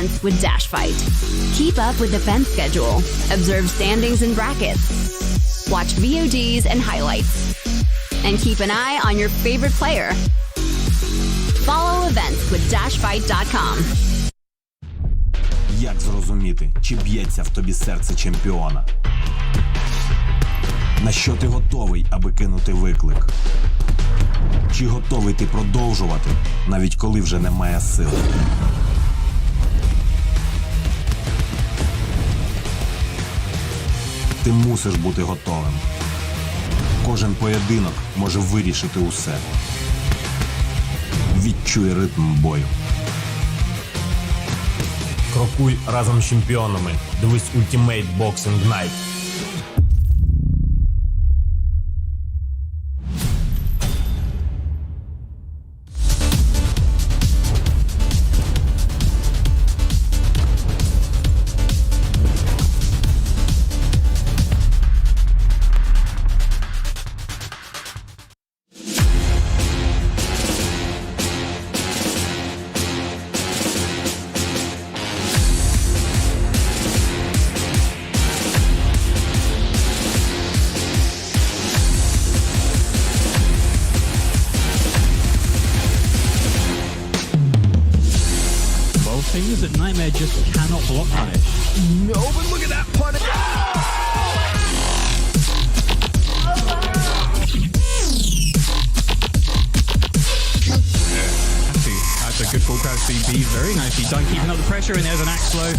events with Dash Fight. Keep up with the event schedule, observe standings and brackets, watch VODs and highlights, and keep an eye on your favorite player. Follow events with dashfight.com. Як зрозуміти, чи б'ється в тобі серце чемпіона? На що ти готовий, аби кинути виклик? Чи готовий ти продовжувати, навіть коли вже немає сил? Ти мусиш бути готовим. Кожен поєдинок може вирішити усе. Відчуй ритм бою. Крокуй разом з чемпіонами. Дивись Ultimate Boxing Night. Thing is that Nightmare just cannot block punish. No, but look at that punish. Actually, that's a good full crouch BB. Very nicely done, keeping up the pressure, and there's an axe slow.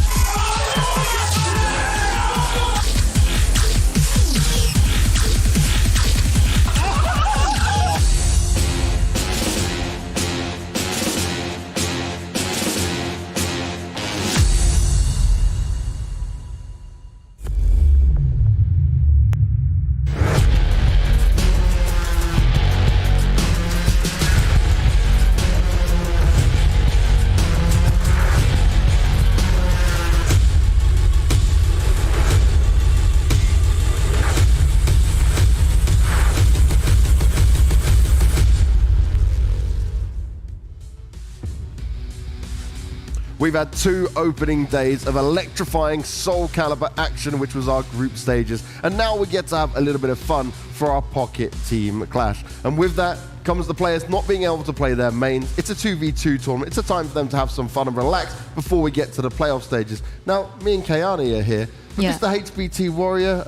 We've had 2 opening days of electrifying Soul Calibur action, which was our group stages. And now we get to have a little bit of fun for our pocket team clash. And with that comes the players not being able to play their mains. It's a 2v2 tournament. It's a time for them to have some fun and relax before we get to the playoff stages. Now, me and Kayani are here. But Yeah. Mr. HBT Warrior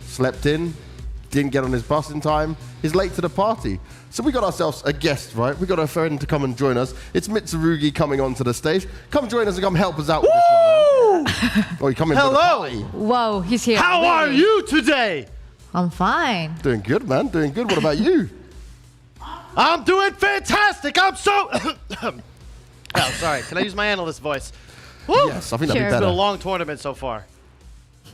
slept in, didn't get on his bus in time. He's late to the party. So we got ourselves a guest, right? We got a friend to come and join us. It's Mitsurugi coming onto the stage. Come join us and come help us out with this one, man. Oh, you come in for the party. Whoa, he's here. How are you today? I'm fine. Doing good, man. Doing good. What about you? I'm doing fantastic. I'm so... Oh, sorry. Can I use my analyst voice? Woo! Yes, I think that'd be Sure. It's been better. a long tournament so far.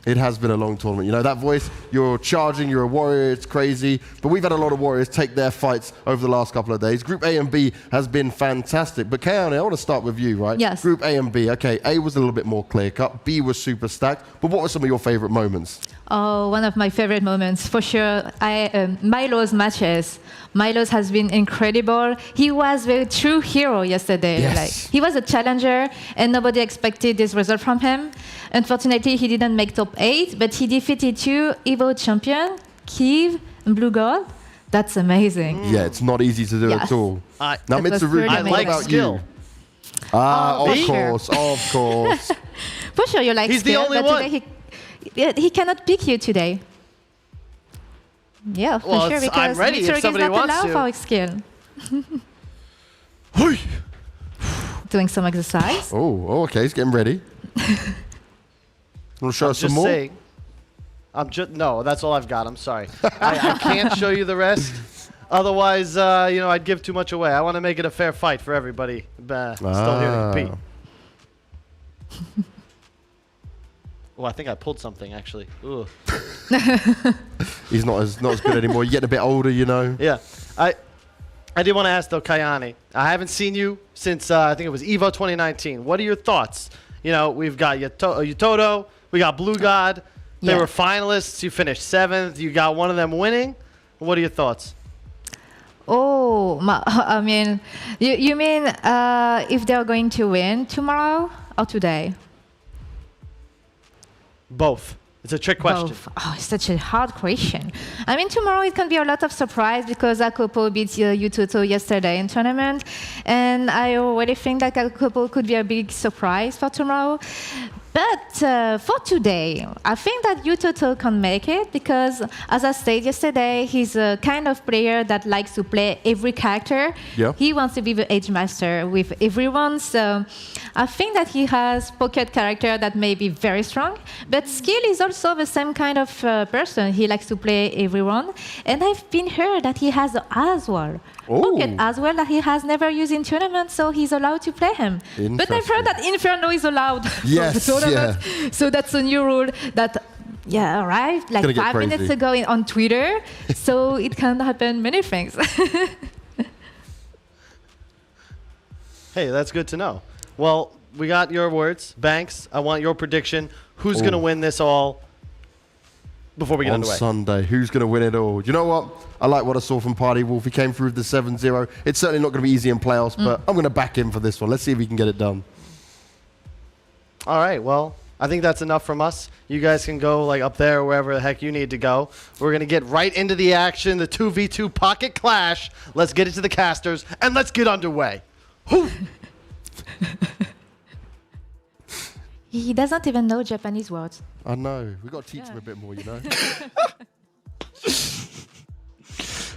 It has been a long tournament. You know, that voice, you're charging, you're a warrior, it's crazy. But we've had a lot of warriors take their fights over the last couple of days. Group A and B has been fantastic. But Kayane, I want to start with you, right? Yes. Group A and B. Okay, A was a little bit more clear-cut. B was super stacked. But what were some of your favorite moments? Oh, one of my favorite moments, for sure. Milo's matches. Milo's has been incredible. He was the true hero yesterday. Yes. Like, he was a challenger, and nobody expected this result from him. Unfortunately, he didn't make top 8, but he defeated 2 Evo champion, Kyiv and Blue Gold. That's amazing. Yeah, it's not easy to do Yes. at all. I Now, It was Mitsurugi, really what like about skill. you? Ah, Oh, of for sure. course, of course. For sure, you like He's the skill, only but one. today he cannot pick you today. Yeah, for Well, sure, I'm because ready if Mitsurugi is somebody not wants allowed to. for his skill. Doing some exercise. Oh, okay, he's getting ready. Want to show us some Just more? saying. No, that's all I've got. I'm sorry. I can't show you the rest. Otherwise, you know, I'd give too much away. I want to make it a fair fight for everybody. Still here to compete. Oh, I think I pulled something actually. Ooh. He's not as good anymore. You're getting a bit older, you know. Yeah. I did want to ask though, Kayane. I haven't seen you since I think it was Evo 2019. What are your thoughts? You know, we've got Yutoto, we got Blue God. They Yeah. were finalists. You finished 7th. You got one of them winning. What are your thoughts? Oh, I mean, you mean if they're going to win tomorrow? or today? Both. It's a trick question. Both. Oh, it's such a hard question. I mean, tomorrow it can be a lot of surprise because Akopo beat Utoto yesterday in tournament, and I already think that Akopo could be a big surprise for tomorrow. But for today, I think that Utoto can make it because, as I said yesterday, he's a kind of player that likes to play every character. Yeah. He wants to be the edge master with everyone. So I think that he has pocket character that may be very strong, but skill is also the same kind of person. He likes to play everyone. And I've been heard that he has as well. Pocket as well that he has never used in tournament, so he's allowed to play him. But I've heard that Inferno is allowed Yes, for the tournament. yeah. So that's a new rule that arrived like 5 minutes ago on Twitter. So it can happen many things. Hey, that's good to know. Well, we got your words. Banks, I want your prediction. Who's going to win this all before we get underway? On Sunday, who's going to win it all? Do you know what? I like what I saw from Party Wolf. He came through with the 7-0. It's certainly not going to be easy in playoffs, but I'm going to back him for this one. Let's see if he can get it done. All right, well, I think that's enough from us. You guys can go like up there or wherever the heck you need to go. We're going to get right into the action, the 2v2 pocket clash. Let's get it to the casters, and let's get underway. Whew. He doesn't even know Japanese words. I know. We've got to teach him a bit more, you know.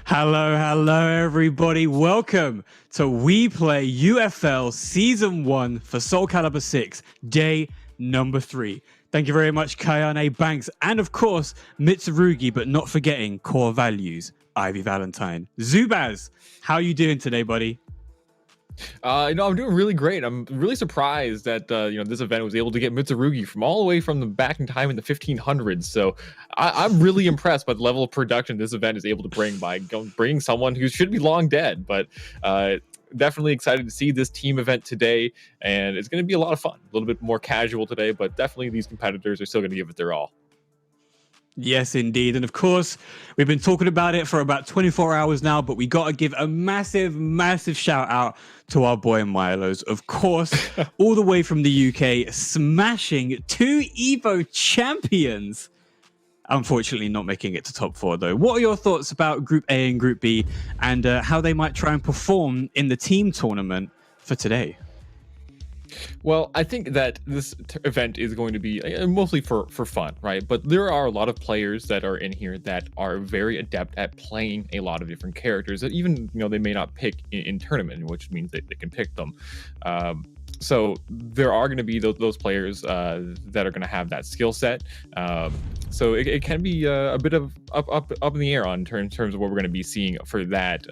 Hello, everybody. Welcome to WePlay UFL Season 1 for SOULCALIBUR 6, day number 3. Thank you very much, Kayane, Banks, and of course, Mitsurugi, but not forgetting core values, Ivy Valentine. Zubaz, how are you doing today, buddy? I'm doing really great. I'm really surprised that this event was able to get Mitsurugi from all the way from the back in time in the 1500s. So I'm really impressed by the level of production this event is able to bring by bringing someone who should be long dead. But definitely excited to see this team event today, and it's going to be a lot of fun. A little bit more casual today, but definitely these competitors are still going to give it their all. Yes, indeed. And of course, we've been talking about it for about 24 hours now, but we got to give a massive, massive shout out to our boy Milos. Of course, all the way from the UK, smashing 2 EVO champions. Unfortunately, not making it to top 4, though. What are your thoughts about Group A and Group B and how they might try and perform in the team tournament for today? Well, I think that this event is going to be mostly for fun, right? But there are a lot of players that are in here that are very adept at playing a lot of different characters that even, they may not pick in tournament, which means that they can pick them. So there are going to be those players that are going to have that skill set. So it can be a bit of up in the air in terms of what we're going to be seeing for that.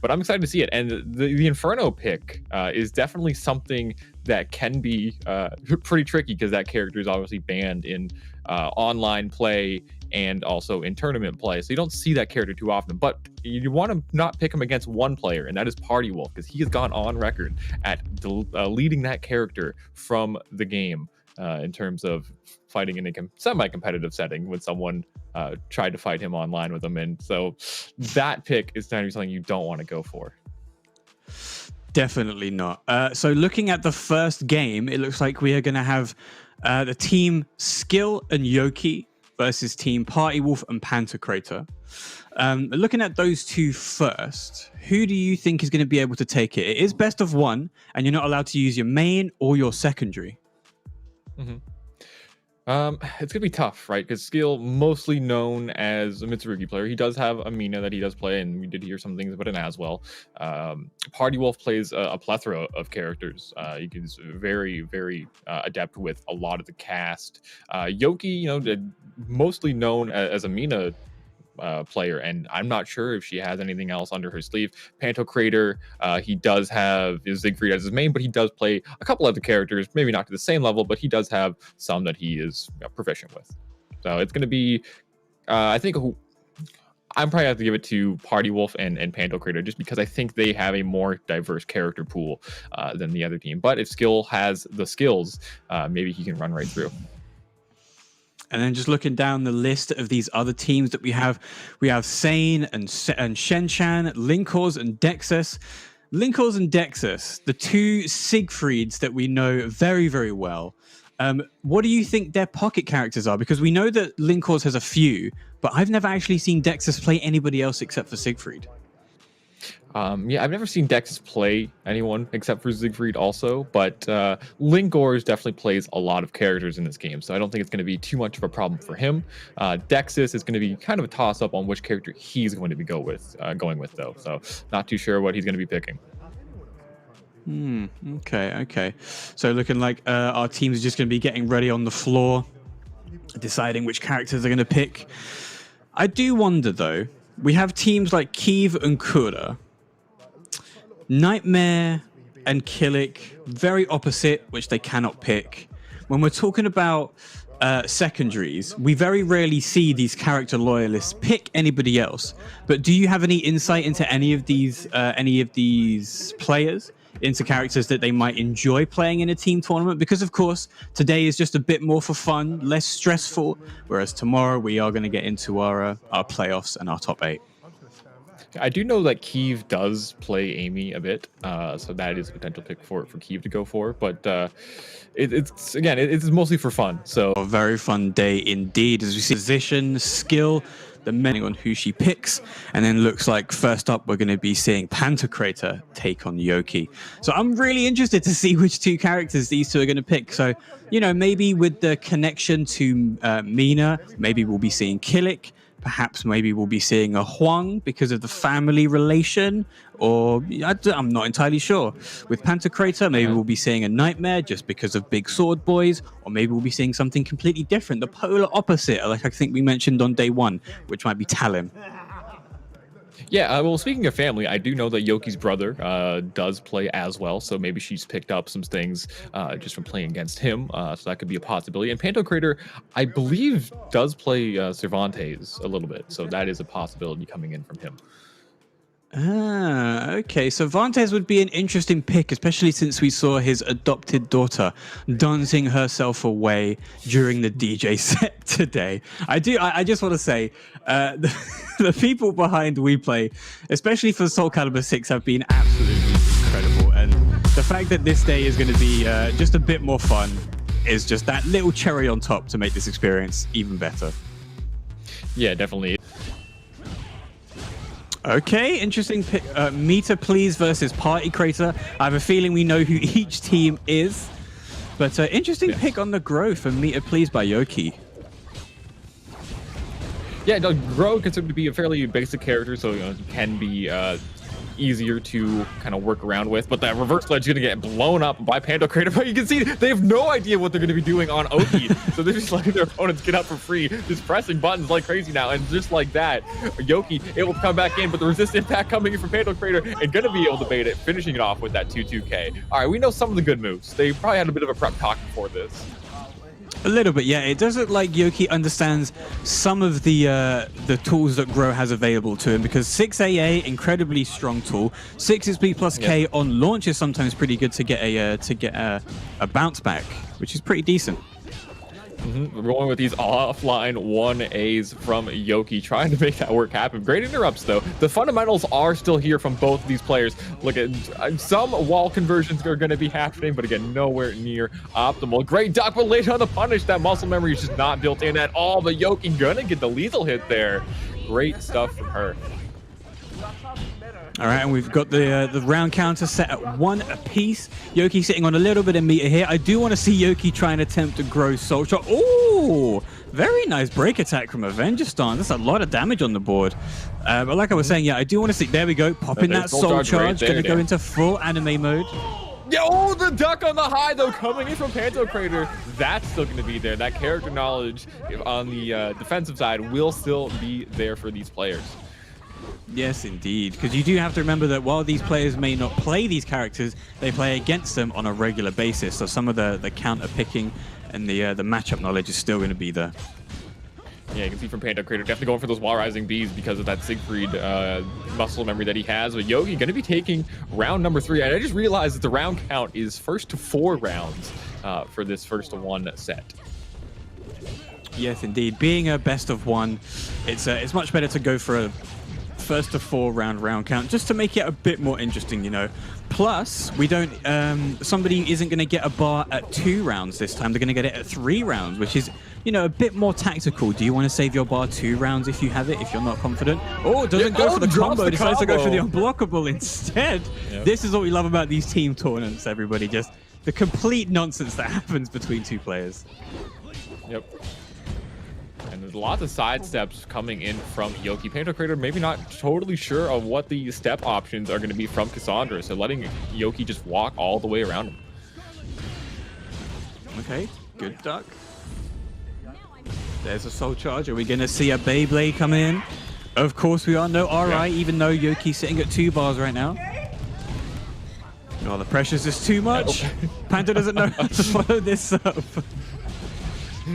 But I'm excited to see it. And the Inferno pick is definitely something that can be pretty tricky because that character is obviously banned in online play and also in tournament play. So you don't see that character too often, but you want to not pick him against one player, and that is Party Wolf, because he has gone on record at leading that character from the game in terms of fighting in a semi-competitive setting when someone tried to fight him online with him. And so that pick is going to be something you don't want to go for. Definitely not. So looking at the first game, it looks like we are going to have the team Skill and Yoki versus team Party Wolf and Pantocrator. Looking at those two first, who do you think is going to be able to take it? It is best of 1, and you're not allowed to use your main or your secondary. Mm-hmm. It's gonna be tough, right? Because Skill, mostly known as a Mitsurugi player, he does have a Mina that he does play, and we did hear some things about it as well. Party Wolf plays a plethora of characters. He's very, very adept with a lot of the cast. Yoki, mostly known as a Mina player, and I'm not sure if she has anything else under her sleeve. Pantocrator, he does have his Siegfried as his main, but he does play a couple other characters, maybe not to the same level, but he does have some that he is proficient with. So it's going to be, I think, I'm probably have to give it to Party Wolf and Pantocrator, just because I think they have a more diverse character pool than the other team. But if Skill has the skills, maybe he can run right through. And then just looking down the list of these other teams that we have Sane and Shenchan, Linkors and Dexus. Linkors and Dexus, the two Siegfrieds that we know very, very well. What do you think their pocket characters are? Because we know that Linkors has a few, but I've never actually seen Dexus play anybody else except for Siegfried. Yeah, I've never seen Dexus play anyone except for Siegfried also, but Linkors definitely plays a lot of characters in this game, so I don't think it's going to be too much of a problem for him. Dexus is going to be kind of a toss-up on which character he's going to be going with, though, so not too sure what he's going to be picking. Okay. So looking like our teams are just going to be getting ready on the floor, deciding which characters they're going to pick. I do wonder, though, we have teams like Kyiv and Kura. Nightmare and Killick, very opposite, which they cannot pick. When we're talking about secondaries, we very rarely see these character loyalists pick anybody else. But do you have any insight into any of these players, into characters that they might enjoy playing in a team tournament? Because of course, today is just a bit more for fun, less stressful, whereas tomorrow we are going to get into our playoffs and our top 8. I do know that Kyiv does play Amy a bit, so that is a potential pick for Kyiv to go for. But it's mostly for fun. So a very fun day indeed, as we see position, skill, depending on who she picks. And then looks like first up, we're going to be seeing Pantocrator take on Yoki. So I'm really interested to see which two characters these two are going to pick. So, maybe with the connection to Mina, maybe we'll be seeing Killick. Perhaps maybe we'll be seeing a Huang because of the family relation, or I'm not entirely sure. With Pantocrator, maybe we'll be seeing a Nightmare just because of big sword boys, or maybe we'll be seeing something completely different, the polar opposite, like I think we mentioned on day 1, which might be Talim. Yeah, well, speaking of family, I do know that Yoki's brother does play as well, so maybe she's picked up some things just from playing against him, so that could be a possibility. And Pantocrator, I believe, does play Cervantes a little bit, so that is a possibility coming in from him. Okay, so Cervantes would be an interesting pick, especially since we saw his adopted daughter dancing herself away during the DJ set today. I just want to say, the people behind WePlay, especially for SOULCALIBUR 6, have been absolutely incredible. And the fact that this day is going to be just a bit more fun is just that little cherry on top to make this experience even better. Yeah, definitely. Okay, interesting pick. Meter Please versus Party Crater. I have a feeling we know who each team is. But interesting pick on the Grow for Meter Please by Yoki. Yeah, no, Grow considered to be a fairly basic character, so he can be easier to kind of work around with, but that reverse ledge is going to get blown up by Pantocrator. But you can see they have no idea what they're going to be doing on Oki, so they're just letting their opponents get up for free, just pressing buttons like crazy now. And just like that, Yoki able to come back in, but the resist impact coming in from Pantocrator and going to be able to bait it, finishing it off with that 2-2K. All right, we know some of the good moves. They probably had a bit of a prep talk before this. A little bit, yeah. It does look like Yoki understands some of the tools that Grow has available to him, because 6AA, incredibly strong tool. 6XP plus K on launch is sometimes pretty good to get a bounce back, which is pretty decent. We're going with these offline 1As from Yoki, trying to make that work happen. Great interrupts, though. The fundamentals are still here from both of these players. Look at some wall conversions are going to be happening, but again, nowhere near optimal. Great duck, but late on the punish. That muscle memory is just not built in at all, but Yoki gonna get the lethal hit there. Great stuff from her. All right, and we've got the round counter set at 1 apiece. Yoki sitting on a little bit of meter here. I do want to see Yoki try and attempt to grow Soul Shot. Oh, very nice break attack from Avengerstan. That's a lot of damage on the board. But like I was saying, yeah, I do want to see. There we go, popping that Soul Charge. Going to go into full anime mode. Oh, the duck on the high, though, coming in from Pantocrator. That's still going to be there. That character knowledge on the defensive side will still be there for these players. Yes, indeed, because you do have to remember that while these players may not play these characters, they play against them on a regular basis. So some of the counter picking and the matchup knowledge is still going to be there. Yeah, you can see from Pantocrator definitely going for those wall rising Bs because of that Siegfried muscle memory that he has. But Yoki going to be taking round number 3. And I just realized that the round count is first to 4 rounds for this first to 1 set. Yes, indeed. Being a best of 1, it's much better to go for a first to 4 round count, just to make it a bit more interesting, you know. Plus, we don't, somebody isn't going to get a bar at 2 rounds this time. They're going to get it at 3 rounds, which is, you know, a bit more tactical. Do you want to save your bar 2 rounds if you have it, if you're not confident? Oh, it doesn't go for the combo, decides to go for the unblockable instead. Yep. This is what we love about these team tournaments, everybody. Just the complete nonsense that happens between 2 players. Yep. And there's lots of side steps coming in from Yoki. Pantocrator maybe not totally sure of what the step options are going to be from Cassandra, so letting Yoki just walk all the way around him. Okay, good duck. There's a soul charge. Are we going to see a Beyblade come in? Of course we are. No RI, even though Yoki's sitting at 2 bars right now. Oh, the pressure's just too much. Panther doesn't know how to follow this up.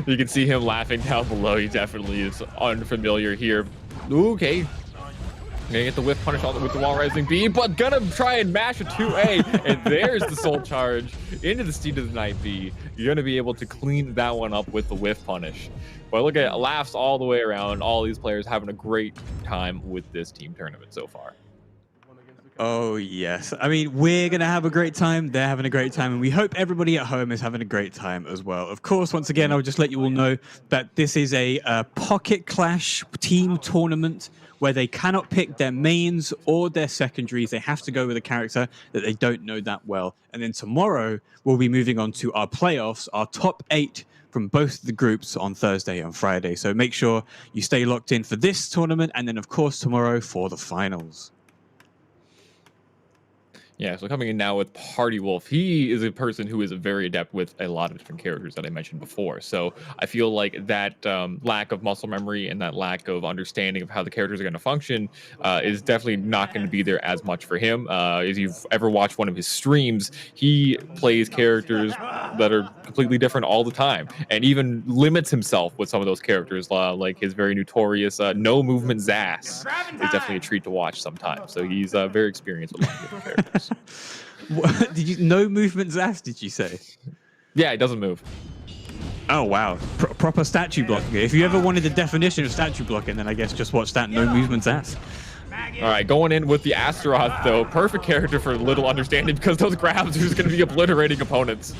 You can see him laughing down below. He definitely is unfamiliar here. Okay. Gonna get the whiff punish with the wall rising B, but gonna try and mash a 2A. And there's the soul charge into the Steed of the Night B. You're gonna be able to clean that one up with the whiff punish. But look at laughs all the way around. All these players having a great time with this team tournament so far. Oh, yes. I mean, we're going to have a great time. They're having a great time. And we hope everybody at home is having a great time as well. Of course, once again, I'll just let you all know that this is a Pocket Clash team tournament where they cannot pick their mains or their secondaries. They have to go with a character that they don't know that well. And then tomorrow, we'll be moving on to our playoffs, our top 8 from both the groups on Thursday and Friday. So make sure you stay locked in for this tournament. And then, of course, tomorrow for the finals. Yeah, so coming in now with Party Wolf, he is a person who is very adept with a lot of different characters that I mentioned before. So I feel like that lack of muscle memory and that lack of understanding of how the characters are going to function is definitely not going to be there as much for him. If you've ever watched one of his streams, he plays characters that are completely different all the time and even limits himself with some of those characters, like his very notorious no movement Zas is definitely a treat to watch sometimes. So he's very experienced with a lot of different characters. What, did you no movement Zas, did you say? Yeah, it doesn't move. Oh, wow. Proper statue blocking. If you ever wanted the definition of statue blocking, then I guess just watch that no movement Zas. All right, going in with the Astaroth, though. Perfect character for little understanding because those grabs are just going to be obliterating opponents.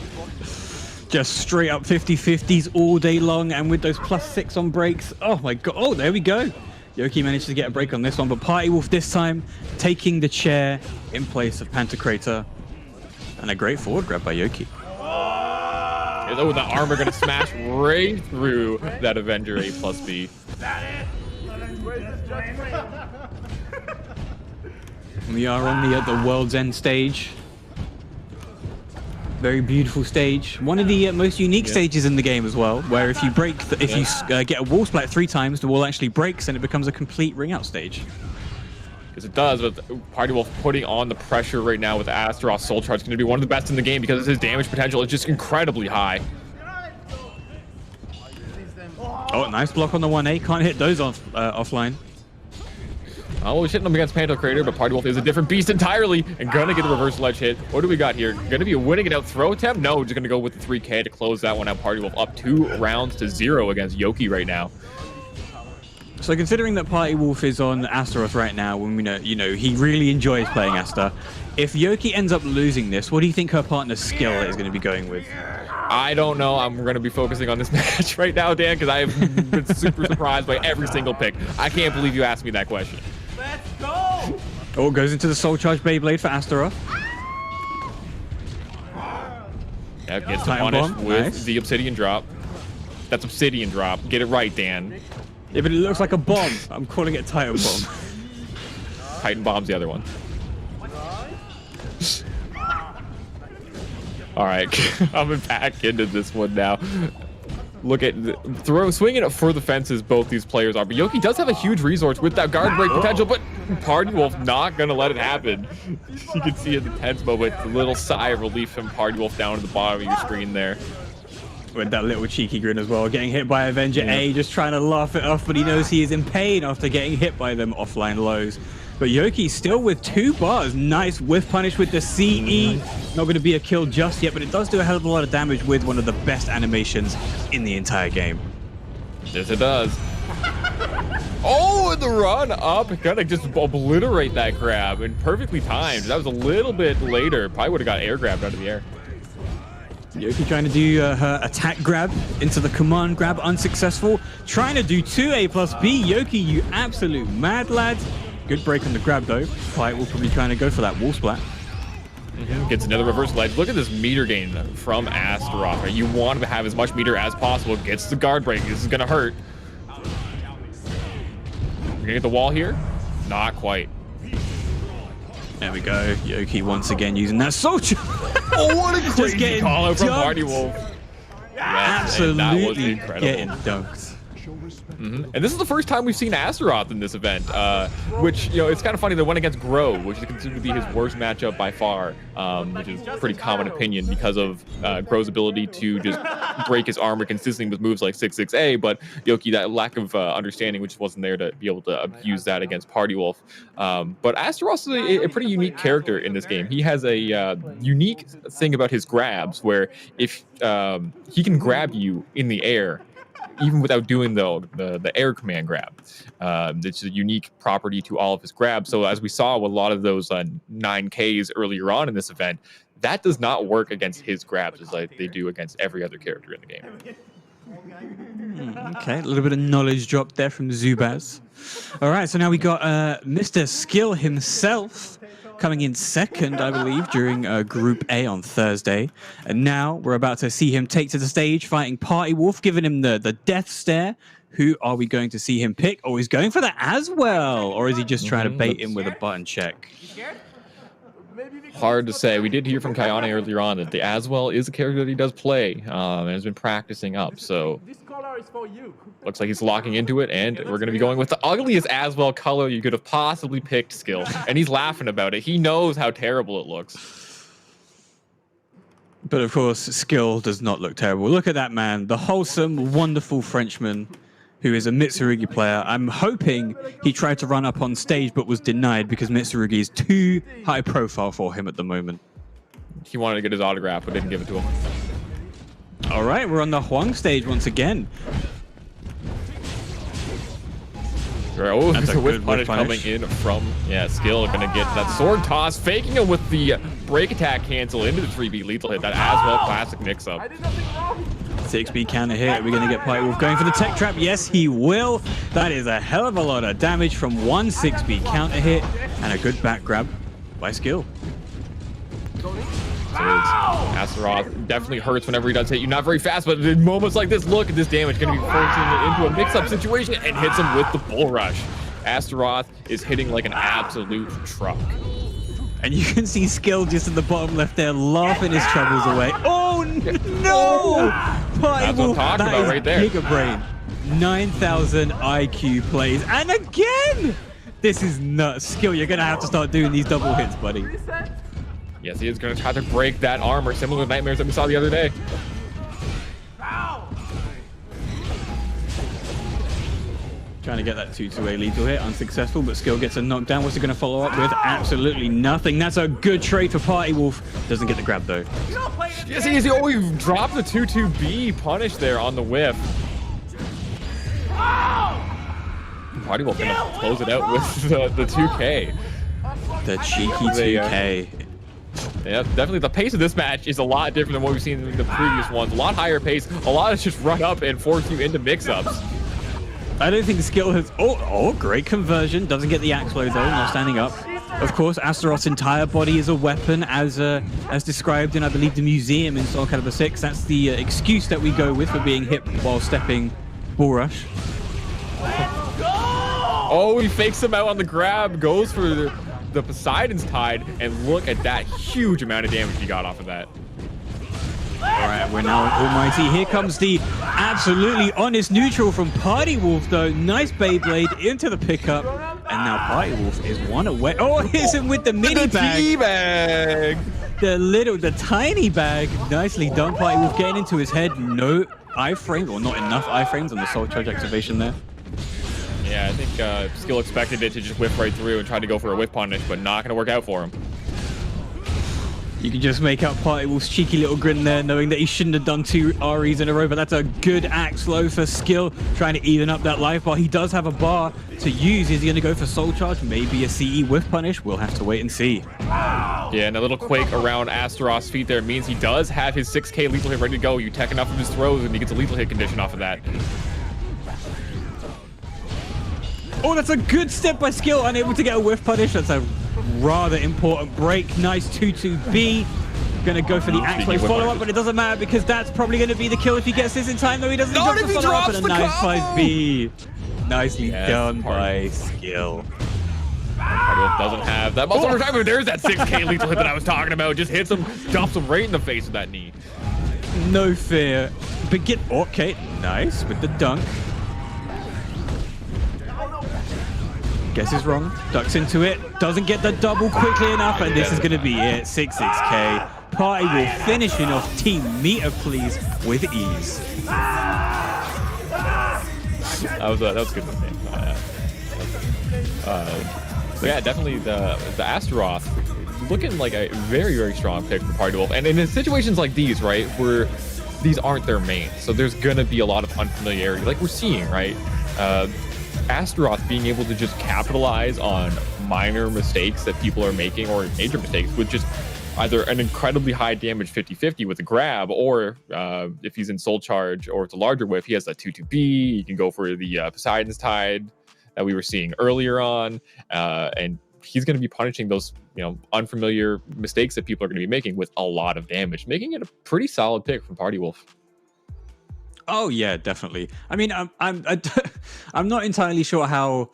Just straight up 50-50s all day long, and with those +6 on breaks. Oh, my God. Oh, there we go. Yoki managed to get a break on this one, but Party Wolf this time taking the chair in place of Pantocrator. And a great forward grab by Yoki. Oh, the armor going to smash right through that Avenger A+B. We are on the World's End stage. Very beautiful stage. One of the most unique stages in the game as well, where if you break, if you get a wall splat 3 times, the wall actually breaks and it becomes a complete ring out stage. Because it does, but Party Wolf putting on the pressure right now with Astaroth Soul Charge is going to be one of the best in the game because his damage potential is just incredibly high. Oh, nice block on the 1A. Can't hit those offline. Oh, he's hitting him against Pantocrator, but Party Wolf is a different beast entirely and gonna get the reverse ledge hit. What do we got here? Gonna be a winning it out throw attempt? No, just gonna go with the 3K to close that one out. Party Wolf up 2 rounds to 0 against Yoki right now. So considering that Party Wolf is on Astaroth right now, when we know, he really enjoys playing Asta. If Yoki ends up losing this, what do you think her partner's skill is going to be going with? I don't know. I'm going to be focusing on this match right now, Dan, because I've been super surprised by every single pick. I can't believe you asked me that question. Let's go! Oh, goes into the Soul Charge Beyblade for Astaroth. Yeah, gets the punish with the Obsidian drop. That's Obsidian drop. Get it right, Dan. Yeah, but it looks like a bomb. I'm calling it Titan Bomb. Titan Bomb's the other one. All right, coming back into this one now. Look at swinging it for the fences, both these players are. But Yoki does have a huge resource with that guard break potential, but Party Wolf not going to let it happen. You can see in the tense moment, a little sigh of relief from Party Wolf down at the bottom of your screen there. With that little cheeky grin as well, getting hit by Avenger A, just trying to laugh it off, but he knows he is in pain after getting hit by them offline lows. But Yoki still with 2 bars. Nice whiff punish with the CE. Not going to be a kill just yet, but it does do a hell of a lot of damage with one of the best animations in the entire game. Yes, it does. Oh, and the run up, kind of just obliterate that grab, and perfectly timed. That was a little bit later. Probably would have got air grabbed out of the air. Yoki trying to do her attack grab into the command grab, unsuccessful. Trying to do 2A+B. Yoki, you absolute mad lad. Good break on the grab though. Fight will probably trying to go for that wall splat. Gets another reverse ledge. Look at this meter gain from Astaroth. Right? You want to have as much meter as possible. Gets the guard break. This is going to hurt. We're going to get the wall here. Not quite. There we go. Yoki once again using that soldier. Oh, what a crazy call out from Party Wolf. Absolutely that was incredible. Getting dunked. And this is the first time we've seen Astaroth in this event, which, you know, it's kind of funny. They went against Grow, which is considered to be his worst matchup by far, which is a pretty common opinion because of Grow's ability to just break his armor consistently with moves like 6-6A, but Yoki, that lack of understanding, which wasn't there to be able to abuse that against Party Wolf. But Astaroth is a pretty unique character in this game. He has a unique thing about his grabs, where if he can grab you in the air, even without doing the air command grab. It's a unique property to all of his grabs. So as we saw with a lot of those 9Ks earlier on in this event, that does not work against his grabs as like they do against every other character in the game. Okay, a little bit of knowledge drop there from Zubaz. All right, so now we got Mr. Skill himself coming in second, I believe, during Group A on Thursday. And now we're about to see him take to the stage, fighting Party Wolf, giving him the death stare. Who are we going to see him pick? Oh, he's going for that as well. Or is he just trying to bait him with a button check? Hard to say. We did hear from Kayane earlier on that the Aswell is a character that he does play and has been practicing up. So looks like he's locking into it, and we're going to be going with the ugliest Aswell color you could have possibly picked, Skill. And he's laughing about it. He knows how terrible it looks. But of course, Skill does not look terrible. Look at that man, the wholesome, wonderful Frenchman who is a Mitsurugi player. I'm hoping he tried to run up on stage but was denied because Mitsurugi is too high profile for him at the moment. He wanted to get his autograph but didn't give it to him. All right, we're on the Huang stage once again. Oh, That's there's a a whip good punish whip coming punish. in from, Skill gonna get that sword toss, faking him with the break attack cancel into the 3B lethal hit. That Aswell classic mix-up. 6B counter hit. Are we going to get Party Wolf going for the tech trap? Yes, he will. That is a hell of a lot of damage from one 6B counter hit and a good back grab by Skill. So Astaroth definitely hurts whenever he does hit you. Not very fast, but in moments like this, look at this damage. Going to be forcing it into a mix-up situation and hits him with the bull rush. Astaroth is hitting like an absolute truck. And you can see Skill just in the bottom left there, laughing his troubles away. Oh, no! Party That's what I'm Wolf, talking about right there. Giga Brain. 9,000 IQ plays. And again! This is nuts. Skill, you're going to have to start doing these double hits, buddy. Yes, he is going to try to break that armor, similar to Nightmares that we saw the other day. Trying to get that 2-2A lethal hit, unsuccessful, but Skill gets a knockdown. What's he going to follow up with? Absolutely nothing. That's a good trade for Party Wolf. Doesn't get the grab, though. Yes, he is. Oh, he dropped the 2-2B punish there on the whiff. Party Wolf going to close it out with the 2K. The cheeky 2K. Yeah, definitely. The pace of this match is a lot different than what we've seen in the previous ones. A lot higher pace. A lot of just run up and force you into mix-ups. I don't think Skill has... Oh, great conversion. Doesn't get the axe blow, though, not standing up. Of course, Astaroth's entire body is a weapon, as described in, I believe, the museum in Soul Calibur 6. That's the excuse that we go with for being hit while stepping Bull Rush. Oh, he fakes him out on the grab, goes for the Poseidon's Tide, and look at that huge amount of damage he got off of that. All right, we're now on Almighty. Here comes the absolutely honest neutral from Party Wolf, though. Nice Beyblade into the pickup. And now Party Wolf is one away. Oh, hits him with the mini bag. The tiny bag. Nicely done. Party Wolf getting into his head. No iframes, or not enough iframes on the Soul Charge activation there. Yeah, I think Skill expected it to just whip right through and try to go for a whip punish, but not going to work out for him. You can just make out Party Wolf's cheeky little grin there, knowing that he shouldn't have done 2 REs in a row, but that's a good axe low for Skill, trying to even up that life bar. He does have a bar to use. Is he going to go for Soul Charge? Maybe a CE with punish? We'll have to wait and see. Yeah, and a little quake around Astaroth's feet there means he does have his 6k lethal hit ready to go. You tech enough of his throws and he gets a lethal hit condition off of that. Oh, that's a good step by Skill, unable to get a whiff punish. That's a rather important break. Nice 2-2-B. Gonna go for the Axway follow-up, but it doesn't matter because that's probably gonna be the kill if he gets this in time, though he doesn't. Not if he drops and a the nice combo! 5B. Nicely done by Skill. Party Wolf doesn't have that muscle revival. There's that 6k lethal hit that I was talking about. Just hits him, dumps him right in the face with that knee. No fear. But get okay, nice with the dunk. Guesses wrong, ducks into it, doesn't get the double quickly enough, and this is going to be it. 6-6k. Party will finishing off Team Meter Please with ease. That was good. So yeah, definitely the Astaroth looking like a very, very strong pick for Party Wolf. And in situations like these, right, where these aren't their mains, so there's going to be a lot of unfamiliarity, like we're seeing, right? Astaroth being able to just capitalize on minor mistakes that people are making or major mistakes with just either an incredibly high damage 50-50 with a grab, or if he's in Soul Charge or it's a larger whiff, he has that 2-2-B. You can go for the Poseidon's Tide that we were seeing earlier on, and he's going to be punishing those unfamiliar mistakes that people are going to be making with a lot of damage, making it a pretty solid pick from Party Wolf. Oh yeah, definitely. I mean, I'm not entirely sure how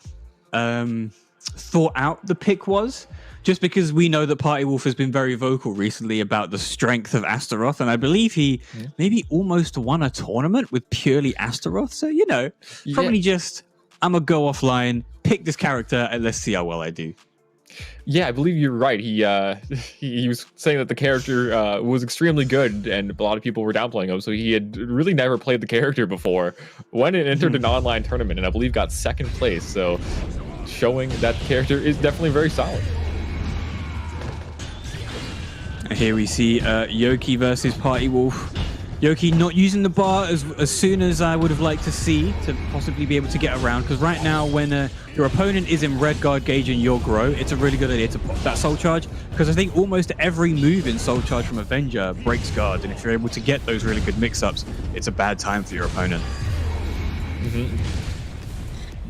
thought out the pick was, just because we know that Party Wolf has been very vocal recently about the strength of Astaroth, and I believe he maybe almost won a tournament with purely Astaroth. So probably just I'm gonna go offline, pick this character, and let's see how well I do. Yeah, I believe you're right. He was saying that the character was extremely good, and a lot of people were downplaying him. So he had really never played the character before. Went and entered an online tournament, and I believe got 2nd place. So showing that the character is definitely very solid. Here we see Yoki versus Party Wolf. Yoki not using the bar as soon as I would have liked to see to possibly be able to get around, because right now when your opponent is in red guard gauge and your grow, it's a really good idea to pop that Soul Charge, because I think almost every move in Soul Charge from Avenger breaks guard, and if you're able to get those really good mix-ups, it's a bad time for your opponent.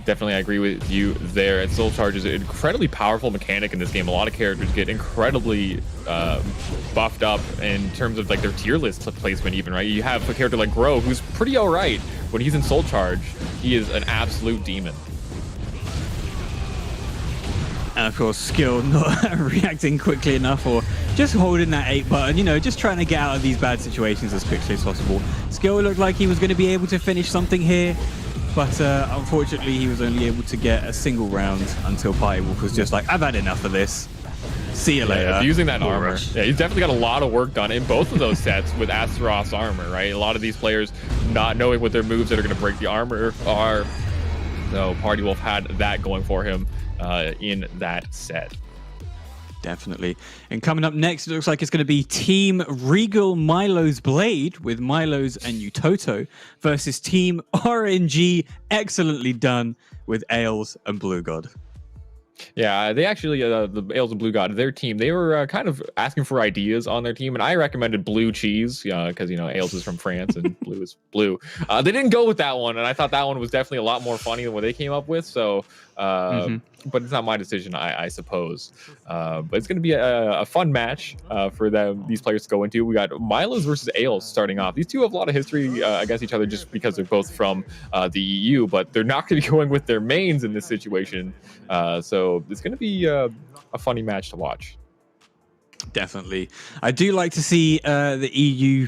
Definitely, I agree with you there. And Soul Charge is an incredibly powerful mechanic in this game. A lot of characters get incredibly buffed up in terms of like their tier list placement even, right? You have a character like Grow, who's pretty alright. When he's in Soul Charge, he is an absolute demon. And of course, Skill not reacting quickly enough, or just holding that 8 button, just trying to get out of these bad situations as quickly as possible. Skill looked like he was going to be able to finish something here, but unfortunately he was only able to get a single round until Party Wolf was just like, I've had enough of this. See you later. Using that armor. Yeah, he's definitely got a lot of work done in both of those sets with Astaroth's armor, right? A lot of these players not knowing what their moves that are going to break the armor are. So Party Wolf had that going for him in that set. Definitely. And coming up next, it looks like it's going to be Team Regal Milo's Blade with Milo's and Utoto versus Team RNG, excellently done, with Ails and Blue God. Yeah, they actually, the Ails and Blue God, their team, they were kind of asking for ideas on their team, and I recommended Blue Cheese, because, Ails is from France and Blue is blue. They didn't go with that one, and I thought that one was definitely a lot more funny than what they came up with, so, but it's not my decision, I suppose. But it's going to be a fun match for these players to go into. We got Milo's versus Ails starting off. These two have a lot of history against each other just because they're both from the EU, but they're not going to be going with their mains in this situation. So it's going to be a funny match to watch. Definitely. I do like to see the EU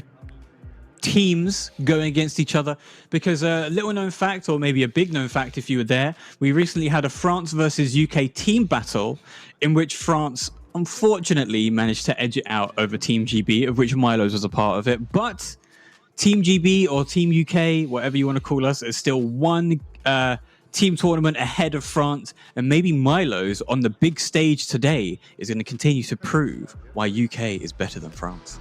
teams going against each other, because a little known fact, or maybe a big known fact if you were there, we recently had a France versus UK team battle in which France unfortunately managed to edge it out over Team GB, of which Milo's was a part of it. But Team GB or Team UK, whatever you want to call us, is still one team tournament ahead of France, and maybe Milo's on the big stage today is going to continue to prove why UK is better than France.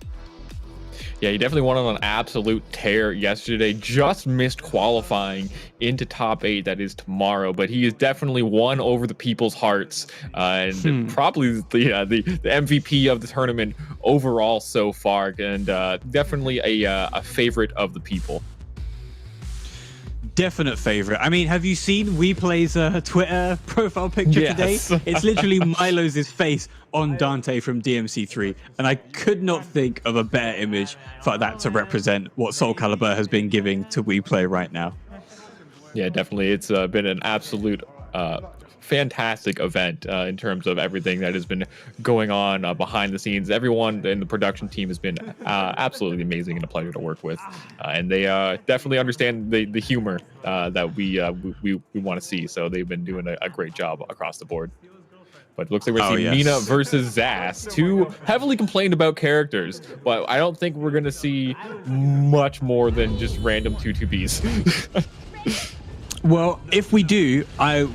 Yeah, he definitely went on an absolute tear yesterday. Just missed qualifying into top 8. That is tomorrow, but he is definitely won over the people's hearts, and probably the MVP of the tournament overall so far, and definitely a favorite of the people. Definite favorite. I mean, have you seen WePlay's Twitter profile picture today? It's literally Milo's face on Dante from DMC3, and I could not think of a better image for that to represent what SOULCALIBUR has been giving to WePlay right now. Yeah, definitely. It's been an absolute fantastic event in terms of everything that has been going on behind the scenes. Everyone in the production team has been absolutely amazing and a pleasure to work with, and they definitely understand the humor that we want to see. So they've been doing a great job across the board. But it looks like we're seeing Mina versus Zas, two heavily complained about characters, but I don't think we're going to see much more than just random 2-2-Bs. Well, if we do, I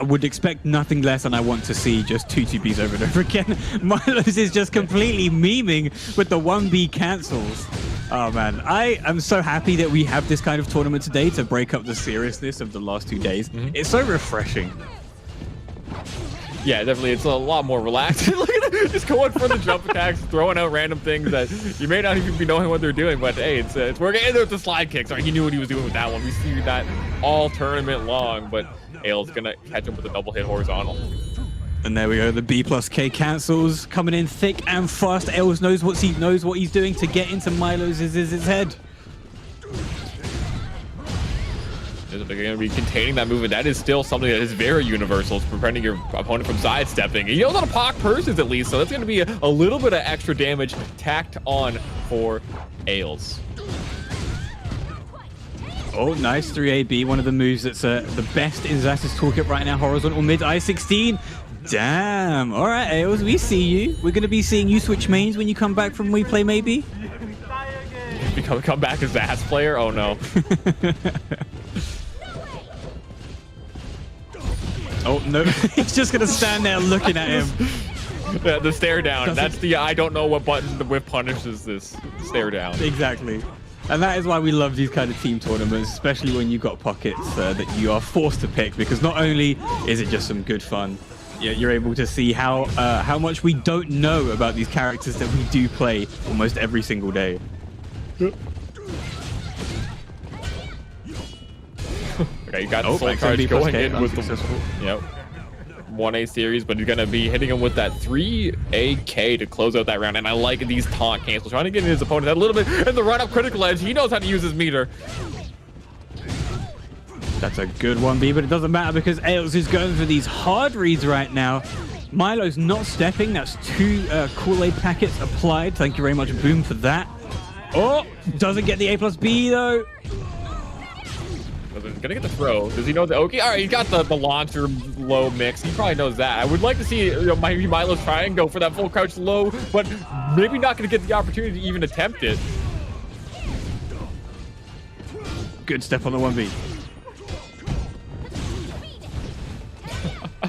would expect nothing less, and I want to see just 2-2-Bs over and over again. Milos is just completely memeing with the 1B cancels. Oh man, I am so happy that we have this kind of tournament today to break up the seriousness of the last 2 days. It's so refreshing. Yeah, definitely. It's a lot more relaxed. Look at it, just going for the jump attacks, throwing out random things that you may not even be knowing what they're doing, but hey, it's working. And with the slide kicks, he knew what he was doing with that one. We see that all tournament long, but Aile's gonna catch him with a double hit horizontal. And there we go. The B+K cancels coming in thick and fast. Ailes knows what he's doing to get into Milo's his head. They're going to be containing that movement. That is still something that is very universal. It's preventing your opponent from sidestepping. He knows how to pock purses at least, so that's going to be a little bit of extra damage tacked on for Ailes. Oh, nice 3AB. One of the moves that's the best in Zas's toolkit right now. Horizontal mid I-16. Damn. All right, Ailes, we see you. We're going to be seeing you switch mains when you come back from WePlay, maybe? Come back as Zas player? Oh, no. Oh, no. He's just going to stand there looking at him. The stare down. That's the I don't know what button the whip punishes this stare down. Exactly. And that is why we love these kind of team tournaments, especially when you've got pockets that you are forced to pick, because not only is it just some good fun, you're able to see how much we don't know about these characters that we do play almost every single day. Okay, you got the soul charge going in with the 1A series, but he's going to be hitting him with that 3AK to close out that round. And I like these taunt cancels, trying to get his opponent a little bit in the run-up critical edge. He knows how to use his meter. That's a good 1B, but it doesn't matter because Ailes is going for these hard reads right now. Milo's not stepping. That's 2 Kool-Aid packets applied. Thank you very much, Boom, for that. Oh, doesn't get the A+B though. Gonna get the throw. Does he know the okay? All right, he got the launcher low mix. He probably knows that. I would like to see maybe Milo's try and go for that full crouch low, but maybe not gonna get the opportunity to even attempt it. Good step on the 1B.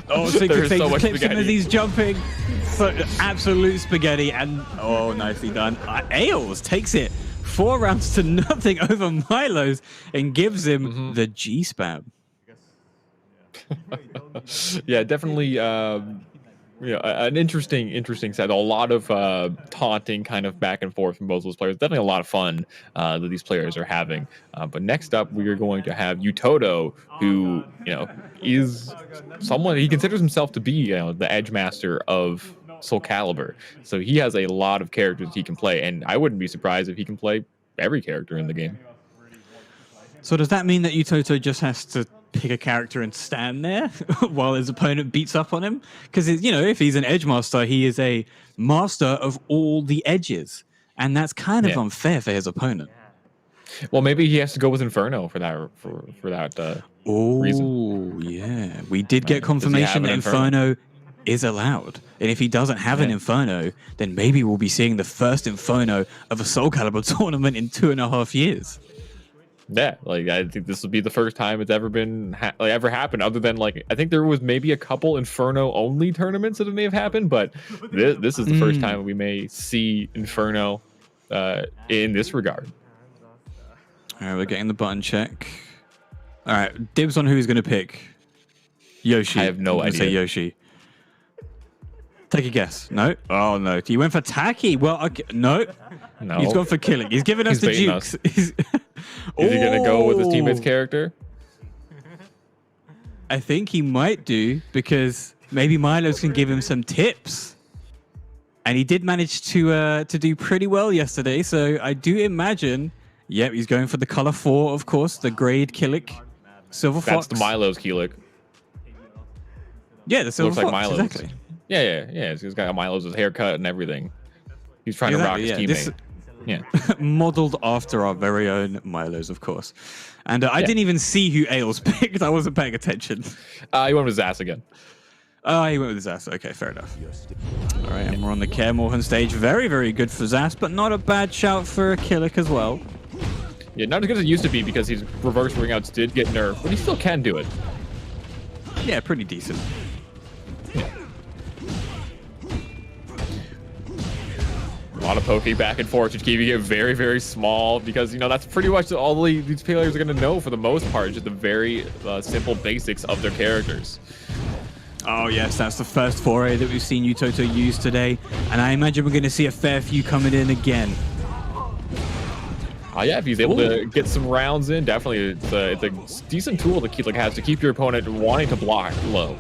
Oh, so so much clips him spaghetti. as he's jumping. So absolute spaghetti, and oh, nicely done. Ailes takes it 4 rounds to nothing over Milo's and gives him the G spam. Yeah, definitely. An interesting set. A lot of taunting, kind of back and forth from both those players. Definitely a lot of fun that these players are having. But next up, we are going to have Utoto, who is someone he considers himself to be the edge master of SOULCALIBUR. So he has a lot of characters he can play, and I wouldn't be surprised if he can play every character in the game. So does that mean that Utoto just has to pick a character and stand there while his opponent beats up on him? Because if he's an edge master, he is a master of all the edges, and that's kind of unfair for his opponent. Well, maybe he has to go with Inferno for that reason. Oh, yeah. We did get confirmation that Inferno is allowed. And if he doesn't have an Inferno, then maybe we'll be seeing the first Inferno of a SOULCALIBUR tournament in 2.5 years. Yeah, like I think this will be the first time it's ever been ever happened. Other than like I think there was maybe a couple Inferno only tournaments that may have happened, but this is the first time we may see Inferno in this regard. All right, we're getting the button check. All right, dibs on who he's going to pick. Yoshi. I have no idea. Say Yoshi. Take a guess. No? Oh, no. He went for Taki. Well, okay. No. No. He's gone for killing. He's giving us the jukes. Is he going to go with his teammate's character? I think he might do, because maybe Milos can give him some tips. And he did manage to do pretty well yesterday, so I do imagine... Yep, he's going for the color 4, of course, the grade Killick. Silver Fox. That's the Milo's Keelik. Yeah, the Silver Looks Fox, like Milo's. exactly. Yeah. He's got Milo's haircut and everything. He's trying to rock his teammate. Yeah. Modeled after our very own Milos, of course. And I didn't even see who Ailes picked. I wasn't paying attention. He went with his ass again. Oh, he went with his ass. Okay, fair enough. All right, and we're on the Kaer Morhen stage. Very, very good for Zas, but not a bad shout for Killick as well. Yeah, not as good as it used to be because his reverse ring outs did get nerfed, but he still can do it. Yeah, pretty decent. A lot of poking back and forth, just keeping it very, very small because, you know, that's pretty much all these players are going to know for the most part, just the very simple basics of their characters. Oh, yes, that's the first foray that we've seen Utoto use today, and I imagine we're going to see a fair few coming in again. Yeah, if he's able to get some rounds in, definitely it's a decent tool that Keelik has to keep your opponent wanting to block low.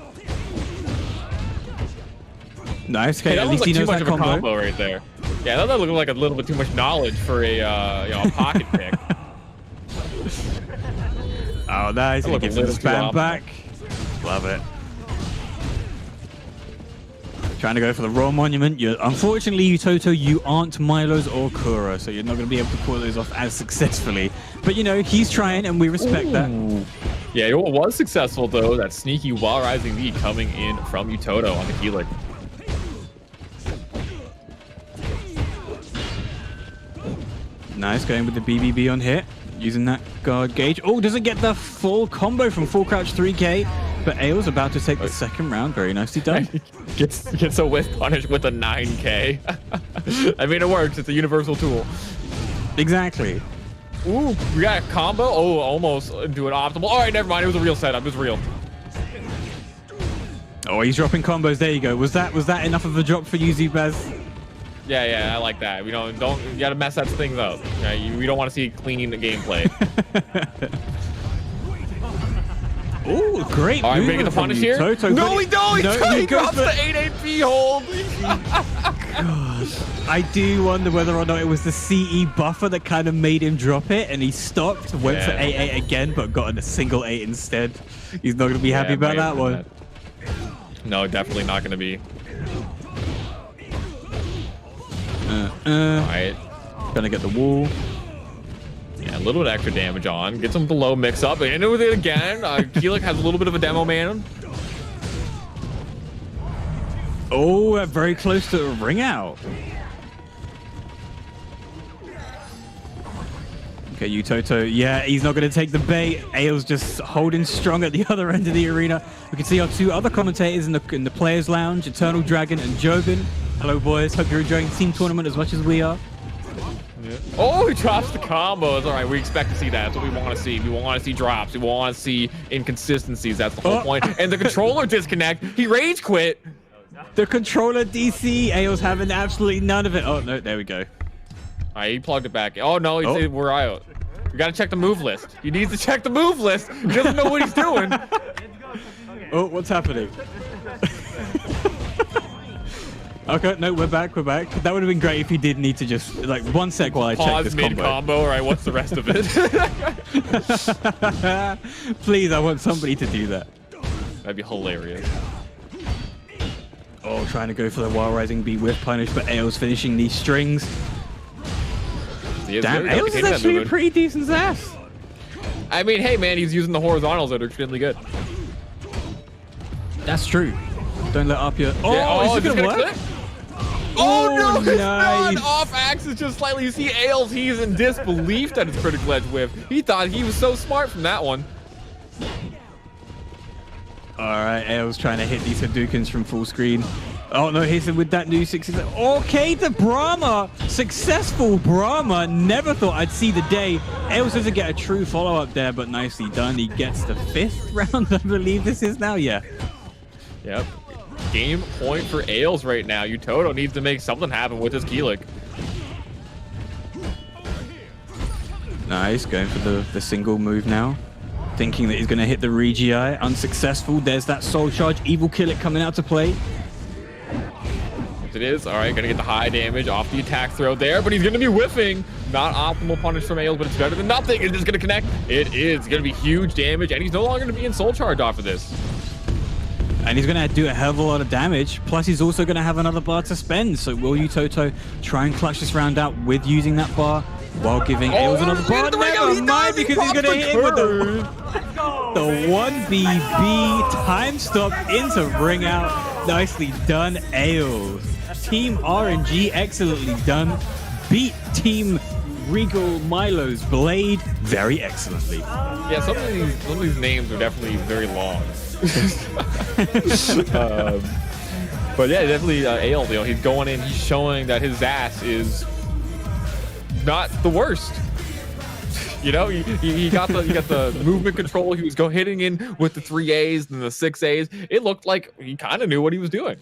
Nice, okay, Hey, at least he knows too much that of a combo right there. Yeah, that looked like a little bit too much knowledge for a a pocket pick. Oh, nice, he gives him the spam back. Love it. Trying to go for the raw monument. Unfortunately, Utoto, you aren't Milos or Kura, so you're not going to be able to pull those off as successfully. But, you know, he's trying, and we respect that. Yeah, it was successful, though. That sneaky while rising lead coming in from Utoto on the Keelik. Nice, going with the BBB on hit. Using that guard gauge. Oh, doesn't get the full combo from full crouch 3K. But Ailes about to take the second round. Very nicely done. gets a whiff punish with a 9K. I mean, it works. It's a universal tool. Exactly. Ooh, we got a combo. Oh, almost do an optimal. All right, never mind. It was a real setup. It was real. Oh, he's dropping combos. There you go. Was that enough of a drop for you, Zubaz? Yeah, I like that. We don't you gotta mess that things up. We don't want to see cleaning the gameplay. Oh, great. All right, we're gonna get the punish here. Toto, no, we don't. He drops the 8AP hold. Gosh, I do wonder whether or not it was the CE buffer that kind of made him drop it, and he stopped, went for 8-8 again, but got a single 8 instead. He's not gonna be happy about that one. No, definitely not gonna be. Alright. Gonna get the wall. Yeah, a little bit extra damage on. Gets him below mix up. And with it again. Keelik has a little bit of a demo man. Oh, very close to a ring out. Okay, Utoto. Yeah, he's not going to take the bait. Ailes just holding strong at the other end of the arena. We can see our two other commentators in the players' lounge, Eternal Dragon and Jobin. Hello, boys. Hope you're enjoying the team tournament as much as we are. Yeah. Oh, he drops the combos. All right, we expect to see that. That's what we want to see. We want to see drops. We want to see inconsistencies. That's the whole point. And the controller disconnect. He rage quit. The controller DC. Ailes having absolutely none of it. Oh, no. There we go. All right, he plugged it back. Oh, no. He said we're out. We got to check the move list. He needs to check the move list. He doesn't know what he's doing. Oh, what's happening? Okay, no, we're back. That would have been great if he did need to just, like, 1 sec while I check this combo. Mid-combo. All right, what's the rest of it? Please, I want somebody to do that. That'd be hilarious. Oh, trying to go for the Wild Rising B whiff punish, but Ailes finishing these strings. Damn, Ailes is actually a pretty decent Zas. I mean, hey, man, he's using the horizontals that are extremely good. That's true. Don't let up your... Oh, yeah, is it going to work? Oh, no, it's nice. not! Off axis just slightly. You see Ails, he's in disbelief that it's critical edge whiff. He thought he was so smart from that one. All right, Ails trying to hit these Hadoukens from full screen. Oh no, hits him with that new 6. Okay, the Brahma. Successful Brahma. Never thought I'd see the day. Ails doesn't get a true follow-up there, but nicely done. He gets the 5th round, I believe this is now. Yeah. Yep. Game point for Ails right now. Utoto needs to make something happen with his Keelik. Nice, going for the single move now. Thinking that he's going to hit the Regii. Unsuccessful. There's that Soul Charge. Evil Keelik coming out to play. It is. All right, going to get the high damage off the attack throw there, but he's going to be whiffing. Not optimal punish from Ails, but it's better than nothing. Is this going to connect? It is. Going to be huge damage, and he's no longer going to be in Soul Charge off of this. And he's going to do a hell of a lot of damage. Plus, he's also going to have another bar to spend. So will Utoto try and clutch this round out with using that bar while giving Ails another bar? Never mind, because he's going to hit him with the 1BB time stop into ring out. Nicely done, Ails. Team RNG, excellently done. Beat Team Regal Milo's Blade very excellently. Yeah, some of these names are definitely very long. But yeah, definitely Ails, you know, he's going in, he's showing that his ass is not the worst. You know, he got the movement control. He was hitting in with the 3As and the 6As. It looked like he kind of knew what he was doing.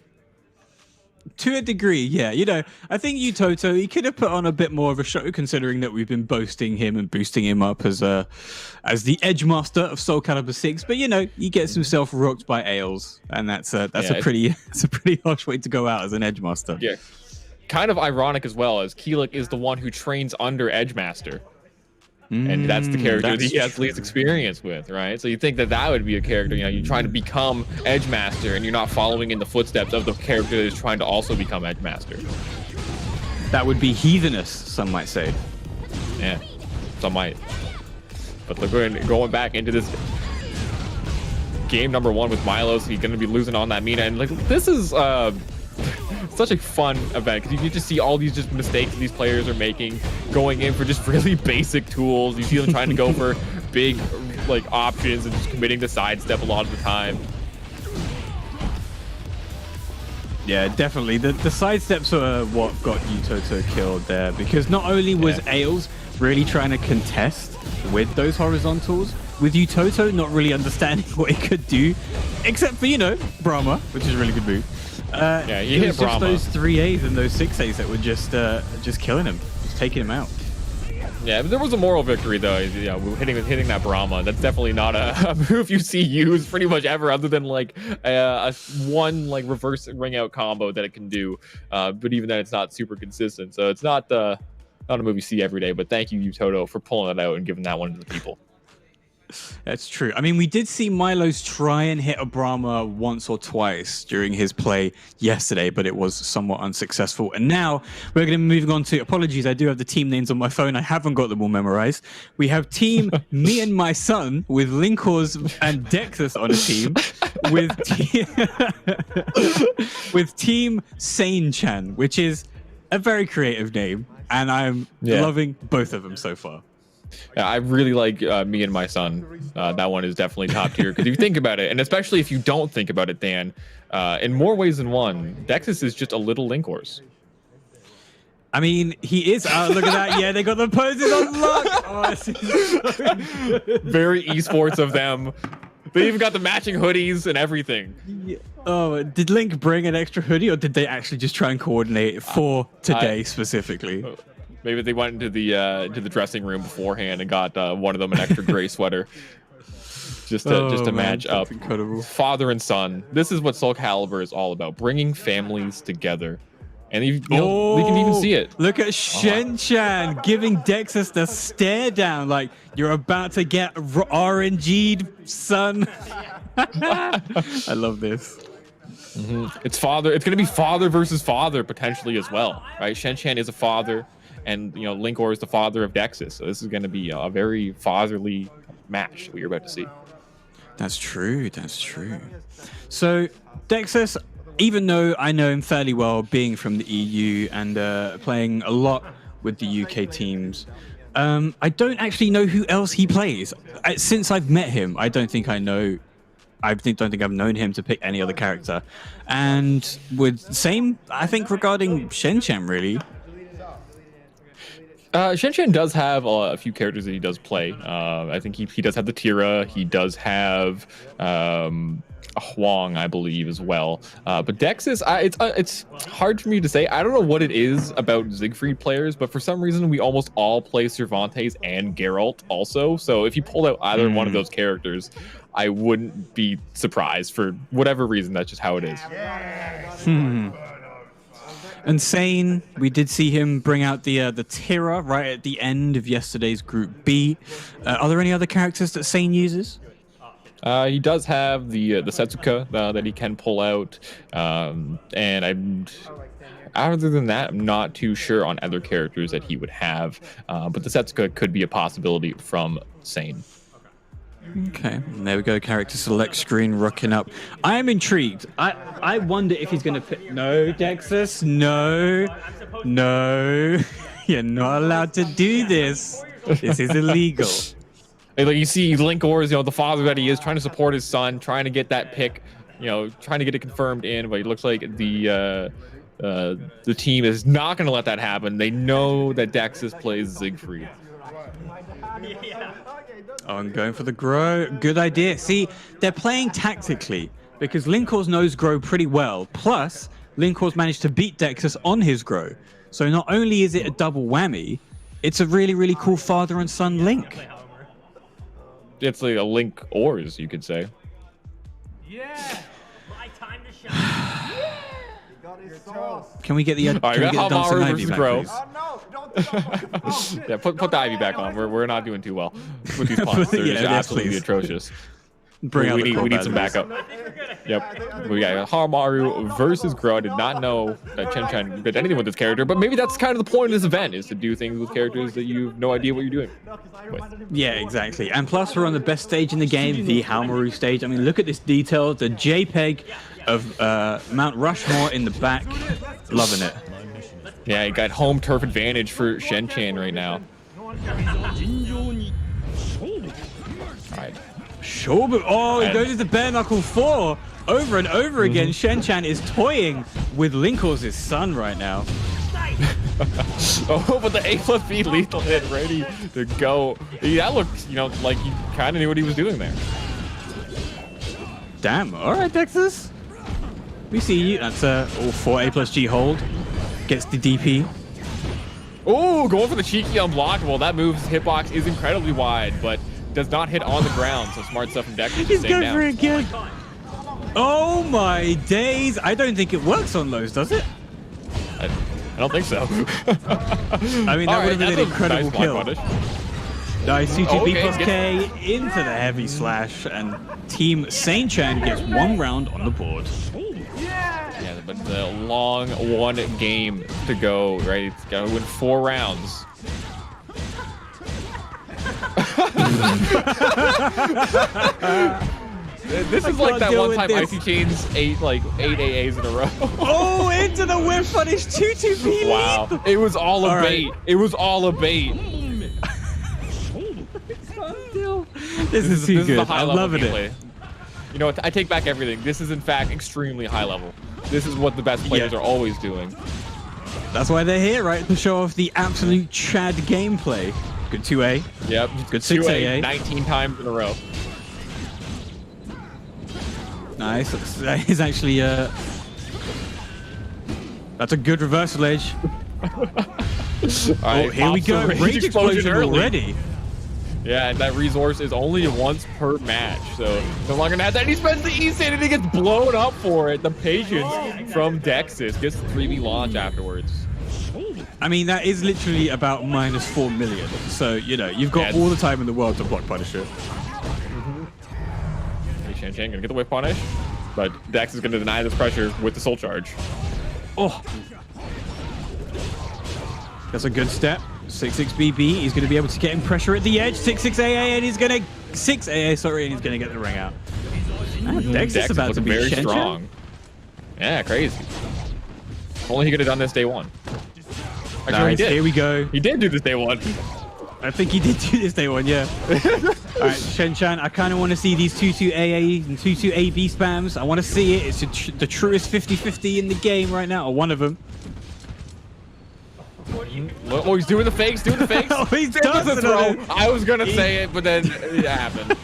To a degree, yeah. You know, I think Utoto, he could have put on a bit more of a show, considering that we've been boasting him and boosting him up as the Edge Master of Soul Calibur 6. But you know, he gets himself rocked by Ails, and that's a pretty harsh way to go out as an Edge Master. Yeah, kind of ironic as well, as Keelik is the one who trains under Edge Master. And that's the character that he has least experience with, right? So you think that would be a character, you know, you're trying to become Edge Master and you're not following in the footsteps of the character that is trying to also become Edge Master. That would be heathenous, some might say. Yeah, some might. But look, we're going back into this game number 1 with Milos. He's going to be losing on that Mina. And like, this is such a fun event because you just see all these just mistakes these players are making, going in for just really basic tools. You see them trying to go for big like options and just committing to sidestep a lot of the time. Yeah, definitely. The sidesteps are what got Utoto killed there, because not only was Ails really trying to contest with those horizontals, with Utoto not really understanding what he could do, except for, you know, Brahma, which is a really good move. Yeah, he hit it was just Brahma. those 3As and those 6As that were just killing him, just taking him out. Yeah, but there was a moral victory though. Yeah, hitting that Brahma. That's definitely not a move you see used pretty much ever, other than like a one like reverse ring out combo that it can do. But even then, it's not super consistent. So it's not a move you see every day. But thank you, Utoto, for pulling it out and giving that one to the people. That's true. I mean, we did see Milos try and hit a Brahma once or twice during his play yesterday, but it was somewhat unsuccessful. And now we're going to be moving on to, apologies, I do have the team names on my phone. I haven't got them all memorized. We have team Me and My Son with Linkors and Dexus on a team with team Sane Chan, which is a very creative name. And I'm loving both of them so far. Yeah, I really like Me and My Son. That one is definitely top tier because if you think about it, and especially if you don't think about it, Dan, in more ways than one, Dexus is just a little Linkors. I mean, he is. Look at that. Yeah, they got the poses on lock. Oh, this is so good. Very esports of them. They even got the matching hoodies and everything. Yeah. Oh, did Link bring an extra hoodie, or did they actually just try and coordinate for today specifically? Maybe they went into the dressing room beforehand and got one of them an extra gray sweater, just to match up. Incredible. Father and son. This is what Soul Calibur is all about: bringing families together. And we can even see it. Look at Shen-chan giving Dexus the stare down, like you're about to get RNG'd, son. I love this. Mm-hmm. It's going to be father versus father potentially as well, right? Shen-chan is a father, and you know Linkor is the father of Dexus. So this is going to be a very fatherly match that we're about to see. That's true. That's true. So Dexus, even though I know him fairly well, being from the EU and playing a lot with the UK teams, I don't actually know who else he plays. Since I've met him, I don't think I've known him to pick any other character. And same, I think, regarding Shen-Chen, really. Shen-Chen does have a few characters that he does play. I think he does have the Tira. He does have a Huang, I believe, as well. But Dexys, it's hard for me to say. I don't know what it is about Siegfried players, but for some reason we almost all play Cervantes and Geralt also. So if you pulled out either one of those characters, I wouldn't be surprised. For whatever reason, that's just how it is. Insane. We did see him bring out the Tira right at the end of yesterday's Group B. Are there any other characters that Sane uses? He does have the Setsuka that he can pull out, and other than that, I'm not too sure on other characters that he would have, but the Setsuka could be a possibility from Sane. Okay, and there we go. Character select screen rocking up. I am intrigued. I wonder if he's going to pick. No, Dexys. No. You're not allowed to do this. This is illegal. Like you see Link Ors, the father that he is, trying to support his son, trying to get that pick, trying to get it confirmed in, but it looks like the team is not going to let that happen. They know that Dexys plays Siegfried. Oh, I'm going for the grow. Good idea. See, they're playing tactically because Linkor's knows grow pretty well. Plus, Linkor's managed to beat Dexys on his grow. So not only is it a double whammy, it's a really, really cool father and son link. It's like a Link Ors, you could say. Yeah. My time to shine. Can we get the dancing Ivy back, please? Yeah, put the Ivy back on. We're not doing too well with these pawns. They're just absolutely atrocious. We need some backup. Yep. We got Hamaru versus Grow. I did not know that Chen did anything with this character, but maybe that's kind of the point of this event, is to do things with characters that you have no idea what you're doing with. Yeah, exactly. And plus, we're on the best stage in the game, the Hamaru stage. I mean, look at this detail, the JPEG of Mount Rushmore in the back. Loving it. Yeah, you got home turf advantage for Shen-Chen right now. All right. Oh, he goes into bare knuckle 4 over and over again. Shen-Chen is toying with Linkor's son right now. Oh, but the A+B lethal hit ready to go. That looked, like he kind of knew what he was doing there. Damn. All right, Dexys. We see you. That's a 4 A+G hold. Gets the DP. Oh, going for the cheeky unblockable. That move's hitbox is incredibly wide, but does not hit on the ground. So smart stuff from Dexys. He's going for it again. Oh my days. I don't think it works on those, does it? I don't think so. I mean, that would have been an incredible kill. Nice C2B plus K into the heavy slash, and Team Sane-Chan gets 1 round on the board. Yeah, but the long one game to go, right? It's got to win 4 rounds. This is like that one time Icy Chains ate 8 AAs in a row. Oh, into the whip punish 2-2-P. Wow, it was all a bait. It was all a bait. This is too good. I'm loving it. You know what? I take back everything. This is in fact extremely high level. This is what the best players are always doing. That's why they're here, right? To show off the absolute Chad gameplay. Good 2A. Yep. Good 6A. 19 times in a row. Nice. That is actually that's a good reversal edge. Right, here we go. Rage explosion already. Yeah, and that resource is only once per match, so no longer gonna have that. And he spends the E-Sand and he gets blown up for it. The patience from Dexys gets the 3v launch afterwards. I mean, that is literally about -4 million. So, you've got all the time in the world to block Punisher. Shen-Chen gonna get the whip punish, but Dex is gonna deny this pressure with the soul charge. Oh, that's a good step. 6-6 BB. He's gonna be able to get him pressure at the edge. 6-6 AA, and he's gonna 6 AA. Sorry, and he's gonna get the ring out. Dex is about to be very strong. Yeah, crazy. If only he could have done this day one. Actually, no, he did. Here we go. He did do this day one. I think he did do this day one, yeah. All right, Shen-chan, I kind of want to see these 2-2 AA and 2-2 AB spams. I want to see it. It's the truest 50-50 in the game right now, or one of them. Oh, he's doing the fakes, Oh, he's does the throw. I was going to say it, but then it happened.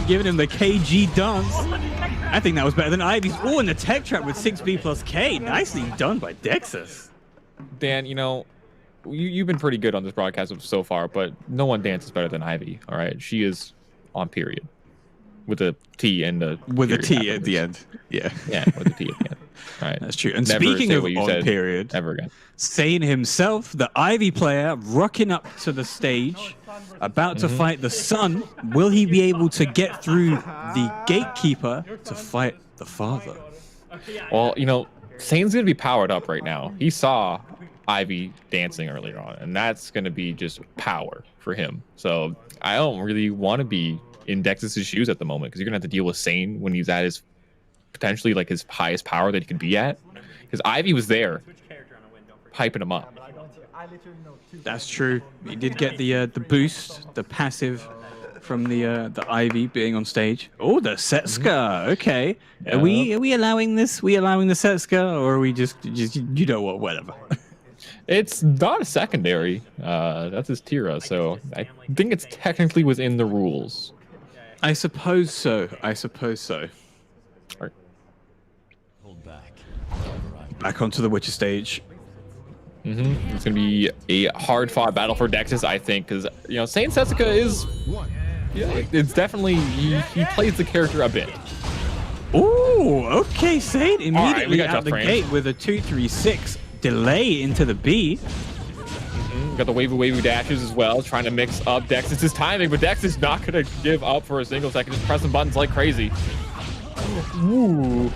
Giving him the KG dance. I think that was better than Ivy's. Oh, and the tech trap with 6B plus K. Nicely done by Dexus. Dan, you know, you've been pretty good on this broadcast so far, but no one dances better than Ivy. All right, she is on period with a T and a T at the end. Yeah, with a T at the end. All right, that's true. And speaking of on period, ever again. Sane himself, the Ivy player, rocking up to the stage, about to fight the Sun. Will he be able to get through the gatekeeper to fight the father? Well, you know, Sane's gonna be powered up right now. He saw Ivy dancing earlier on, and that's going to be just power for him. So I don't really want to be in Dex's shoes at the moment, because you're going to have to deal with Sane when he's at his potentially like his highest power that he could be at, because Ivy was there hyping him up. That's true. He did get the boost, the passive from the Ivy being on stage. Oh, the Setsuka. Okay. Are we allowing this? We allowing the Setsuka, or are we just you know what, whatever. It's not a secondary. That's his Tira, so I think it's technically within the rules. I suppose so. Right. Back onto the Witcher stage. It's gonna be a hard-fought battle for Dexus, I think, because you know Saint Setsuka is, it's definitely he plays the character a bit. Ooh, okay, Saint immediately out the gate with a 2-3-6 delay into the B. Got the wavy dashes as well, trying to mix up Dex's timing, but Dex is not gonna give up for a single second, just pressing buttons like crazy. Ooh.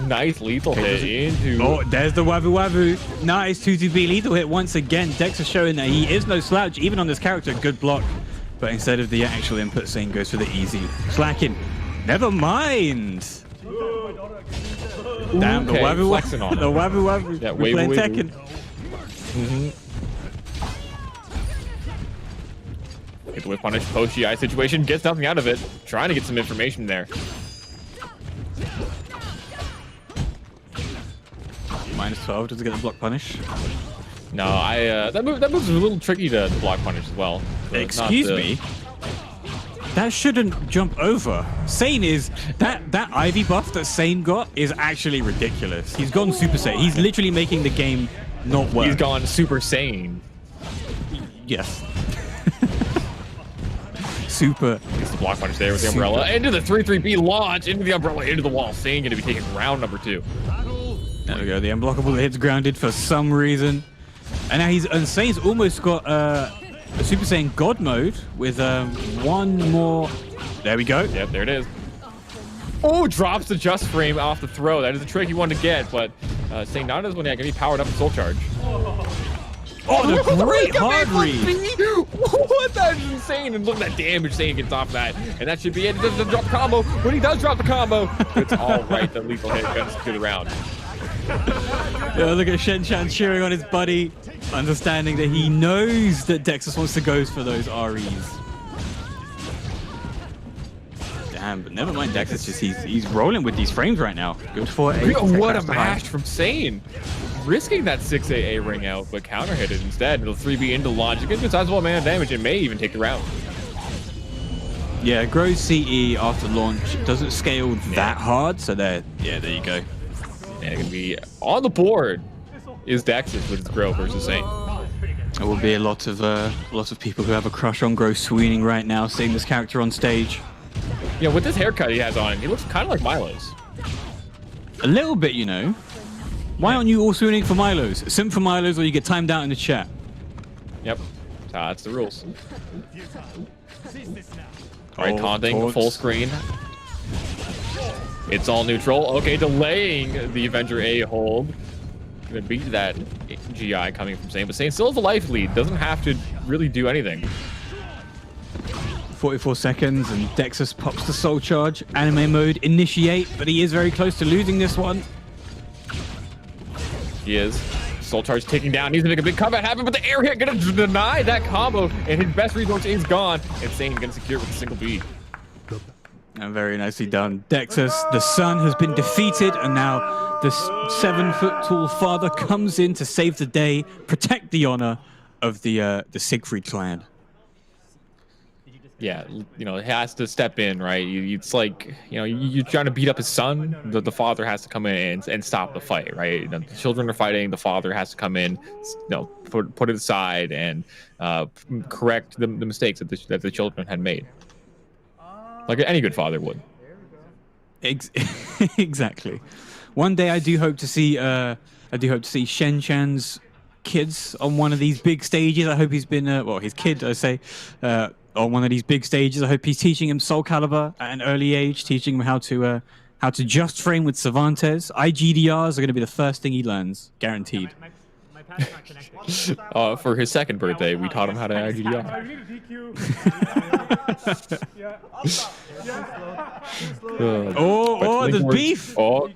Nice lethal hit into... Oh, there's the wavu. Nice 2-2B lethal hit once again. Dex is showing that he is no slouch, even on this character. Good block. But instead of the actual input, Sane goes for the easy. Slacking. Never mind. Damn, the wavu. Flexing on him. The wavu. Yeah, we're playing Tekken. Get the whip punish, post GI situation, gets nothing out of it. Trying to get some information there. -12, does it get the block punish? No, that move's a little tricky to block punish as well. So excuse me? That shouldn't jump over. Sane is... That Ivy buff that Sane got is actually ridiculous. He's gone Super Saiyan. He's literally making the game not work. He's gone Super Saiyan. Yes. Super. Gets the block punish there with the umbrella. Into the 3-3B launch, into the umbrella, into the wall. Sane going to be taking round number 2. There we go. The unblockable hits grounded for some reason. And now Sane's almost got a Super Saiyan God mode with one more. There we go. Yep, there it is. Oh, drops the just frame off the throw. That is a tricky one to get, but Sane not as one going to be powered up in Soul Charge. Oh, the great hard read. What? That is insane. And look at that damage Sane gets off that. And that should be it. He doesn't drop the combo. When he does drop the combo, it's all right. The lethal hit gets to the round. Yeah, look at Shen-chan cheering on his buddy, understanding that he knows that Dexus wants to go for those REs. Damn, but never mind Dexus, just he's rolling with these frames right now. Good for a what a mash from Sane. Risking that 6AA ring out, but counter hit it instead. It'll 3B into launch. It gets a sizable amount of damage. It may even take the round. Yeah, grows CE after launch. Doesn't scale that hard, so there you go. And it's gonna be on the board is Dexus with his Grow versus Sane. There will be a lot of people who have a crush on Grow swooning right now, seeing this character on stage. You know, with this haircut he has on, he looks kind of like Milo's. A little bit, you know. Why aren't you all swooning for Milo's? Sim for Milo's, or you get timed out in the chat. Yep, that's the rules. All right, taunting, full screen. It's all neutral. Okay, delaying the Avenger A hold. Gonna beat that GI coming from Sane, but Sane still has a life lead. Doesn't have to really do anything. 44 seconds, and Dexus pops the soul charge. Anime mode initiate, but he is very close to losing this one. He is. Soul charge taking down. Needs to make a big comeback happen, but the air hit gonna deny that combo, and his best resource is gone. Insane gonna secure with a single beat. And very nicely done. Dexus, the son, has been defeated, and now the 7-foot-tall father comes in to save the day, protect the honor of the Siegfried clan. Yeah, you know, he has to step in, right? It's like, you know, you're trying to beat up his son. The father has to come in and stop the fight, right? You know, the children are fighting. The father has to come in, you know, put it aside and correct the mistakes that the children had made, like any good father would. Exactly. One day, I do hope to see Shen Chan's kids on one of these big stages. I hope he's been, well, his kid, I say. On one of these big stages. I hope he's teaching him Soul Calibur at an early age, teaching him how to just frame with Cervantes. IGDRs are going to be the first thing he learns, guaranteed. My pad's not connected. For his second birthday, we taught him how to IGDR. There's beef. Oh,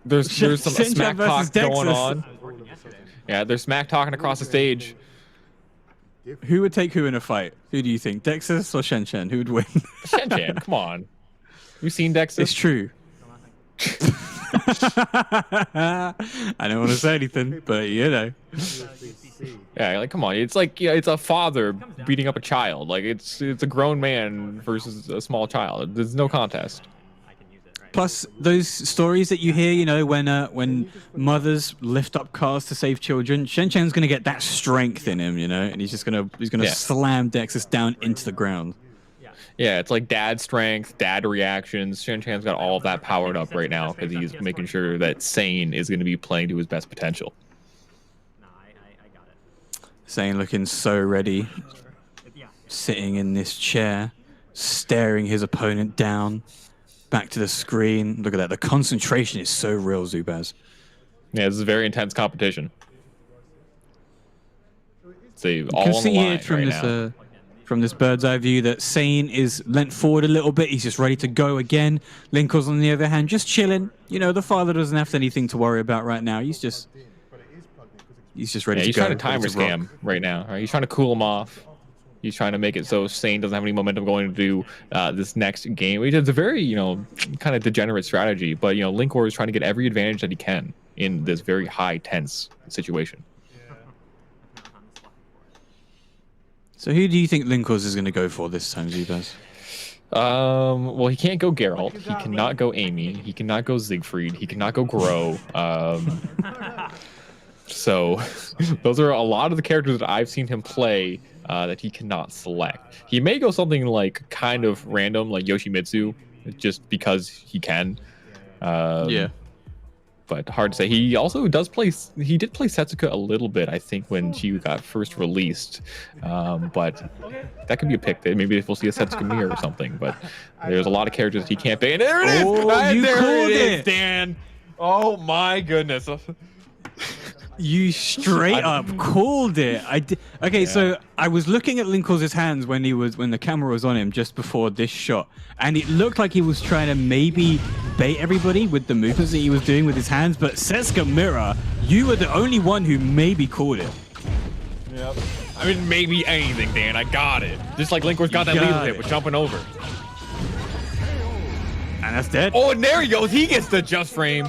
there's some smack talk going on. Yeah, there's smack talking across the stage. Who would take who in a fight? Who do you think, Dexus or Shen Chen? Who would win? Shen Chen, come on. You've seen Dexus? It's true. I don't want to say anything, but you know. Yeah, like come on. It's like, yeah, it's a father beating up a child. Like it's a grown man versus a small child. There's no contest. Plus, those stories that you hear, you know, when mothers lift up cars to save children, Shen Chen's gonna get that strength in him, you know, and he's gonna slam Dexus down into the ground. Yeah, it's like dad strength, dad reactions. Shen Chan's got all of that powered up right now because he's making sure that Sane is going to be playing to his best potential. I got it. Sane looking so ready, sitting in this chair, staring his opponent down. Back to the screen. Look at that. The concentration is so real, Zubaz. Yeah, this is a very intense competition. So all you can on see the line here from right this now. From this bird's eye view that Sane is leant forward a little bit. He's just ready to go again. Lincoln's on the other hand, just chilling. You know, the father doesn't have anything to worry about right now. He's just ready to go. He's trying to timer scam right now. Right? He's trying to cool him off. He's trying to make it so Sane doesn't have any momentum going into this next game. It's a very, you know, kind of degenerate strategy. But, you know, Linkor is trying to get every advantage that he can in this very high, tense situation. So who do you think Linkors is going to go for this time, Zubaz? Well, he can't go Geralt. He cannot go Amy. He cannot go Siegfried. He cannot go Gro. So those are a lot of the characters that I've seen him play that he cannot select. He may go something like kind of random, like Yoshimitsu, just because he can. Yeah. But hard to say. He also does play. He did play Setsuka a little bit, I think, when she got first released. But that could be a pick. Maybe we'll see a Setsuka mirror or something. But there's a lot of characters that he can't pick. And there it is. Oh, you called it, Dan. Oh my goodness. You straight up called it. Okay, yeah. So I was looking at Lincoln's hands when the camera was on him just before this shot, and it looked like he was trying to maybe bait everybody with the movements that he was doing with his hands. But Setsuka Mirror, you were the only one who maybe called it. Yep. I mean, maybe anything, Dan. I got it. Just like Lincoln's got that lead with it, with jumping over. And that's dead. Oh, and there he goes. He gets the just frame.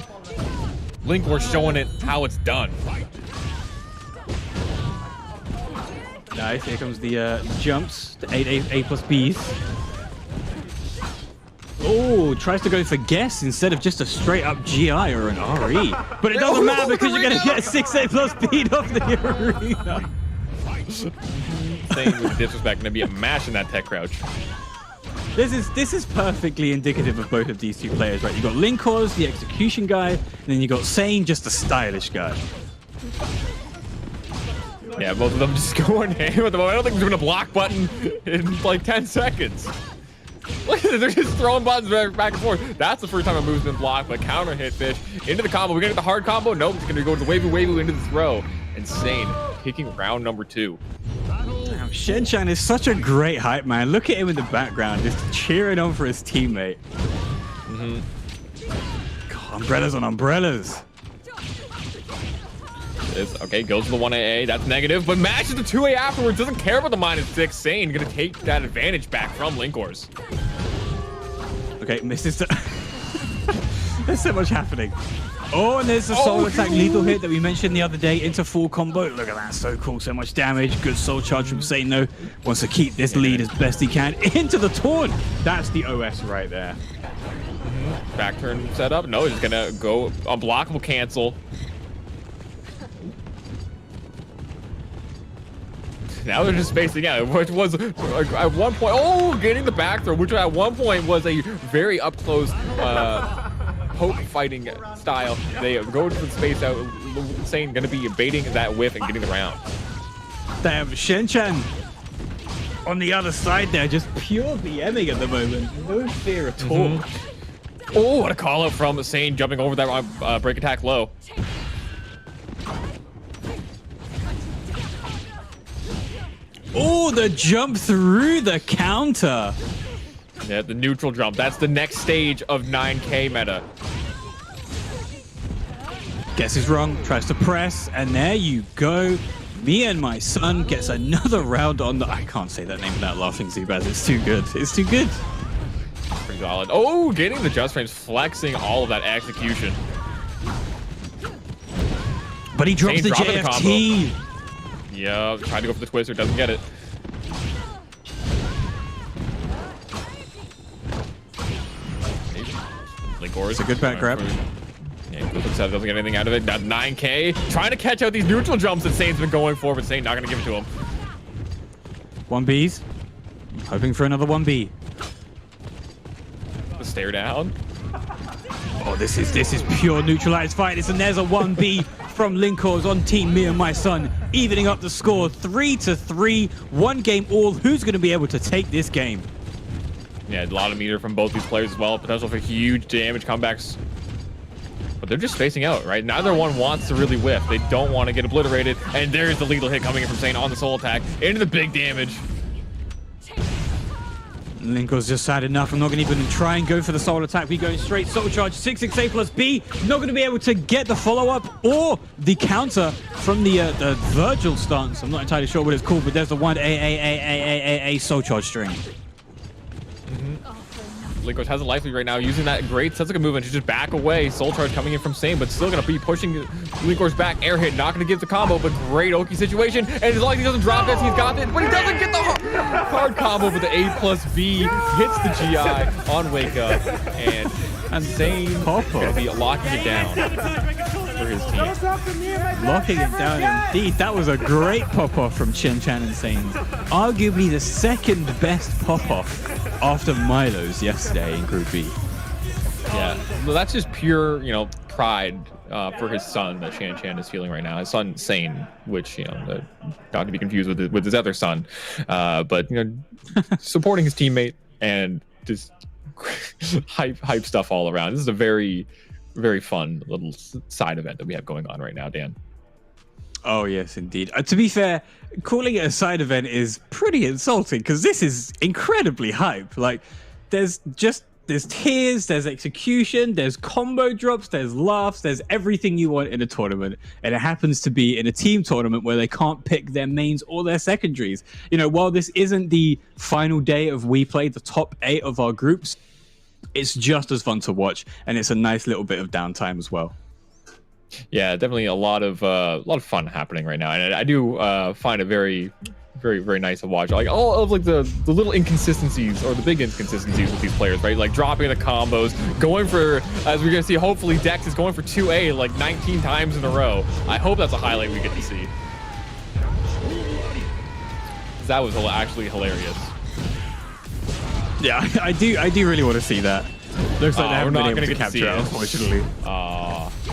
Linkor showing it how it's done. Nice. Here comes the jumps, the A plus Bs. Oh, tries to go for guess instead of just a straight up GI or an RE. But it doesn't matter because you're going to get a 6A plus speed off the arena. Saying with disrespect, going to be a mash in that tech crouch. This is perfectly indicative of both of these two players, right? You got Linkors, the execution guy, and then you got Sane, just a stylish guy. Yeah, both of them just going ham at the moment. I don't think there's been a block button in like 10 seconds. Look at it, they're just throwing buttons back and forth. That's the first time a move's been blocked, but counter hit fish into the combo. We're gonna get the hard combo. Nope, it's gonna go to the wavy into the throw. Insane, taking round number 2. Round Damn, Shen-chan is such a great hype man. Look at him in the background, just cheering on for his teammate. God, umbrellas on umbrellas. Okay, goes to the 1AA. That's negative, but matches the 2A afterwards. Doesn't care about the -6. Sane gonna take that advantage back from Linkors. Okay, misses. There's so much happening. Oh, and there's the soul attack lethal hit that we mentioned the other day into full combo. Look at that, so cool, so much damage. Good soul charge from Sane though. Wants to keep this lead as best he can into the taunt. That's the OS right there. Back turn set up. No, he's gonna go unblockable cancel. Now they're just facing out, which was at one point, getting the back throw, which at one point was a very up close poke fighting style. They go to the space out, Sane gonna be baiting that whiff and getting the round. Damn, Shen-chan on the other side there, just pure BMing at the moment. No fear at all. Oh, what a call out from Sane jumping over that break attack low. Oh, the jump through the counter. Yeah, the neutral jump. That's the next stage of 9K meta. Guesses wrong, tries to press, and there you go. Me and my son gets another round on the... I can't say that name without laughing, Zubaz. It's too good. It's too good. Pretty solid. Oh, getting the just frames, flexing all of that execution. But he drops the JFT. Yeah, trying to go for the twister, doesn't get it. Linkors. It's a good back grab. Yeah, doesn't get anything out of it. That 9K. Trying to catch out these neutral jumps that Sane's been going for, but Sane not going to give it to him. 1Bs. Hoping for another 1B. The stare down. Oh, this is pure neutralized fight. And there's a 1B from Linkors on team Me and My Son, evening up the score 3-3. One game all. Who's going to be able to take this game? Yeah, a lot of meter from both these players as well. Potential for huge damage comebacks. But they're just facing out, right? Neither one wants to really whiff. They don't want to get obliterated. And there's the lethal hit coming in from Sane on the soul attack into the big damage. Linkors just sad enough. I'm not going to even try and go for the soul attack. We going straight soul charge. 6-6A plus B. Not going to be able to get the follow-up or the counter from the Virgil stance. I'm not entirely sure what it's called, but there's the 1A soul charge string. Linkors has a life lead right now, using that great Setsuka movement to just back away. Soul charge coming in from Sane, but still going to be pushing Linkors back. Air hit, not going to give the combo, but great Oki situation. And as long as he doesn't drop this, he's got it, but he doesn't get the hard combo with the A plus B. Hits the GI on Wake Up, and Sane going to be locking it down for his team. Locking it down indeed. That was a great pop-off from Shen-chan and Sane. Arguably the second best pop-off after Milo's yesterday in Group B. Yeah, well, that's just pure, pride for his son that Shen-chan is feeling right now. His son, Sane, which, not to be confused with his other son, but, supporting his teammate and just hype stuff all around. This is a very, very fun little side event that we have going on right now, Dan. Oh, yes, indeed. To be fair, calling it a side event is pretty insulting because this is incredibly hype. Like, there's tears, there's execution, there's combo drops, there's laughs, there's everything you want in a tournament. And it happens to be in a team tournament where they can't pick their mains or their secondaries. While this isn't the final day of WePlay, the top 8 of our groups, it's just as fun to watch. And it's a nice little bit of downtime as well. Yeah, definitely a lot of fun happening right now, and I do find it very, very, very nice to watch. Like all of the little inconsistencies or the big inconsistencies with these players, right? Like dropping the combos, going for, as we're gonna see, hopefully Dex is going for 2A like 19 times in a row. I hope that's a highlight we get to see. That was actually hilarious. Yeah, I do really want to see that. Looks like they haven't been able to capture it, unfortunately.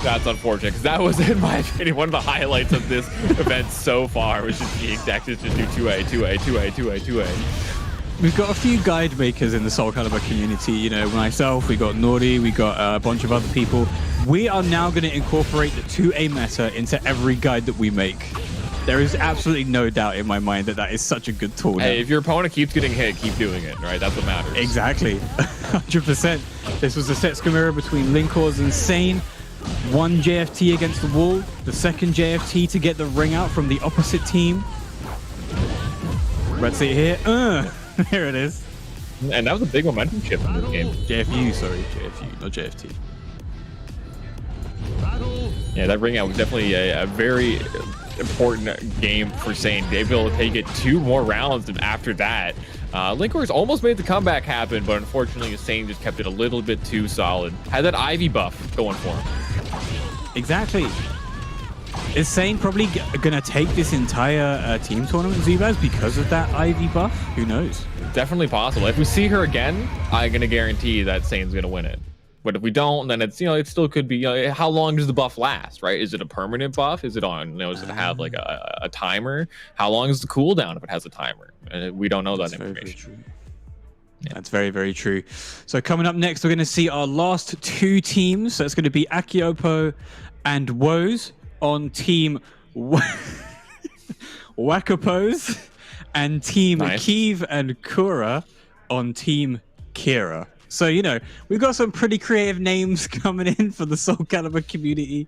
That's unfortunate, because that was, in my opinion, one of the highlights of this event so far, was just seeing Dexys just do 2A, 2A, 2A, 2A, 2A. We've got a few guide makers in the Soul Calibur community. Myself, we got Nori, we got a bunch of other people. We are now going to incorporate the 2A meta into every guide that we make. There is absolutely no doubt in my mind that that is such a good tool. Hey, if your opponent keeps getting hit, keep doing it, right? That's what matters. Exactly. 100%. This was the Setsuka mirror between Linkors and Sane. One JFT against the wall. The second JFT to get the ring out from the opposite team. Let's see it here. Here it is. And that was a big momentum shift in this game. JFU, sorry. JFU, not JFT. Yeah, that ring out was definitely a very important game for Sane. They were able to take it 2 more rounds, and after that, Linkors almost made the comeback happen, but unfortunately, Sane just kept it a little bit too solid. Had that Ivy buff going for him. Exactly. Is Sane probably going to take this entire team tournament, Zubaz, because of that Ivy buff? Who knows? Definitely possible. If we see her again, I'm going to guarantee that Sane's going to win it. But if we don't, then it's, it still could be, how long does the buff last, right? Is it a permanent buff? Is it on, does it have like a timer? How long is the cooldown if it has a timer? We don't know that information. That's very, very true. So coming up next, we're going to see our last 2 teams. So it's going to be Akiopo and Woes on Team Wakapos and Team Kyiv and Kura on Team Kira. So, we've got some pretty creative names coming in for the SOULCALIBUR community.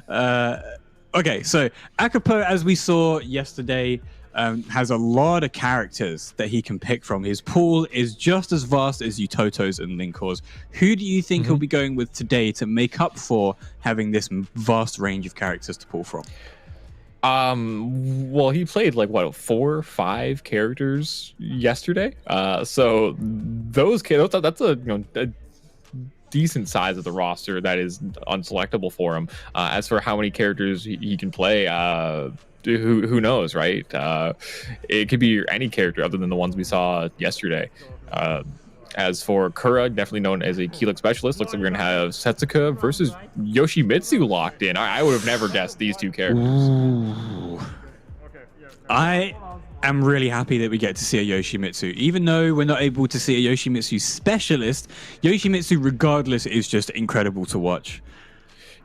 Okay, so Akiopo, as we saw yesterday, has a lot of characters that he can pick from. His pool is just as vast as Utoto's and Linkors. Who do you think he'll be going with today to make up for having this vast range of characters to pull from? Well, he played like 4 or 5 characters yesterday. So those kids, that's a decent size of the roster that is unselectable for him. As for how many characters he can play, who knows, right? It could be any character other than the ones we saw yesterday. As for Kura, definitely known as a Keylix specialist, looks like we're going to have Setsuka versus Yoshimitsu locked in. I would have never guessed these 2 characters. Ooh. I am really happy that we get to see a Yoshimitsu. Even though we're not able to see a Yoshimitsu specialist, Yoshimitsu regardless is just incredible to watch.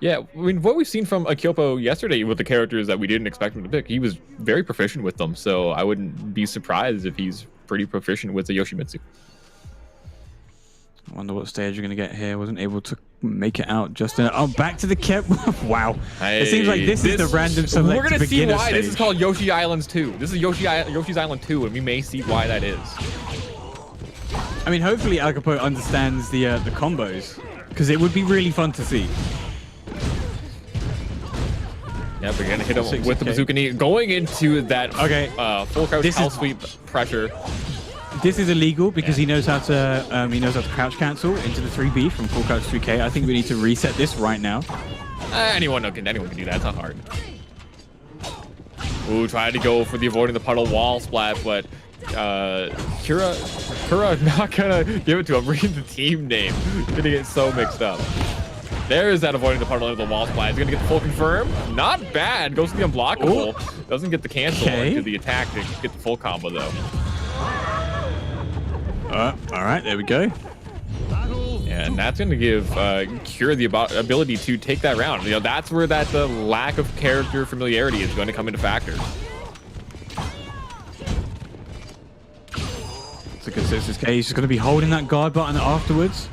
Yeah, I mean, what we've seen from Akiopo yesterday with the characters that we didn't expect him to pick, he was very proficient with them. So I wouldn't be surprised if he's pretty proficient with the Yoshimitsu. I wonder what stage you're going to get here. Wasn't able to make it out just in. Oh, back to the cap. Wow. It seems like this is the random select. We're going to see why stage. This is called Yoshi Islands 2. This is Yoshi's Island 2, and we may see why that is. I mean, hopefully Akiopo understands the combos, because it would be really fun to see. Yeah, we're going to hit him with the bazooka knee. Going into that full crouch hell sweep pressure. This is illegal because he knows how to crouch cancel into the 3B from full crouch 3K. I think we need to reset this right now. Anyone can do that. It's not hard. Ooh, tried to go for the avoiding the puddle wall splat, but Kura not gonna give it to him. Read the team name. Gonna get so mixed up. There's that avoiding the puddle into the wall splat. He's gonna get the full confirm. Not bad. Goes to the unblockable. Ooh. Doesn't get the cancel into the attack to get the full combo though. All right, there we go. Yeah, and that's going to give Kira the ability to take that round. That's where the lack of character familiarity is going to come into factor. It's a good 6K. He's just going to be holding that guard button afterwards.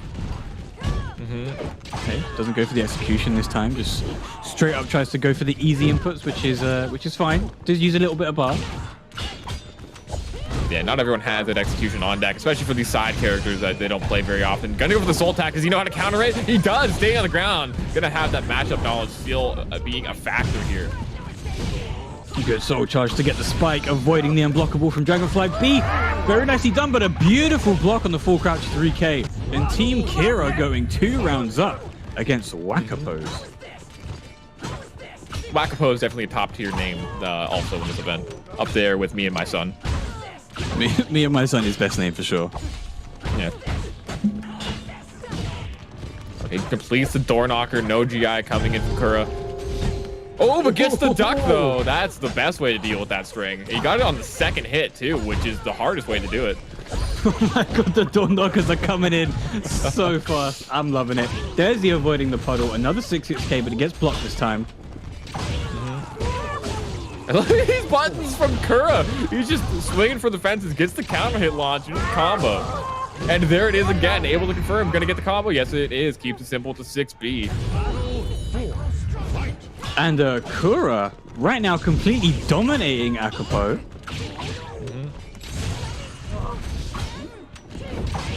Okay, doesn't go for the execution this time. Just straight up tries to go for the easy inputs, which is fine. Does use a little bit of bar. Yeah, not everyone has that execution on deck, especially for these side characters that they don't play very often. Gonna go for the soul attack. Does he know how to counter it? He does, staying on the ground. Gonna have that matchup knowledge still being a factor here. Good soul charge to get the spike, avoiding the unblockable from Dragonfly B. Very nicely done, but a beautiful block on the full crouch 3K. And Team Kira going 2 rounds up against Wakapos. Wakapos is definitely a top tier name also in this event. Up there with Me and My Son. Me and My Son is best name for sure. Yeah. He completes the door knocker. No GI coming in from Kura. Oh, but gets the duck though. That's the best way to deal with that string. He got it on the second hit too, which is the hardest way to do it. Oh my god, the door knockers are coming in so fast. I'm loving it. There's the avoiding the puddle. Another 6-6K, but it gets blocked this time. I love these buttons from Kura. He's just swinging for the fences, gets the counter hit launch, and combo. And there it is again, able to confirm. Gonna get the combo? Yes, it is. Keeps it simple to 6B. And Kura right now completely dominating Akapo.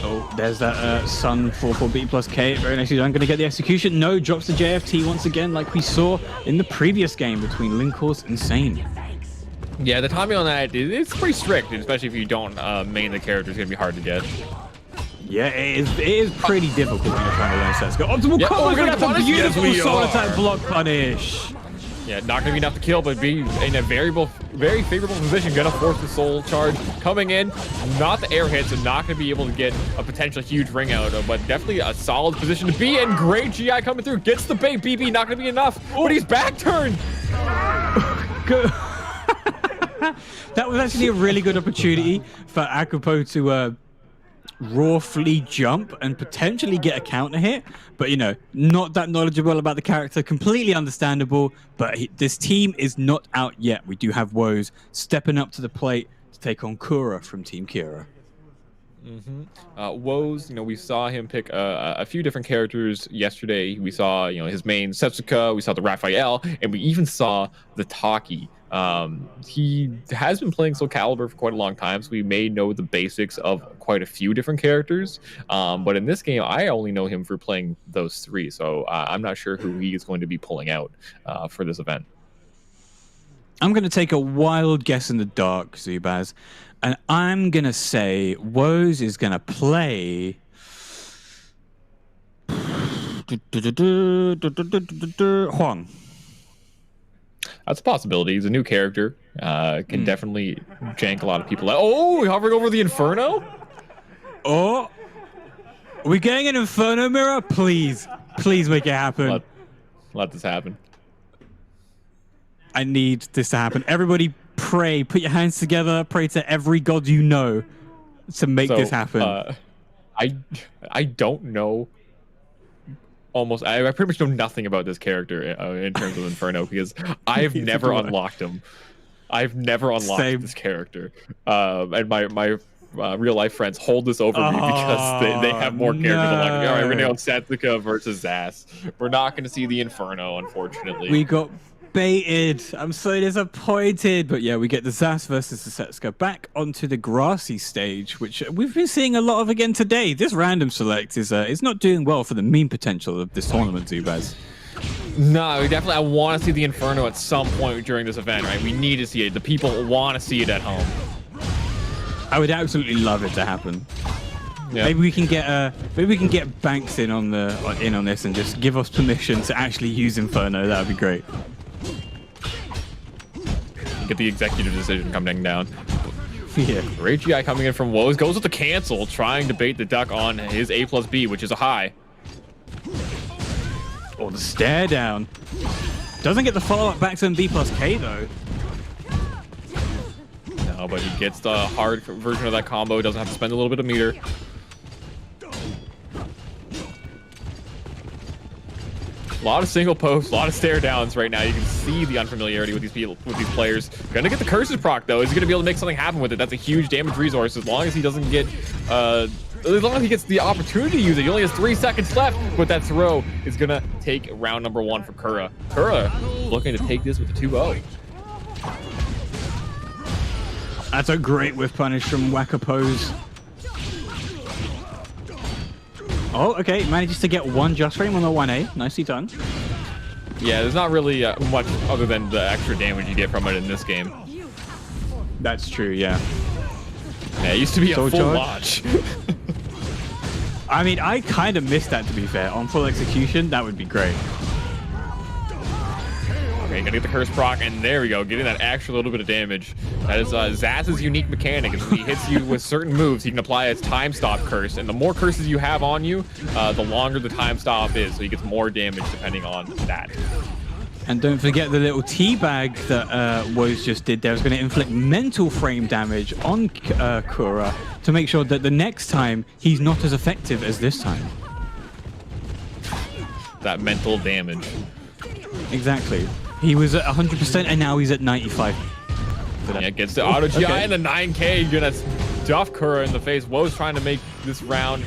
Oh, there's that Sun for B plus K. Very nicely done. Going to get the execution. No, drops the JFT once again, like we saw in the previous game between Linkors and Sane. Yeah, the timing on that it's pretty strict, especially if you don't main the character. It's going to be hard to get. Yeah, it is pretty difficult when you're trying to learn sets. Go optimal Yeah, combo. we're gonna That's a punish. beautiful Yes, we soul are. attack block punish. Yeah, not going to be enough to kill, but be in a very favorable position. Going to force the soul charge. Coming in, not the air hits, and not going to be able to get a potential huge ring out, but definitely a solid position to be in. Great GI coming through. Gets the bait. BB not going to be enough, but he's back turned. Good. That was actually a really good opportunity for Akapo to rawfully jump and potentially get a counter hit, but you know, not that knowledgeable about the character. Completely understandable, but this team is not out yet. We do have Woes stepping up to the plate to take on Kura from Team Kira. Woes, you know, we saw him pick a few different characters yesterday. We saw, you know, his main Setsuka, we saw the Raphael, and we even saw the Taki. He has been playing SOULCALIBUR for quite a long time, so we may know the basics of quite a few different characters. But in this game, I only know him for playing those three, so I'm not sure who he is going to be pulling out for this event. I'm going to take a wild guess in the dark, Zubaz, and I'm going to say Woes is going to play Huang. That's a possibility. He's a new character. Can definitely jank a lot of people out. Oh, hovering over the Inferno? Oh, are we getting an Inferno mirror? Please, please make it happen. Let this happen. I need this to happen. Everybody pray. Put your hands together. Pray to every god you know to make this happen. I don't know. I pretty much know nothing about this character in terms of Inferno because I've never unlocked him. I've never unlocked this character. And my real life friends hold this over me because they have more characters unlocked. All right, we're gonna go Setsuka versus Zas. We're not gonna see the Inferno, unfortunately. We got baited. I'm so disappointed. But yeah, we get the Zas versus the Setsuka back onto the grassy stage, which we've been seeing a lot of again today. This random select is not doing well for the meme potential of this tournament, Zubaz. No, definitely. I want to see the Inferno at some point during this event, right? We need to see it. The people want to see it at home. I would absolutely love it to happen. Yeah. Maybe we can get Banks in on this and just give us permission to actually use Inferno. That would be great. Get the executive decision coming down. Yeah. Great GI coming in from Woes. Goes with the cancel, trying to bait the duck on his A plus B, which is a high. Or the stare down. Doesn't get the follow-up back to B plus K, though. No, but he gets the hard version of that combo. Doesn't have to spend a little bit of meter. A lot of single posts, a lot of stare downs right now. You can see the unfamiliarity with these people, with these players. Gonna get the curses proc though. Is he gonna be able to make something happen with it? That's a huge damage resource. As long as he doesn't get, as long as he gets the opportunity to use it. He only has 3 seconds left, but that throw is gonna take round number 1 for Kura. Kura looking to take this with a 2-0. That's a great whiff punish from Wakapose. Oh, okay. Manages to get one just frame on the 1A. Nicely done. Yeah, there's not really much other than the extra damage you get from it in this game. That's true, yeah. Yeah, it used to be a Soul full charge. launch. I mean, I kind of missed that, to be fair. On full execution, that would be great. Okay, gonna get the curse proc, and there we go, getting that extra little bit of damage. That is Zaz's unique mechanic. Is when he hits you with certain moves, he can apply his time stop curse, and the more curses you have on you, the longer the time stop is, so he gets more damage depending on that. And don't forget the little teabag that Woes just did there is going to inflict mental frame damage on Kura to make sure that the next time he's not as effective as this time. That mental damage. Exactly. He was at 100% and now he's at 95. Yeah, gets the auto GI and the 9K. Gonna stuff Kura in the face. Woe's trying to make this round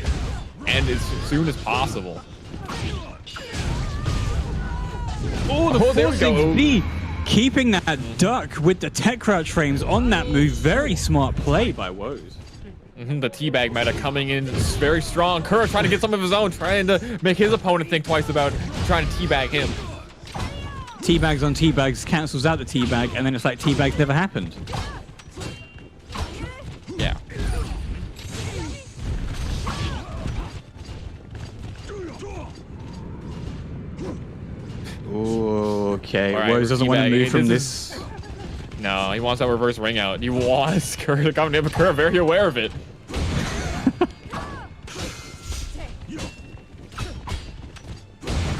end as soon as possible. Oh, the there we go. 4-6B. Keeping that duck with the tech crouch frames on that move. Very smart play by Woes. The teabag meta coming in very strong. Kura trying to get some of his own, trying to make his opponent think twice about trying to teabag him. Teabags on teabags cancels out the teabag, and then it's like teabags never happened. Yeah. Ooh, okay. All right, Woes doesn't want to move from this. No, he wants that reverse ring out. He wants Kura to come in, but Kura very aware of it.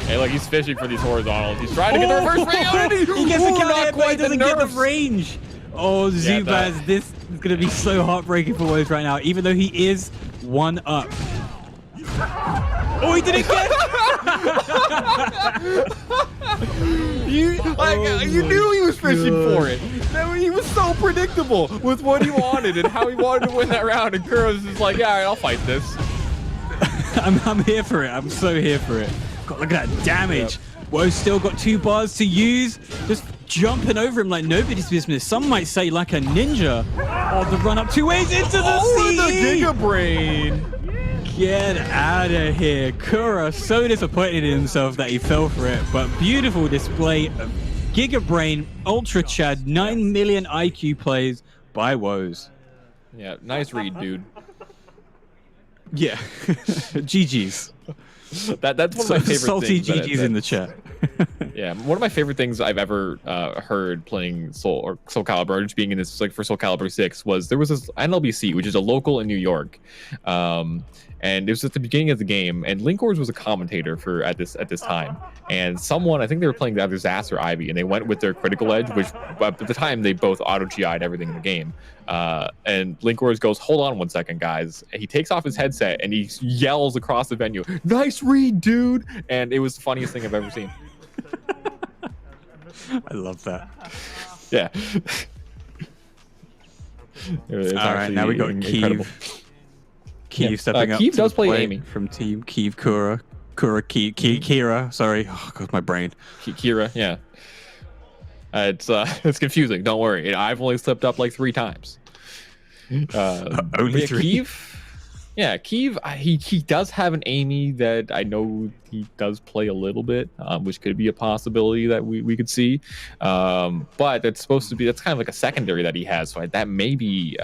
Hey, look, he's fishing for these horizontals. He's trying to get the reverse ring out, and he gets the counter not hit, but he quite the doesn't get the nerves. range. Oh, Zubaz, this is going to be so heartbreaking for Woes right now, even though he is 1 up. Oh, he didn't get it! You knew he was fishing for it. He was so predictable with what he wanted and how he wanted to win that round, and Kura was just like, yeah, all right, I'll fight this. I'm here for it. I'm so here for it. God, look at that damage. Yep. Woe's still got 2 bars to use. Just jumping over him like nobody's business. Some might say like a ninja. Oh, the run up 2 ways into the CE. The Giga Brain. Get out of here. Kura so disappointed in himself that he fell for it. But beautiful display of Giga Brain, Ultra Chad, 9 million IQ plays by Woes. Yeah, nice read, dude. Yeah. GG's. That's one of my favorite salty things. GG's in the chat. Yeah, one of my favorite things I've ever heard playing Soul Calibur, or just being in this, like for Soul Calibur 6, was there was this NLBC, which is a local in New York, and it was at the beginning of the game, and Linkors was a commentator for at this time, and someone, I think they were playing either Zas or Ivy, and they went with their critical edge, which at the time they both auto GI'd everything in the game, and Linkors goes, "Hold on 1 second, guys," and he takes off his headset and he yells across the venue, "Nice read, dude!" And it was the funniest thing I've ever seen. I love that. Yeah. All right, now we got Kyiv. Kyiv stepping up. Kyiv does to play Amy from Team Kyiv. Kira. Sorry, oh god, my brain. Kira, yeah. It's confusing. Don't worry. I've only slipped up like 3 times. Only 3. Kyiv. Yeah, Kyiv. He does have an Amy that I know he does play a little bit, which could be a possibility that we could see. But that's supposed to be, that's kind of like a secondary that he has. So that may be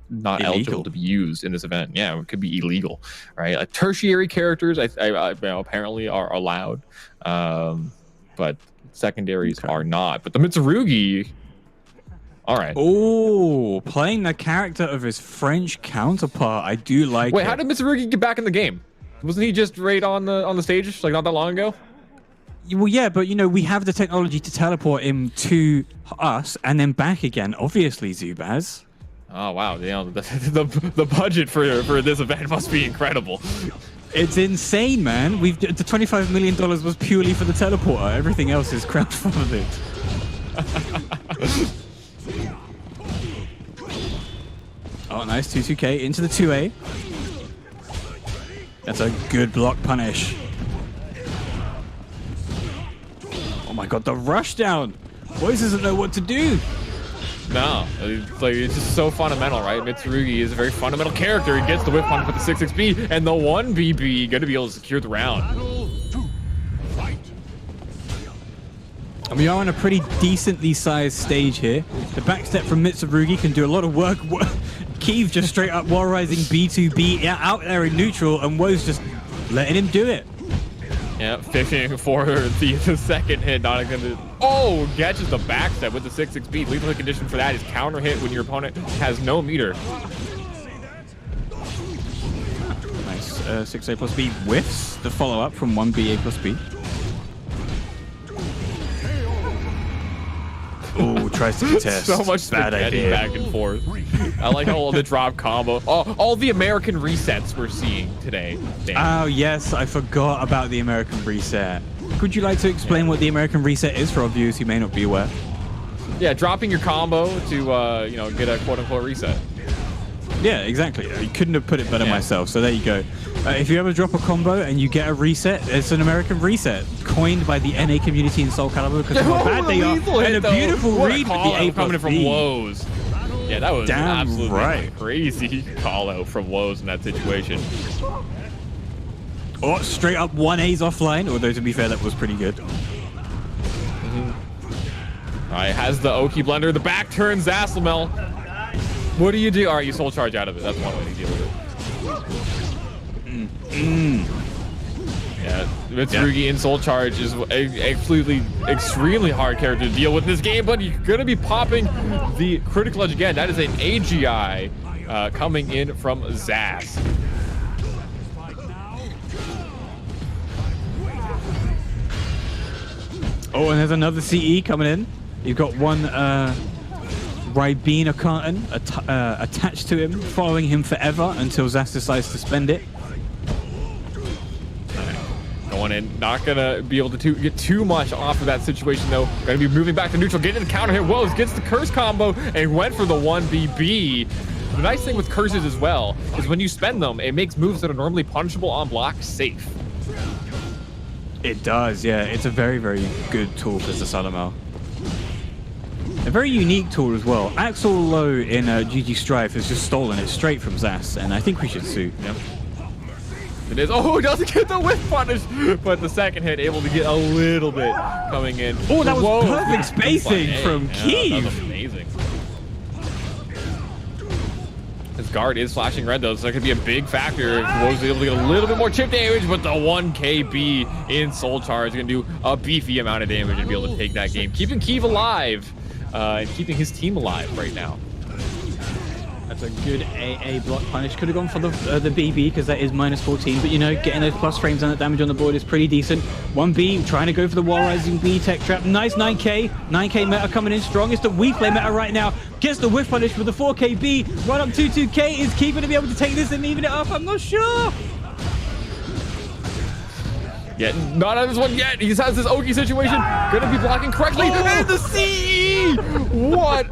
not eligible to be used in this event. Yeah, it could be illegal, right? Like tertiary characters, I apparently are allowed, but secondaries are not. But the Mitsurugi. All right. Oh, playing the character of his French counterpart. I do like Wait, it. how did Mitsurugi get back in the game? Wasn't he just right on the stage like not that long ago? Well, yeah, but you know, we have the technology to teleport him to us and then back again. Obviously, Zubaz. Oh wow, you know, the budget for this event must be incredible. It's insane, man. The $25 million was purely for the teleporter. Everything else is crowdfunded. Oh, nice. 2-2K into the 2A. That's a good block punish. Oh my god, the rush down. Boys doesn't know what to do. No, it's just so fundamental, right? Mitsurugi is a very fundamental character. He gets the whip punish with the 6-6B and the 1BB, going to be able to secure the round. And we are on a pretty decently sized stage here. The backstep from Mitsurugi can do a lot of work. Kyiv just straight up wall rising B2B out there in neutral, and Woe's just letting him do it. Yeah, fishing for the second hit. Not gonna. Oh, catches the backstep with the 6-6B. Lethal condition for that is counter hit when your opponent has no meter. Nice. 6A plus B whiffs the follow up from 1BA plus B. Oh, tries to contest. So much bad idea. Back and forth. I like all the drop combo. All the American resets we're seeing today. Oh, yes. I forgot about the American reset. Zach, would you like to explain what the American reset is for our viewers who may not be aware? Yeah, dropping your combo to get a quote-unquote reset. Yeah, exactly. I couldn't have put it better myself. So there you go. If you ever drop a combo and you get a reset, it's an American reset, coined by the NA community in Soul Calibur because of how bad they are. And a beautiful read with the A coming in from Woes. Yeah, that was absolutely right. Crazy call out from Woes in that situation. Oh, straight up 1A's offline, although to be fair, that was pretty good. All right, has the Oki blender. The back turn, Zaslamel. What do you do? All right, you soul charge out of it. That's one way to deal with it. Yeah, Mitsurugi in soul charge is absolutely extremely hard character to deal with in this game, but you're going to be popping the critical edge again. That is an AGI coming in from Zas. Oh, and there's another CE coming in. You've got one Ribena carton attached to him, following him forever until Zas decides to spend it. Going in, not gonna be able to get too much off of that situation though. Gonna be moving back to neutral, getting the counter hit. Woes gets the curse combo and went for the 1BB. The nice thing with curses as well is when you spend them, it makes moves that are normally punishable on block safe. It does, yeah. It's a very, very good tool for Zaslamel. A very unique tool as well. Axel Low in GG Strife has just stolen it straight from Zas, and I think we should sue. Yep. It is. Oh, he doesn't get the whiff punish, but the second hit able to get a little bit coming in. Oh, that was perfect spacing from Kyiv. That was amazing. His guard is flashing red though, so that could be a big factor if Woes able to get a little bit more chip damage, but the 1KB in Soul Charge is going to do a beefy amount of damage and be able to take that game, keeping Kyiv alive and keeping his team alive right now. That's a good AA block punish. Could have gone for the BB because that is -14, but you know, getting those plus frames on that damage on the board is pretty decent. 1B trying to go for the wall rising B tech trap. Nice 9K. 9K meta coming in strong. It's the WePlay meta right now. Gets the whiff punish with the 4KB. Right up 2-2K. Is Keeper to be able to take this and even it up? I'm not sure. Yeah, not on this one yet. He has this Oki situation. Gonna be blocking correctly. And the CE! What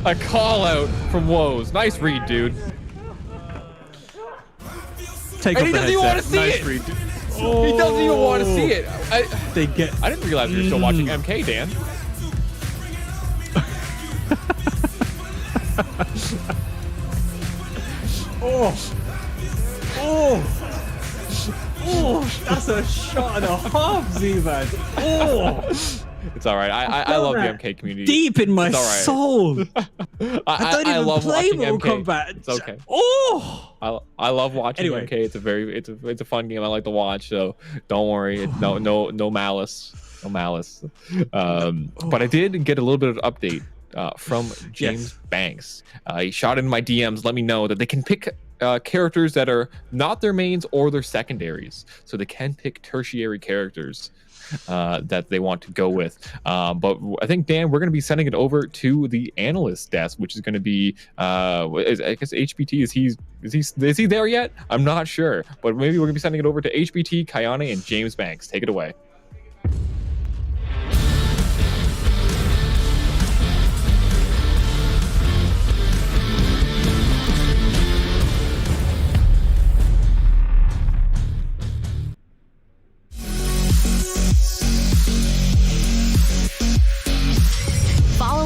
a call out from Woes. Nice read, dude. Take and he doesn't even want to see it. Read, oh. He doesn't even want to see it. I didn't realize you were still watching MK, Dan. Oh, that's a shot and a half, Z-Man. Oh. It's all right. I love the MK community. Deep in my soul. I don't even love play watching Mortal MK. Kombat. It's okay. Oh, I love watching MK. It's a fun game. I like to watch. So don't worry. No malice. No malice. But I did get a little bit of update from James Banks. He shot in my DMs. Let me know that they can pick characters that are not their mains or their secondaries. So they can pick tertiary characters that they want to go with. But I think, Dan, we're going to be sending it over to the analyst desk, which is going to be, I guess HBT. Is he there yet? I'm not sure, but maybe we're going to be sending it over to HBT, Kayane, and James Banks. Take it away.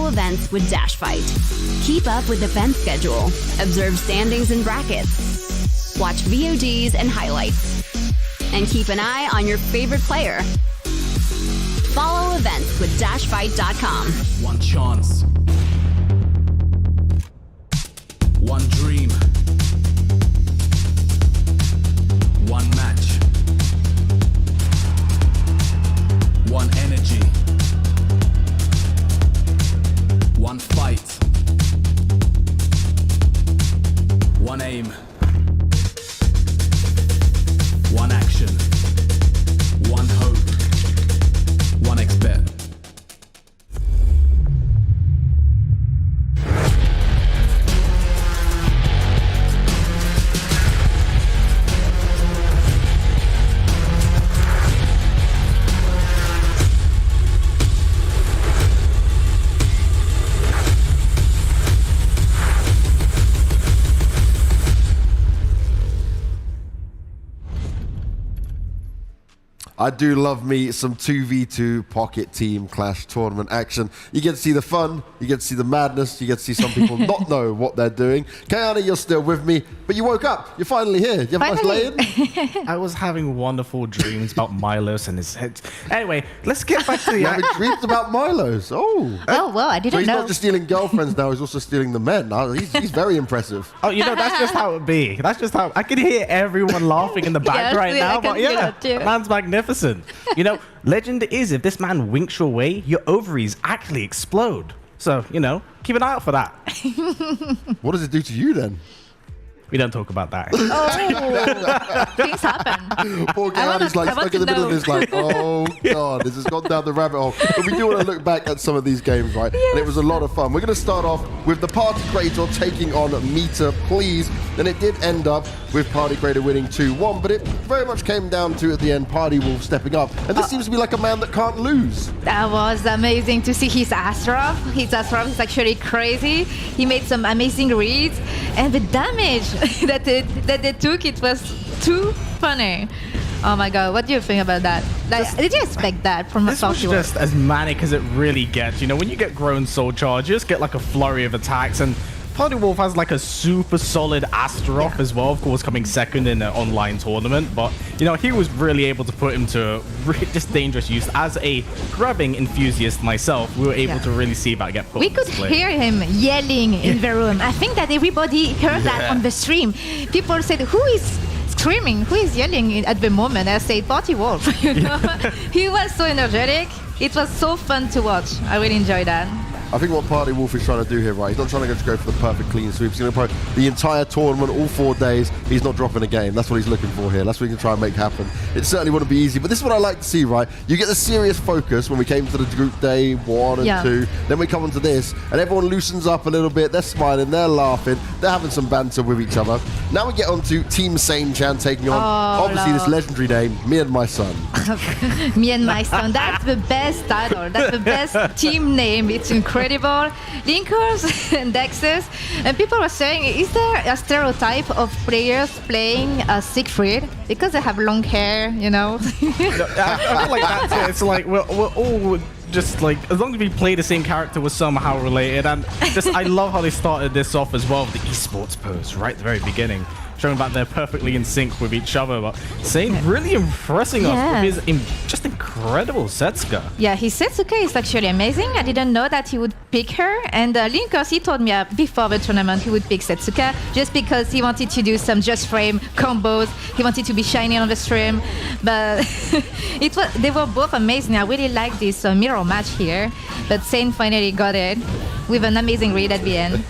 Events with Dash Fight. Keep up with the event schedule, observe standings and brackets, watch VODs and highlights, and keep an eye on your favorite player. Follow events with dashfight.com. One chance. One dream. One match. One energy. One fight, one aim, one action, one hope, one expert. I do love me some 2v2 pocket team clash tournament action. You get to see the fun, you get to see the madness, you get to see some people not know what they're doing. Kayana, you're still with me, but you woke up. You're finally here. You have a nice lay-in? I was having wonderful dreams about Milos and his head. Anyway, let's get back to the... You're having dreams about Milos? Oh. Oh, well, I didn't so he's know. not just stealing girlfriends now, he's also stealing the men. He's very impressive. Oh, you know, that's just how it be. That's just how... I can hear everyone laughing in the back Yes, right yeah, now, I can but hear yeah, that too. the man's magnificent. You know, legend is if this man winks your way, your ovaries actually explode. So, you know, keep an eye out for that. What does it do to you then? We don't talk about that. Oh, things happen. Poor Kayana's like stuck in the middle of this, like, oh god, this has gone down the rabbit hole. But we do want to look back at some of these games, right? Yes. And it was a lot of fun. We're going to start off with the Party Creator taking on Meter Please. And it did end up with Party Creator winning 2-1, but it very much came down to, at the end, Party Wolf stepping up. And this seems to be like a man that can't lose. That was amazing to see his Astrov. His Astrov is actually crazy. He made some amazing reads, and the damage that they took, it was too funny. Oh my god, what do you think about that? Like, did you expect that from a This was just as manic as it really gets. You know, when you get grown soul charge, you just get like a flurry of attacks, and Party Wolf has like a super solid Astaroth as well, of course, coming second in an online tournament. But, you know, he was really able to put him to just dangerous use. As a grubbing enthusiast myself, we were able to really see that get put We on could display. hear him yelling in the room. I think that everybody heard that on the stream. People said, who is screaming? Who is yelling at the moment? I said, Party Wolf. You know? He was so energetic. It was so fun to watch. I really enjoyed that. I think what Party Wolf is trying to do here, right, he's not trying to just go for the perfect clean sweep. He's going to play the entire tournament, all 4 days. He's not dropping a game. That's what he's looking for here. That's what he can try and make happen. It certainly wouldn't be easy, but this is what I like to see, right? You get the serious focus when we came to the group day 1 and 2. Then we come on to this, and everyone loosens up a little bit. They're smiling, they're laughing, they're having some banter with each other. Now we get on to Team Sane Chan taking on, obviously, this legendary name, Me and My Son. Me and My Son. That's the best title. That's the best team name. It's incredible. Linkers and Dexes. And people were saying, is there a stereotype of players playing Siegfried? Because they have long hair, you know? I feel like that's it. It's like we're all just like, as long as we play the same character, we're somehow related. And just, I love how they started this off as well with the esports pose right at the very beginning, showing that they're perfectly in sync with each other. But Sane really impressing us with his just incredible Setsuka. Yeah, his Setsuka is actually amazing. I didn't know that he would pick her. And Linkers, he told me before the tournament he would pick Setsuka just because he wanted to do some just frame combos. He wanted to be shiny on the stream. But they were both amazing. I really like this mirror match here. But Sane finally got it with an amazing read at the end.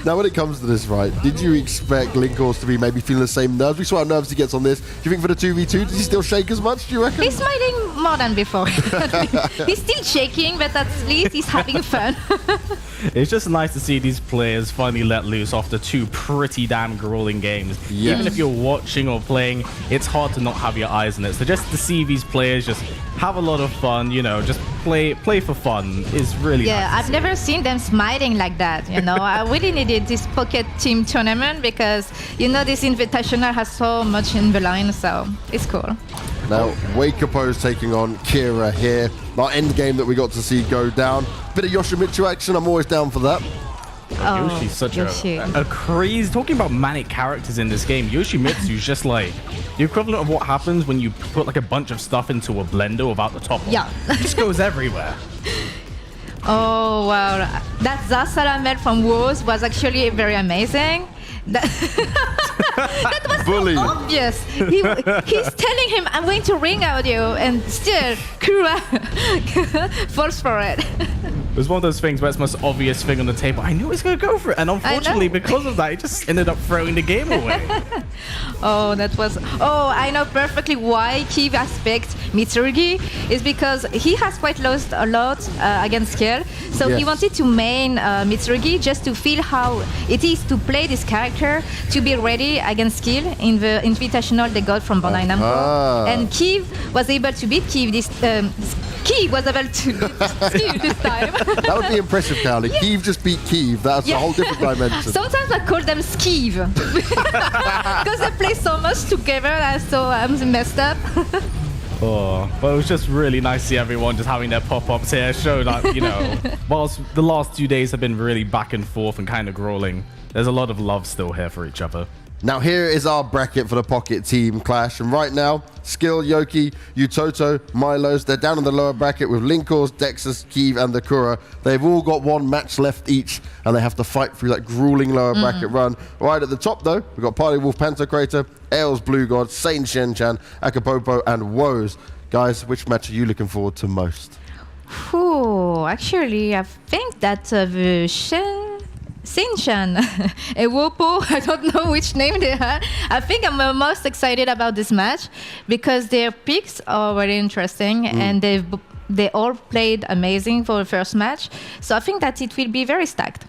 Now, when it comes to this, right, did you expect Linkors to be maybe feeling the same nerves? We saw how nervous he gets on this. Do you think for the 2v2, does he still shake as much, do you reckon? He's smiling more than before. He's still shaking, but at least he's having fun. It's just nice to see these players finally let loose after 2 pretty damn grueling games. Yes. Even if you're watching or playing, it's hard to not have your eyes on it. So just to see these players just have a lot of fun, you know, just play for fun is really nice. I've never seen them smiling like that, you know. I really needed this pocket team tournament because, you know, this invitational has so much in the line, so it's cool. Now, Wakeapo's taking on Kira here. Our end game that we got to see go down. Bit of Yoshimitsu action, I'm always down for that. Yoshi's such a crazy. Talking about manic characters in this game, Yoshimitsu's just like the equivalent of what happens when you put like a bunch of stuff into a blender without the top on. Yeah. It just goes everywhere. Oh, wow. That Zasalamed from Woz was actually very amazing. That was Bully. so obvious. He's telling him, I'm going to ring out you, and still, Kura falls for it. It was one of those things where it's the most obvious thing on the table. I knew he was going to go for it. And unfortunately, because of that, he just ended up throwing the game away. Oh, that was... Oh, I know perfectly why Kyiv has picked Mitsurugi. Is because he has quite lost a lot against Skill. So he wanted to main Mitsurugi just to feel how it is to play this character, to be ready against Skill in the invitational they got from Bandai Namco. And Kyiv was able to beat Kyiv Kyiv was able to beat Kyiv this time. That would be impressive, Cowley. Kyiv just beat Kyiv. That's a whole different dimension. Sometimes I call them Skiv because they play so much together. And so I'm messed up. Oh, but it was just really nice to see everyone just having their pop-ups here. Show that, you know, whilst the last 2 days have been really back and forth and kind of grueling, there's a lot of love still here for each other. Now here is our bracket for the Pocket Team Clash, and right now, Skill, Yoki, Utoto, Milos, they're down in the lower bracket with Linkors, Dexus, Kyiv, and Akura. They've all got one match left each, and they have to fight through that grueling lower bracket run. Right at the top, though, we've got Party Wolf, Pantocrator, Ails, Blue God, Sane Shenchan, Akapopo, and Woes. Guys, which match are you looking forward to most? Actually, I think that the Sinchan, Ewopo, I don't know which name they are. I think I'm most excited about this match because their picks are very interesting and they all played amazing for the first match. So I think that it will be very stacked.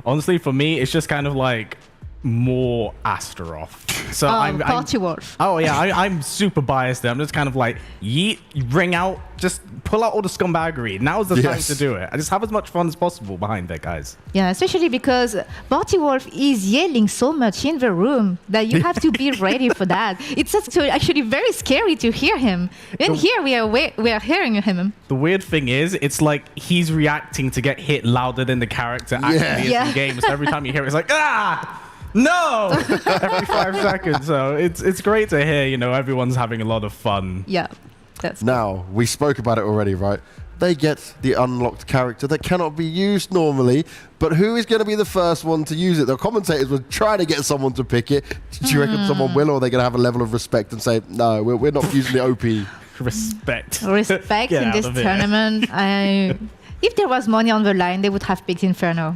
Honestly, for me, it's just kind of like more Astaroth. So Party Wolf. Oh yeah, I'm super biased there. I'm just kind of like, yeet, ring out, just pull out all the scumbaggery. Now's the time to do it. I just have as much fun as possible behind there, guys. Yeah, especially because Party Wolf is yelling so much in the room that you have to be ready for that. It's actually very scary to hear him. And here we are hearing him. The weird thing is, it's like he's reacting to get hit louder than the character actually is in game. So every time you hear it, it's like, ah! No! Every 5 seconds. So it's great to hear, you know, everyone's having a lot of fun. Yeah. That's now, we spoke about it already, right? They get the unlocked character that cannot be used normally, but who is going to be the first one to use it? The commentators were trying to get someone to pick it. Do you reckon someone will, or are they going to have a level of respect and say, no, we're not using the OP? Respect in this tournament. If there was money on the line, they would have picked Inferno.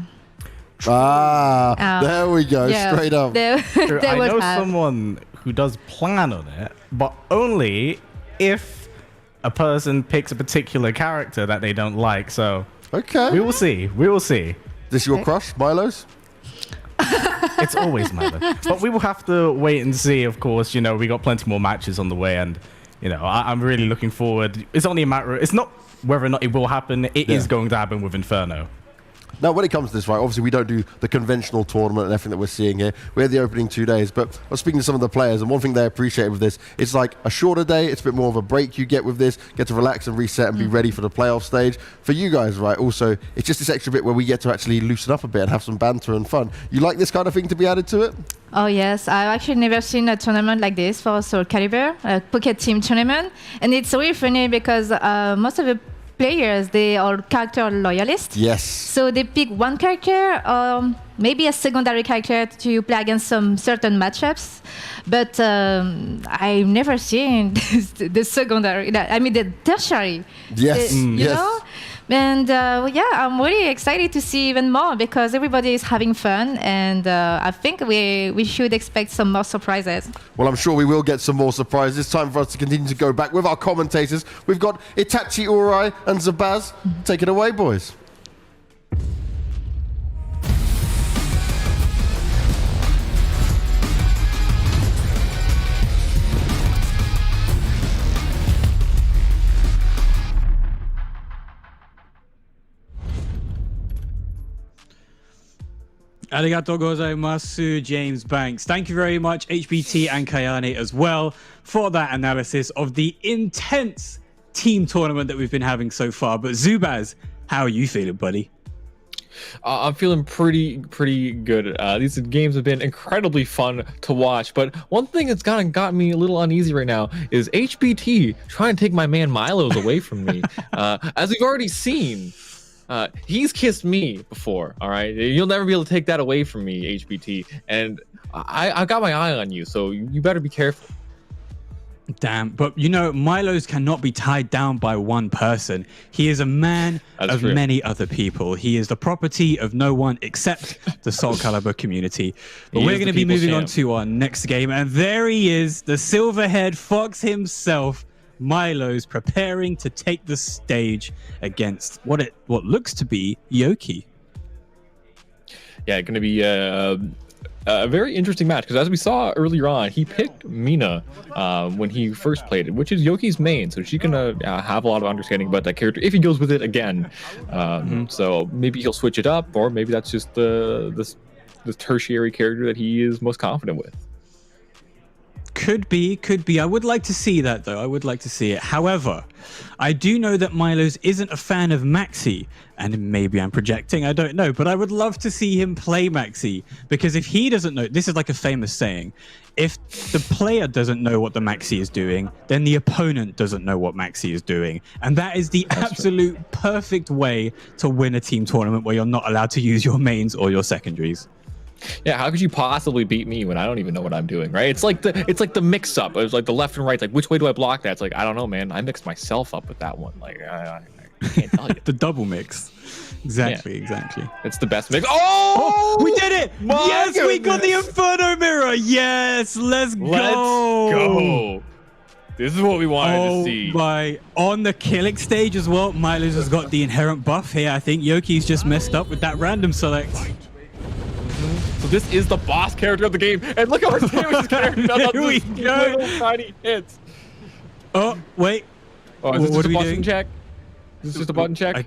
There we go, straight up. I know someone who does plan on it, but only if a person picks a particular character that they don't like. So we will see. We will see. This your crush, Milos? It's always Milo. But we will have to wait and see, of course. You know, we got plenty more matches on the way, and you know, I'm really looking forward. It's only a matter of, it's not whether or not it will happen. It is going to happen with Inferno. Now, when it comes to this, right, obviously we don't do the conventional tournament and everything that we're seeing here. We had the opening 2 days, but I was speaking to some of the players, and one thing they appreciate with this, it's like a shorter day. It's a bit more of a break you get with this, get to relax and reset and be ready for the playoff stage. For you guys, right, also, it's just this extra bit where we get to actually loosen up a bit and have some banter and fun. You like this kind of thing to be added to it? Oh, yes. I've actually never seen a tournament like this for SOULCALIBUR, a Pocket Team tournament. And it's really funny because most of the players, they are character loyalists. Yes. So they pick one character, maybe a secondary character to play against some certain matchups. But I've never seen the secondary, I mean the tertiary. Yes. You know? And yeah, I'm really excited to see even more because everybody is having fun, and I think we should expect some more surprises. Well, I'm sure we will get some more surprises. It's time for us to continue to go back with our commentators. We've got Itachi Urai and Zabaz. Take it away, boys. Arigatou gozaimasu, James Banks. Thank you very much, HBT and Kayane as well, for that analysis of the intense team tournament that we've been having so far. But Zubaz, how are you feeling, buddy? I'm feeling pretty good. These games have been incredibly fun to watch, but one thing that's gotten me a little uneasy right now is HBT trying to take my man Milos away from me. As we've already seen, he's kissed me before, all right? You'll never be able to take that away from me, HBT. And I got my eye on you, so you better be careful. Damn, but you know, Milos cannot be tied down by one person. He is a man of many other people. He is the property of no one except the SOULCALIBUR community. But we're going to be moving on to our next game, and there he is, the silver-haired fox himself, Milos, preparing to take the stage against what looks to be Yoki. Yeah, going to be a very interesting match because as we saw earlier on, he picked Mina when he first played it, which is Yoki's main, so she can have a lot of understanding about that character if he goes with it again. So maybe he'll switch it up, or maybe that's just the tertiary character that he is most confident with. Could be. I would like to see that, though. I would like to see it. However, I do know that Milos isn't a fan of Maxi, and maybe I'm projecting, I don't know, but I would love to see him play Maxi, because if he doesn't know, this is like a famous saying, if the player doesn't know what the Maxi is doing, then the opponent doesn't know what Maxi is doing, and that is the absolute perfect way to win a team tournament where you're not allowed to use your mains or your secondaries. Yeah, how could you possibly beat me when I don't even know what I'm doing, right? It's like the mix up. It was like the left and right. Like, which way do I block that? It's like, I don't know, man. I mixed myself up with that one. Like, I can't tell you. The double mix. Exactly. It's the best mix. Oh, we did it! Yes, goodness. We got the Inferno Mirror. Yes, let's go. This is what we wanted to see. On the killing stage as well, Milos has got the inherent buff here. I think Yoki's just messed up with that random select. So this is the boss character of the game, and look how much damage this character does. Here we go. Little tiny hits. Oh wait. Oh, is this just a button check? Is this just a button check?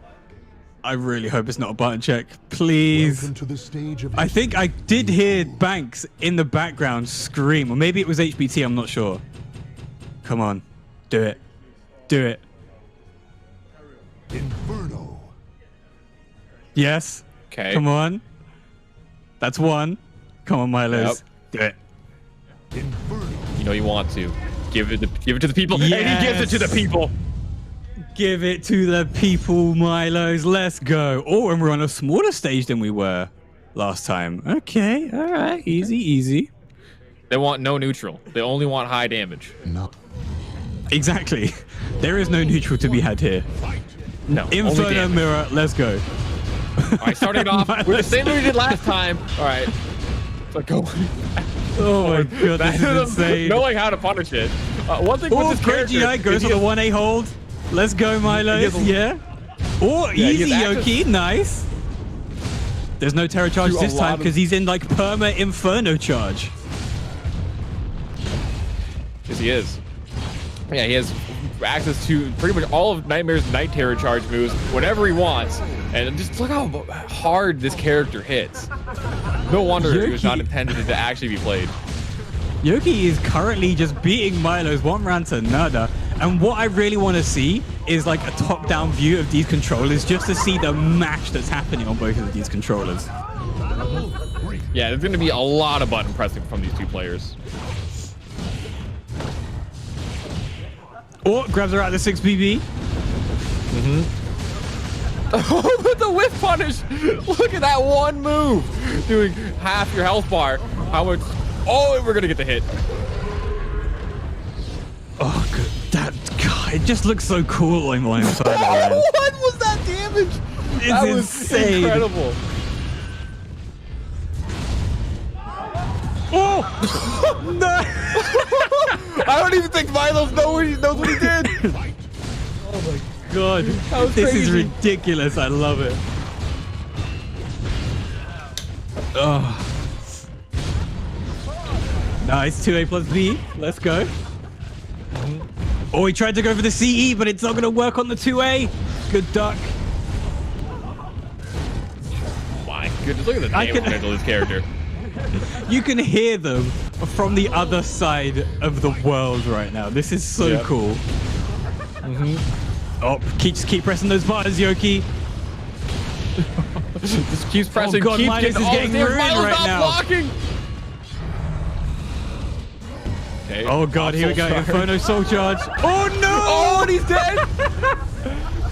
I really hope it's not a button check. Please. I think I did hear Banks in the background scream, or maybe it was HBT. I'm not sure. Come on, do it. Do it. Inferno. Yes. Okay. Come on. That's one. Come on, Milos. Yep. Do it. You know you want to. Give it to the people. Yes. And he gives it to the people. Give it to the people, Milos. Let's go. Oh, and we're on a smaller stage than we were last time. Okay. All right. Easy. They want no neutral. They only want high damage. No. Exactly. There is no neutral to be had here. No. Inferno Mirror. Let's go. All right, starting off with the same way we did last time. All right. So go. Oh my god, this is insane. Knowing how to punish it. One thing with this great character... GI goes for the 1A hold. Let's go, Milos. Yeah. Oh, easy, Yoki. Nice. There's no terror charge this time because he's in like perma Inferno charge. Yes, he is. Yeah, he has access to pretty much all of Nightmare's Night Terror charge moves whenever he wants. And just look how hard this character hits. No wonder it was not intended to actually be played. Yoki is currently just beating Milos one round to another. And what I really want to see is like a top-down view of these controllers just to see the match that's happening on both of these controllers. Yeah, there's going to be a lot of button pressing from these two players. Oh, grabs her out of the 6BB. Oh, but the whiff punish! Look at that one move! Doing half your health bar. How much? Oh, and we're gonna get the hit. Oh, good. God, it just looks so cool on one side. What was that damage? That was insane. Incredible. Oh! No! I don't even think Milos knows what he did. Oh my god. This is ridiculous. I love it. Oh. Nice. 2A plus B. Let's go. Oh, he tried to go for the CE, but it's not going to work on the 2A. Good duck. My goodness. Look at the damage potential of this character. You can hear them from the other side of the world right now. This is so cool. Oh, just keep pressing those buttons, Yoki. Just keeps pressing. Oh god, Milos is getting ruined right now. Blocking. Okay. Oh god, here we go. Inferno Soul Charge. Oh no! Oh, and he's dead.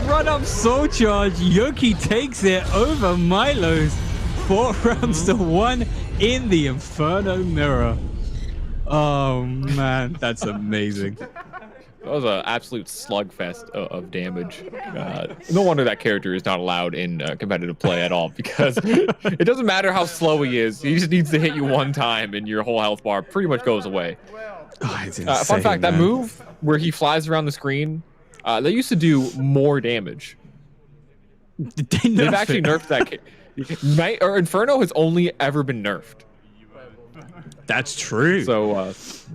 Run up Soul Charge. Yoki takes it over Milos. 4 rounds to 1 in the Inferno Mirror. Oh man, that's amazing. That was an absolute slugfest of damage. No wonder that character is not allowed in competitive play at all, because it doesn't matter how slow he is. He just needs to hit you one time and your whole health bar pretty much goes away. Oh, it's insane, fun fact, man. that move where he flies around the screen, they used to do more damage. They've actually nerfed that. Inferno has only ever been nerfed. That's true. So,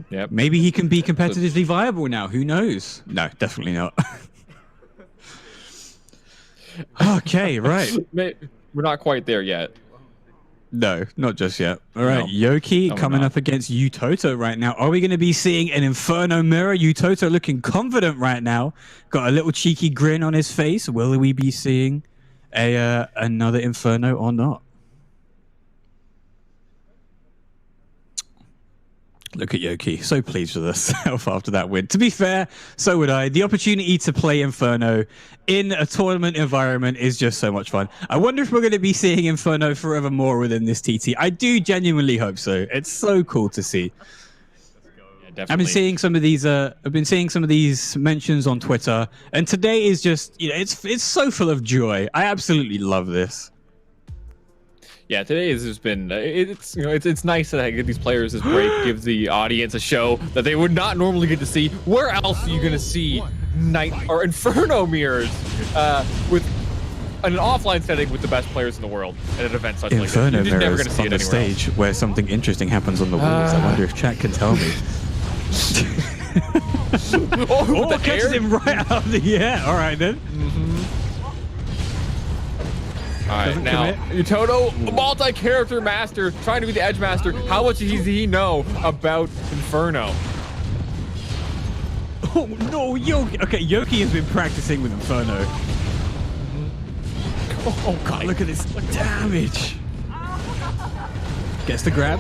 yeah. Maybe he can be competitively viable now. Who knows? No, definitely not. Okay, right. We're not quite there yet. No, not just yet. All right, No. Yoki No, we're coming not. up against Utoto right now. Are we going to be seeing an Inferno mirror? Utoto looking confident right now. Got a little cheeky grin on his face. Will we be seeing another Inferno or not? Look at Yoki, so pleased with herself after that win. To be fair, so would I. The opportunity to play Inferno in a tournament environment is just so much fun. I wonder if we're going to be seeing Inferno forevermore within this TT. I do genuinely hope so. It's so cool to see. Yeah, I've been seeing some of these. I've been seeing some of these mentions on Twitter, and today is just, you know, it's so full of joy. I absolutely love this. Yeah, today has just been it's nice that I get these players this break, give the audience a show that they would not normally get to see. Where else are you gonna see night or Inferno mirrors with an offline setting with the best players in the world at an event such like this? Inferno You're just never mirrors gonna see on it the anywhere else. stage where something interesting happens on the walls. I wonder if chat can tell me. Oh, the catches air? him right out of the air. All right then. All right, Doesn't now Utoto, a multi-character master, trying to be the edge master. How much does he know about Inferno? Oh no, Yoki. Okay, Yoki has been practicing with Inferno. Oh god, look at this damage. Gets the grab.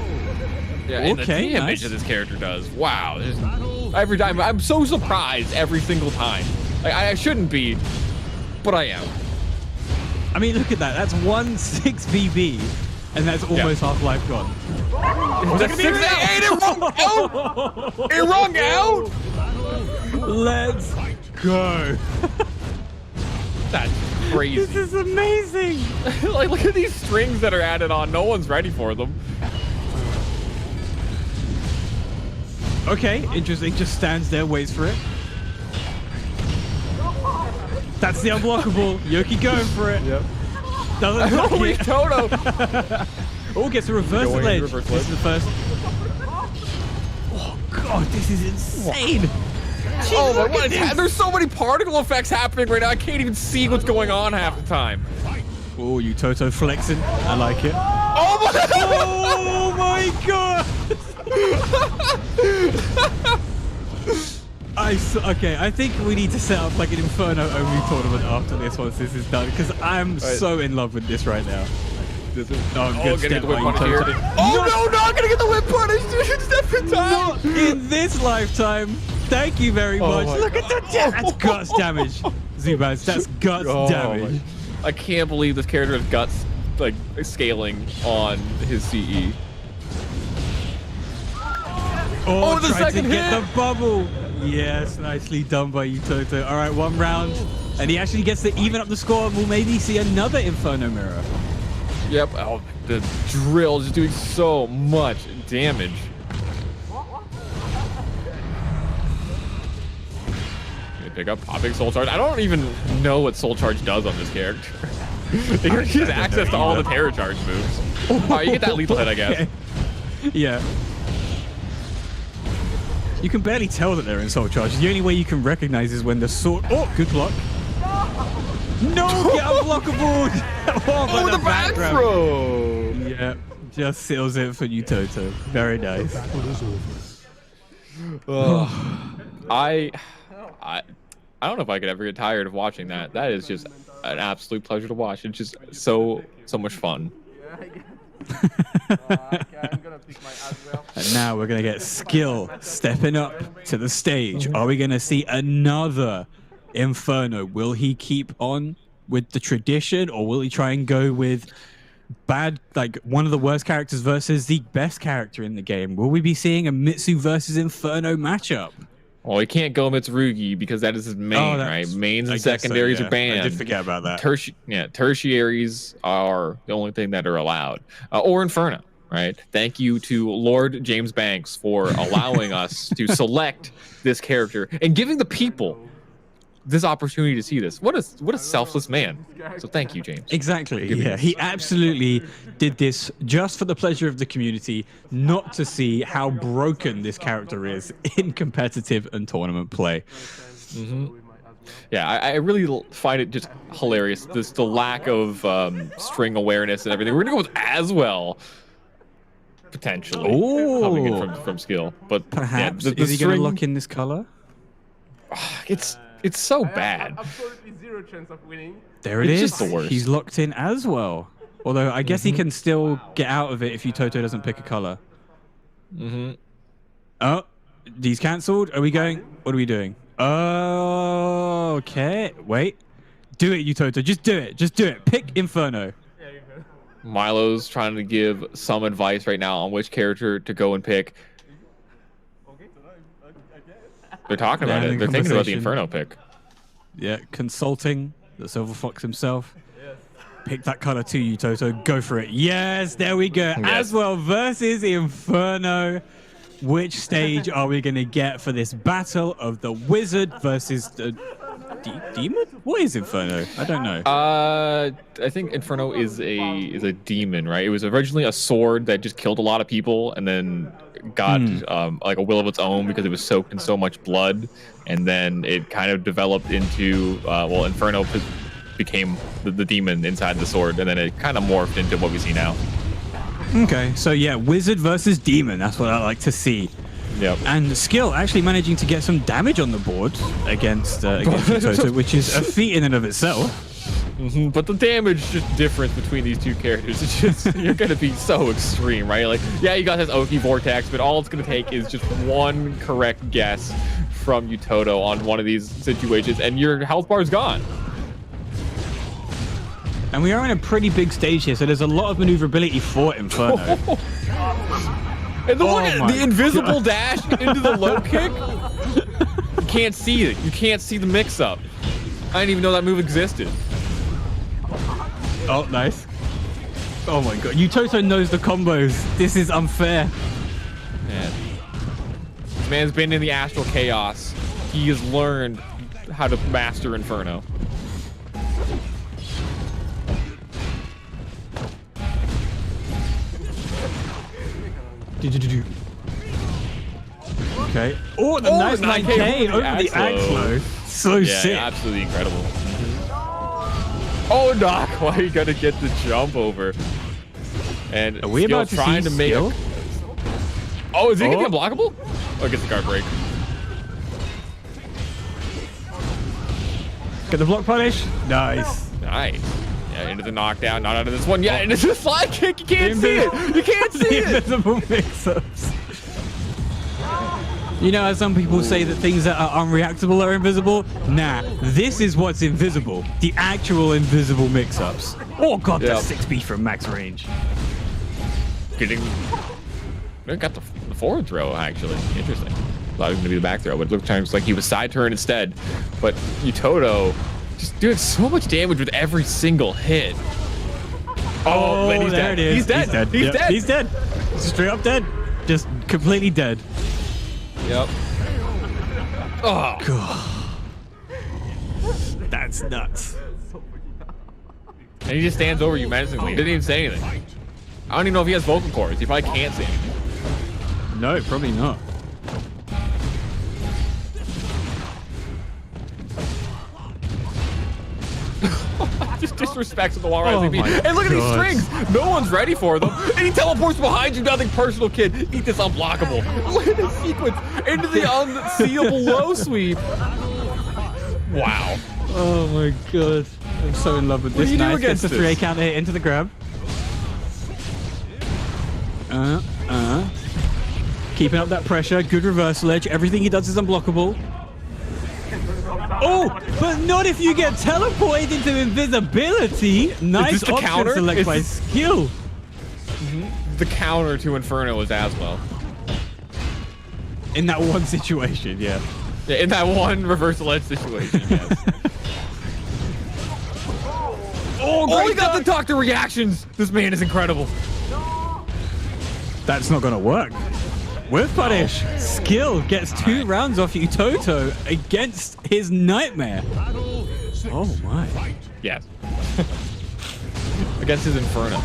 Yeah, and the Okay, damage nice. that this character does. Wow, every time I'm so surprised every single time. Like, I shouldn't be, but I am. I mean, look at that. That's 1-6 VB, and that's almost half life gone. That's 6-8. It rung out. It rung out. Let's go. That's crazy. This is amazing. Like, look at these strings that are added on. No one's ready for them. Okay, interesting. Just stands there, waits for it. That's the unblockable. Yoki going for it. Yep. Doesn't block Holy it. Toto. Oh, gets a reverse Going ledge. reverse This is the first. Oh god, this is insane. Oh my look at god, this. there's so many particle effects happening right now. I can't even see what's going on half the time. Oh, Utoto flexing. I like it. Oh my Oh my god. Okay, I think we need to set up like an Inferno only tournament after this once this is done, because I'm so in love with this right now. Oh, good step by Utoto. Oh no, not gonna get the whip punish, dude. Step in time. Not in this lifetime. Thank you very much. my Look at that. That's guts damage. Zubaz, that's guts damage. I can't believe this character has guts like scaling on his CE. Oh, the tried second to get hit. the bubble. Yes, nicely done by Utoto. All right, one round, and he actually gets to even up the score, and we'll maybe see another Inferno mirror. Yep. Oh, the drill is doing so much damage. Pick up popping soul charge. I don't even know what soul charge does on this character. He has access to all the terror charge moves. Alright, you get that lethal hit, I guess. Yeah. You can barely tell that they're in soul charge. The only way you can recognize is when the sword. Oh, good block. No, get unblockable. Oh, the back throw. Yeah, just seals it for Utoto. Very nice. I don't know if I could ever get tired of watching that. That is just an absolute pleasure to watch. It's just so much fun. And now we're going to get Skill stepping up to the stage. Are we going to see another Inferno? Will he keep on with the tradition, or will he try and go with bad, like one of the worst characters versus the best character in the game? Will we be seeing a Mitsu versus Inferno matchup? Well, he can't go Mitsurugi because that is his main, right? Mains and secondaries are banned. I did forget about that. Tertiaries are the only thing that are allowed. Or Inferno, right? Thank you to Lord James Banks for allowing us to select this character and giving the people this opportunity to see this. What a selfless man. So thank you, James. Exactly. Yeah, he absolutely did this just for the pleasure of the community, not to see how broken this character is in competitive and tournament play. Yeah, I really find it just hilarious. The lack of string awareness and everything. We're gonna go with Aswell. Potentially coming in from skill, but Perhaps yeah, the is he going to string- lock in this color? It's so bad. Absolutely zero chance of winning. There it It's is. just the worst. He's locked in as well. Although I guess he can still get out of it if Utoto doesn't pick a color. Oh, he's cancelled. Are we going? What are we doing? Oh, okay. Wait. Do it, Utoto. Just do it. Just do it. Pick Inferno. Milo's trying to give some advice right now on which character to go and pick. They're talking about it. They're thinking about the Inferno pick. Yeah, consulting the Silver Fox himself. Pick that color too, Utoto. Go for it. Yes, there we go. Yes. Aswell versus Inferno. Which stage are we going to get for this battle of the wizard versus the demon? What is Inferno? I don't know. I think Inferno is a demon, right? It was originally a sword that just killed a lot of people, and then got like a will of its own because it was soaked in so much blood, and then it kind of developed into well, Inferno became the demon inside the sword, and then it kind of morphed into what we see now. Okay, so yeah, wizard versus demon. That's what I like to see. Yep. And Skill actually managing to get some damage on the board against Utoto, which is a feat in and of itself. But the damage just difference between these two characters is just you're gonna be so extreme, right? Like, yeah, you got this Oki Vortex, but all it's gonna take is just one correct guess from Utoto on one of these situations, and your health bar is gone. And we are in a pretty big stage here, so there's a lot of maneuverability for Inferno. And the invisible dash into the low kick. You can't see it. You can't see the mix-up. I didn't even know that move existed. Oh, nice. Oh my god, Utoto knows the combos. This is unfair. Man. This man's been in the Astral Chaos. He has learned how to master Inferno. Okay. Oh, the nice 9K over the Axlo. So sick. Yeah, absolutely incredible. Oh, Doc, why are you gonna get the jump over? And are we about to trying see to make Skill? Oh, is he gonna be unblockable? Oh, gets the guard break. Get the block punish. Nice. Nice. Yeah, into the knockdown. Not out of this one. Yeah, into the slide kick. You can't see it. You can't see it. Invisible mix-ups. You know how some people say that things that are unreactable are invisible? Nah, this is what's invisible. The actual invisible mix-ups. Oh god, that's 6B from max range. Got the forward throw, actually. Interesting. Thought it was going to be the back throw, but it looks like he was side turn instead. But Utoto just doing so much damage with every single hit. Oh, man, he's dead. It is. He's dead. He's dead. He's Yep. dead. He's dead. Straight up dead. Just completely dead. Yep. Oh. God. That's nuts. And he just stands over you menacingly. He didn't even say anything. I don't even know if he has vocal cords. He probably can't say anything. No, probably not. Just disrespects the wall rising beat. my And look at these God. strings. No one's ready for them. And he teleports behind you. Nothing personal, kid. Eat this unblockable. Look at this sequence into the unseeable low sweep. Wow. Oh my god. I'm so in love with What this. do you do Nice. against Gets the this? 3A counter hit into the grab. Keeping up that pressure. Good reversal edge. Everything he does is unblockable. Oh, but not if you get teleported into invisibility. Nice this the option counter? select by Skill. The counter to Inferno is as well. In that one situation, yeah. Yeah, in that one reversal edge situation, yes. Oh, he got the doctor reactions. This man is incredible. That's not going to work. With punish, Skill gets 2 rounds off Utoto against his Nightmare. Oh my. Yes. Against his Inferno.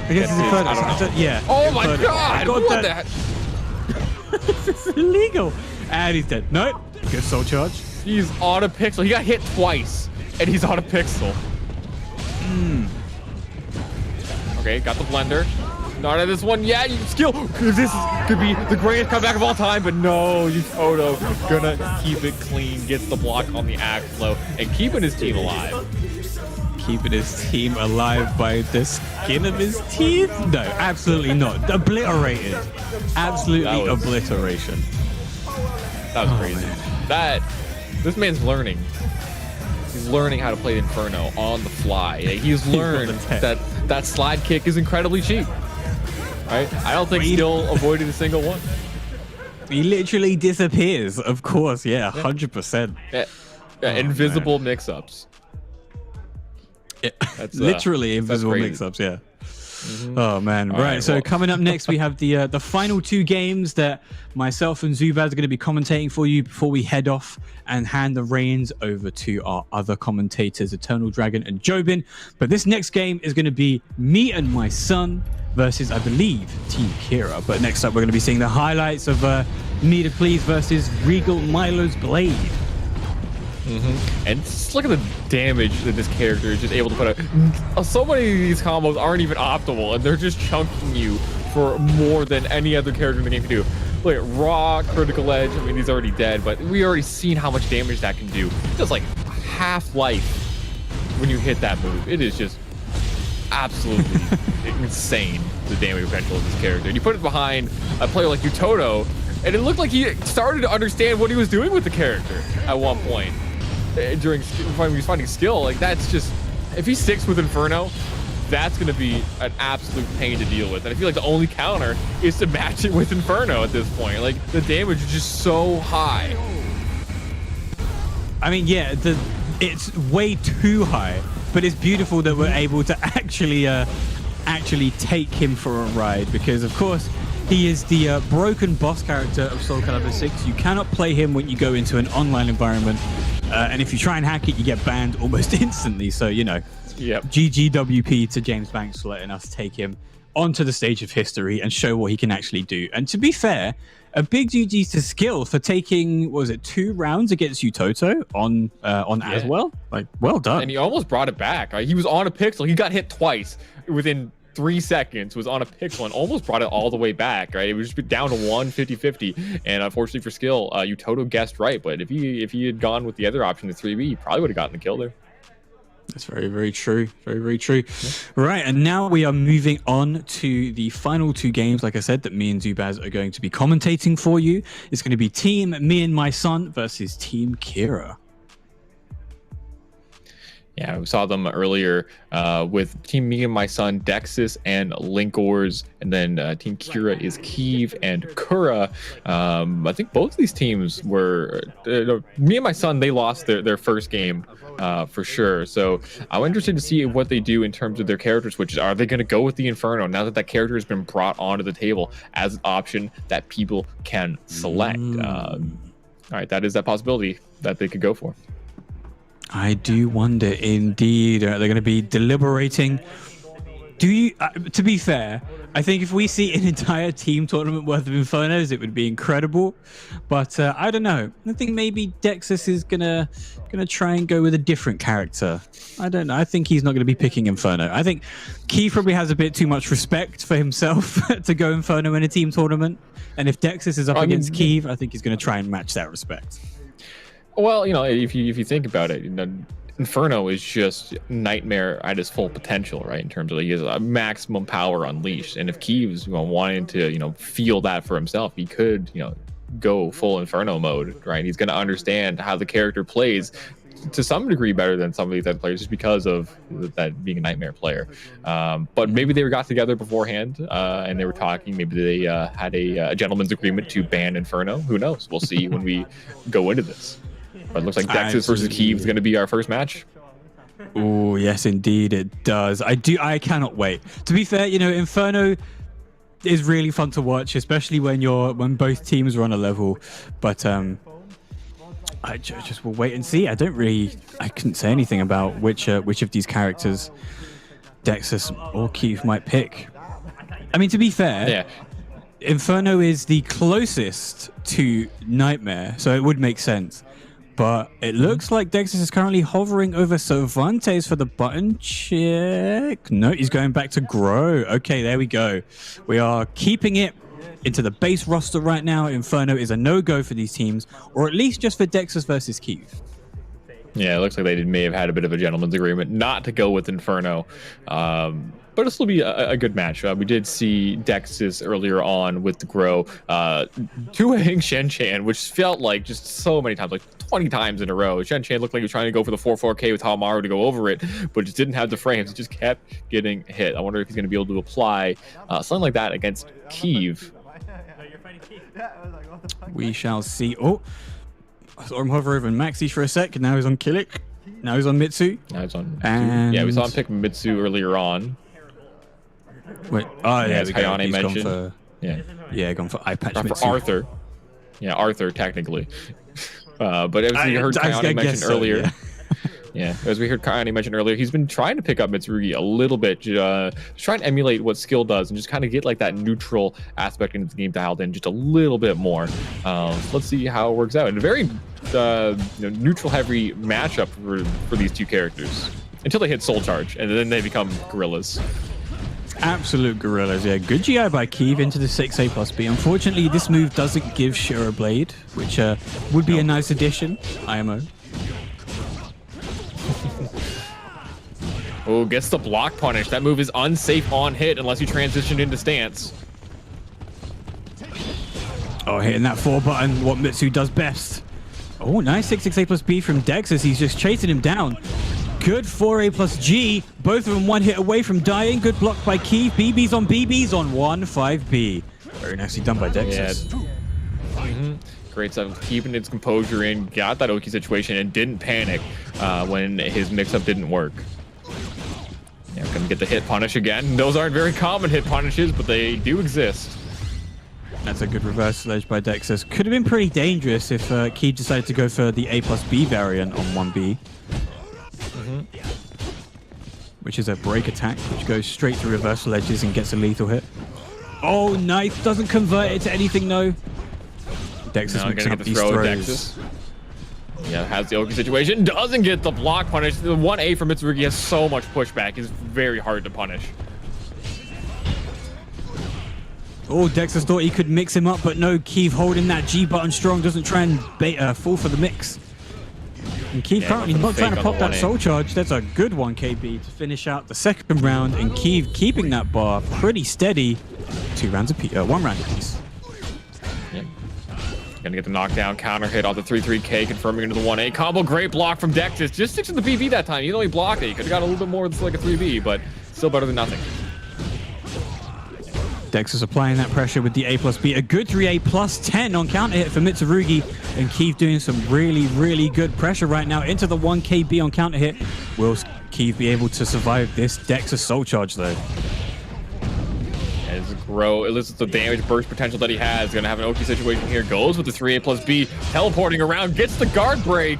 Against his Inferno. I don't know. Yeah. Oh my Inferno. god! What that? This is illegal. And he's dead. No. Good soul charge. He's on a pixel. He got hit twice, and he's on a pixel. Okay, got the blender. Not at this one yet. Skill. This could be the greatest comeback of all time, but no, Utoto gonna keep it clean. Gets the block on the axe flow and keeping his team alive. Keeping his team alive by the skin of his teeth? No, absolutely not. Obliterated. Absolutely obliteration. That was crazy. This man's learning. He's learning how to play Inferno on the fly. He's learned that slide kick is incredibly cheap. Right? I don't think Skill avoided a single one. He literally disappears. Of course, yeah, 100%. Invisible mix-ups. That's literally invisible mix-ups, yeah. Oh man, right. So coming up next, we have the final 2 games that myself and Zubaz are going to be commentating for you before we head off and hand the reins over to our other commentators, Eternal Dragon and Jobin. But this next game is going to be me and my son versus, I believe, Team Kira. But next up, we're going to be seeing the highlights of Me to Please versus Regal Milo's Blade. And just look at the damage that this character is just able to put out. So many of these combos aren't even optimal, and they're just chunking you for more than any other character in the game can do. Look at raw critical edge. I mean, he's already dead, but we already seen how much damage that can do. Just like half life when you hit that move. It is just absolutely insane, the damage potential of this character. And you put it behind a player like Utoto, and it looked like he started to understand what he was doing with the character at one point. During when he was finding Skill, like that's just, if he sticks with Inferno, that's going to be an absolute pain to deal with. And I feel like the only counter is to match it with Inferno at this point. Like the damage is just so high. I mean, yeah, it's way too high, but it's beautiful that we're able to actually take him for a ride, because of course he is the broken boss character of Soul Calibur 6. You cannot play him when you go into an online environment. And if you try and hack it, you get banned almost instantly. So, you know, GGWP to James Banks for letting us take him onto the stage of history and show what he can actually do. And to be fair, a big GG to Skill for taking, what was it, 2 rounds against Utoto on as well. Like, well done. And he almost brought it back. He was on a pixel. He got hit twice within 3 seconds, was on a pixel and almost brought it all the way back, right? It was just down to 50-50. And unfortunately for Skill, Utoto guessed right. But if he had gone with the other option, the 3B, he probably would have gotten the kill there. That's very, very true. Very, very true. Yeah. Right, and now we are moving on to the final 2 games, like I said, that me and Zubaz are going to be commentating for you. It's going to be Team Me and My Son versus Team Kira. Yeah, we saw them earlier with Team Me and My Son, Dexys and Linkors, and then Team Kira is Kyiv and Kura. I think both of these teams were Me and My Son. They lost their first game for sure. So I'm interested to see what they do in terms of their character switches. Are they going to go with the Inferno now that character has been brought onto the table as an option that people can select? All right, that is that possibility that they could go for. I do wonder, indeed. They're going to be deliberating. Do you? To be fair, I think if we see an entire team tournament worth of Infernos, it would be incredible. But I don't know. I think maybe Dexys is gonna try and go with a different character. I don't know. I think he's not going to be picking Inferno. I think Kyiv probably has a bit too much respect for himself to go Inferno in a team tournament. And if Dexys is up against Kyiv, I think he's going to try and match that respect. Well, you know, if you think about it, you know, Inferno is just Nightmare at his full potential, right? In terms of he has a maximum power unleashed, and if Kyiv's wanting to, feel that for himself, he could, go full Inferno mode, right? He's going to understand how the character plays to some degree better than some of these other players, just because of that being a Nightmare player. But maybe they got together beforehand and they were talking. Maybe they had a gentleman's agreement to ban Inferno. Who knows? We'll see when we go into this. But it looks like Dexys versus Kyiv is going to be our first match. Oh, yes, indeed it does. I cannot wait. To be fair, Inferno, is really fun to watch, especially when both teams are on a level. But I just will wait and see. I couldn't say anything about which of these characters Dexus or Kyiv might pick. I mean, to be fair, Yeah. Inferno is the closest to Nightmare, so it would make sense. But it looks like Dexus is currently hovering over Cervantes for the button check. No, he's going back to Grow. Okay, there we go. We are keeping it into the base roster right now. Inferno is a no-go for these teams, or at least just for Dexus versus Kyiv. Yeah, it looks like they may have had a bit of a gentleman's agreement not to go with Inferno. But it'll still be a good match. We did see Dexus earlier on with the Grow two-wing Shen Chan, which felt like just so many times, like 20 times in a row. Shen Chan looked like he was trying to go for the 4-4K with Hamaru to go over it, but just didn't have the frames. It just kept getting hit. I wonder if he's going to be able to apply something like that against Kyiv. We shall see. Oh, I saw him hover over Maxi for a sec. Now he's on Killik. Now he's on Mitsu. Now he's on. And yeah, we saw him pick Mitsu earlier on. Wait, oh yeah, Kayane he's mentioned. gone for, yeah, gone for eye patch For Mitsu. Arthur. Yeah, Arthur technically. But as we heard Kayane mention earlier. Yeah. Yeah, as we heard Kayane mention earlier, he's been trying to pick up Mitsurugi a little bit, trying to emulate what skill does and just kind of get like that neutral aspect into the game dialed in just a little bit more. Let's see how it works out. And a very neutral heavy matchup for these two characters until they hit Soul Charge and then they become gorillas. Absolute gorillas, yeah. Good GI by Kyiv into the 6A plus B. Unfortunately, this move doesn't give Shiro Blade, which would be a nice addition, IMO. Oh, gets the block punish. That move is unsafe on hit unless you transition into stance. Oh, hitting that 4 button, what Mitsu does best. Oh, nice 6A plus B from Dexus. He's just chasing him down. Good 4A plus G. Both of them one hit away from dying. Good block by Kyiv. BB's on 1-5B. Very nicely done by Dexus. Yeah. Great stuff. Keeping its composure in. Got that Oki situation and didn't panic when his mix-up didn't work. Yeah, gonna get the hit punish again. Those aren't very common hit punishes, but they do exist. That's a good reversal edge by Dexus. Could have been pretty dangerous if Kyiv decided to go for the A plus B variant on 1B. Which is a break attack, which goes straight through reversal edges and gets a lethal hit. Oh, nice. Doesn't convert it to anything, though. Dexus mixing up these throws. Yeah, has the Oki situation. Doesn't get the block punish. The 1A from Mitsurugi has so much pushback. It's very hard to punish. Oh, Dexus thought he could mix him up, but no. Kyiv holding that G button strong. Doesn't try and fall for the mix. And Kyiv currently not trying to pop that Soul Charge. That's a good one, KB, to finish out the second round. And Kyiv keeping that bar pretty steady. 1 round apiece. Yep. Gonna get the knockdown, counter hit on the 3-3K, confirming into the 1A combo. Great block from Dexus. Just sticks to the BB that time. Even though he blocked it, he could have got a little bit more with like a 3B, but still better than nothing. Dexus applying that pressure with the A plus B. A good 3A plus 10 on counter hit for Mitsurugi. And Kyiv doing some really, really good pressure right now into the 1KB on counter hit. Will Kyiv be able to survive this Dexus Soul Charge, though? As Grow elicits the damage burst potential that he has. Gonna have an Oki situation here. Goes with the 3A plus B. Teleporting around. Gets the guard break.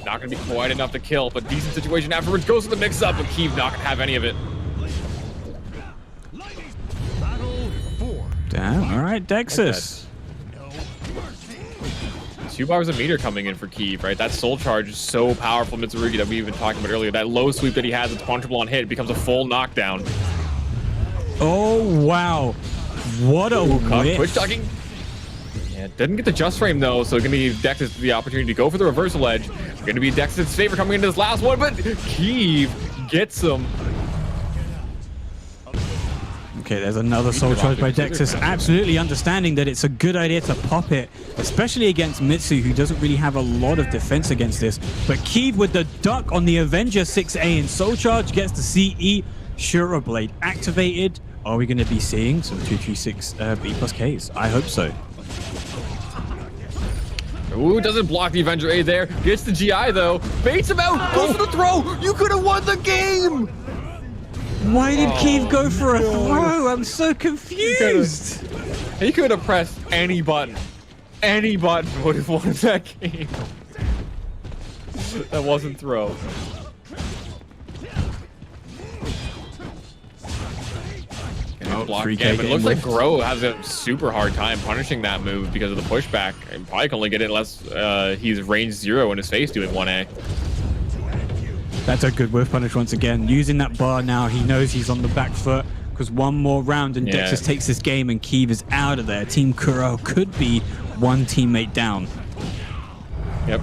Not gonna be quite enough to kill, but decent situation afterwards. Goes to the mix up, but Kyiv not gonna have any of it. Damn, all right, Dexus. 2 bars a meter coming in for Kyiv, right? That Soul Charge is so powerful, Mitsurugi, that we've been talking about earlier. That low sweep that he has, it's punchable on hit. It becomes a full knockdown. Oh, wow. What a whiff. Quick ducking. Yeah, didn't get the just frame, though, so it's going to give Dexus the opportunity to go for the reversal edge. It's going to be Dexus' favor coming into this last one, but Kyiv gets him. Okay, there's another Soul Charge by Dexus. Absolutely understanding that it's a good idea to pop it, especially against Mitsu, who doesn't really have a lot of defense against this. But Kyiv with the duck on the Avenger 6A and Soul Charge gets the CE. Shiro Blade activated. Are we going to be seeing some 236 B plus Ks? I hope so. Ooh, doesn't block the Avenger A there. Gets the GI, though. Baits him out. Goes for the throw. You could have won the game. Why did Kyiv go for a throw? I'm so confused. He could have pressed any button. Any button would have won that game. That wasn't throw. Block again, but it looks like Gro has a super hard time punishing that move because of the pushback. And probably can only get it unless he's range 0 in his face doing 1A. That's a good whiff punish once again. Using that bar now, he knows he's on the back foot because one more round and Dexys takes this game and Kyiv is out of there. Team Kuro could be one teammate down. Yep.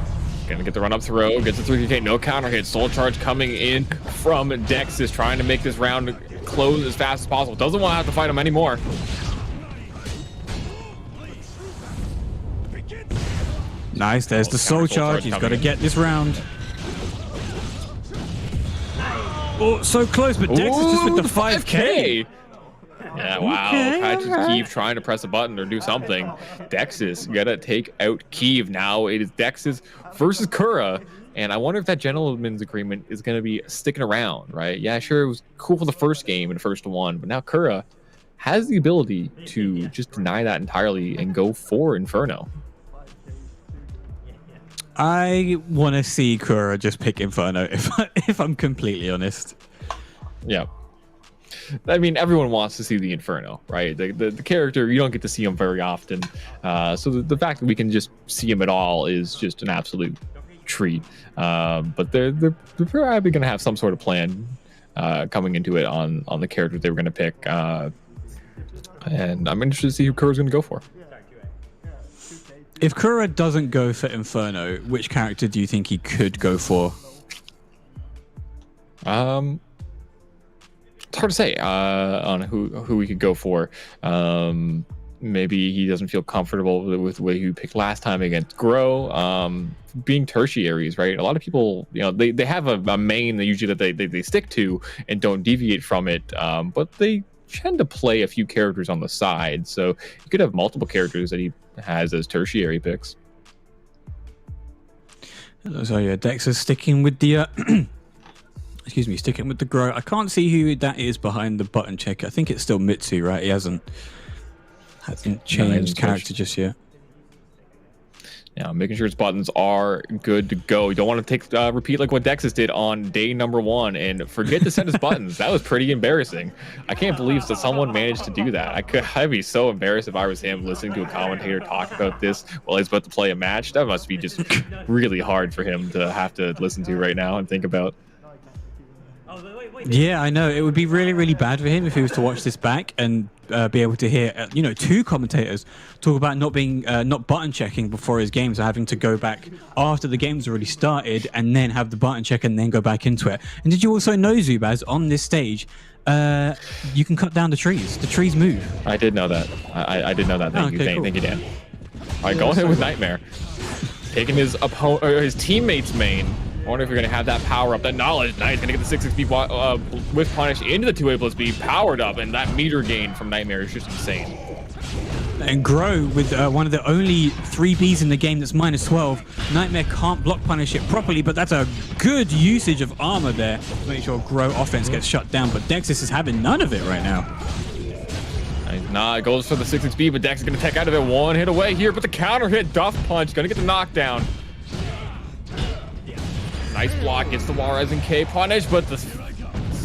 Gonna get the run up throw, gets the 3K, no counter hit. Soul charge coming in from Dexys, trying to make this round close as fast as possible. Doesn't want to have to fight him anymore. Nice, there's the soul charge. He's got to get this round. Oh, so close, but Dexys just with the 5K. Yeah, wow. I just keep trying to press a button or do something. Dexys gotta take out Kyiv. Now it is Dexys versus Kura. And I wonder if that gentleman's agreement is going to be sticking around, right? Yeah, sure, it was cool for the first game and first one, but now Kura has the ability to just deny that entirely and go for Inferno. I want to see Kura just pick Inferno, if I'm completely honest. Yeah. I mean, everyone wants to see the Inferno, right? The character, you don't get to see him very often. So the fact that we can just see him at all is just an absolute treat. But they're probably going to have some sort of plan coming into it on the characters they were going to pick. And I'm interested to see who Kura's going to go for. If Kura doesn't go for Inferno, which character do you think he could go for? It's hard to say on who we could go for. Maybe he doesn't feel comfortable with the way he picked last time against Gro. Being tertiaries, right? A lot of people, you know, they have a main that usually that they stick to and don't deviate from it. But they tend to play a few characters on the side, so you could have multiple characters that he has as tertiary picks. So yeah, Dex is sticking with the excuse me, sticking with the Gro. I can't see who that is behind the button check. I think it's still Mitsu, right? He hasn't changed character just yet. Yeah, making sure his buttons are good to go. You don't want to take repeat like what Dexys did on day number 1 and forget to set his buttons. That was pretty embarrassing. I can't believe that someone managed to do that. I'd be so embarrassed if I was him listening to a commentator talk about this while he's about to play a match. That must be just really hard for him to have to listen to right now and think about. Yeah, I know. It would be really, really bad for him if he was to watch this back and be able to hear, you know, 2 commentators talk about not button checking before his games, or having to go back after the game's already started and then have the button check and then go back into it. And did you also know, Zubaz, on this stage, you can cut down the trees. The trees move. I did know that. I did know that. Thank you. Thank you, Dan. All right, going in with Nightmare. Taking his opponent, or his teammate's main. I wonder if you're going to have that power up, that knowledge. Nice, going to get the 6-6 with punish into the 2A+B, powered up, and that meter gain from Nightmare is just insane. And Gro with one of the only 3Bs in the game that's -12. Nightmare can't block punish it properly, but that's a good usage of armor there to make sure Gro offense gets shut down. But Dexys is having none of it right now. Nah, it goes for the 6-6B, but Dex is going to tech out of it. One hit away here, but the counter hit, Duff Punch, going to get the knockdown. Nice block, gets the wall rising K punish, but this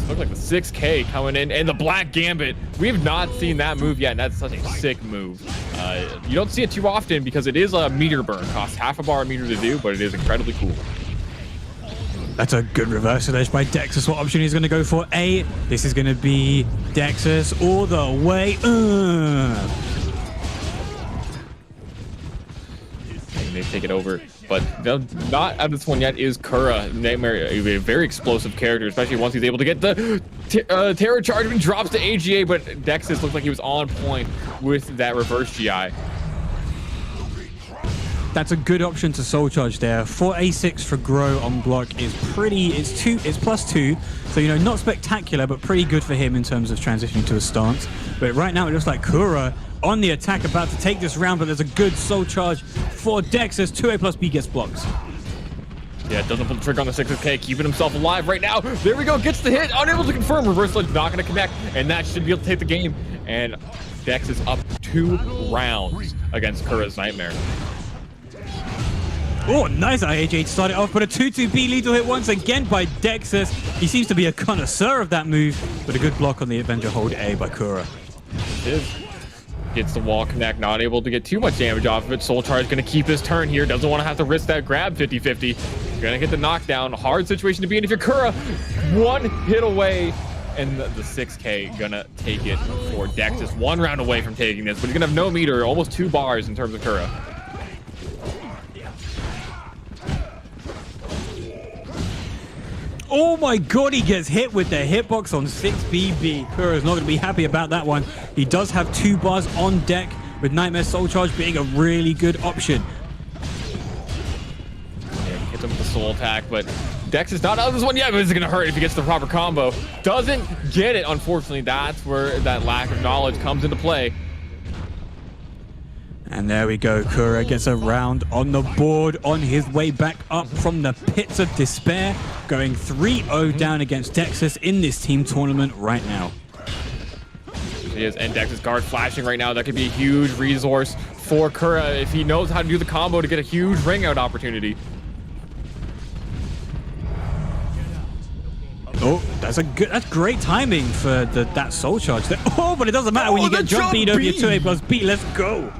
looks like the 6K coming in, and the Black Gambit. We've not seen that move yet, and that's such a sick move. You don't see it too often because it is a meter burn. Costs half a bar a meter to do, but it is incredibly cool. That's a good reversal edge by Dexys. What option he's going to go for? A. This is going to be Dexys all the way. They take it over, but not at this one yet is Kura. Nightmare, a very explosive character, especially once he's able to get the terror charge and drops to AGA, but Dexys looked like he was on point with that reverse GI. That's a good option to soul charge there. 4A6 for Gro on block is pretty, it's +2, so you know, not spectacular, but pretty good for him in terms of transitioning to a stance. But right now it looks like Kura on the attack, about to take this round, but there's a good soul charge for Dexys. 2A+B gets blocked. Yeah, doesn't pull the trigger on the 6K, keeping himself alive right now. There we go, gets the hit, unable to confirm. Reverse ledge not going to connect, and that should be able to take the game. And Dex is up 2 rounds against Kura's Nightmare. Oh, nice IHH to start it off, but a 2-2B lethal hit once again by Dexus. He seems to be a connoisseur of that move, but a good block on the Avenger hold A by Kura. Gets the wall connect, not able to get too much damage off of it. Soul Charge going to keep his turn here. Doesn't want to have to risk that grab 50-50. Going to get the knockdown. Hard situation to be in if you're Kura. 1 hit away, and the 6K going to take it for Dexus. 1 round away from taking this, but he's going to have no meter, almost 2 bars in terms of Kura. Oh my god, he gets hit with the hitbox on 6BB. Kura's not going to be happy about that one. He does have 2 bars on deck, with Nightmare Soul Charge being a really good option. Yeah, hits him with the soul attack, but Dex is not out of this one yet, but it's going to hurt if he gets the proper combo. Doesn't get it, unfortunately. That's where that lack of knowledge comes into play. And there we go. Kura gets a round on the board on his way back up from the pits of despair, going 3-0 down against Dexus in this team tournament right now. He is, and Dex's guard flashing right now. That could be a huge resource for Kura if he knows how to do the combo to get a huge ring out opportunity. Oh, that's great timing for that soul charge there. Oh, but it doesn't matter when you get jump beat over your 2A plus B. Let's go.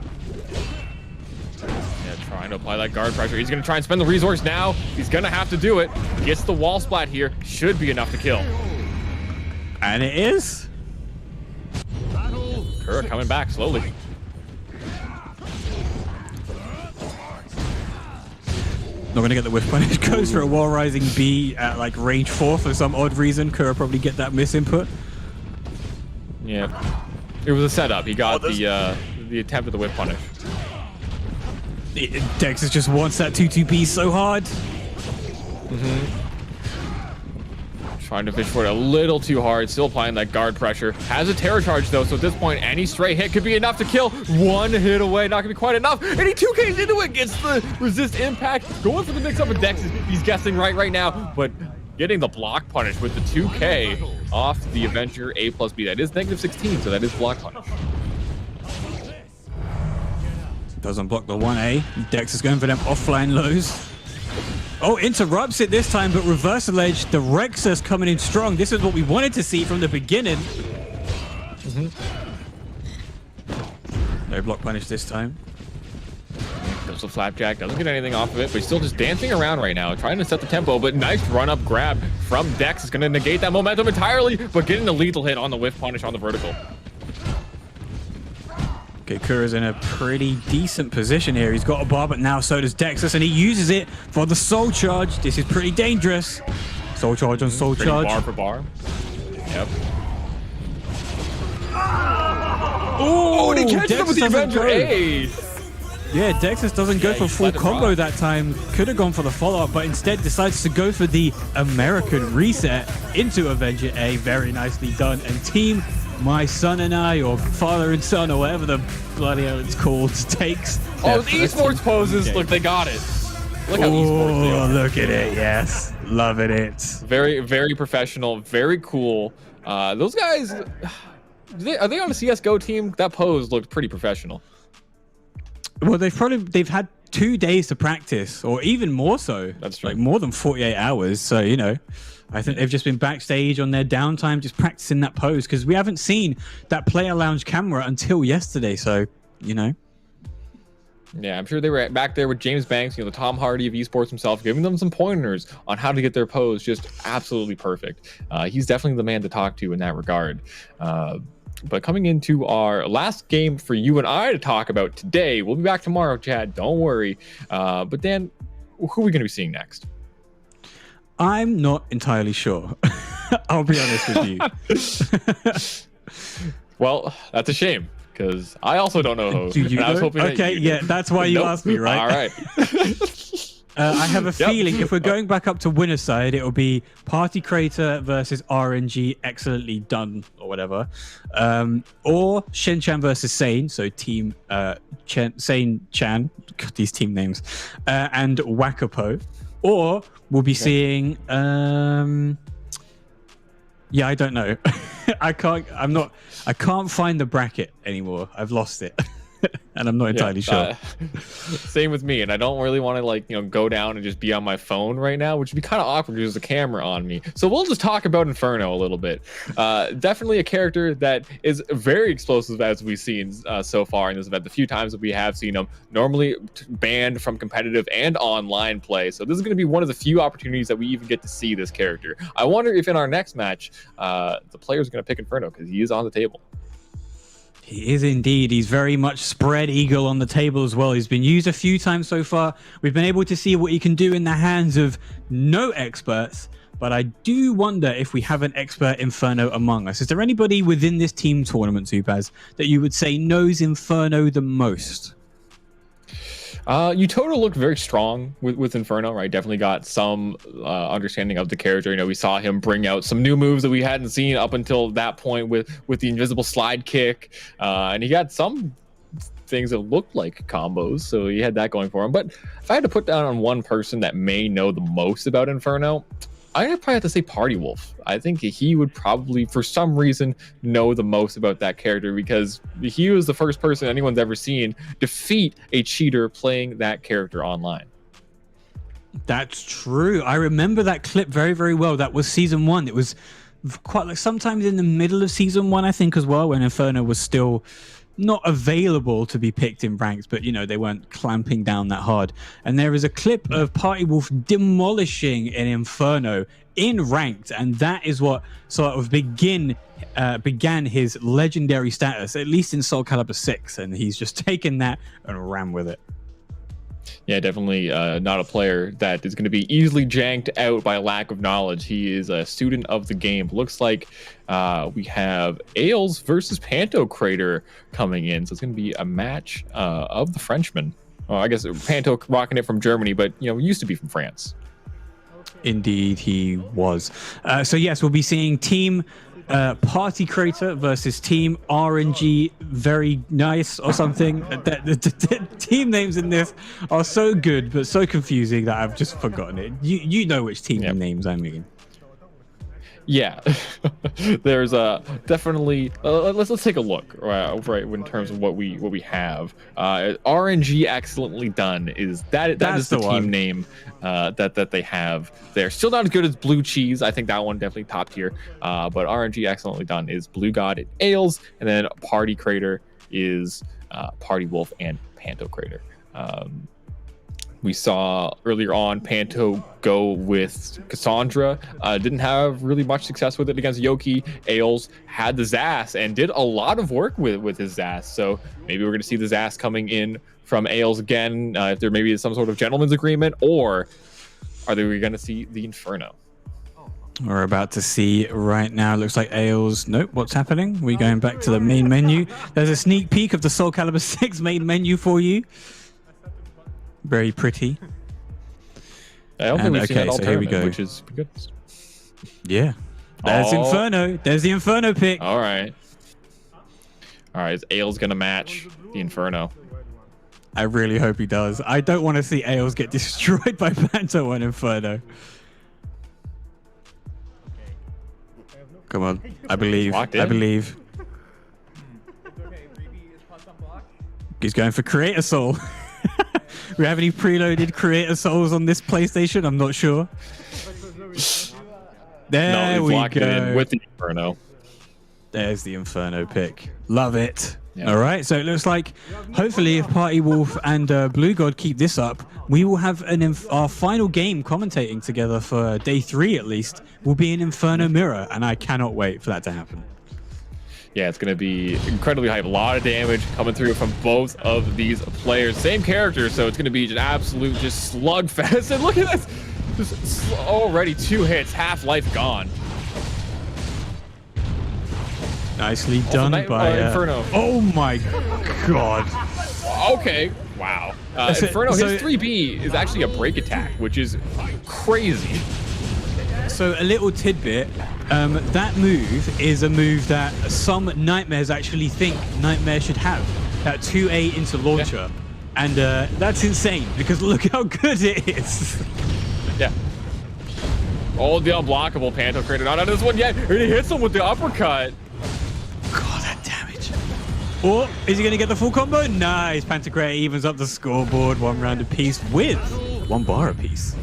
Trying to apply that guard pressure. He's going to try and spend the resource now. He's going to have to do it. Gets the wall splat here. Should be enough to kill. And it is. Kura coming back slowly. Not going to get the whiff punish. Goes for a wall rising B at like range 4 for some odd reason. Kura probably get that miss input. Yeah. It was a setup. He got the attempt at the whiff punish. Dexus just wants that 2-2B so hard. Trying to fish for it a little too hard. Still applying that guard pressure. Has a terror charge though, so at this point, any stray hit could be enough to kill. 1 hit away, not gonna be quite enough. And he 2Ks into it, gets the resist impact. Going for the mix-up with Dexus. He's guessing right now, but getting the block punish with the 2K off the Avenger A plus B. That is -16, so that is block punish. Doesn't block the 1A. Dex is going for them offline lows. Oh, interrupts it this time, but reversal edge. The Rexus coming in strong. This is what we wanted to see from the beginning. No block punish this time. Goes to Flapjack. Doesn't get anything off of it, but he's still just dancing around right now, trying to set the tempo. But nice run-up grab from Dex is going to negate that momentum entirely, but getting the lethal hit on the whiff punish on the vertical. Okay, Kura's in a pretty decent position here. He's got a bar, but now so does Dexus, and he uses it for the soul charge. This is pretty dangerous. Soul charge on soul charge. Bar for bar. Yep. Oh, and he catches him with the Avenger A. Yeah, Dexus doesn't go for full combo that time. Could have gone for the follow-up, but instead decides to go for the American reset into Avenger A. Very nicely done. And team My Son and I, or Father and Son, or whatever the bloody hell it's called, takes. Oh, the esports poses. Look, they got it. Look how esports they are. Look at it. Yes. Loving it. Very, very professional. Very cool. Those guys, are they on a CSGO team? That pose looked pretty professional. Well, they've had 2 days to practice, or even more so. That's true. Like more than 48 hours. So, you know, I think they've just been backstage on their downtime, just practicing that pose, because we haven't seen that player lounge camera until yesterday. So, you know. Yeah, I'm sure they were back there with James Banks, the Tom Hardy of esports himself, giving them some pointers on how to get their pose just absolutely perfect. He's definitely the man to talk to in that regard. But coming into our last game for you and I to talk about today, we'll be back tomorrow, Chad. Don't worry. But Dan, who are we going to be seeing next? I'm not entirely sure. I'll be honest with you. Well, that's a shame, because I also don't know who. Do you know? Okay, yeah, that's why you asked me, right? All right. I have a feeling if we're going back up to winner's side, it'll be Party Creator versus RNG Excellently Done, or whatever. Or Shen-Chan versus Sane, so team Sane-Chan, God, these team names, and Wakapo. or we'll be seeing. Yeah, I don't know. I can't find the bracket anymore. I've lost it. And I'm not entirely sure. Same with me, and I don't really want to like go down and just be on my phone right now, which would be kind of awkward because there's a camera on me. So we'll just talk about Inferno a little bit. Definitely a character that is very explosive, as we've seen so far in this event. The few times that we have seen him, normally banned from competitive and online play. So this is going to be one of the few opportunities that we even get to see this character. I wonder if in our next match, the players are going to pick Inferno because he is on the table. He is indeed. He's very much spread eagle on the table as well. He's been used a few times so far. We've been able to see what he can do in the hands of no experts, but I do wonder if we have an expert Inferno among us. Is there anybody within this team tournament, Zubaz, that you would say knows Inferno the most? Utoto looked very strong with Inferno, right? Definitely got some understanding of the character. We saw him bring out some new moves that we hadn't seen up until that point with the invisible slide kick. And he got some things that looked like combos, so he had that going for him. But if I had to put down on one person that may know the most about Inferno, I'd probably have to say Party Wolf. I think he would probably, for some reason, know the most about that character because he was the first person anyone's ever seen defeat a cheater playing that character online. That's true. I remember that clip very, very well. That was season 1. It was quite like sometimes in the middle of season 1, I think, as well, when Inferno was still not available to be picked in ranks, but they weren't clamping down that hard. And there is a clip of Party Wolf demolishing an Inferno in ranked, and that is what sort of began his legendary status, at least in SOULCALIBUR 6, and he's just taken that and ran with it. Yeah, definitely not a player that is going to be easily janked out by lack of knowledge. He is a student of the game. Looks like we have Ailes versus Panto Crater coming in. So it's going to be a match of the Frenchmen. Well, I guess Panto rocking it from Germany, but used to be from France. Indeed, he was. So yes, we'll be seeing Team Party Creator versus Team RNG Very Nice or something. The team names in this are so good but so confusing that I've just forgotten it. You know which team names I mean. Yeah, there's definitely let's take a look right in terms of what we have. RNG Excellently Done is that is the team name that they have. They're still not as good as Blue Cheese. I think that one definitely top tier. But RNG Excellently Done is Blue God and Ailes, and then Party Crater is Party Wolf and Panto Crater. We saw earlier on Panto go with Cassandra. Didn't have really much success with it against Yoki. Ailes had the Zas and did a lot of work with his Zas. So maybe we're going to see the Zas coming in from Ailes again. If there maybe is some sort of gentleman's agreement, or are we going to see the Inferno? We're about to see right now. Looks like Ailes. Nope. What's happening? We're going back to the main menu. There's a sneak peek of the SOULCALIBUR 6 main menu for you. Very pretty. I don't think we've seen that all so here we go. Which is good. Yeah. There's Inferno. There's the Inferno pick. All right. Is Ailes going to match the Inferno? I really hope he does. I don't want to see Ailes get destroyed by Panto and Inferno. Come on. I believe. He's going for Creator Soul. We have any preloaded Creator Souls on this PlayStation? I'm not sure. There we go. In with the Inferno. There's the Inferno pick. Love it. Yep. All right. So it looks like hopefully if Party Wolf and Blue God keep this up, we will have our final game commentating together for day 3 at least will be an Inferno mirror. And I cannot wait for that to happen. Yeah, it's going to be incredibly hype. A lot of damage coming through from both of these players. Same character, so it's going to be an absolute just slugfest. And look at this. Just already 2 hits, half life gone. Nicely done by Inferno. Oh my god. Okay. Wow. Inferno, his 3B is actually a break attack, which is crazy. So a little tidbit, that move is a move that some Nightmares actually think Nightmare should have. That 2A into launcher. Yeah. And that's insane because look how good it is. Yeah. Oh, the unblockable Panto created not on this one yet. And he hits him with the uppercut. God, that damage. Oh, is he going to get the full combo? Nice. Pantocrator evens up the scoreboard 1 round apiece with 1 bar apiece.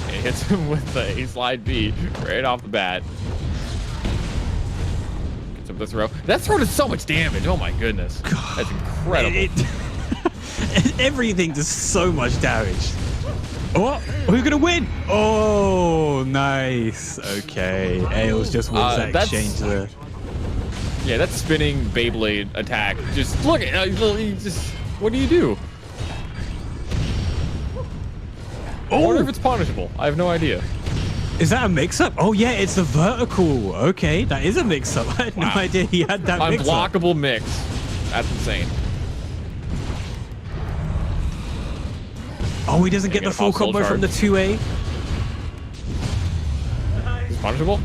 He hits him with the A slide B right off the bat. Gets up the throw. That throw does so much damage. Oh my goodness. God, that's incredible. Everything does so much damage. Oh, who's gonna win? Oh, nice. Okay, Ails just wins that exchange there. Yeah, that spinning Beyblade attack. Just look at just. What do you do? I wonder if it's punishable. I have no idea. Is that a mix-up? Oh yeah, it's the vertical. Okay, that is a mix-up. I had no idea he had that mix-up. Unblockable mix. That's insane. Oh, he doesn't get the full combo from the 2A. It's punishable?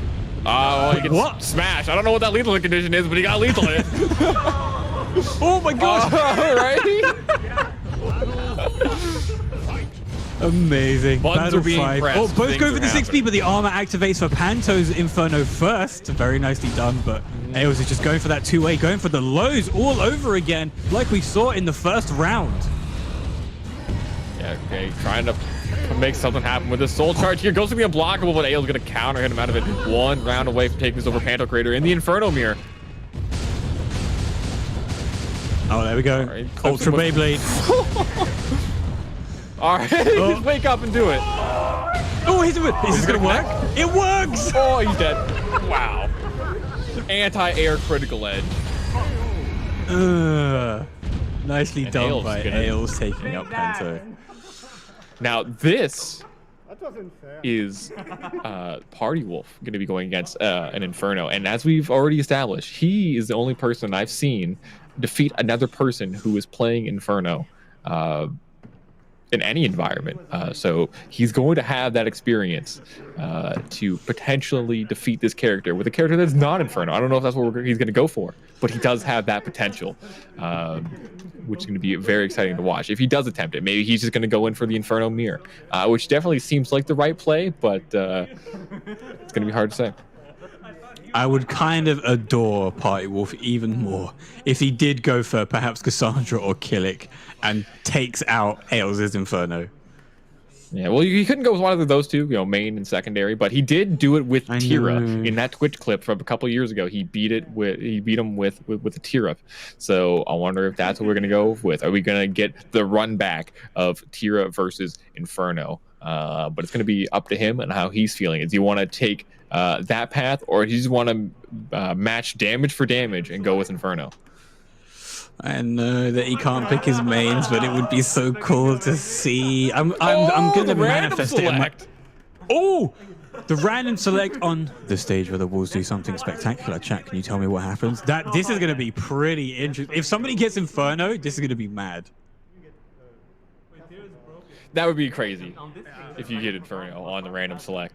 Oh, he gets smashed. I don't know what that lethal condition is, but he got lethal in it. Oh my gosh. Amazing. Buttons are being Battle 5. pressed. Oh, both Things go for are the 6B, but the armor activates for Panto's Inferno first. Very nicely done, but Ails is just going for that 2A, going for the lows all over again, like we saw in the first round. Yeah, okay, trying to make something happen with this soul charge here. Goes to be unblockable, but Ails going to counter hit him out of it. 1 round away from taking this over Pantocrator in the Inferno Mirror. Oh, there we go. Right, Ultra Beyblade. All right, just wake up and do it. Oh, is this going to work? It works! Oh, he's dead. Wow. Anti-air critical edge. Nicely And done Ails by gonna- Ails taking up Panto. Now, this is Party Wolf going to be going against an Inferno. And as we've already established, he is the only person I've seen defeat another person who is playing Inferno in any environment. So he's going to have that experience to potentially defeat this character with a character that's not Inferno. I don't know if that's what he's going to go for, but he does have that potential, which is going to be very exciting to watch. If he does attempt it, maybe he's just going to go in for the Inferno Mirror, which definitely seems like the right play, but it's going to be hard to say. I would kind of adore Party Wolf even more if he did go for perhaps Cassandra or Killick and takes out Ails' Inferno. Yeah, well, he couldn't go with one of those two, main and secondary, but he did do it with Tira in that Twitch clip from a couple of years ago. He beat him with a Tira. So I wonder if that's what we're gonna go with. Are we gonna get the run back of Tira versus Inferno? But it's gonna be up to him and how he's feeling. Does he want to take that path, or do you just want to match damage for damage and go with Inferno? I know that he can't pick his mains, but it would be so cool to see. I'm gonna manifest it. Oh, the random select on the stage where the Wolves do something spectacular. Chat, can you tell me what happens? This is gonna be pretty interesting. If somebody gets Inferno, this is gonna be mad. That would be crazy if you get Inferno on the random select.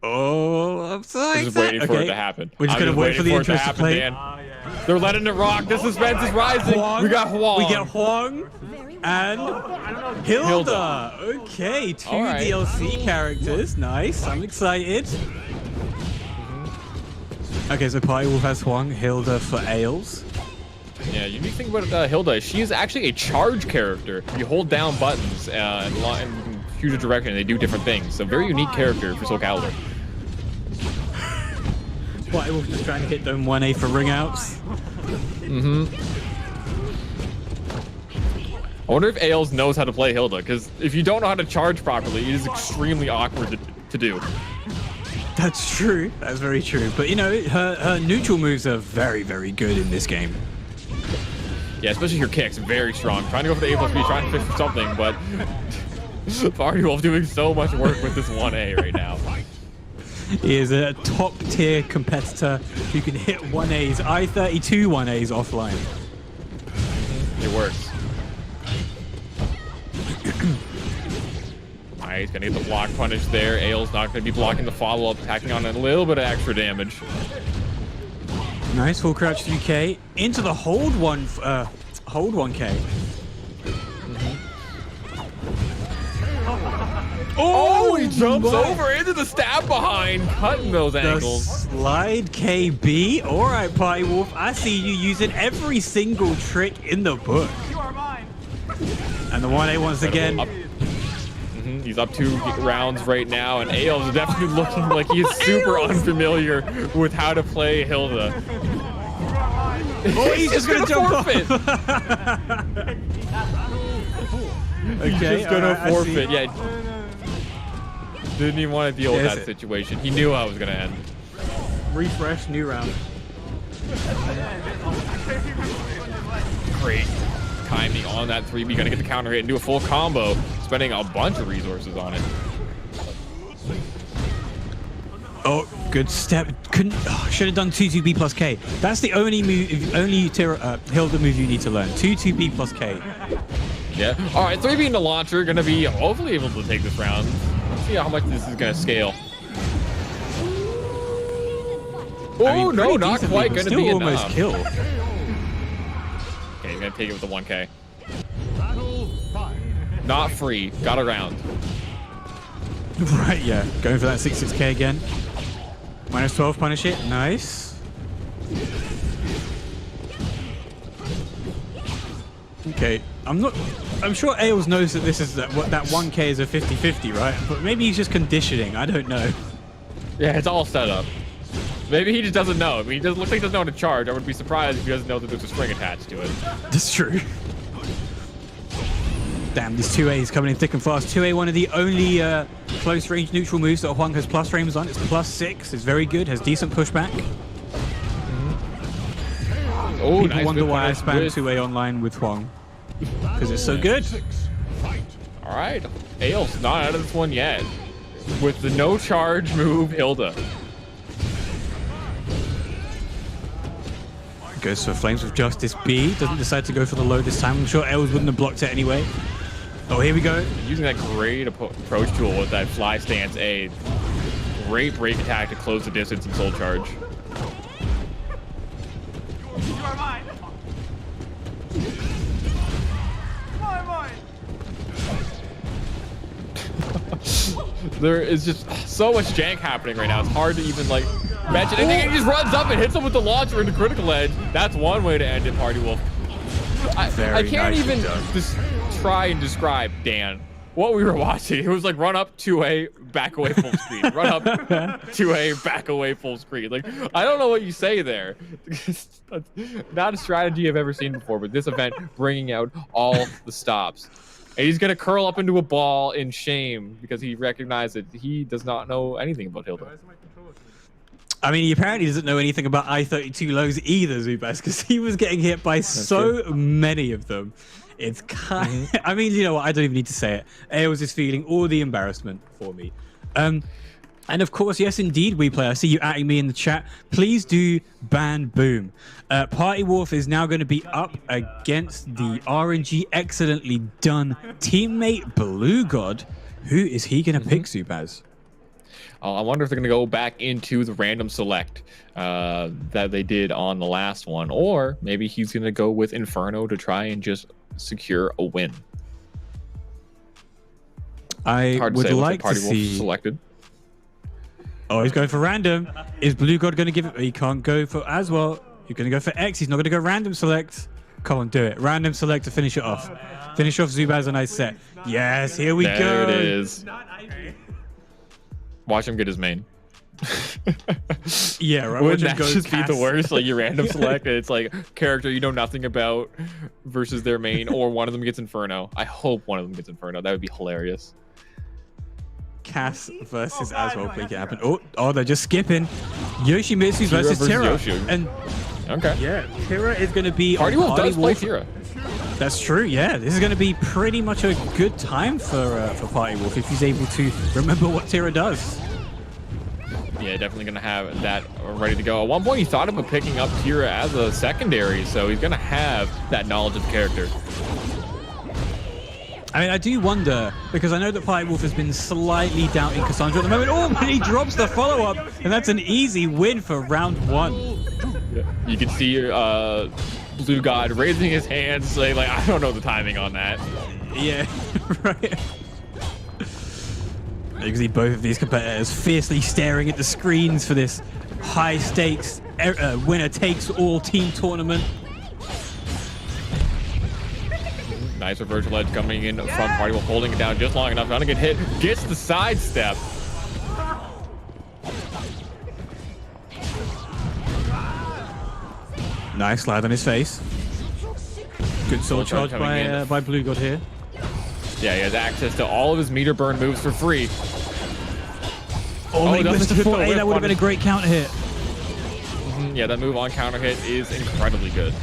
Oh, I'm so excited. Just waiting for it to happen. We're just gonna wait for the interest to play. Dan. They're letting it rock. The suspense is rising. Huang. We got Huang. We get Huang and Hilda. Okay, 2 DLC characters. Nice. I'm excited. Okay, so Party Wolf has Huang, Hilda for Ails. Yeah, unique thing about Hilda is she is actually a charge character. You hold down buttons and you can choose a direction and they do different things. So very unique character for SOULCALIBUR. Party Wolf just trying to hit them 1A for ring outs. I wonder if Ails knows how to play Hilda, because if you don't know how to charge properly, it is extremely awkward to do. That's true. That's very true. But her neutral moves are very, very good in this game. Yeah, especially her kicks, very strong. Trying to go for the A+B, trying to fish for something, but Party Wolf doing so much work with this 1A right now. He is a top tier competitor who can hit 1As, I-32 1As offline. It works. Alright, he's gonna get the block punish there. Ails not gonna be blocking the follow-up, attacking on a little bit of extra damage. Nice full crouch 3K into the hold 1K. Oh, he jumps over into the stab behind, cutting those ankles. Slide KB. All right, Party Wolf. I see you using every single trick in the book. You are mine. And the 1A once again. He's up 2 rounds right now, and Ails is definitely looking like he's super unfamiliar with how to play Hilda. Oh, he's just gonna jump forfeit. Okay, He's just gonna right, forfeit. Yeah. Didn't even want to deal with that situation. He knew how it was gonna end. Refresh, new round. Great timing on that 3B. Gonna get the counter hit and do a full combo, spending a bunch of resources on it. Oh, good step. Couldn't. Oh, should have done 2-2B plus K. That's the only move, Hilda move you need to learn. 2-2B plus K. Yeah. All right, 3B in the launcher. Gonna be hopefully able to take this round. Let's see how much this is gonna scale. Oh, no, not quite gonna be almost enough. Kill. Okay, he's gonna take it with the 1K. Not free. Got a round. Right, yeah. Going for that 6-6K again. Minus 12, punish it. Nice. Okay, I'm sure Ails knows that this is that 1K is a 50-50, right? But maybe he's just conditioning. I don't know. Yeah, it's all set up. Maybe he just doesn't know. I mean, he doesn't look like he doesn't know how to charge. I would be surprised if he doesn't know that there's a string attached to it. That's true. Damn, these 2As coming in thick and fast. 2A, one of the only close range neutral moves that Huang has plus frames on. It's +6. It's very good. Has decent pushback. Oh, People nice wonder why I punish spam with- 2A online with Huang. Because it's so good. All right, Ails not out of this one yet. With the no charge move, Hilda. Goes for Flames with Justice B. Doesn't decide to go for the low this time. I'm sure Ails wouldn't have blocked it anyway. Oh, here we go. Using that great approach tool with that fly stance A. Great break attack to close the distance and soul charge. You are mine. There is just so much jank happening right now. It's hard to even like mention anything. And he just runs up and hits him with the launcher into critical edge. That's one way to end it, Party Wolf. I can't even just try and describe, Dan, what we were watching. It was like run up 2A, back away full screen. Run up 2A, back away full screen. Like, I don't know what you say there. That's not a strategy I've ever seen before, but this event bringing out all the stops. And he's going to curl up into a ball in shame because he recognized that he does not know anything about Hilda. I mean, he apparently doesn't know anything about I-32 lows either, Zubaz, because he was getting hit by so many of them. It's kind I mean, you know what? I don't even need to say it. Ails is feeling all the embarrassment for me. And of course, yes, indeed, WePlay. I see you atting me in the chat. Please do ban Boom. Party Wolf is now going to be up against the RNG excellently done teammate Blue God. Who is he going to pick, Zubaz? I wonder if they're going to go back into the random select that they did on the last one, or maybe he's going to go with Inferno to try and just secure a win. I would like to Party see Wolf selected. Oh, he's going for random. Is Blue God going to give it? He can't go for as well. He's going to go for X. He's not going to go random select. Come on, do it. Random select to finish it off. Finish off Zubaz a nice set. Yes, here we go. There it is. Watch him get his main. Yeah, right. Wouldn't that just be the worst? Like you random select, it's like character you know nothing about versus their main, or one of them gets Inferno. I hope one of them gets Inferno. That would be hilarious. Cass versus Aswell make it happen. Oh, they're just skipping. Yoshimitsu versus Tira. And okay, yeah, Tira is going to be. Party Wolf does play Tira. That's true. Yeah, this is going to be pretty much a good time for Party Wolf if he's able to remember what Tira does. Yeah, definitely going to have that ready to go. At one point, he thought about picking up Tira as a secondary, so he's going to have that knowledge of the character. I mean, I do wonder, because I know that Party Wolf has been slightly doubting Cassandra at the moment. Oh, but he drops the follow-up, and that's an easy win for round one. Yeah. You can see Blue God raising his hands, saying, like, I don't know the timing on that. Yeah, right. You can see both of these competitors fiercely staring at the screens for this high-stakes winner-takes-all team tournament. Nice reversal edge coming in from Party Wolf, holding it down just long enough. Not to get hit. Gets the sidestep. Nice slide on his face. Good soul charge by Blue God here. Yeah, he has access to all of his meter burn moves for free. Oh, he missed the 4A. That would have been a great counter hit. Yeah, that move on counter hit is incredibly good.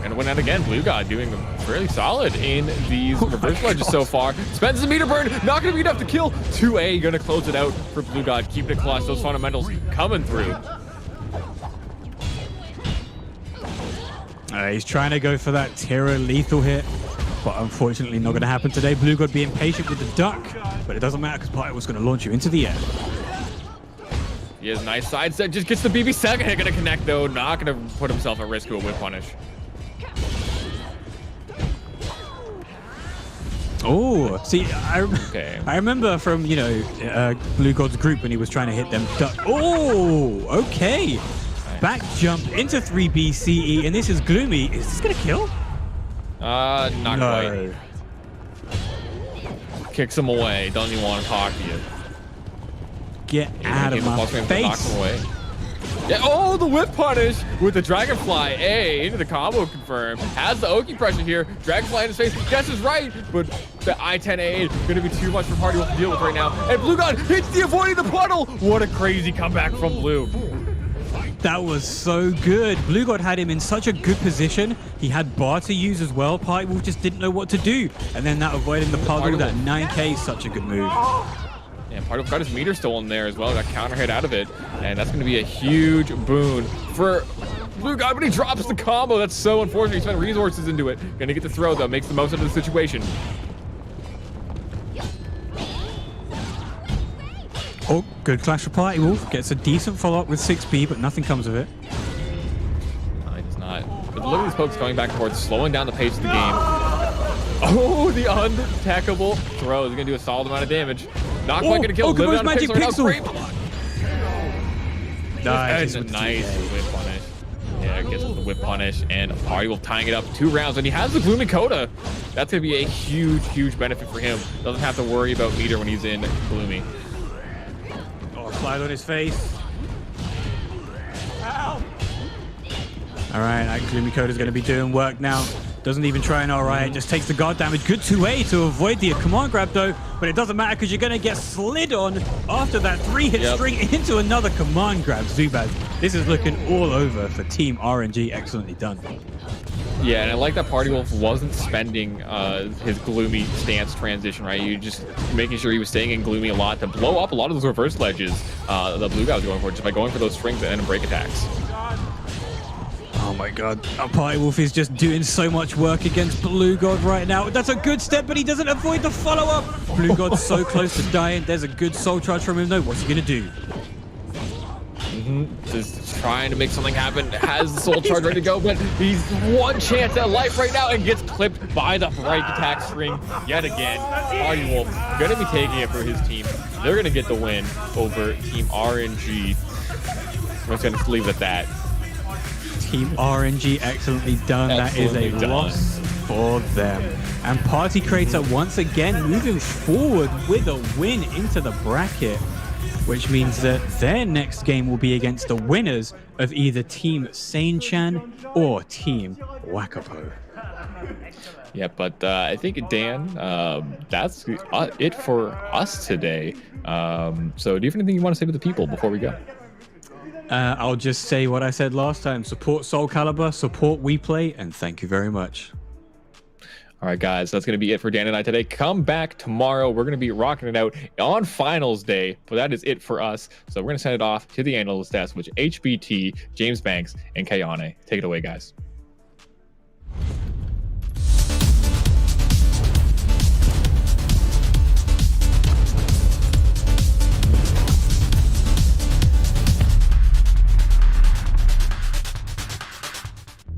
And win out again. Blue God doing fairly solid in these reverse ledges so far. Spends the meter burn. Not going to be enough to kill. 2A going to close it out for Blue God. Keeping it close. Those fundamentals coming through. He's trying to go for that Terror lethal hit, but unfortunately not going to happen today. Blue God being patient with the duck, but it doesn't matter because Party was going to launch you into the air. He has a nice side set. Just gets the BB second hit. Going to connect though. Not going to put himself at risk to a whip punish. Oh, see, I remember from, you know, Blue God's group when he was trying to hit them. Oh, okay. Back jump into 3B CE, and this is Gloomy. Is this going to kill? Not quite. Kicks him away. Doesn't even want to talk to you. Get out of my face. Knocks him away. Yeah, oh, the whip punish with the Dragonfly A into the combo confirmed. Has the Oki pressure here. Dragonfly in his face. Guesses right, but the I-10A is going to be too much for Party Wolf to deal with right now. And Blue God hits the avoiding the puddle. What a crazy comeback from Blue. That was so good. Blue God had him in such a good position. He had bar to use as well. Party Wolf just didn't know what to do. And then that avoiding the puddle, that 9K is such a good move. Yeah, Party Wolf got his meter stolen there as well. Got counter hit out of it. And that's going to be a huge boon for Blue God, but he drops the combo. That's so unfortunate. He spent resources into it. Going to get the throw, though. Makes the most of the situation. Oh, good clash for Party Wolf. Gets a decent follow-up with 6B, but nothing comes of it. No, he does not. But look at these pokes going back and forth, slowing down the pace of the game. Oh, the unattackable throw is going to do a solid amount of damage. Not quite going to kill. Oh, goes Magic Pixel. Great block. Nice. And a nice whip punish. Yeah, gets with the whip punish, and Party Wolf tying it up 2 rounds, and he has the Gloomy Coda. That's going to be a huge, huge benefit for him. Doesn't have to worry about meter when he's in Gloomy. Oh, slide on his face. Ow. All right, that Gloomy Coda is going to be doing work now. Doesn't even try an alright, just takes the guard damage. Good 2A to avoid the command grab though, but it doesn't matter because you're going to get slid on after that 3-hit string into another command grab. Zubaz, this is looking all over for Team RNG. Excellently done. Yeah, and I like that Party Wolf wasn't spending his Gloomy stance transition, right? You just making sure he was staying in Gloomy a lot to blow up a lot of those reverse ledges the Blue guy was going for, just by going for those strings and break attacks. Oh my god, Party Wolf is just doing so much work against Blue God right now. That's a good step, but he doesn't avoid the follow-up. Blue God's so close to dying. There's a good soul charge from him though. What's he gonna do? Just trying to make something happen. Has the soul charge ready to go, but he's one chance at life right now and gets clipped by the break attack string yet again. Party Wolf gonna be taking it for his team. They're gonna get the win over Team RNG. I'm just gonna leave it at that. Team RNG excellently done. Excellently that is a loss for them. And Party Creator once again moving forward with a win into the bracket, which means that their next game will be against the winners of either Team Sane-chan or Team Wakapo. Yeah, but I think, Dan, that's it for us today. So do you have anything you want to say to the people before we go? I'll just say what I said last time. Support SOULCALIBUR, support WePlay, and thank you very much. All right, guys, that's going to be it for Dan and I today. Come back tomorrow. We're going to be rocking it out on finals day, but that is it for us. So we're going to send it off to the analyst desk, which HBT, James Banks, and Kayane. Take it away, guys.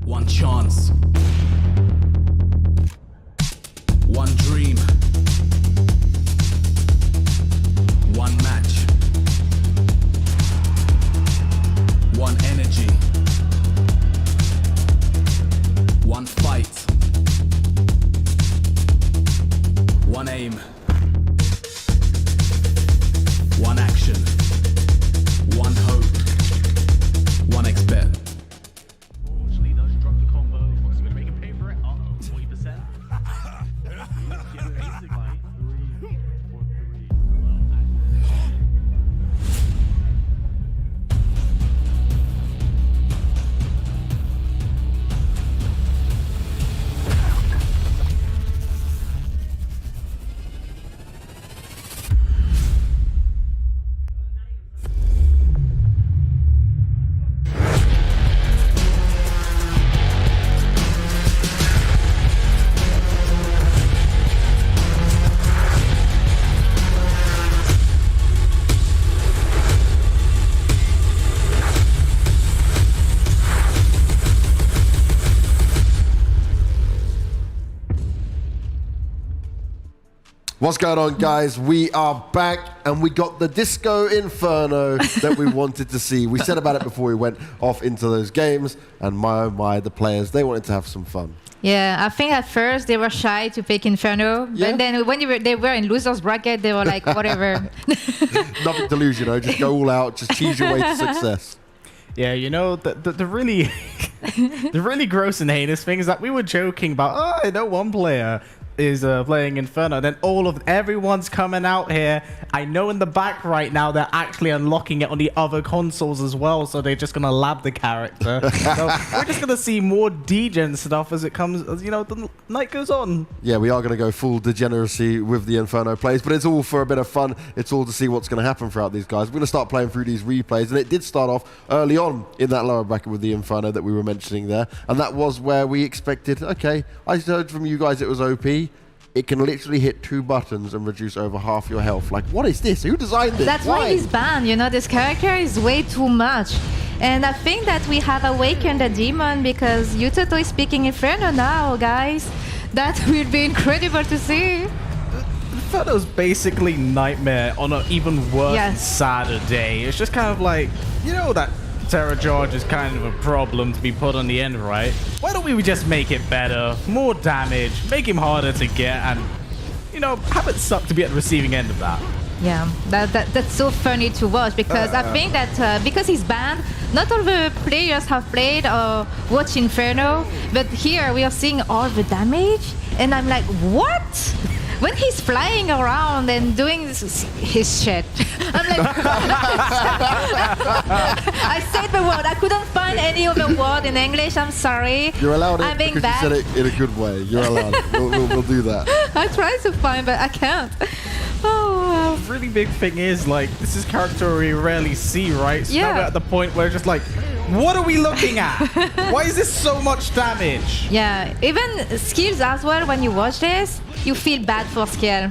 One chance. What's going on, guys? We are back, and we got the Disco Inferno that we wanted to see. We said about it before we went off into those games, and my oh my, the players, they wanted to have some fun. Yeah, I think at first they were shy to pick Inferno, but then when they were in losers bracket, they were like, whatever. Nothing to lose, you know, just go all out, just cheese your way to success. Yeah, you know, the really the really gross and heinous thing is that we were joking about, oh, I know one player is playing Inferno, then everyone's coming out here. I know in the back right now they're actually unlocking it on the other consoles as well, so they're just gonna lab the character. So we're just gonna see more degen stuff as it comes, as you know, the night goes on. Yeah, we are gonna go full degeneracy with the Inferno plays, but it's all for a bit of fun. It's all to see what's gonna happen throughout these guys. We're gonna start playing through these replays, and it did start off early on in that lower bracket with the Inferno that we were mentioning there, and that was where we expected, okay, I heard from you guys it was OP. It can literally hit 2 buttons and reduce over half your health. Like, what is this? Who designed this? That's why he's banned. You know, this character is way too much. And I think that we have awakened a demon because Yutoto is speaking Inferno now, guys. That will be incredible to see. Inferno's basically Nightmare on an even worse and sadder day. It's just kind of like, you know, that Terra Charge is kind of a problem to be put on the end, right? Why don't we just make it better, more damage, make him harder to get, and, you know, have it suck to be at the receiving end of that. Yeah, that's so funny to watch because I think that because he's banned, not all the players have played or watched Inferno, but here we are seeing all the damage, and I'm like, what? When he's flying around and doing his shit, I'm like, I said the word. I couldn't find any other word in English. I'm sorry. You're allowed it I'm being because bad. you said it in a good way. You're allowed it. We'll do that. I tried to find, but I can't. Oh, wow. The really big thing is, like, this is character we rarely see, right? So now we're at the point where it's just like, what are we looking at? Why is this so much damage? Yeah, even skills as well. When you watch this, you feel bad for skill.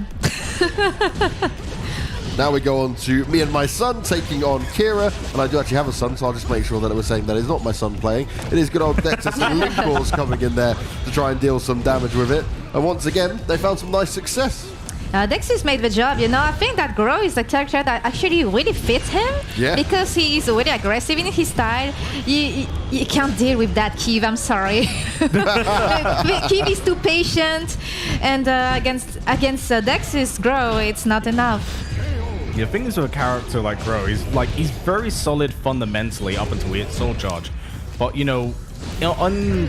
Now we go on to me and my son taking on Kira, and I do actually have a son, so I'll just make sure that we're saying that it's not my son playing. It is good old Dexus and Linkballs coming in there to try and deal some damage with it. And once again, they found some nice success. Dexus made the job, you know. I think that Gro is a character that actually really fits him because he is really aggressive in his style. You can't deal with that, Kyiv, I'm sorry. Kyiv is too patient, and against Dexus, Gro, it's not enough. The thing is with a character like Gro, he's very solid fundamentally up until he hits Soul Charge. But, you know,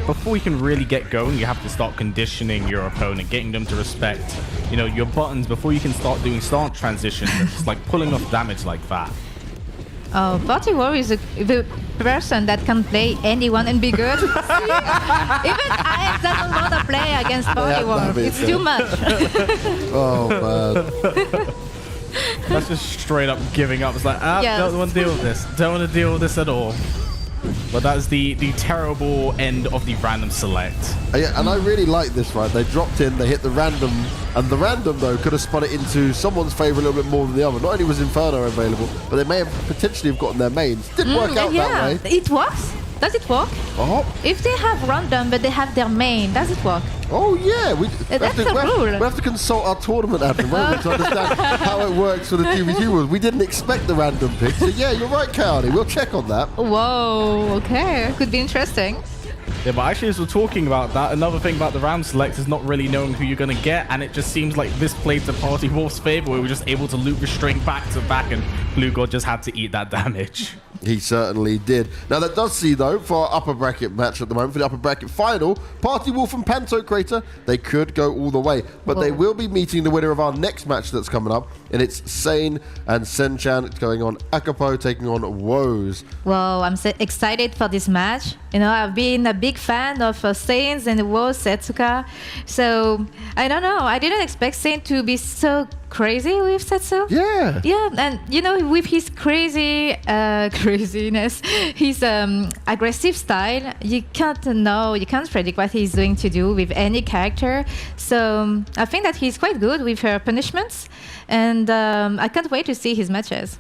before you can really get going, you have to start conditioning your opponent, getting them to respect, you know, your buttons before you can start doing stance transitions. It's like pulling off damage like that. Oh, Party War is the person that can play anyone and be good. Even IS doesn't want to play against Party War. It's too much. Oh, man. That's just straight up giving up. It's like, don't want to deal with this. Don't want to deal with this at all. But that's the terrible end of the random select. Yeah, and I really like this, right? They dropped in, they hit the random, and the random, though, could have spun it into someone's favor a little bit more than the other. Not only was Inferno available, but they may have potentially have gotten their mains. Didn't work out that way. It works. Does it work? If they have random, but they have their main, does it work? Oh, yeah. That's a rule. We have to consult our tournament admin, won't we, to understand how it works for the 2v2 rules. We didn't expect the random pick, so yeah, you're right, County. We'll check on that. Whoa, okay. Could be interesting. Yeah, but actually, as we're talking about that, another thing about the round select is not really knowing who you're going to get, and it just seems like this played to Party Wolf's favor, where we were just able to loop restrain back to back, and Blue God just had to eat that damage. He certainly did. Now, that does see, though, for our upper bracket match at the moment, for the upper bracket final, Party Wolf and Panto Crater, they could go all the way. But they will be meeting the winner of our next match that's coming up, and it's Sane and Senchan. It's going on Akapo, taking on Woes. Well, I'm so excited for this match. You know, I've been a big fan of Saints and Woes Setsuka. So, I don't know. I didn't expect Sane to be so crazy with Setsu. Yeah. Yeah, and you know, with his craziness, his aggressive style, you can't predict what he's going to do with any character. So I think that he's quite good with her punishments, and I can't wait to see his matches.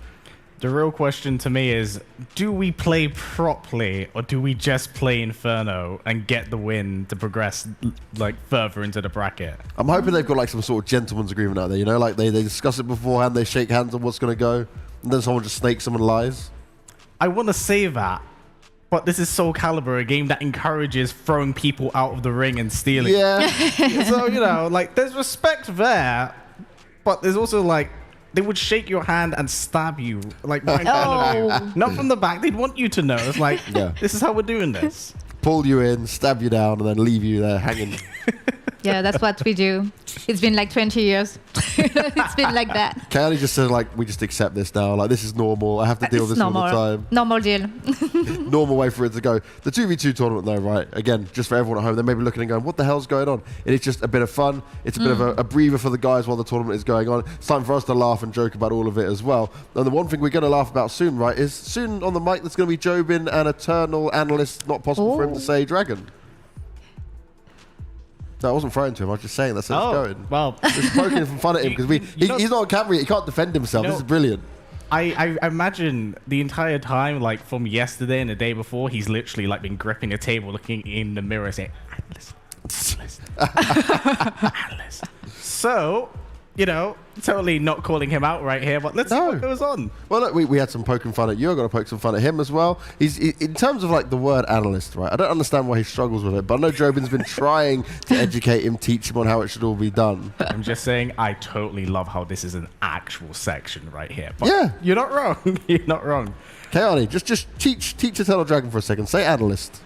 The real question to me is, do we play properly or do we just play Inferno and get the win to progress like further into the bracket? I'm hoping they've got like some sort of gentleman's agreement out there, you know, like they discuss it beforehand, they shake hands on what's going to go, and then someone just snakes them and lies. I want to say that, but this is Soul Calibur, a game that encourages throwing people out of the ring and stealing. Yeah. So, you know, like there's respect there, but there's also like, they would shake your hand and stab you, like right in front of you. Not from the back. They'd want you to know. It's like, this is how we're doing this. Pull you in, stab you down, and then leave you there hanging. Yeah, that's what we do. It's been like 20 years. It's been like that. Kayali just said, like, we just accept this now. Like, this is normal. I have to deal with this all the time. Normal deal. Normal way for it to go. The 2v2 tournament, though, right? Again, just for everyone at home, they may be looking and going, what the hell's going on? It is just a bit of fun. It's a bit of a breather for the guys while the tournament is going on. It's time for us to laugh and joke about all of it as well. And the one thing we're going to laugh about soon, right, is soon on the mic there's going to be Jobin, an eternal analyst, not possible for him to say Dragon. No, I wasn't throwing to him. I was just saying that's how it's going. Well, just poking some fun at him because he's not on camera yet. He can't defend himself. This is brilliant. I imagine the entire time, like from yesterday and the day before, he's literally like been gripping a table, looking in the mirror, saying, "Analyst, analyst." So, you know, totally not calling him out right here, but let's see what goes on. Well, look, we had some poking fun at you. I've got to poke some fun at him as well. In terms of like the word analyst, right? I don't understand why he struggles with it, but I know Jobin's been trying to educate him, teach him on how it should all be done. I'm just saying, I totally love how this is an actual section right here. But yeah, you're not wrong. You're not wrong. Kayali, just teach Eternal Dragon for a second. Say analyst.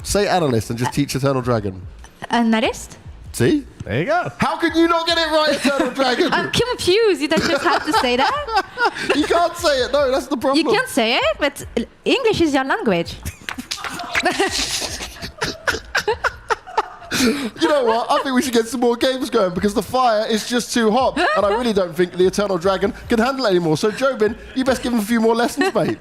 Say analyst and just teach Eternal Dragon. Analyst? See? There you go. How can you not get it right, Eternal Dragon? I'm confused. You don't just have to say that? You can't say it. No, that's the problem. You can't say it, but English is your language. You know what? I think we should get some more games going because the fire is just too hot. And I really don't think the Eternal Dragon can handle it anymore. So, Jobin, you best give him a few more lessons, mate.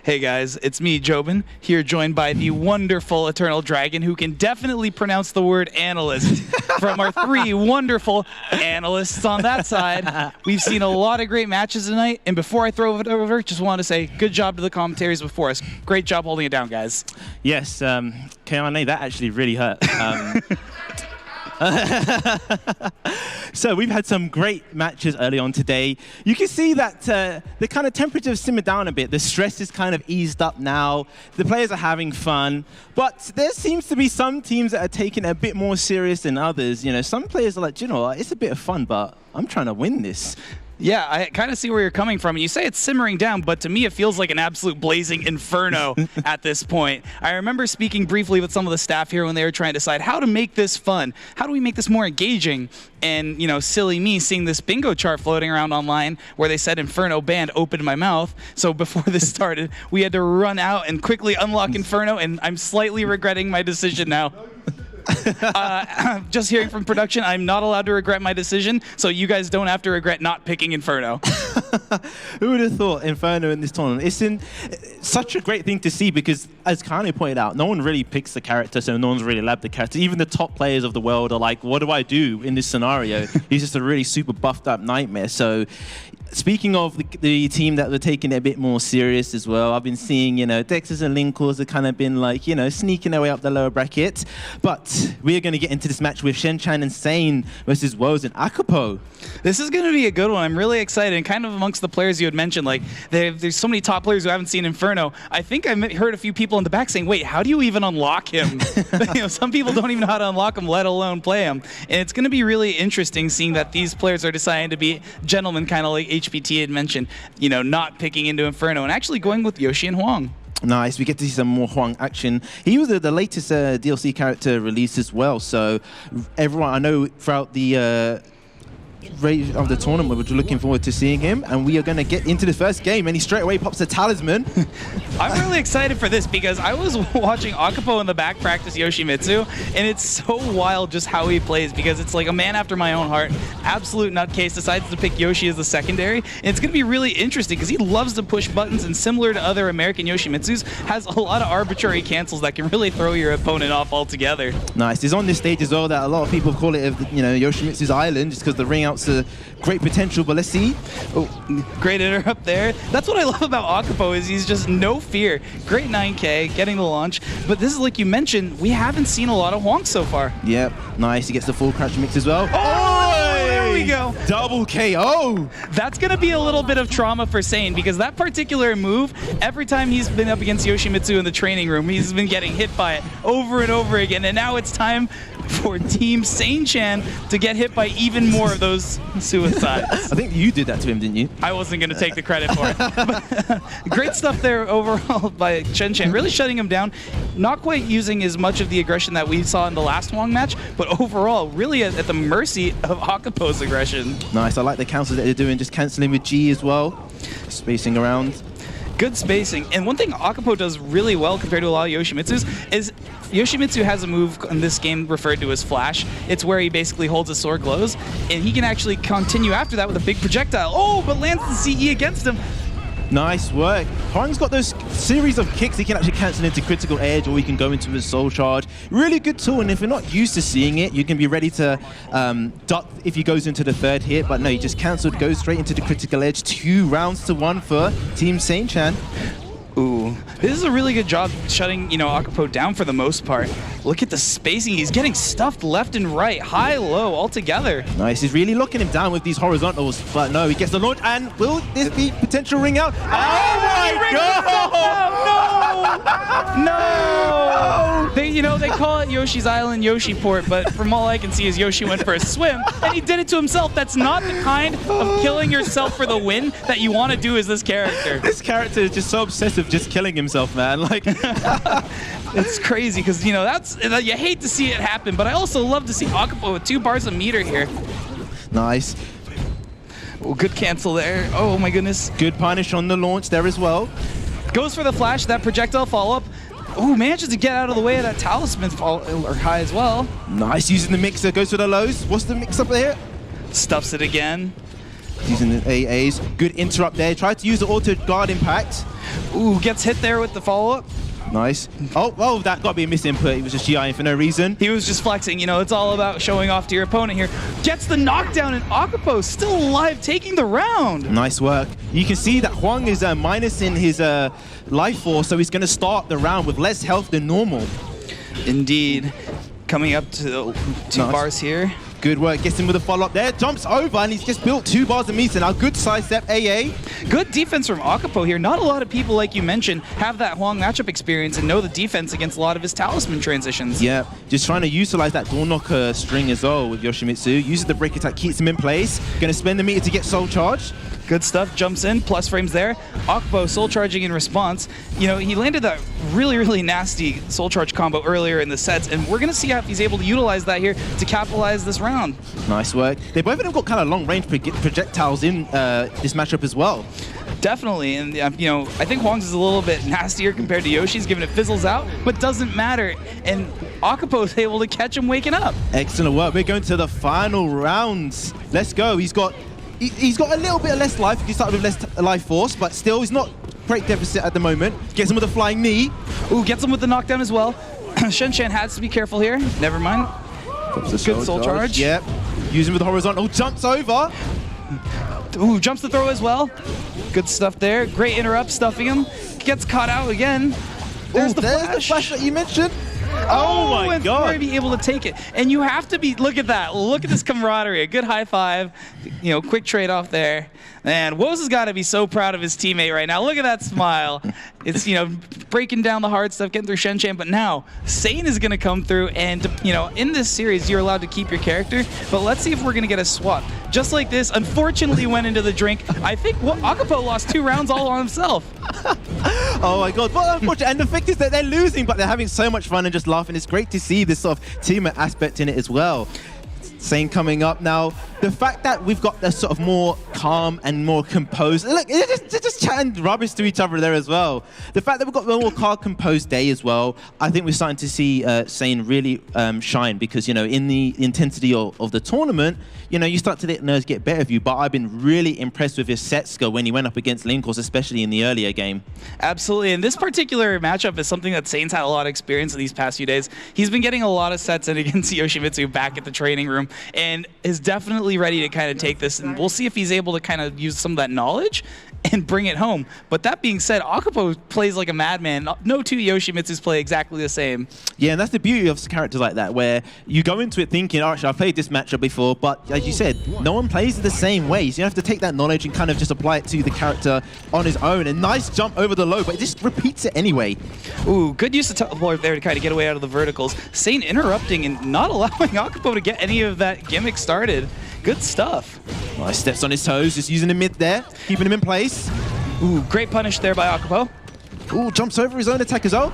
Hey guys, it's me, Jobin, here joined by the wonderful Eternal Dragon who can definitely pronounce the word analyst. From our three wonderful analysts on that side, we've seen a lot of great matches tonight, and before I throw it over, just want to say good job to the commentaries before us. Great job holding it down, guys. Yes, K-I-N-A, that actually really hurt. So we've had some great matches early on today. You can see that the kind of temperature has simmered down a bit. The stress is kind of eased up now. The players are having fun. But there seems to be some teams that are taking it a bit more serious than others. You know, some players are like, you know what, it's a bit of fun, but I'm trying to win this. Yeah, I kind of see where you're coming from. You say it's simmering down, but to me it feels like an absolute blazing inferno at this point. I remember speaking briefly with some of the staff here when they were trying to decide how to make this fun. How do we make this more engaging? And, you know, silly me seeing this bingo chart floating around online where they said Inferno banned opened my mouth. So before this started, we had to run out and quickly unlock Inferno, and I'm slightly regretting my decision now. Just hearing from production, I'm not allowed to regret my decision, so you guys don't have to regret not picking Inferno. Who would have thought Inferno in this tournament? It's such a great thing to see because, as Kanye pointed out, no one really picks the character, so no one's really labbed the character. Even the top players of the world are like, what do I do in this scenario? He's just a really super buffed up nightmare. So speaking of the team that were taking it a bit more serious as well, I've been seeing, you know, Dexys and Linkors have kind of been like, you know, sneaking their way up the lower bracket. But we're going to get into this match with Shenchan and Sane versus Woes and Akapo. This is going to be a good one. I'm really excited. And kind of amongst the players you had mentioned, like, there's so many top players who haven't seen Inferno. I think I heard a few people in the back saying, wait, how do you even unlock him? You know, some people don't even know how to unlock him, let alone play him. And it's going to be really interesting seeing that these players are deciding to be gentlemen, kind of like HPT had mentioned, you know, not picking into Inferno and actually going with Yoshi and Huang. Nice, we get to see some more Huang action. He was the latest DLC character release as well, so everyone, I know throughout the rate of the tournament. We're looking forward to seeing him, and we are going to get into the first game, and he straight away pops a talisman. I'm really excited for this because I was watching Akapo in the back practice Yoshimitsu, and it's so wild just how he plays because it's like a man after my own heart. Absolute nutcase decides to pick Yoshi as the secondary, and it's going to be really interesting because he loves to push buttons, and similar to other American Yoshimitsus, has a lot of arbitrary cancels that can really throw your opponent off altogether. Nice. He's on this stage as well that a lot of people call it, Yoshimitsu's island, just because the ring out's a great potential. But let's see. Oh, great interrupt there. That's what I love about Akapo is he's just no fear. Great 9K, getting the launch. But this is like you mentioned, we haven't seen a lot of Hwang so far. Yep. Nice. He gets the full crouch mix as well. Oh, there we go. Double KO. That's going to be a little bit of trauma for Sane because that particular move, every time he's been up against Yoshimitsu in the training room, he's been getting hit by it over and over again. And now it's time for Team Sane-chan to get hit by even more of those suicides. I think you did that to him, didn't you? I wasn't going to take the credit for it. But, great stuff there overall by Chen-chan, really shutting him down. Not quite using as much of the aggression that we saw in the last Hwang match, but overall really at the mercy of Akapo's aggression. Nice. I like the counters that they're doing, just cancelling with G as well. Spacing around. Good spacing. And one thing Akapo does really well compared to a lot of Yoshimitsus is Yoshimitsu has a move in this game referred to as Flash. It's where he basically holds his sword glows, and he can actually continue after that with a big projectile. Oh, but lands the CE against him. Nice work. Hwang's got those series of kicks he can actually cancel into critical edge, or he can go into his soul charge. Really good tool, and if you're not used to seeing it, you can be ready to duck if he goes into the third hit, but no, he just cancelled, goes straight into the critical edge. 2 rounds to 1 for Team Sane-chan. Ooh, this is a really good job shutting, Akapo down for the most part. Look at the spacing. He's getting stuffed left and right, high, low, all together. Nice. He's really locking him down with these horizontals, but no, he gets the launch, and will this be potential ring out? Oh my God! No! They call it Yoshi's Island, Yoshi Port, but from all I can see is Yoshi went for a swim, and he did it to himself. That's not the kind of killing yourself for the win that you want to do as this character. This character is just so obsessive, just killing himself, man. Like, it's crazy because you hate to see it happen, but I also love to see Akapo with 2 bars of meter here. Nice. Oh, good cancel there. Oh my goodness. Good punish on the launch there as well. Goes for the flash, that projectile follow-up. Oh, manages to get out of the way of that talisman or high as well. Nice, using the mixer, goes for the lows. What's the mix up there? Stuffs it again. Using the AAs. Good interrupt there. Tried to use the auto guard impact. Ooh, gets hit there with the follow-up. Nice. Oh, that got to be a misinput. He was just GIing for no reason. He was just flexing. It's all about showing off to your opponent here. Gets the knockdown, and Akapo still alive, taking the round. Nice work. You can see that Hwang is minus in his life force, so he's going to start the round with less health than normal. Indeed. Coming up to 2 bars here. Good work, gets him with a follow-up there, jumps over, and he's just built 2 bars of meter. Now, good sidestep, AA. Good defense from Akapo here. Not a lot of people, like you mentioned, have that Hwang matchup experience and know the defense against a lot of his talisman transitions. Yeah, just trying to utilize that door knocker string as well with Yoshimitsu. Uses the break attack, keeps him in place. Going to spend the meter to get soul charged. Good stuff, jumps in, plus frames there. Akapo soul charging in response. He landed that really, really nasty soul charge combo earlier in the sets, and we're going to see if he's able to utilize that here to capitalize this round. Nice work. They both of them got kind of long-range projectiles in this matchup as well. Definitely, and I think Hwang's is a little bit nastier compared to Yoshi's, given it fizzles out, but doesn't matter. And Akapo is able to catch him waking up. Excellent work. We're going to the final rounds. Let's go. He's got a little bit of less life. He started with less life force, but still, he's not great deficit at the moment. Gets him with a flying knee. Ooh, gets him with the knockdown as well. Shen-chan has to be careful here. Never mind. Good soul charge. Yep. Using with the horizontal. Jumps over. Ooh, jumps the throw as well. Good stuff there. Great interrupt, stuffing him. Gets caught out again. There's the flash that you mentioned. Oh my God. To be able to take it. And you have to be, look at that. Look at this camaraderie. A good high five. Quick trade off there. Man, Woz has got to be so proud of his teammate right now. Look at that smile. It's, breaking down the hard stuff, getting through Shen-chan. But now, Sane is going to come through. And, in this series, you're allowed to keep your character. But let's see if we're going to get a swap. Just like this, unfortunately went into the drink. I think Akapo lost 2 rounds all on himself. Oh my God. Well, unfortunately, and the fact is that they're losing, but they're having so much fun and just laughing. It's great to see this sort of team aspect in it as well. Sane coming up now. the fact that we've got this sort of more calm and more composed, look, they're just chatting rubbish to each other there as well. The fact that we've got a more calm, composed day as well, I think we're starting to see Sane really shine, because, you know, in the intensity of the tournament, you know, you start to let nerves get better of you, but I've been really impressed with his set skill when he went up against Linkos, especially in the earlier game. Absolutely, and this particular matchup is something that Sane's had a lot of experience in these past few days. He's been getting a lot of sets in against Yoshimitsu back at the training room, and is definitely ready to kind of take this, and we'll see if he's able to kind of use some of that knowledge and bring it home. But that being said, Akupo plays like a madman. No two Yoshimitsus play exactly the same. Yeah, and that's the beauty of characters like that, where you go into it thinking, oh, actually, I've played this matchup before, but as you said, no one plays it the same way. So you have to take that knowledge and kind of just apply it to the character on his own. A nice jump over the low, but it just repeats it anyway. Ooh, good use of teleport there to kind of get away out of the verticals. Sane interrupting and not allowing Akupo to get any of that gimmick started. Good stuff. Nice steps on his toes, just using the mid there, keeping him in place. Ooh, great punish there by Akupo. Ooh, jumps over his own attack as well.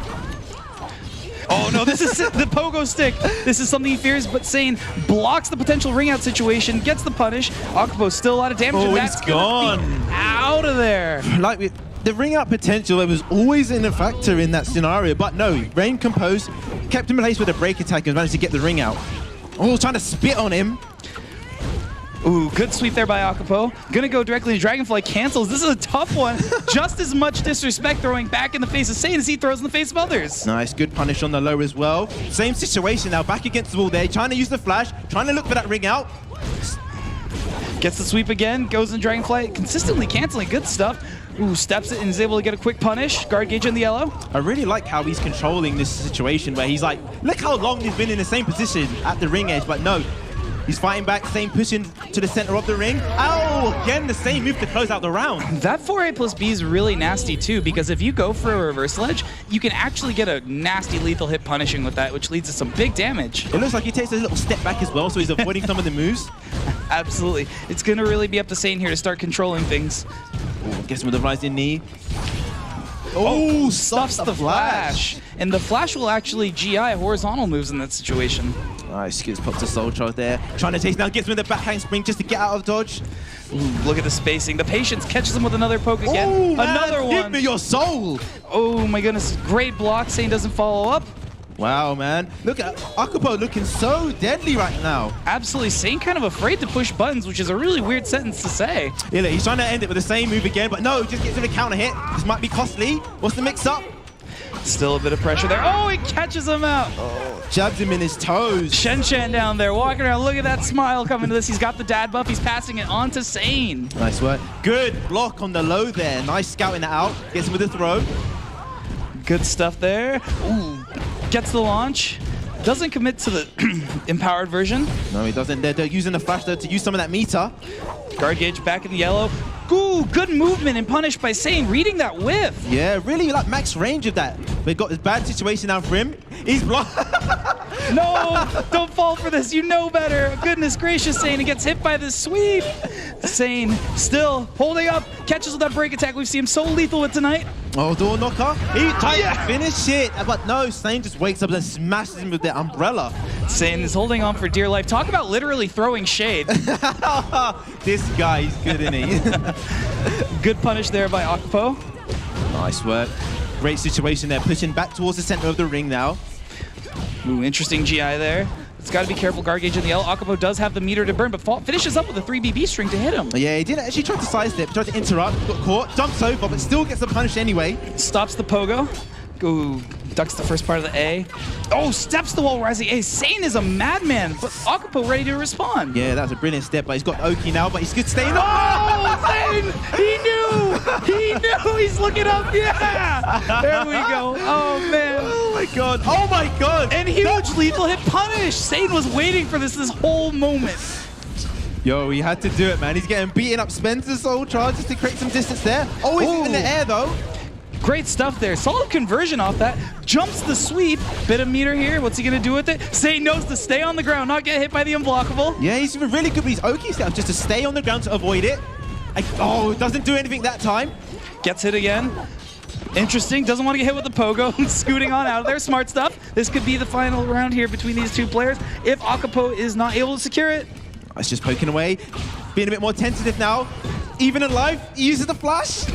Oh no, this is the pogo stick. This is something he fears, but Sane blocks the potential ring out situation, gets the punish. Akupo still a lot of damage. Oh, and he's that's gone. Out of there. Like the ring out potential, it was always in a factor in that scenario, but no, he remained composed, kept him in place with a break attack and managed to get the ring out. Oh, trying to spit on him. Ooh, good sweep there by Akupo. Gonna go directly to Dragonfly, cancels. This is a tough one. Just as much disrespect throwing back in the face of Sane as he throws in the face of others. Nice, good punish on the low as well. Same situation now, back against the wall there, trying to use the flash, trying to look for that ring out. Gets the sweep again, goes in Dragonfly, consistently canceling, good stuff. Ooh, steps it and is able to get a quick punish. Guard gauge in the yellow. I really like how he's controlling this situation where he's like, look how long he's been in the same position at the ring edge, but no. He's fighting back, Same pushing to the center of the ring. Oh, again, the same move to close out the round. That 4A plus B is really nasty too, because if you go for a reverse ledge, you can actually get a nasty lethal hit punishing with that, which leads to some big damage. It looks like he takes a little step back as well, so he's avoiding some of the moves. Absolutely. It's going to really be up to Sane here to start controlling things. Ooh, gets him with the rising knee. Oh, stuffs the flash. And the flash will actually GI horizontal moves in that situation. Nice, gets popped to Soul Charge there. Trying to chase now, gets him with the backhand spring just to get out of dodge. Ooh, look at the spacing. The patience catches him with another poke again. Oh, man, another one. Give me your soul. Oh my goodness, great block. Sane doesn't follow up. Wow, man. Look at Akupo looking so deadly right now. Absolutely. Sane kind of afraid to push buttons, which is a really weird sentence to say. Yeah, look, he's trying to end it with the same move again, but no, just gets him a counter hit. This might be costly. What's the mix-up? Still a bit of pressure there. Oh, he catches him out. Oh, jabs him in his toes. Shen down there, walking around. Look at that smile coming to this. He's got the dad buff. He's passing it on to Sane. Nice work. Good block on the low there. Nice scouting that out. Gets him with the throw. Good stuff there. Ooh, gets the launch. Doesn't commit to the empowered version. No, he doesn't. They're using the flash though to use some of that meter. Guard gauge back in the yellow. Ooh, good movement and punish by Sane, reading that whiff. Yeah, really like max range of that. We've got this bad situation now for him. He's blocked. No, don't fall for this. You know better. Goodness gracious, Sane. He gets hit by the sweep. Sane still holding up. Catches with that break attack. We've seen him so lethal with tonight. Oh, door knocker. He tried to finish it. But no, Sane just wakes up and smashes him with the umbrella. Sane is holding on for dear life. Talk about literally throwing shade. This guy is good, isn't he? Good punish there by Akupo. Nice work. Great situation there. Pushing back towards the center of the ring now. Ooh, interesting GI there. It's got to be careful. Guard gauge in the yellow. Akupo does have the meter to burn, but finishes up with a 3BB string to hit him. Yeah, he didn't actually try to sidestep. He tried to interrupt, got caught, jumps over, but still gets the punish anyway. Stops the pogo. Ooh, ducks the first part of the A. Oh, steps the wall rising A. Sane is a madman, but Akupo ready to respond. Yeah, that's a brilliant step, but he's got Oki now, but he's good staying up. Oh, Sane! He knew! He knew! He's looking up! Yeah! There we go. Oh, man. Oh, my God. Oh, my God. And huge lethal hit punish. Sane was waiting for this whole moment. Yo, he had to do it, man. He's getting beaten up. Spencer's soul charges to create some distance there. Oh, he's in the air, though. Great stuff there. Solid conversion off that. Jumps the sweep. Bit of meter here. What's he going to do with it? Sane knows to stay on the ground, not get hit by the unblockable. Yeah, he's been really good with his Oki stuff, just to stay on the ground to avoid it. Oh, doesn't do anything that time. Gets hit again. Interesting. Doesn't want to get hit with the pogo. Scooting on out of there. Smart stuff. This could be the final round here between these two players if Akupo is not able to secure it. It's just poking away. Being a bit more tentative now. Even alive, he uses the flash.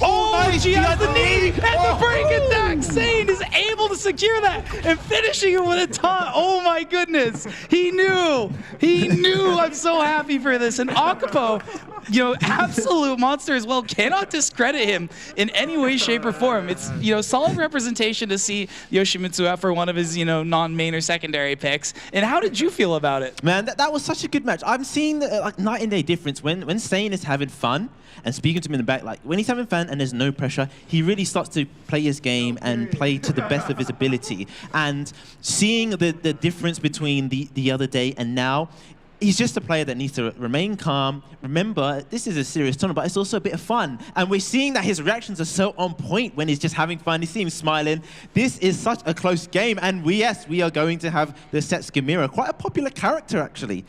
Oh, nice. she has the knee and Oh. the break attack. Sane is able to secure that and finishing it with a taunt. Oh my goodness. He knew. He knew. I'm so happy for this. And Akapo, you know, absolute monster as well. Cannot discredit him in any way, shape, or form. It's, you know, solid representation to see Yoshimitsu out for one of his, you know, non-main or secondary picks. And how did you feel about it? Man, that was such a good match. I'm seeing the like night and day difference when Sane is having fun and speaking to him in the back. Like when he's having fun and there's no pressure, he really starts to play his game and play to the best of his ability. And seeing the difference between the other day and now, he's just a player that needs to remain calm. Remember, this is a serious tournament, but it's also a bit of fun. And we're seeing that his reactions are so on point when he's just having fun. You see him smiling. This is such a close game. And we are going to have the Setsuga Mira, quite a popular character, actually.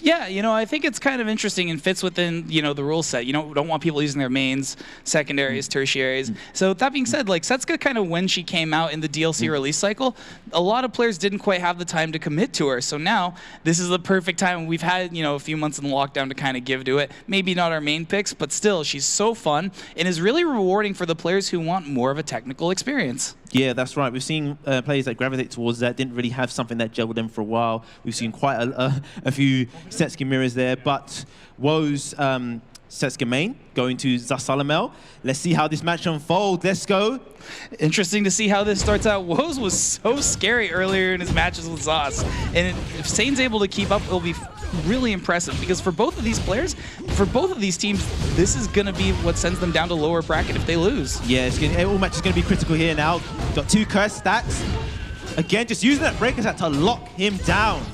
Yeah, you know, I think it's kind of interesting and fits within, you know, the rule set. You know, we don't want people using their mains, secondaries, tertiaries. So that being said, like, Setsuga kind of, when she came out in the DLC release cycle, a lot of players didn't quite have the time to commit to her. So now, this is the perfect time. We've had, you know, a few months in lockdown to kind of give to it. Maybe not our main picks, but still, she's so fun and is really rewarding for the players who want more of a technical experience. Yeah, that's right. We've seen players that gravitate towards that, didn't really have something that gelled them for a while. We've seen quite a few Setsuga mirrors there, but Woe's Setsuga main going to Zasalamel. Let's see how this match unfolds. Let's go. Interesting to see how this starts out. Woes was so scary earlier in his matches with Zos, and if Sane's able to keep up, it'll be really impressive, because for both of these players, for both of these teams, this is going to be what sends them down to lower bracket if they lose. Yeah, all match is going to be critical here now. Got 2 curse stacks. Again, just using that break attack to lock him down.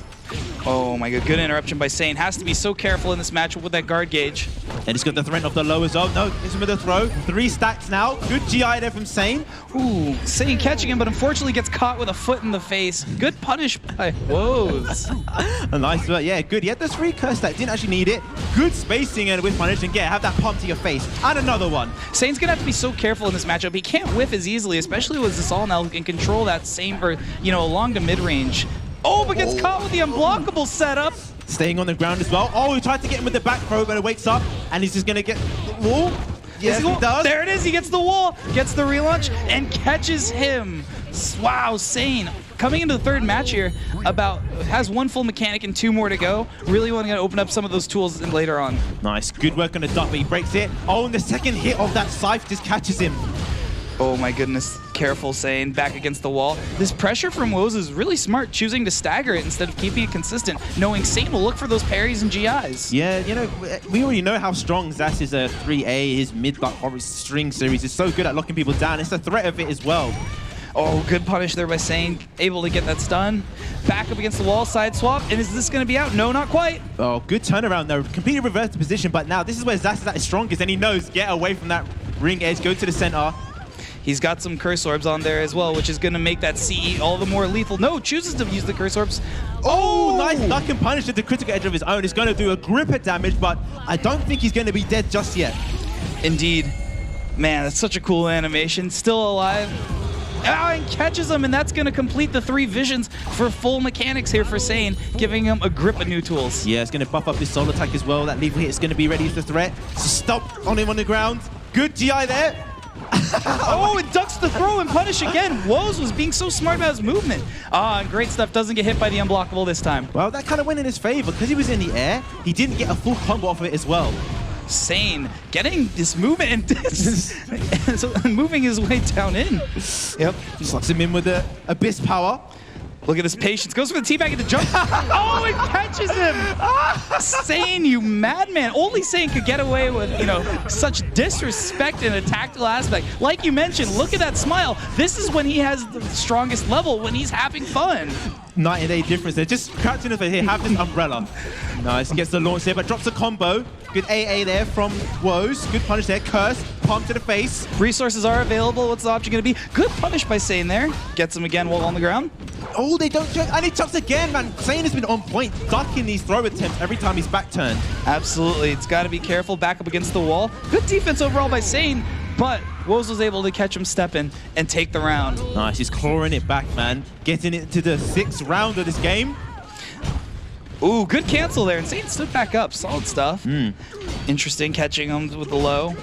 Oh my god, good interruption by Sane. Has to be so careful in this matchup with that guard gauge. And he's got the threat of the lower zone. No, hits him with a throw. 3 stacks now. Good GI there from Sane. Ooh, Sane catching him, but unfortunately gets caught with a foot in the face. Good punish by Woes. A nice, yeah, good. He had the 3 curse stack, didn't actually need it. Good spacing and with punish, and have that pump to your face. And another one. Sane's gonna have to be so careful in this matchup. He can't whiff as easily, especially with Zasal now who can control that same, or, you know, along to mid-range. Oh, but gets caught with the unblockable setup. Staying on the ground as well. Oh, he tried to get him with the back throw, but it wakes up, and he's just going to get the wall. Yes, he does. There it is. He gets the wall, gets the relaunch, and catches him. Wow, Sane. Coming into the third match here, has 1 full mechanic and 2 more to go. Really want to open up some of those tools later on. Nice. Good work on the duck, but he breaks it. Oh, and the second hit of that scythe just catches him. Oh my goodness, careful Sane, back against the wall. This pressure from Woes is really smart, choosing to stagger it instead of keeping it consistent, knowing Sane will look for those parries and GIs. Yeah, you know, we already know how strong Zas is a 3A, his mid-buck string series is so good at locking people down. It's the threat of it as well. Oh, good punish there by Sane, able to get that stun. Back up against the wall, side swap, and is this going to be out? No, not quite. Oh, good turnaround there, completely reversed the position, but now this is where Zas is at his strongest, and he knows, get away from that ring edge, go to the center. He's got some curse orbs on there as well, which is going to make that CE all the more lethal. No, chooses to use the curse orbs. Oh, nice duck and punish at the critical edge of his own. It's going to do a gripper damage, but I don't think he's going to be dead just yet. Indeed. Man, that's such a cool animation. Still alive. Ah, and catches him, and that's going to complete the 3 visions for full mechanics here for Sane, giving him a grip of new tools. Yeah, it's going to buff up his soul attack as well. That lethal hit is going to be ready for threat. So stop on him on the ground. Good GI there. Oh, it ducks the throw and punish again. Woes was being so smart about his movement. Ah, and great stuff. Doesn't get hit by the unblockable this time. Well, that kind of went in his favor. Because he was in the air, he didn't get a full combo off of it as well. Sane getting this movement and so moving his way down in. Yep. Slots him in with the Abyss power. Look at his patience. Goes for the teabag and the jump. Oh, it catches him. Sane, you madman. Only Sane could get away with, you know, such disrespect in a tactical aspect. Like you mentioned, look at that smile. This is when he has the strongest level, when he's having fun. Night and day difference there. Just crouching in the face here, have this umbrella. Nice, gets the launch there, but drops a combo. Good AA there from Woes. Good punish there. Curse, pump to the face. Resources are available. What's the option going to be? Good punish by Sane there. Gets him again while on the ground. Oh, they don't jump. And he jumps again, man. Sane has been on point, ducking these throw attempts every time he's back turned. Absolutely. It's got to be careful. Back up against the wall. Good defense overall by Sane, but Woes was able to catch him stepping and take the round. Nice. He's clawing it back, man. Getting it to the 6th round of this game. Ooh, good cancel there. And Satan stood back up. Solid stuff. Interesting catching him with the low.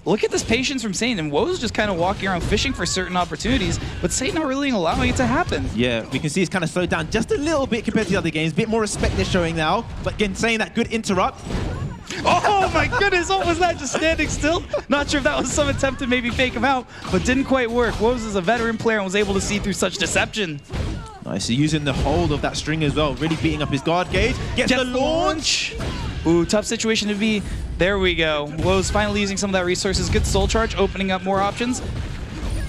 Look at this patience from Satan, and Woe's just kind of walking around fishing for certain opportunities, but Satan not really allowing it to happen. Yeah, we can see it's kind of slowed down just a little bit compared to the other games. A bit more respect they're showing now, but again, saying that good interrupt. Oh my goodness, what was that, just standing still? Not sure if that was some attempt to maybe fake him out, but didn't quite work. Woes is a veteran player and was able to see through such deception. Nice, using the hold of that string as well, really beating up his guard gauge. Gets the launch. Ooh, tough situation to be. There we go. Woes finally using some of that resources. Good soul charge, opening up more options.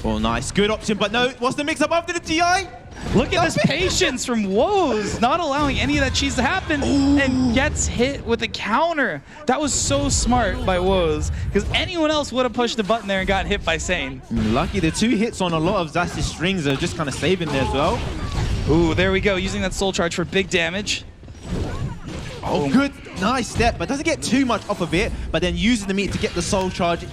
Oh, nice. Good option, but no. What's the mix-up after the TI? Look at this patience from Woes, not allowing any of that cheese to happen. Ooh. And gets hit with a counter. That was so smart by Woes, because anyone else would have pushed the button there and got hit by Sane. Lucky the 2 hits on a lot of Zast's strings are just kind of saving there as well. Ooh, there we go, using that soul charge for big damage. Oh, good. Nice step, but doesn't get too much off of it, but then using the meat to get the soul charge.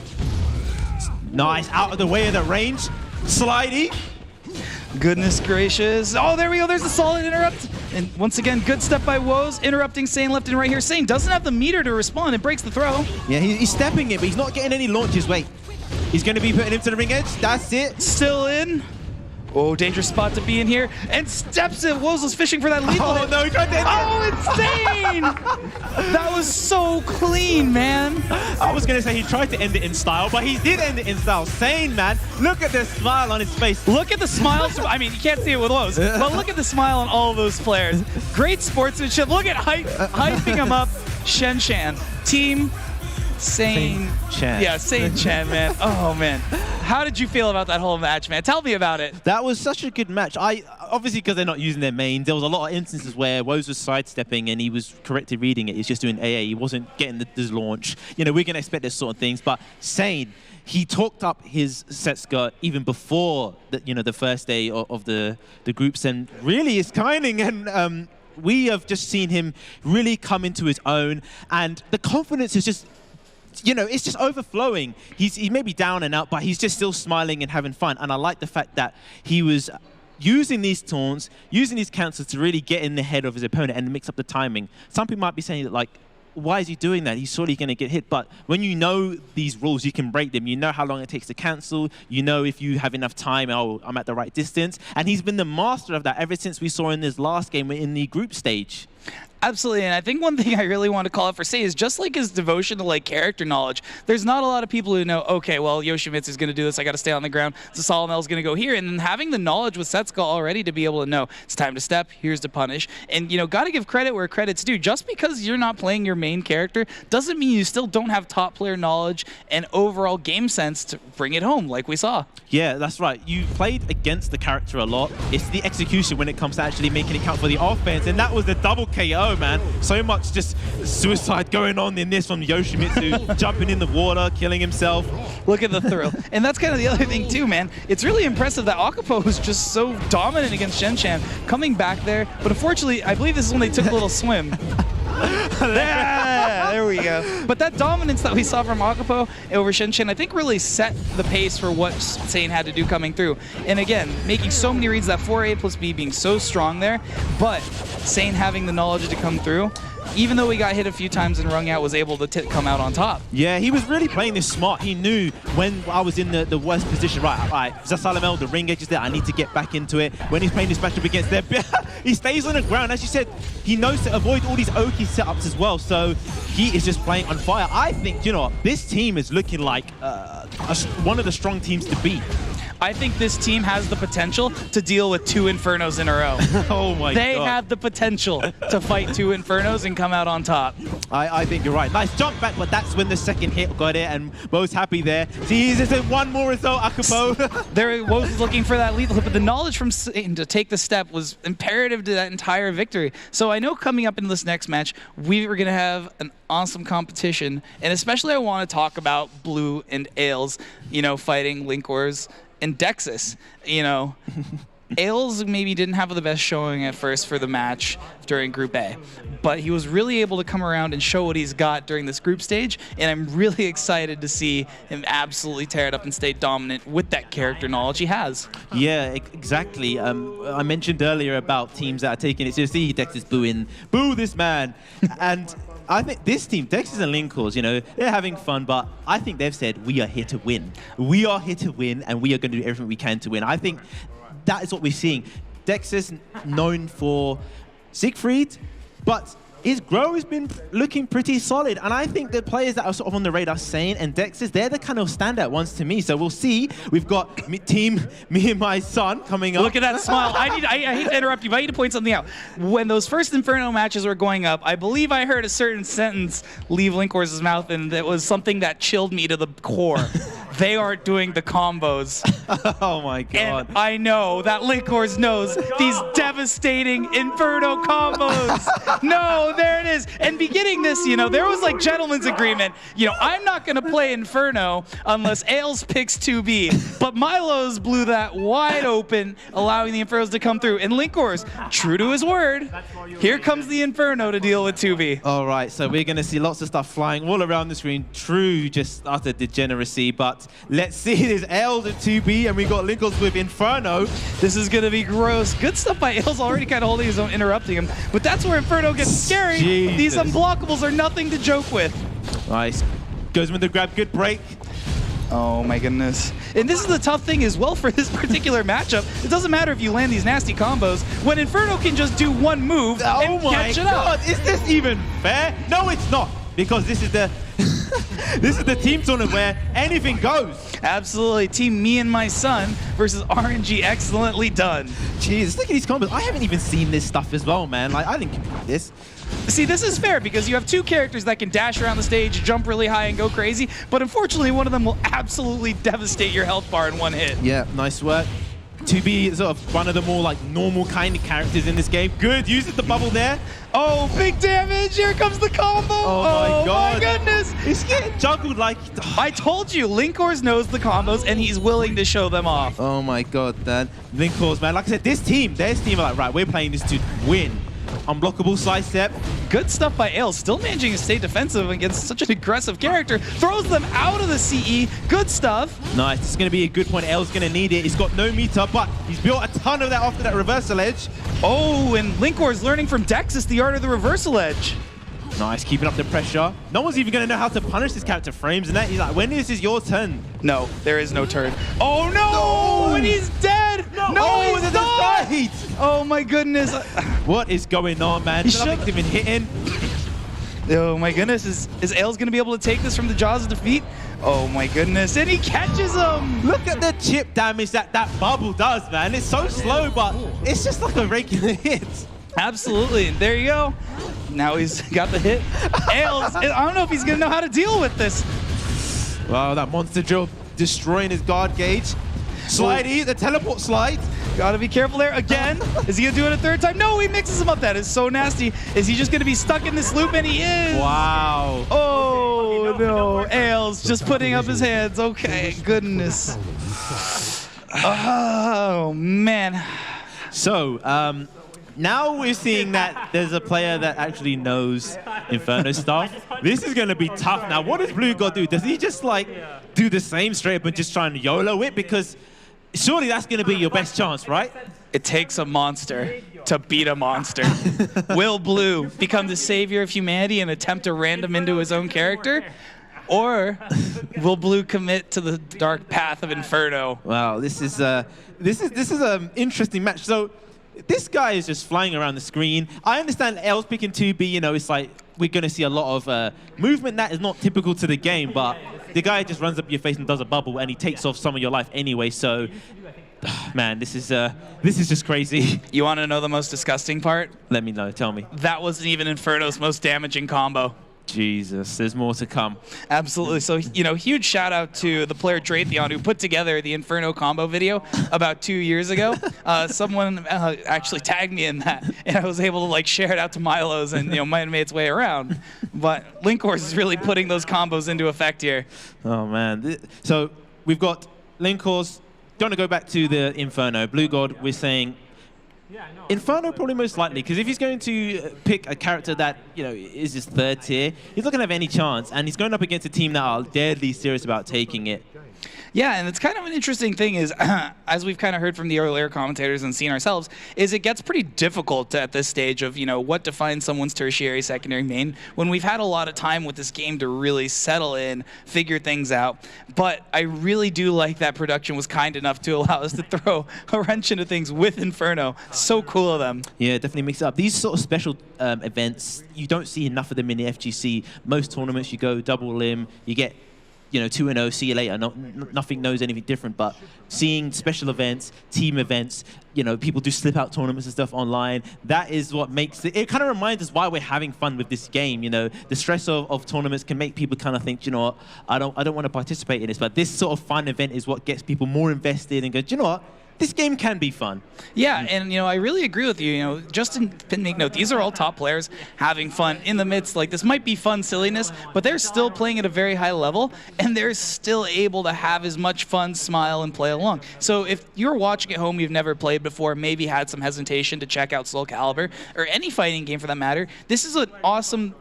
Nice, out of the way of the range. Slidey. Goodness gracious. Oh, there we go. There's a solid interrupt. And once again, good step by Woes, interrupting Sane left and right here. Sane doesn't have the meter to respond. It breaks the throw. Yeah, he's stepping it, but he's not getting any launches. Wait, he's going to be putting him to the ring edge. That's it. Still in. Oh, dangerous spot to be in here. And steps it. Woes was fishing for that lethal. Oh, no, he tried to end it. Oh, insane. That was so clean, man. I was going to say he tried to end it in style, but he did end it in style. Sane, man. Look at the smile on his face. Look at the smiles. I mean, you can't see it with Woes, but look at the smile on all of those players. Great sportsmanship. Look at hyping him up. Shen Shan. Team Sane Chan. Yeah, Sane Chan, man. Oh, man. How did you feel about that whole match, man? Tell me about it. That was such a good match. Obviously, because they're not using their main, there was a lot of instances where Woes was sidestepping and he was correctly reading it. He's just doing AA. He wasn't getting this launch. You know, we're going to expect this sort of things. But Sane, he talked up his Setsuka even before the first day of the groups, and really is shining. And we have just seen him really come into his own, and the confidence is just, it's just overflowing. He may be down and out, but he's just still smiling and having fun. And I like the fact that he was using these taunts, using these cancels to really get in the head of his opponent and mix up the timing. Some people might be saying that, like, why is he doing that? He's surely going to get hit. But when you know these rules, you can break them. You know how long it takes to cancel. You know if you have enough time, oh, I'm at the right distance. And he's been the master of that ever since we saw in this last game in the group stage. Absolutely, and I think one thing I really want to call out for Sei is just like his devotion to like character knowledge. There's not a lot of people who know, okay, well, Yoshimitsu's going to do this, I got to stay on the ground, Sasalamel's going to go here, and then having the knowledge with Setsuka already to be able to know, it's time to step, here's to punish, and got to give credit where credit's due. Just because you're not playing your main character doesn't mean you still don't have top player knowledge and overall game sense to bring it home, like we saw. Yeah, that's right. You played against the character a lot. It's the execution when it comes to actually making it count for the offense, and that was the double KO, man. So much just suicide going on in this from Yoshimitsu, jumping in the water, killing himself. Look at the thrill. And that's kind of the other thing too, man. It's really impressive that Akapo was just so dominant against Shen-Chan, coming back there. But unfortunately, I believe this is when they took a little swim. There we go. But that dominance that we saw from Akapo over Shen-Chan, I think really set the pace for what Sane had to do coming through. And again, making so many reads, that 4A plus B being so strong there, but Sane having the knowledge to come through, even though he got hit a few times and wrung out, was able to come out on top. Yeah, he was really playing this smart. He knew when I was in the worst position, right, Zasalamel, the ring edge is there, I need to get back into it. When he's playing this matchup against them, he stays on the ground. As you said, he knows to avoid all these Oki setups as well, so he is just playing on fire. I think, this team is looking like one of the strong teams to beat. I think this team has the potential to deal with 2 Infernos in a row. Oh my God. They have the potential to fight 2 Infernos and come out on top. I think you're right. Nice jump back, but that's when the second hit got it, and Wo's happy there. See, he's just one more result, Akapo. There, Wo's looking for that lethal hit, but the knowledge from Satan to take the step was imperative to that entire victory. So I know coming up into this next match, we were going to have an awesome competition, and especially I want to talk about Blue and Ailes, fighting Linkors and Dexus, Ailes maybe didn't have the best showing at first for the match during Group A, but he was really able to come around and show what he's got during this group stage, and I'm really excited to see him absolutely tear it up and stay dominant with that character knowledge he has. Yeah, exactly. I mentioned earlier about teams that are taking it seriously. Dex is booing, boo this man. And I think this team, Dexys and Linkors, you know, they're having fun, but I think they've said, we are here to win. We are here to win, and we are going to do everything we can to win. I think that is what we're seeing. Dex is known for Siegfried, but his grow has been looking pretty solid. And I think the players that are sort of on the radar, Sane and Dexys, they're the kind of standout ones to me. So we'll see. We've got team Me and My Son coming up. Look at that smile. I hate to interrupt you, but I need to point something out. When those first Inferno matches were going up, I believe I heard a certain sentence leave Linkors' mouth, and it was something that chilled me to the core. They aren't doing the combos. Oh my god. And I know that Linkors knows these devastating Inferno combos. No, there it is. And beginning this, you know, there was like gentleman's agreement. You know, I'm not going to play Inferno unless Ailes picks 2B. But Milo's blew that wide open, allowing the Infernos to come through. And Linkors, true to his word, here comes the Inferno to deal with 2B. All right, so we're going to see lots of stuff flying all around the screen. True, just utter degeneracy. But let's see, there's Ailes at 2B, and we got Linkors with Inferno. This is going to be gross. Good stuff by Ailes, already kind of holding his own, interrupting him. But that's where Inferno gets scary. Jesus. These unblockables are nothing to joke with. Nice. Goes with the grab, good break. Oh my goodness. And this is the tough thing as well for this particular matchup. It doesn't matter if you land these nasty combos, when Inferno can just do one move and catch it up. Is this even fair? No, it's not. Because this is the this is the team tournament where anything goes. Absolutely. Team Me and My Son versus RNG. Excellently done. Jeez, look at these combos. I haven't even seen this stuff as well, man. Like, I didn't complete this. See, this is fair because you have two characters that can dash around the stage, jump really high, and go crazy, but unfortunately, one of them will absolutely devastate your health bar in one hit. Yeah, nice work. To be sort of one of the more like normal kind of characters in this game. Good, uses the bubble there. Oh, big damage! Here comes the combo! Oh my god! My goodness! It's getting juggled like... I told you, Linkors knows the combos and he's willing to show them off. Oh my god, man. Linkors, man. Like I said, this team are like, right, we're playing this to win. Unblockable side step. Good stuff by Ailes, still managing to stay defensive against such an aggressive character. Throws them out of the CE. Good stuff. Nice. This is going to be a good point. Ailes going to need it. He's got no meter, but he's built a ton of that after that reversal edge. Oh, and Linkors learning from Dexys the art of the reversal edge. Nice, keeping up the pressure. No one's even going to know how to punish this character frames, and that he's like, when is this your turn? No, there is no turn. Oh no! And he's dead! No, he's not! Oh my goodness. What is going on, man? Nothing's even hitting. Oh my goodness, is Ailes going to be able to take this from the jaws of defeat? Oh my goodness, and he catches him! Look at the chip damage that bubble does, man. It's so slow, but it's just like a regular hit. Absolutely, and there you go. Now he's got the hit. Ailes, I don't know if he's going to know how to deal with this. Wow, that monster drill destroying his guard gauge. Slidey, the teleport slide. Gotta be careful there again. Is he gonna do it a third time? No, he mixes him up. That is so nasty. Is he just gonna be stuck in this loop? And he is. Wow. Oh no, Ailes just putting up his hands. Okay, goodness. Oh man. So, now we're seeing that there's a player that actually knows Inferno stuff. This is going to be tough now. What does Blue God do? Does he just like do the same straight up and just try and YOLO it? Because surely that's going to be your best chance, right? It takes a monster to beat a monster. Will Blue become the savior of humanity and attempt to random into his own character? Or will Blue commit to the dark path of Inferno? Wow, this is an interesting match. So this guy is just flying around the screen. I understand Ailes picking 2B, you know, it's like we're going to see a lot of movement that is not typical to the game, but the guy just runs up your face and does a bubble, and he takes off some of your life anyway, so man, this is just crazy. You want to know the most disgusting part? Let me know, tell me. That wasn't even Inferno's most damaging combo. Jesus, there's more to come. Absolutely. So, you know, huge shout out to the player Dratheon who put together the Inferno combo video about 2 years ago. Someone actually tagged me in that, and I was able to like share it out to Milo's, and you know, might have made its way around. But Linkors is really putting those combos into effect here. Oh man. So we've got Linkors going to go back to the Inferno. Blue God, we're saying Inferno probably most likely, because if he's going to pick a character that, you know, is his third tier, he's not going to have any chance, and he's going up against a team that are deadly serious about taking it. Yeah, and it's kind of an interesting thing is, as we've kind of heard from the earlier commentators and seen ourselves, is it gets pretty difficult at this stage of, you know, what defines someone's tertiary, secondary main, when we've had a lot of time with this game to really settle in, figure things out. But I really do like that production was kind enough to allow us to throw a wrench into things with Inferno. So cool of them. Yeah, definitely mix it up. These sort of special events, you don't see enough of them in the FGC. Most tournaments, you go double limb, you get, you know, 2-0, see you later. Nothing knows anything different, but seeing special events, team events, you know, people do slip out tournaments and stuff online. That is what makes it. It kind of reminds us why we're having fun with this game. You know, the stress of tournaments can make people kind of think, you know what, I don't want to participate in this. But this sort of fun event is what gets people more invested and go, you know what, this game can be fun. Yeah, and you know, I really agree with you. You know, Justin make note, these are all top players having fun in the midst. Like, this might be fun silliness, but they're still playing at a very high level, and they're still able to have as much fun, smile, and play along. So if you're watching at home, you've never played before, maybe had some hesitation to check out SOULCALIBUR, or any fighting game for that matter, this is an awesome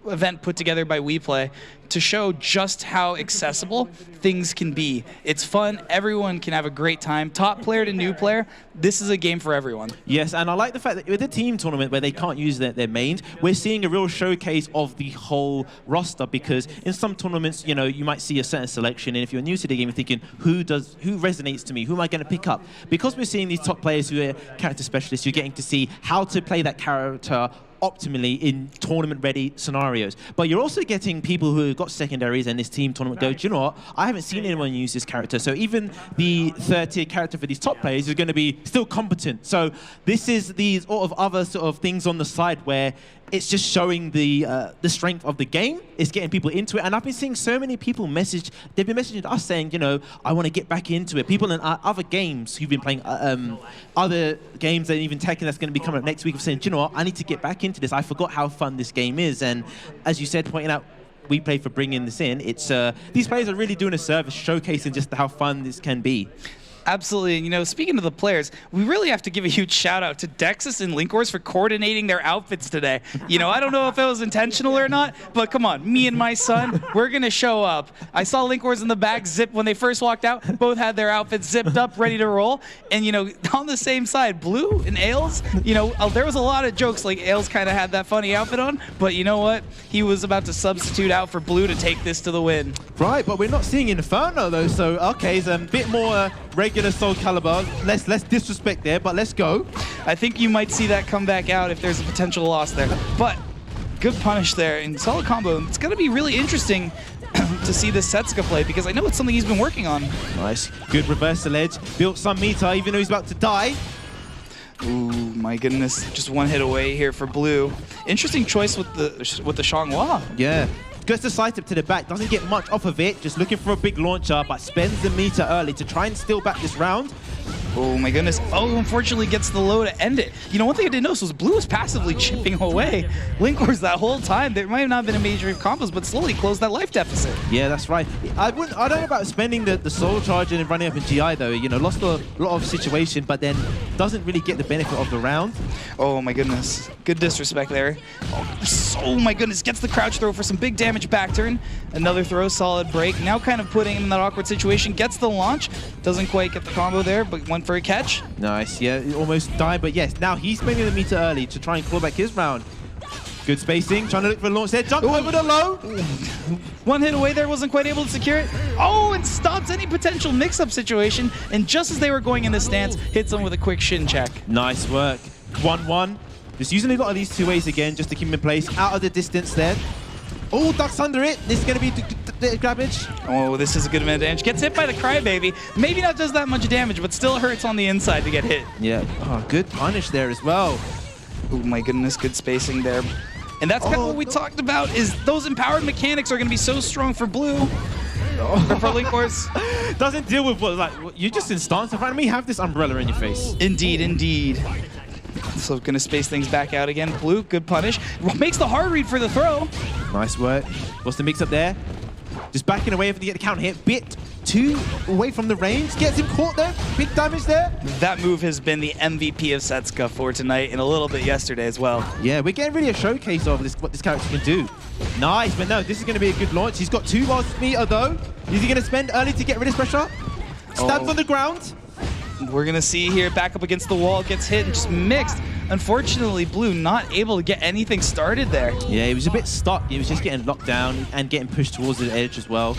event put together by WePlay to show just how accessible things can be. It's fun, everyone can have a great time. Top player to new player, this is a game for everyone. Yes, and I like the fact that with the team tournament where they can't use their mains, we're seeing a real showcase of the whole roster, because in some tournaments, you know, you might see a certain selection, and if you're new to the game, you're thinking, who resonates to me? Who am I going to pick up? Because we're seeing these top players who are character specialists, you're getting to see how to play that character optimally in tournament-ready scenarios. But you're also getting people who have got secondaries and this team tournament go, do you know what? I haven't seen anyone use this character. So even the third-tier character for these top players is going to be still competent. So this is these sort of other sort of things on the side where it's just showing the strength of the game. It's getting people into it. And I've been seeing so many people message, they've been messaging us saying, you know, I want to get back into it. People in other games who've been playing other games and even Tekken that's going to be coming up next week, of saying, do you know what, I need to get back into this. I forgot how fun this game is. And as you said, pointing out, WePlay for bringing this in. It's these players are really doing a service, showcasing just how fun this can be. Absolutely. You know, speaking of the players, we really have to give a huge shout out to Dexus and Linkors for coordinating their outfits today. You know, I don't know if it was intentional or not, but come on, me and my son, we're going to show up. I saw Linkors in the back zip when they first walked out. Both had their outfits zipped up, ready to roll. And, you know, on the same side, Blue and Ailes, you know, there was a lot of jokes, like Ailes kind of had that funny outfit on, but you know what? He was about to substitute out for Blue to take this to the win. Right, but we're not seeing Inferno though, so okay, it's a bit more regular SOULCALIBUR. Less disrespect there, but let's go. I think you might see that come back out if there's a potential loss there. But good punish there and solid combo. It's going to be really interesting to see this Setsuka play, because I know it's something he's been working on. Nice. Good reversal edge. Built some meter even though he's about to die. Ooh, my goodness. Just one hit away here for Blue. Interesting choice with the Xianghua. Yeah. Gets the side tip to the back, doesn't get much off of it, just looking for a big launcher, but spends the meter early to try and steal back this round. Oh my goodness. Oh, unfortunately gets the low to end it. You know, one thing I didn't notice was Blue was passively chipping away Linkors that whole time. There might have not been a major combos, but slowly closed that life deficit. Yeah, that's right. I don't know about spending the soul charge and running up in GI though. You know, lost a lot of situation, but then doesn't really get the benefit of the round. Oh my goodness. Good disrespect there. Oh my goodness. Gets the crouch throw for some big damage back turn. Another throw, solid break. Now kind of putting him in that awkward situation. Gets the launch. Doesn't quite get the combo there, but went for a catch. Nice, yeah, almost died, but yes, now he's spending the meter early to try and claw back his round. Good spacing, trying to look for a launch there, jump over the low. One hit away there, wasn't quite able to secure it. Oh, and stops any potential mix-up situation, and just as they were going in the stance, hits them with a quick shin check. Nice work. 1-1. Just using a lot of these two ways again, just to keep him in place, out of the distance there. Oh, ducks under it. This is going to be damage. Oh, this is a good amount of damage. Gets hit by the Crybaby. Maybe not does that much damage, but still hurts on the inside to get hit. Yeah. Oh, good punish there as well. Oh my goodness, good spacing there. And that's kind of what we talked about, is those empowered mechanics are going to be so strong for Blue. For Linkors. Doesn't deal with what, like, you just in stance in front of me, have this umbrella in your face. Indeed, indeed. So gonna space things back out again. Blue, good punish. Makes the hard read for the throw. Nice work. What's the mix up there? Just backing away if they get the counter hit. Bit too away from the range. Gets him caught there. Big damage there. That move has been the MVP of Setsuka for tonight and a little bit yesterday as well. Yeah, we're getting really a showcase of this, what this character can do. Nice, but no, this is going to be a good launch. He's got 2 bars meter though. Is he going to spend early to get rid of pressure? Stabs on the ground. We're going to see here, back up against the wall, gets hit and just mixed. Unfortunately, Blue not able to get anything started there. Yeah, he was a bit stuck. He was just getting locked down and getting pushed towards the edge as well.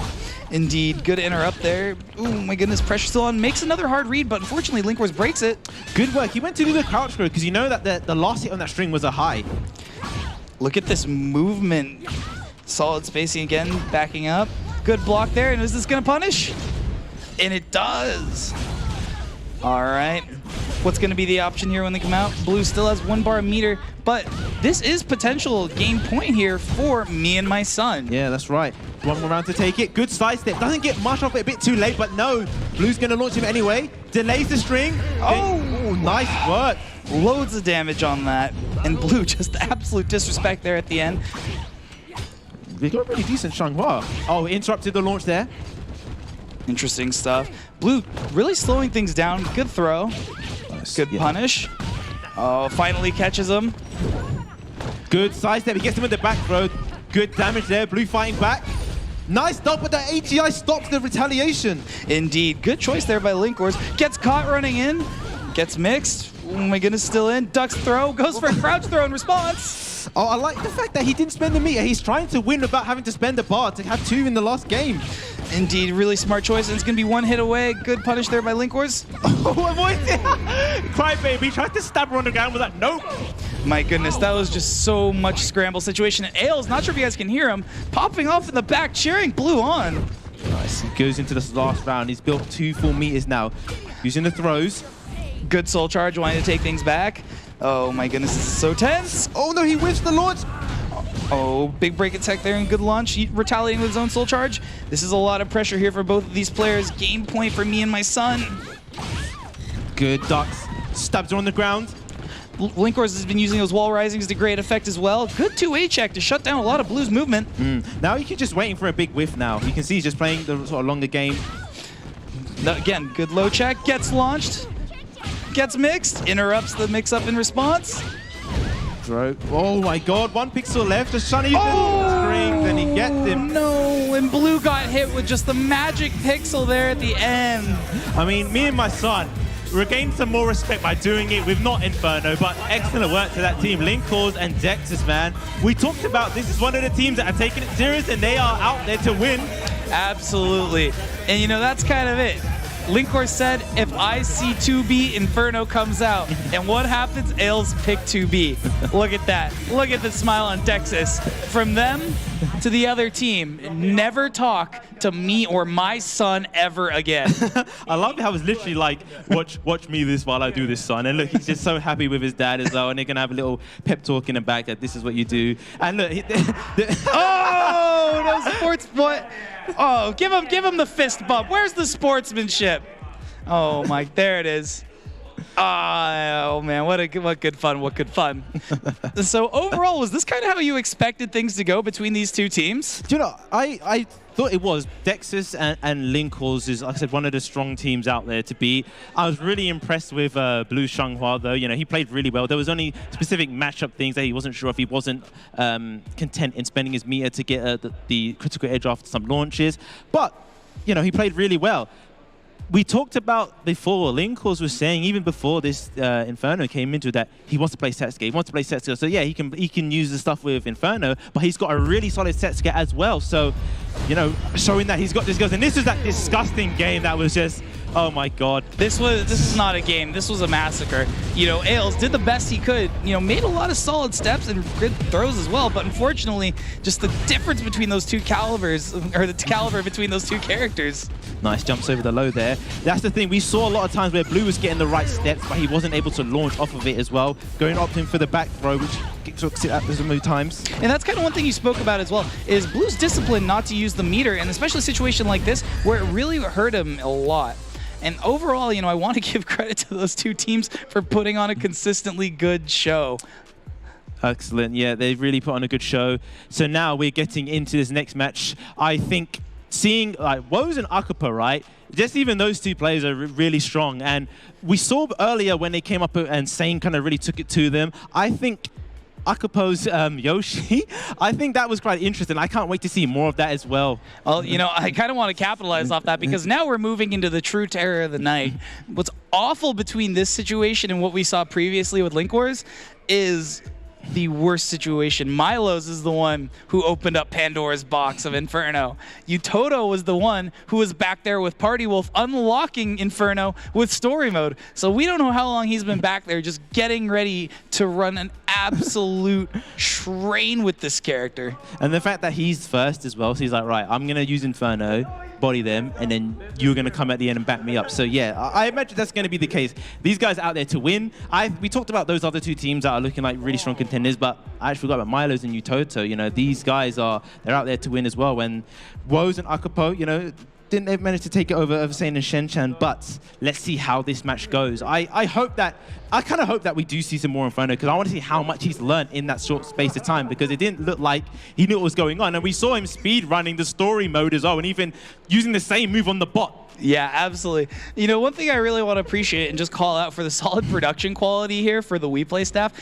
Indeed, good interrupt there. Oh my goodness, pressure still on. Makes another hard read, but unfortunately, Linkwars breaks it. Good work. He went to do the crouch throw because you know that the last hit on that string was a high. Look at this movement. Solid spacing again, backing up. Good block there, and is this going to punish? And it does. All right. What's going to be the option here when they come out? Blue still has 1 bar meter, but this is potential game point here for me and my son. Yeah, that's right. 1 more round to take it. Good sidestep. Doesn't get much off it, a bit too late, but no. Blue's going to launch him anyway. Delays the string. Oh, nice work. Loads of damage on that. And Blue just absolute disrespect there at the end. They got a really decent Changhua. Oh, interrupted the launch there. Interesting stuff. Blue really slowing things down. Good throw. Nice. Good punish. Oh, finally catches him. Good sidestep. He gets him in the back throw. Good damage there. Blue fighting back. Nice stop, but that AGI stops the retaliation. Indeed. Good choice there by Linkwars. Gets caught running in. Gets mixed. Oh my goodness, still in. Ducks throw. Goes for a crouch throw in response. Oh, I like the fact that he didn't spend the meter. He's trying to win without having to spend a bar to have 2 in the last game. Indeed, really smart choice. And it's going to be 1 hit away. Good punish there by Linkwars. Oh, avoid it. Crybaby tried to stab her on the ground with that. Nope. My goodness, that was just so much scramble situation. And Ailes, not sure if you guys can hear him, popping off in the back, cheering Blue on. Nice. He goes into this last round. He's built 2 full meters now. Using the throws. Good soul charge, wanting to take things back. Oh my goodness, this is so tense. Oh no, he whiffs the launch. Oh, big break attack there and good launch. He retaliating with his own soul charge. This is a lot of pressure here for both of these players. Game point for me and my son. Good ducks. Stabs her on the ground. Linkwars has been using those wall risings to great effect as well. Good 2A check to shut down a lot of Blue's movement. Now you can just waiting for a big whiff now. You can see he's just playing the sort of longer game. No, again, good low check. Gets launched. Gets mixed. Interrupts the mix-up in response. Throw. Oh my god, 1 pixel left. Just Sunny screams and he gets him. No, and Blue got hit with just the magic pixel there at the end. I mean, me and my son regained some more respect by doing it with not Inferno, but excellent work to that team. Linkwars and Dexys, man. We talked about this is one of the teams that are taking it serious and they are out there to win. Absolutely. And you know, that's kind of it. Linkwars said, if I see 2B, Inferno comes out. And what happens? Ailes pick 2B. Look at that. Look at the smile on Dexys. From them to the other team, never talk to me or my son ever again. I love how it's literally like, watch me this while I do this, son. And look, he's just so happy with his dad as well. And they're going to have a little pep talk in the back that this is what you do. And look. Oh, no sports boy. Oh, give him the fist bump. Where's the sportsmanship? Oh my, there it is. Oh man, what good fun, what good fun. So overall, was this kind of how you expected things to go between these two teams? Do you know, I thought it was. Dexys and Linkwars is, like I said, one of the strong teams out there to beat. I was really impressed with Blue Changhua, though. You know, he played really well. There was only specific matchup things that he wasn't sure if he wasn't content in spending his meter to get the critical edge after some launches. But, you know, he played really well. We talked about before, Linkwars was saying, even before this Inferno came into that, he wants to play Setsuka. He wants to play Setsuka. So yeah, he can use the stuff with Inferno, but he's got a really solid Setsuka as well. So, you know, showing that he's got this goes. And this was that disgusting game that was just, oh my god. This is not a game. This was a massacre. You know, Ailes did the best he could. You know, made a lot of solid steps and good throws as well. But unfortunately, just the difference between those two calibers, or the caliber between those two characters. Nice jumps over the low there. That's the thing. We saw a lot of times where Blue was getting the right steps, but he wasn't able to launch off of it as well. Going opting for the back throw, which took it out so many times. And that's kind of one thing you spoke about as well, is Blue's discipline not to use the meter, and especially a situation like this where it really hurt him a lot. And overall, you know, I want to give credit to those two teams for putting on a consistently good show. Excellent. Yeah, they've really put on a good show. So now we're getting into this next match. I think seeing like Woes and Akupa, right? Just even those two players are really strong. And we saw earlier when they came up and Sane kind of really took it to them. I think Akupo's Yoshi, I think that was quite interesting. I can't wait to see more of that as well. Well, you know, I kind of want to capitalize off that because now we're moving into the true terror of the night. What's awful between this situation and what we saw previously with Link Wars is the worst situation. Milo's is the one who opened up Pandora's box of Inferno. Utoto was the one who was back there with Party Wolf unlocking Inferno with story mode. So we don't know how long he's been back there just getting ready to run an absolute train with this character. And the fact that he's first as well, so he's like, right, I'm going to use Inferno, body them, and then you're going to come at the end and back me up. So yeah, I imagine that's going to be the case. These guys are out there to win. We talked about those other two teams that are looking like really strong contenders, but I actually forgot about Milo's and Utoto. You know, these guys they're out there to win as well. When Woes and Akupo, you know, didn't manage to take it over Sane and Shenchan, but let's see how this match goes. I kind of hope that we do see some more Inferno, because I want to see how much he's learned in that short space of time, because it didn't look like he knew what was going on. And we saw him speed running the story mode as well, and even using the same move on the bot. Yeah, absolutely. You know, one thing I really want to appreciate and just call out for the solid production quality here for the WePlay staff,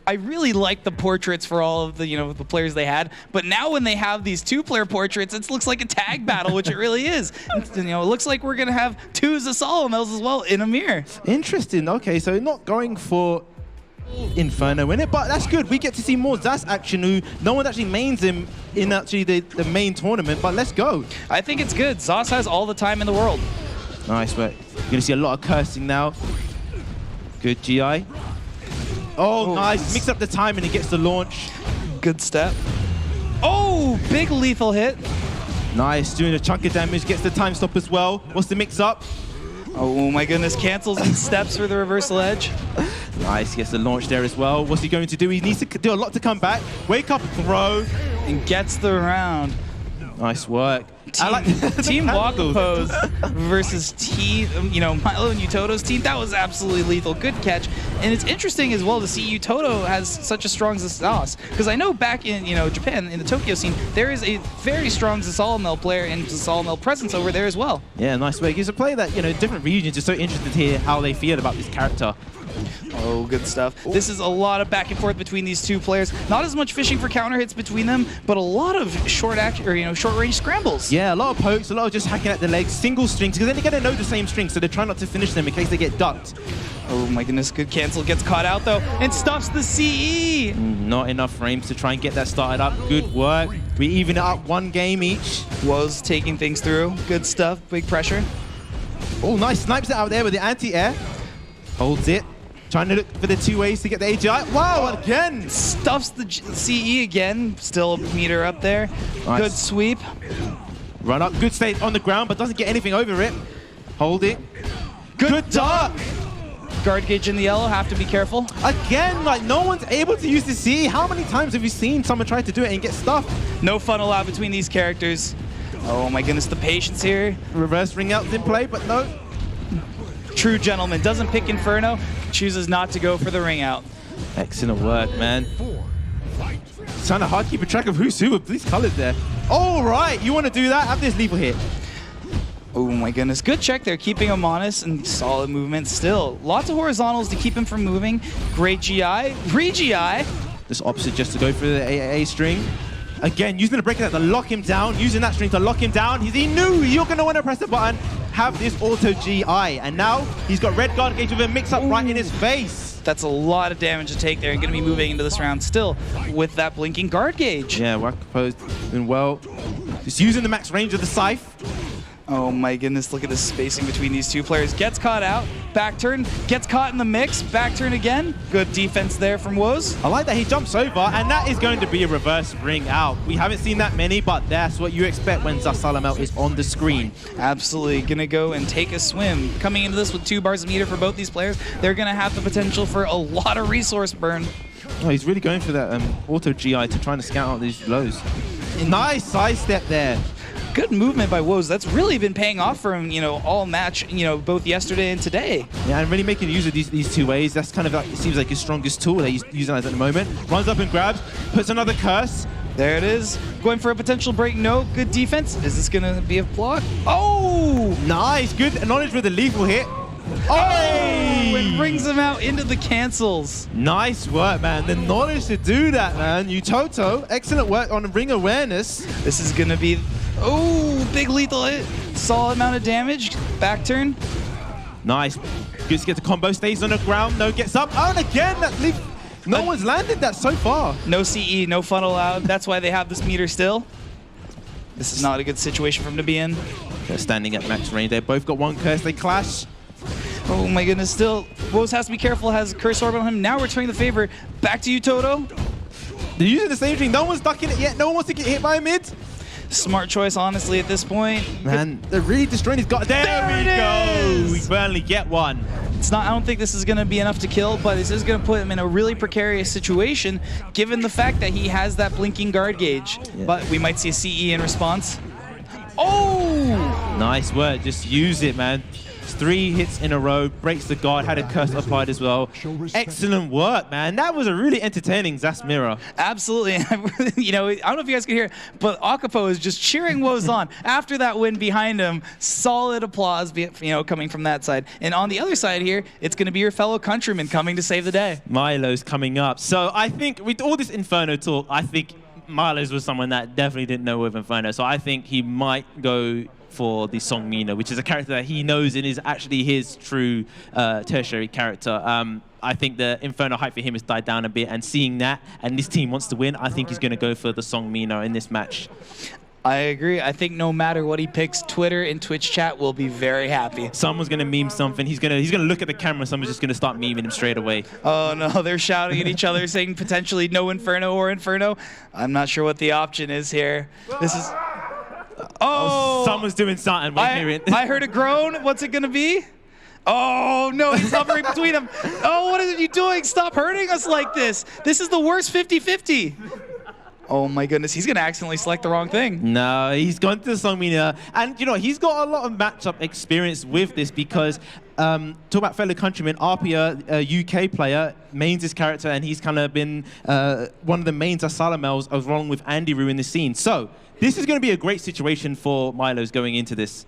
I really like the portraits for all of the, you know, the players they had. But now when they have these two-player portraits, it looks like a tag battle, which it really is. And, you know, it looks like we're going to have two Zasalamels as well in a mirror. Interesting. Okay, so not going for Inferno in it, but that's good. We get to see more Zas action, who no one actually mains him in actually the main tournament, but let's go. I think it's good. Zas has all the time in the world. Nice, but you're going to see a lot of cursing now. Good GI. Oh, nice. Mix up the time and he gets the launch. Good step. Oh, big lethal hit. Nice, doing a chunk of damage, gets the time stop as well. What's the mix up? Oh my goodness, cancels and steps for the reversal edge. Nice, gets the launch there as well. What's he going to do? He needs to do a lot to come back. Wake up, throw. And gets the round. Nice work. Team Waka Pose versus Milo and Utoto's team. That was absolutely lethal. Good catch. And it's interesting as well to see Utoto has such a strong Zasalamel, because I know back in Japan, in the Tokyo scene, there is a very strong Zasalamel player and Zasalamel presence over there as well. Yeah, nice work. He's a player that, different regions are so interested to hear how they feel about this character. Oh, good stuff. This is a lot of back and forth between these two players. Not as much fishing for counter hits between them, but a lot of short range scrambles. Yeah, a lot of pokes, a lot of just hacking at the legs, single strings, because then they're going to know the same string, so they try not to finish them in case they get ducked. Oh my goodness, good cancel. Gets caught out though, and stops the CE. Not enough frames to try and get that started up. Good work. We even it up one game each. Was taking things through. Good stuff. Big pressure. Oh, nice. Snipes it out there with the anti-air. Holds it. Trying to look for the two ways to get the AGI. Wow, again! Stuffs the CE again. Still a meter up there. Nice. Good sweep. Run up. Good state on the ground, but doesn't get anything over it. Hold it. Good duck! Guard gauge in the yellow. Have to be careful. Again, like no one's able to use the CE. How many times have you seen someone try to do it and get stuffed? No fun allowed between these characters. Oh my goodness, the patience here. Reverse ring out in play, but no. True gentleman. Doesn't pick Inferno. Chooses not to go for the ring out. Excellent work, man. It's kind of hard keeping track of who's who with these colors there. All right, you want to do that? Have this lethal hit. Oh my goodness. Good check there, keeping him honest and solid movement still. Lots of horizontals to keep him from moving. Great GI. Re-GI. This opposite just to go for the A string. Again, using the breaker to lock him down, using that string to lock him down. He knew you're going to want to press the button, have this auto GI. And now he's got red guard gauge with a mix-up right in his face. That's a lot of damage to take there and going to be moving into this round still with that blinking guard gauge. Yeah, Waka Pose doing well. Just using the max range of the scythe. Oh my goodness, look at the spacing between these two players. Gets caught out, back turn, gets caught in the mix, back turn again. Good defense there from Woz. I like that he jumps over, and that is going to be a reverse ring out. We haven't seen that many, but that's what you expect when Zasalamel is on the screen. Absolutely, gonna go and take a swim. Coming into this with 2 bars of meter for both these players, they're gonna have the potential for a lot of resource burn. Oh, he's really going for that auto GI to try and scout out these lows. Nice sidestep there. Good movement by Woz. That's really been paying off for him, all match, both yesterday and today. Yeah, and really making use of these two ways. That's kind of like, it seems like his strongest tool that he's using at the moment. Runs up and grabs, puts another curse, There it is. Going for a potential break. No. Good defense. Is this going to be a block? Oh! Nice. Good acknowledge with the lethal hit. Oh! And brings him out into the cancels. Nice work, man. The knowledge to do that, man. Utoto, excellent work on ring awareness. This is going to be... Oh, big lethal hit. Solid amount of damage. Back turn. Nice. Good to get the combo. Stays on the ground. No, gets up. Oh, and again, that leaf. No one's landed that so far. No CE, no funnel out. That's why they have this meter still. This is not a good situation for him to be in. They're standing at max range. They both got one curse. They clash. Oh my goodness, still. Woes has to be careful, has curse orb on him. Now returning the favor. Back to you, Toto. They're using the same thing. No one's ducking it yet. No one wants to get hit by a mid. Smart choice, honestly, at this point. Man, they're really destroying his god. There we go. We finally get one. It's not. I don't think this is going to be enough to kill, but this is going to put him in a really precarious situation, given the fact that he has that blinking guard gauge. Yeah. But we might see a CE in response. Oh! Nice work. Just use it, man. 3 hits in a row, breaks the guard, had a curse applied as well. Excellent work, man. That was a really entertaining Zas mirror. Absolutely. You know, I don't know if you guys can hear, but Akapo is just cheering Woes on. After that win behind him, solid applause, coming from that side. And on the other side here, it's going to be your fellow countryman coming to save the day. Milo's coming up. So I think with all this Inferno talk, I think Milo's was someone that definitely didn't know with Inferno. So I think he might go for the Song Mina, which is a character that he knows and is actually his true tertiary character. I think the Inferno hype for him has died down a bit, and seeing that, and this team wants to win, I think he's going to go for the Song Mina in this match. I agree. I think no matter what he picks, Twitter and Twitch chat will be very happy. Someone's going to meme something. He's gonna look at the camera. Someone's just going to start memeing him straight away. Oh no, they're shouting at each other, saying potentially no Inferno or Inferno. I'm not sure what the option is here. This is... Oh! Someone's doing something. I heard a groan. What's it going to be? Oh, no, he's hovering between them. Oh, what are you doing? Stop hurting us like this. This is the worst 50-50. Oh my goodness, he's going to accidentally select the wrong thing. No, he's gone to the Song Mina. And, you know, he's got a lot of matchup experience with this because, talk about fellow countrymen, Arpia, a UK player, mains this character, and he's kind of been one of the mains of Salamels along with Andy Roo in the scene. So, this is going to be a great situation for Milo's going into this.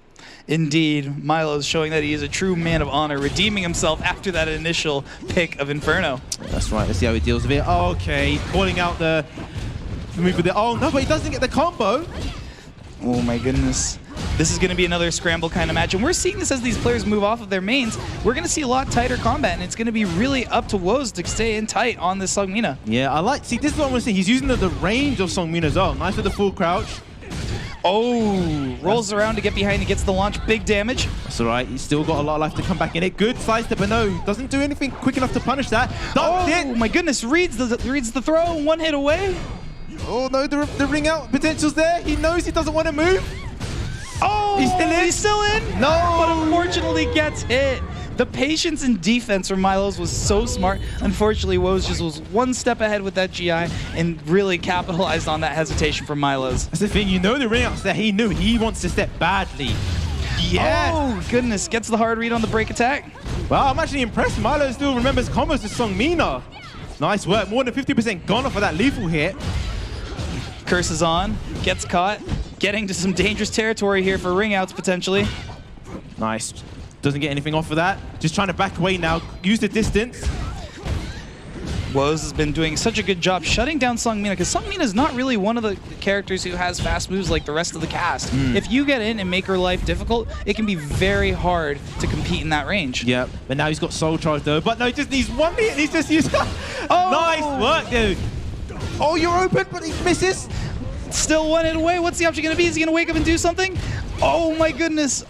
Indeed, Milo's showing that he is a true man of honor, redeeming himself after that initial pick of Inferno. That's right, let's see how he deals with it. Okay, calling out the move with it. Oh no, but he doesn't get the combo. Oh my goodness. This is going to be another scramble kind of match, and we're seeing this as these players move off of their mains. We're going to see a lot tighter combat, and it's going to be really up to Woes to stay in tight on this Song Mina. Yeah, see, this is what I want to say. He's using the range of Song Mina as well. Nice with the full crouch. Oh, rolls around to get behind and gets the launch. Big damage. That's all right. He's still got a lot of life to come back in it. Good side step, but no, doesn't do anything quick enough to punish that. Oh my goodness, reads the throw, 1 hit away. Oh no, the ring out potential's there. He knows he doesn't want to move. Oh, he's still in. No, but unfortunately gets hit. The patience and defense from Milo's was so smart. Unfortunately, Woes just was 1 step ahead with that GI and really capitalized on that hesitation from Milo's. That's the thing, you know the ring outs that he knew he wants to step badly. Yeah. Oh goodness, gets the hard read on the break attack. Wow, I'm actually impressed. Milo still remembers combos to Song Mina. Nice work, more than 50% gone off of that lethal hit. Curse is on, gets caught, getting to some dangerous territory here for ring outs potentially. Nice. Doesn't get anything off of that. Just trying to back away now. Use the distance. Woes has been doing such a good job shutting down Song Mina, because Song Mina is not really one of the characters who has fast moves like the rest of the cast. If you get in and make her life difficult, it can be very hard to compete in that range. Yep, but now he's got Soul Charge though. But no, he just needs 1 hit and he's just used. Nice work, dude. Oh, you're open, but he misses. Still 1 hit away. What's the option going to be? Is he going to wake up and do something? Oh my goodness.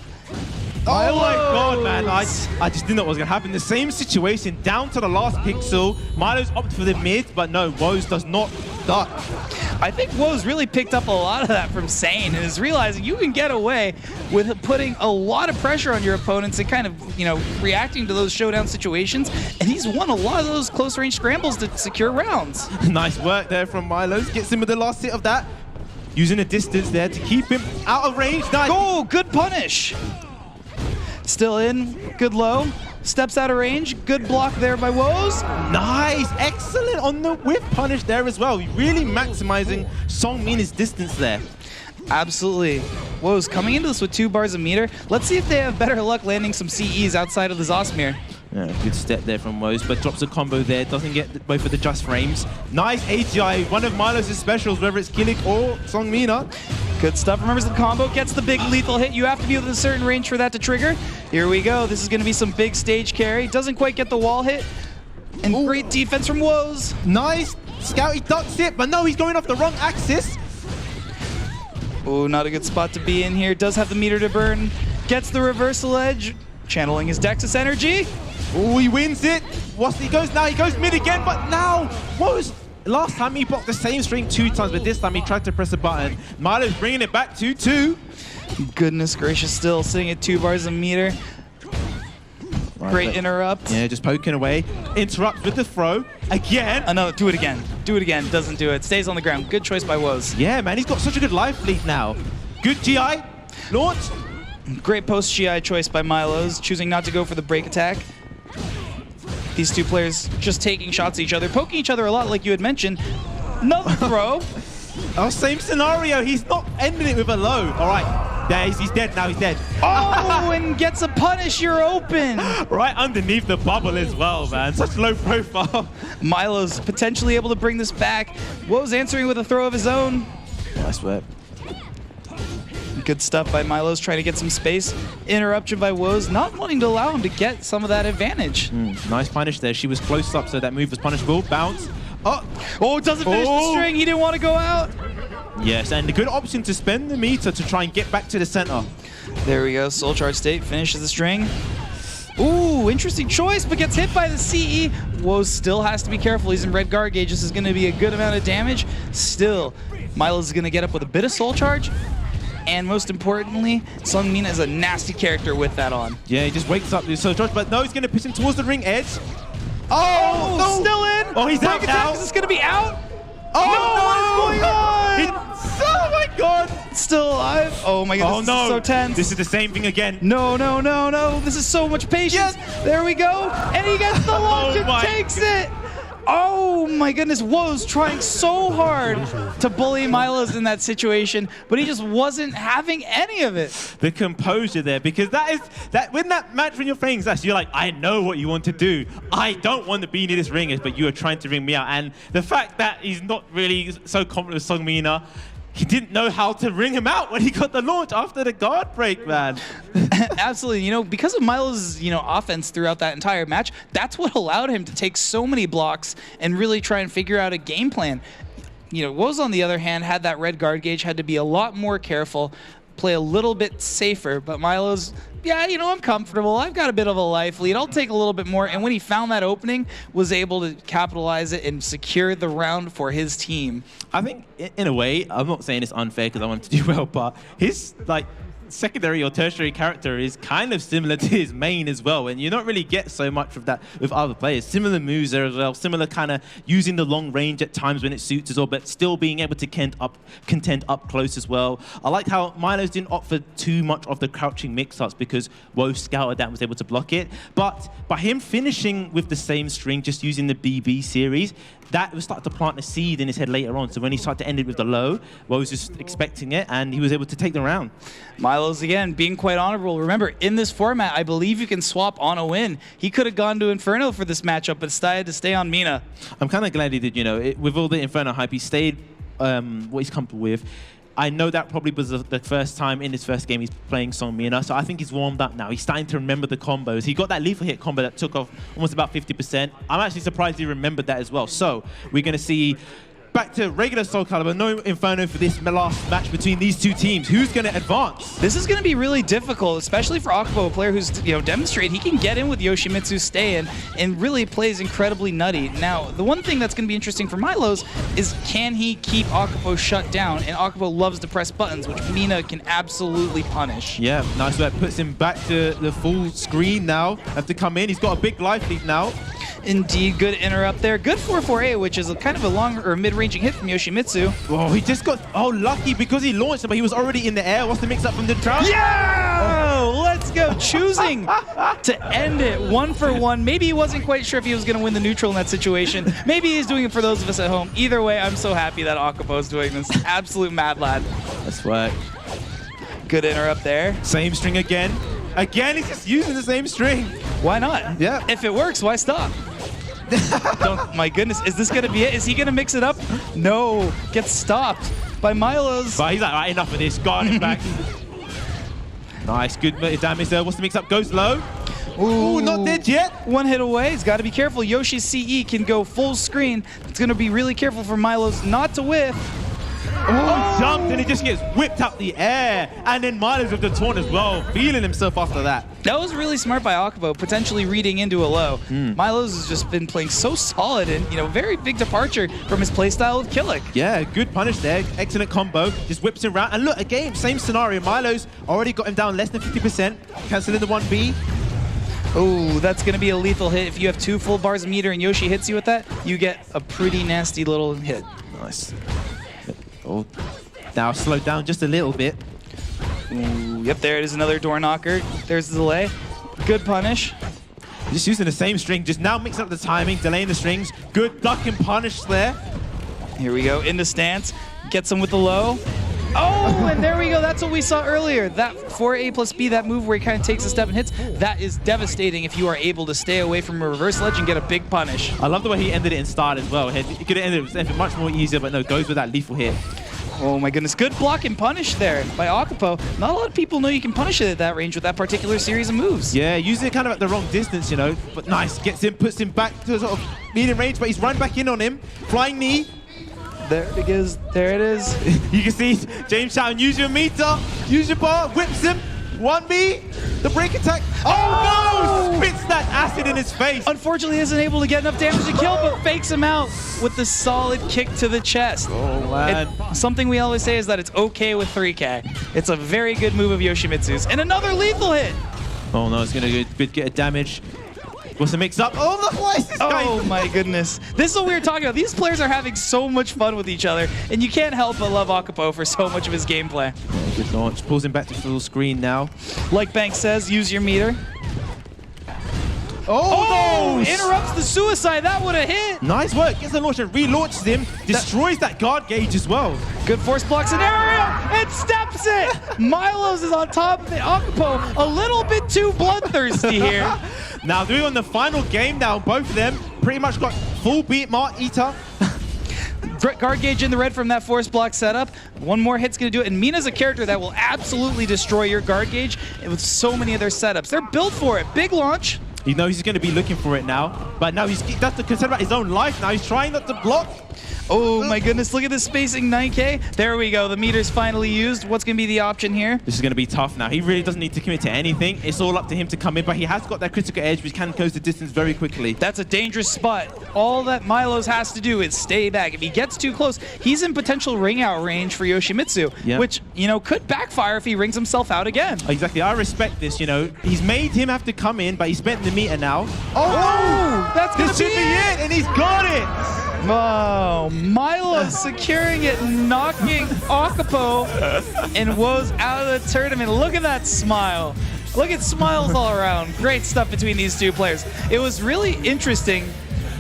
Oh my god, man. I just didn't know what was going to happen. The same situation, down to the last pixel. Milo's opted for the mid, but no, Woes does not duck. I think Woes really picked up a lot of that from Sane and is realizing you can get away with putting a lot of pressure on your opponents and kind of, reacting to those showdown situations. And he's won a lot of those close range scrambles to secure rounds. Nice work there from Milo's. Gets him with the last hit of that. Using a distance there to keep him out of range. Nice. Oh, good punish. Still in, good low. steps out of range. Good block there by Woes. Nice, excellent on the whip punish there as well. Really maximizing Songmina's distance there. Absolutely. Woes coming into this with 2 bars of meter. Let's see if they have better luck landing some CEs outside of the Zosmir. Yeah, good step there from Woes, but drops a combo there. Doesn't get both of the just frames. Nice AGI, one of Milos' specials, whether it's Killik or Songmina. Good stuff. Remembers the combo, gets the big lethal hit. You have to be within a certain range for that to trigger. Here we go. This is going to be some big stage carry. Doesn't quite get the wall hit. And great defense from Woes. Nice. Scout, he ducks it, but no, he's going off the wrong axis. Oh, not a good spot to be in here. Does have the meter to burn. Gets the reversal edge. Channeling his Dexus energy. Oh, he wins it. He goes now, he goes mid again, but now, last time he blocked the same string 2 times, but this time he tried to press a button. Milo's bringing it back 2-2. Goodness gracious, still sitting at 2 bars a meter. Great interrupt. Yeah, just poking away. Interrupt with the throw. Again. Another, do it again. Do it again. Doesn't do it. Stays on the ground. Good choice by Woes. Yeah, man, he's got such a good life lead now. Good GI. Launch. Great post-GI choice by Milos, choosing not to go for the break attack. These 2 players just taking shots at each other, poking each other a lot like you had mentioned. Another throw. Oh, same scenario. He's not ending it with a low. All right. There, he's dead now. He's dead. Oh, and gets a punish. You're open. Right underneath the bubble as well, man. Such low profile. Milo's potentially able to bring this back. Woes answering with a throw of his own. Nice work. Good stuff by Milos, trying to get some space. Interruption by Woes, not wanting to allow him to get some of that advantage. Nice punish there. She was close up, so that move was punishable. Bounce. Oh, doesn't finish the string. He didn't want to go out. Yes, and a good option to spend the meter to try and get back to the center. There we go. Soul Charge State finishes the string. Ooh, interesting choice, but gets hit by the CE. Woes still has to be careful. He's in red guard gauge. This is going to be a good amount of damage. Still, Milos is going to get up with a bit of Soul Charge. And most importantly, Songmina is a nasty character with that on. Yeah, he just wakes up with Soul Charge, but no, he's going to push him towards the ring edge. Oh, no. Still in. Oh, he's break out attack. now. Is this going to be out? Oh, no, what is going on? Oh my god. Still alive. Oh my goodness, no. This is so tense. This is the same thing again. No, no, no, no. This is so much patience. Yes. There we go. And he gets the launch and takes it. Oh my goodness, Woes trying so hard to bully Milos in that situation, but he just wasn't having any of it. The composure there, because when that match when you're playing Zash, you're like, I know what you want to do. I don't want to be near this ring, but you are trying to ring me out. And the fact that he's not really so confident with Songmina, he didn't know how to ring him out when he got the launch after the guard break, man. Absolutely. You know, because of Milo's, offense throughout that entire match, that's what allowed him to take so many blocks and really try and figure out a game plan. Woes, on the other hand, had that red guard gauge, had to be a lot more careful, play a little bit safer, but Milo's, yeah, I'm comfortable. I've got a bit of a life lead. I'll take a little bit more. And when he found that opening, was able to capitalize it and secure the round for his team. I think, in a way, I'm not saying it's unfair because I want him to do well, but his, secondary or tertiary character is kind of similar to his main as well, and you don't really get so much of that with other players. Similar moves there as well, similar kind of using the long range at times when it suits as well, but still being able to contend up close as well. I like how Milos didn't opt for too much of the crouching mix-ups because Woe scouted that and was able to block it, but by him finishing with the same string, just using the BB series, that was starting to plant a seed in his head later on. So when he started to end it with the low, Woe was just expecting it, and he was able to take the round. Milos, again, being quite honorable. Remember, in this format, I believe you can swap on a win. He could have gone to Inferno for this matchup, but decided to stay on Mina. I'm kind of glad he did, with all the Inferno hype, he stayed what he's comfortable with. I know that probably was the first time in his first game he's playing Songmina, so I think he's warmed up now. He's starting to remember the combos. He got that lethal hit combo that took off almost about 50%. I'm actually surprised he remembered that as well. So we're going to see back to regular Soul Calibur, no Inferno for this last match between these two teams. Who's going to advance? This is going to be really difficult, especially for Akubo, a player who's demonstrated he can get in with Yoshimitsu's stay-in and really plays incredibly nutty. Now, the one thing that's going to be interesting for Milos is can he keep Akubo shut down? And Akubo loves to press buttons, which Mina can absolutely punish. Yeah, nice work. Puts him back to the full screen now. Have to come in. He's got a big life lead now. Indeed, good interrupt there. Good 4-4-A, which is a kind of a long or mid-ranging hit from Yoshimitsu. Oh, he just got lucky because he launched him, but he was already in the air. What's the mix-up from the crowd? Yeah! Oh, let's go. choosing to end it 1-for-1. Maybe he wasn't quite sure if he was going to win the neutral in that situation. Maybe he's doing it for those of us at home. Either way, I'm so happy that Akapo is doing this. Absolute mad lad. That's work. Good interrupt there. Same string again. Again, he's just using the same string. Why not? Yeah. If it works, why stop? My goodness, is this going to be it? Is he going to mix it up? No. Gets stopped by Milos. But he's like, right, enough of this. Guard it back. Nice, good bit of damage there. What's the mix-up? Goes low. Ooh, not dead yet. One hit away. He's got to be careful. Yoshi's CE can go full screen. It's going to be really careful for Milos not to whiff. Oh, jumped and he just gets whipped up the air. And then Milos with the taunt as well, feeling himself after that. That was really smart by Akapo, potentially reading into a low. Milos has just been playing so solid and, very big departure from his playstyle of Killick. Yeah, good punish there. Excellent combo. Just whips him around. And look, again, same scenario. Milos already got him down less than 50%. Canceling the 1B. Oh, that's going to be a lethal hit. If you have 2 full bars of meter and Yoshi hits you with that, you get a pretty nasty little hit. Nice. Oh, now slowed down just a little bit. Ooh, yep, there it is, another door knocker. There's the delay. Good punish. Just using the same string, just now mixing up the timing, delaying the strings. Good duck and punish there. Here we go, into stance. Gets him with the low. Oh, and there we go. That's what we saw earlier. That 4A plus B, that move where he kind of takes a step and hits, that is devastating if you are able to stay away from a reverse ledge and get a big punish. I love the way he ended it in start as well. He could have ended it much more easier, but no, goes with that lethal hit. Oh my goodness, good block and punish there by Akapo. Not a lot of people know you can punish it at that range with that particular series of moves. Yeah, using it kind of at the wrong distance, but nice. Gets him, puts him back to sort of medium range, but he's run back in on him. Flying knee. There it is. There it is. You can see James shouting, use your meter, use your bar, whips him. 1B, the break attack. Oh no! Spits that acid in his face. Unfortunately, he isn't able to get enough damage to kill, but fakes him out with the solid kick to the chest. Oh man. Something we always say is that it's okay with 3K. It's a very good move of Yoshimitsu's. And another lethal hit. Oh no, it's going to get a damage. What's the mix-up? Oh, look, why is this guy? Oh my goodness. This is what we were talking about. These players are having so much fun with each other, and you can't help but love Akapo for so much of his gameplay. Oh, good launch. Pulls him back to full screen now. Like Banks says, use your meter. Oh, no! Interrupts the suicide. That would have hit. Nice work. Gets the launch and relaunches him. Destroys that guard gauge as well. Good force block scenario and steps it. Milos is on top of it. Akapo a little bit too bloodthirsty here. Now, doing on the final game now, both of them pretty much got full beat Mart Eater. Guard gauge in the red from that force block setup. One more hit's going to do it. And Mina's a character that will absolutely destroy your guard gauge with so many of their setups. They're built for it. Big launch. He knows he's going to be looking for it now. But now he's that's to consider about his own life now. He's trying not to block. Oh my goodness, look at this spacing, 9K. There we go, the meter's finally used. What's going to be the option here? This is going to be tough now. He really doesn't need to commit to anything. It's all up to him to come in, but he has got that critical edge, which can close the distance very quickly. That's a dangerous spot. All that Milos has to do is stay back. If he gets too close, he's in potential ring out range for Yoshimitsu, which, could backfire if he rings himself out again. Exactly, I respect this, He's made him have to come in, but he spent the meter now. Oh, that's going to be it, and he's got it! Oh, Milo securing it, knocking Akapo and Woes out of the tournament. Look at that smile. Look at smiles all around. Great stuff between these two players. It was really interesting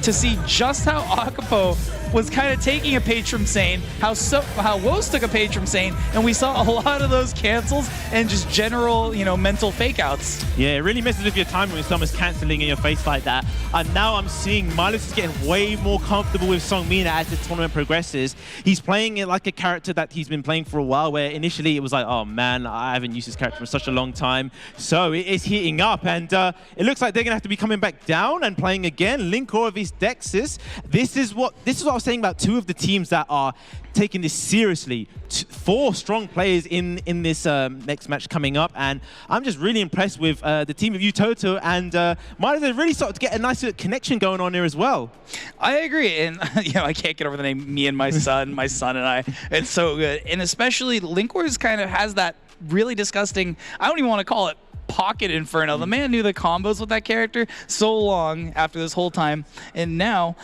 to see just how Akapo was kind of taking a page from Sane, how Woes took a page from Sane, and we saw a lot of those cancels and just general, mental fake outs. Yeah, it really messes with your timing when someone's canceling in your face like that. And now I'm seeing Milos is getting way more comfortable with Songmina as the tournament progresses. He's playing it like a character that he's been playing for a while, where initially it was like, oh man, I haven't used this character for such a long time. So it is heating up, and it looks like they're gonna have to be coming back down and playing again. Linkor vs Dexys. This is what I was saying about two of the teams that are taking this seriously. 4 strong players in this next match coming up, and I'm just really impressed with the team of Utoto and Milos. They really started to get a nice connection going on here as well. I agree, and I can't get over the name me and my son, my son and I. It's so good, and especially Linkor's kind of has that really disgusting, I don't even want to call it pocket inferno. The man knew the combos with that character so long after this whole time, and now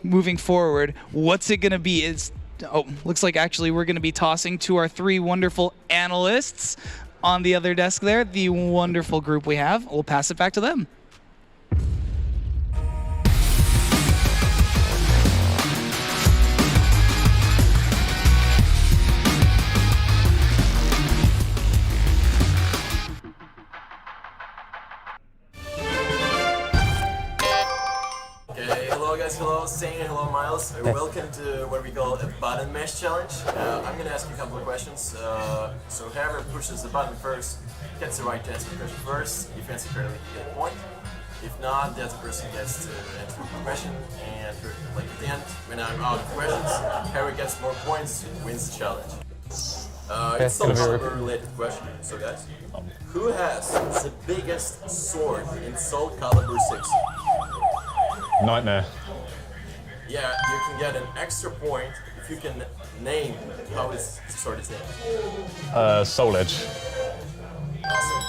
moving forward, what's it gonna be? Looks like actually we're gonna be tossing to our 3 wonderful analysts on the other desk there, the wonderful group we have. We'll pass it back to them. Hello guys, hello Sane, hello Miles. Welcome to what we call a button mash challenge. I'm gonna ask you a couple of questions. So whoever pushes the button first gets the right to answer the question first. If you answer correctly, you get a point. If not, the other person gets to answer the question. And like at the end, when I'm out of questions, whoever gets more points wins the challenge. It's Soul Calibur related question. So guys, who has the biggest sword in Soul Calibur 6? Nightmare. Yeah, you can get an extra point if you can name how his sword is named. Soul Edge. Awesome.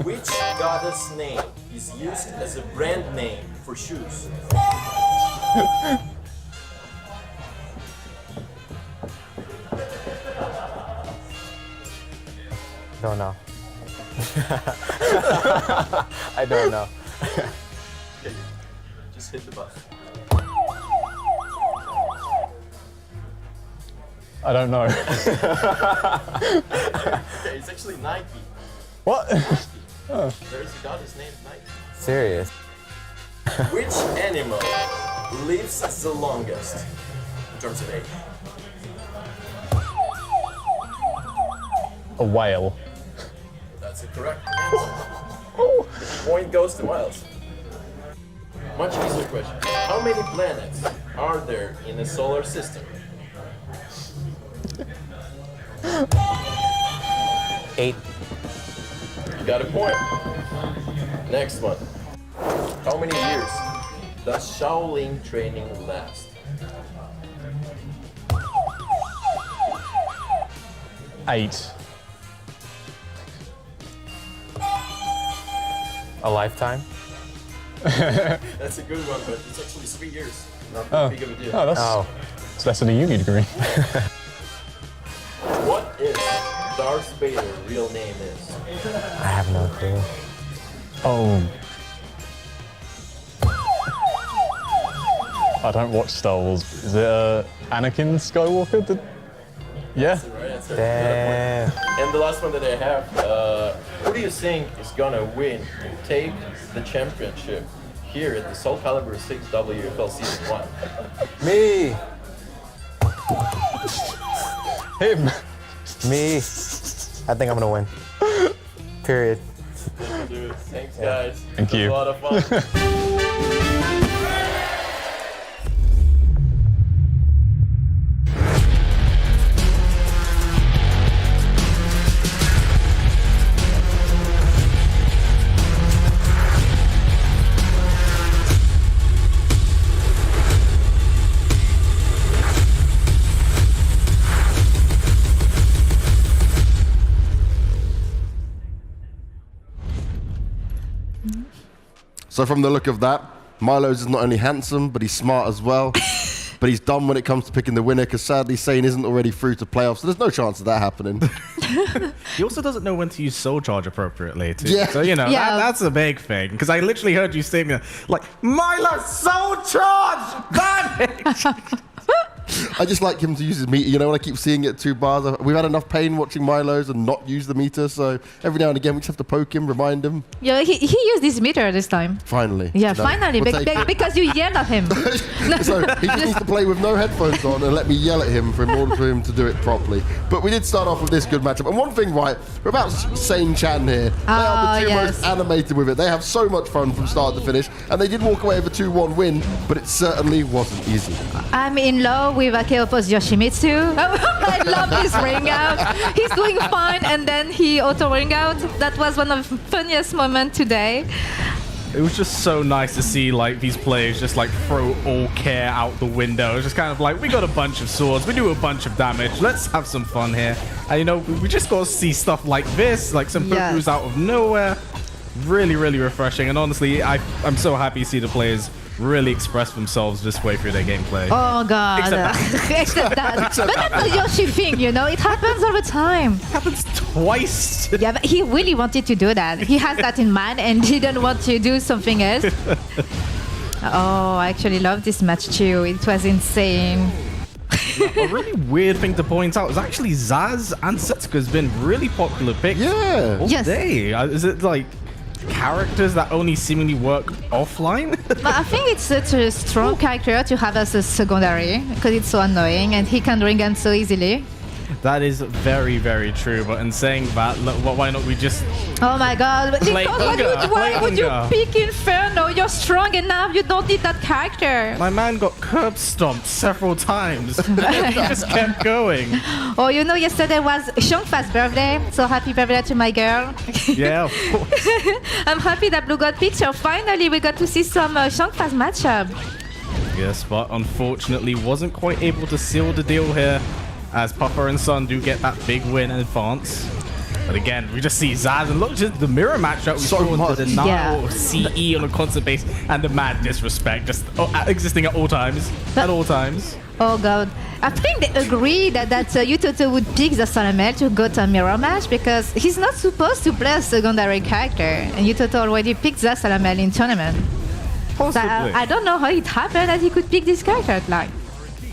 Which goddess name is used as a brand name for shoes? Don't know. I don't know. Okay, just hit the button. I don't know. Okay, it's actually Nike. What? Oh. There's a goddess named Nike. Serious? Which animal lives the longest in terms of age? A whale. That's a correct answer. Point goes to Miles. Much easier question. How many planets are there in a solar system? 8. You got a point. Next one. How many years does Shaolin training last? 8. A lifetime? That's a good one, but it's actually 3 years. Not that big of a deal. Oh, that's it's less than a uni degree. What is Darth Vader's real name is? I have no clue. Oh. I don't watch Star Wars. Is it Anakin Skywalker? Yeah? That's the right answer. Damn. And the last one that I have, who do you think is gonna win and take the championship here at the Soul Calibur 6 WUFL Season 1? Me! Him! Me! I think I'm gonna win. Period. Dude, thanks guys. Thank It was you. a lot of fun. So from the look of that, Milo's is not only handsome, but he's smart as well. But he's dumb when it comes to picking the winner, because sadly Sane isn't already through to playoffs, so there's no chance of that happening. He also doesn't know when to use Soul Charge appropriately, too. Yeah. So, you know, that's a big thing. Because I literally heard you saying, like, Milo, Soul Charge! Vanish! I just like him to use his meter. You know, when I keep seeing it 2 bars, we've had enough pain watching Milo's and not use the meter, so every now and again we just have to poke him, remind him. Yeah, he used his meter this time. Finally. Yeah, No, finally, we'll take it. because you yelled at him. So he just needs to play with no headphones on and let me yell at him in order for him to do it properly. But we did start off with this good matchup. And one thing, right, we're about Sane Chan here. They are the two most animated with it. They have so much fun from start to finish. And they did walk away with a 2-1 win, but it certainly wasn't easy. I'm in love with Akeopo's Yoshimitsu. I love his ring out. He's doing fine, and then he auto ring out. That was one of the funniest moments today. It was just so nice to see like these players just like throw all care out the window. It's just kind of like, we got a bunch of swords, we do a bunch of damage, let's have some fun here. And you know, we just got to see stuff like this, like some Pokus out of nowhere. Really, really refreshing. And honestly, I'm so happy to see the players really express themselves this way through their gameplay. Oh god. Except that. But that's the Yoshi thing, you know, it happens all the time. It happens twice. Yeah, but he really wanted to do that. He has that in mind and didn't want to do something else. Oh, I actually love this match too. It was insane. A really weird thing to point out is actually Zaz and Setsuka's been really popular picks all day. Is it like characters that only seemingly work offline? But I think it's such a strong character to have as a secondary because it's so annoying and he can ring them so easily. That is very, very true. But in saying that, why not we just... Oh my god. But why would you pick Inferno? You're strong enough. You don't need that character. My man got curb stomped several times. He just kept going. Oh, you know, yesterday was Shangfa's birthday. So happy birthday to my girl. Yeah, of course. I'm happy that Blue got picture. Finally, we got to see some Shangfa's matchup. Yes, but unfortunately wasn't quite able to seal the deal here, as Papa and Son do get that big win in advance. But again, we just see Zaz and look, just the mirror matchup we saw into the denial CE on a constant base and the mad disrespect just existing at all times. Oh god. I think they agreed that Yutoto would pick the Salamel to go to a mirror match because he's not supposed to play a secondary character. And Yutoto already picked the Salamel in tournament. So I don't know how it happened that he could pick this character. Like,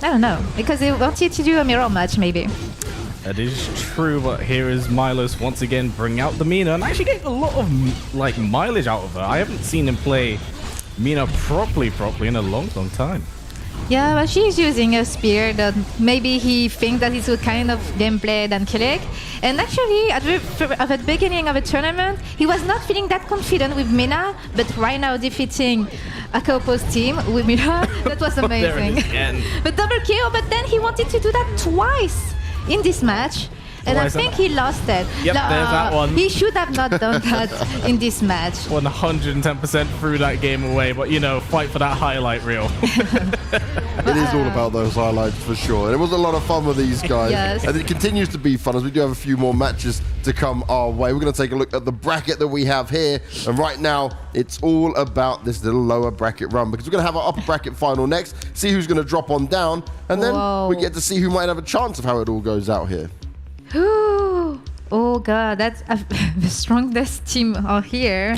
I don't know, because they wanted to do a mirror match, maybe. That is true, but here is Milos once again bring out the Mina, and actually get a lot of like mileage out of her. I haven't seen him play Mina properly in a long time. Yeah, but she's using a spear that maybe he thinks that it's a kind of gameplay than Killick. And actually, at the beginning of the tournament, he was not feeling that confident with Mina, but right now defeating Akaopo's team with Mina, that was amazing. But double kill, but then he wanted to do that twice in this match. And I think he lost it. Yep, there's that one. He should have not done that in this match. 110% threw that game away, but you know, fight for that highlight reel. It is all about those highlights for sure. And it was a lot of fun with these guys. Yes. And it continues to be fun as we do have a few more matches to come our way. We're going to take a look at the bracket that we have here. And right now, it's all about this little lower bracket run because we're going to have our upper bracket final next, see who's going to drop on down, and then we get to see who might have a chance of how it all goes out here. Oh god, that's the strongest team are here.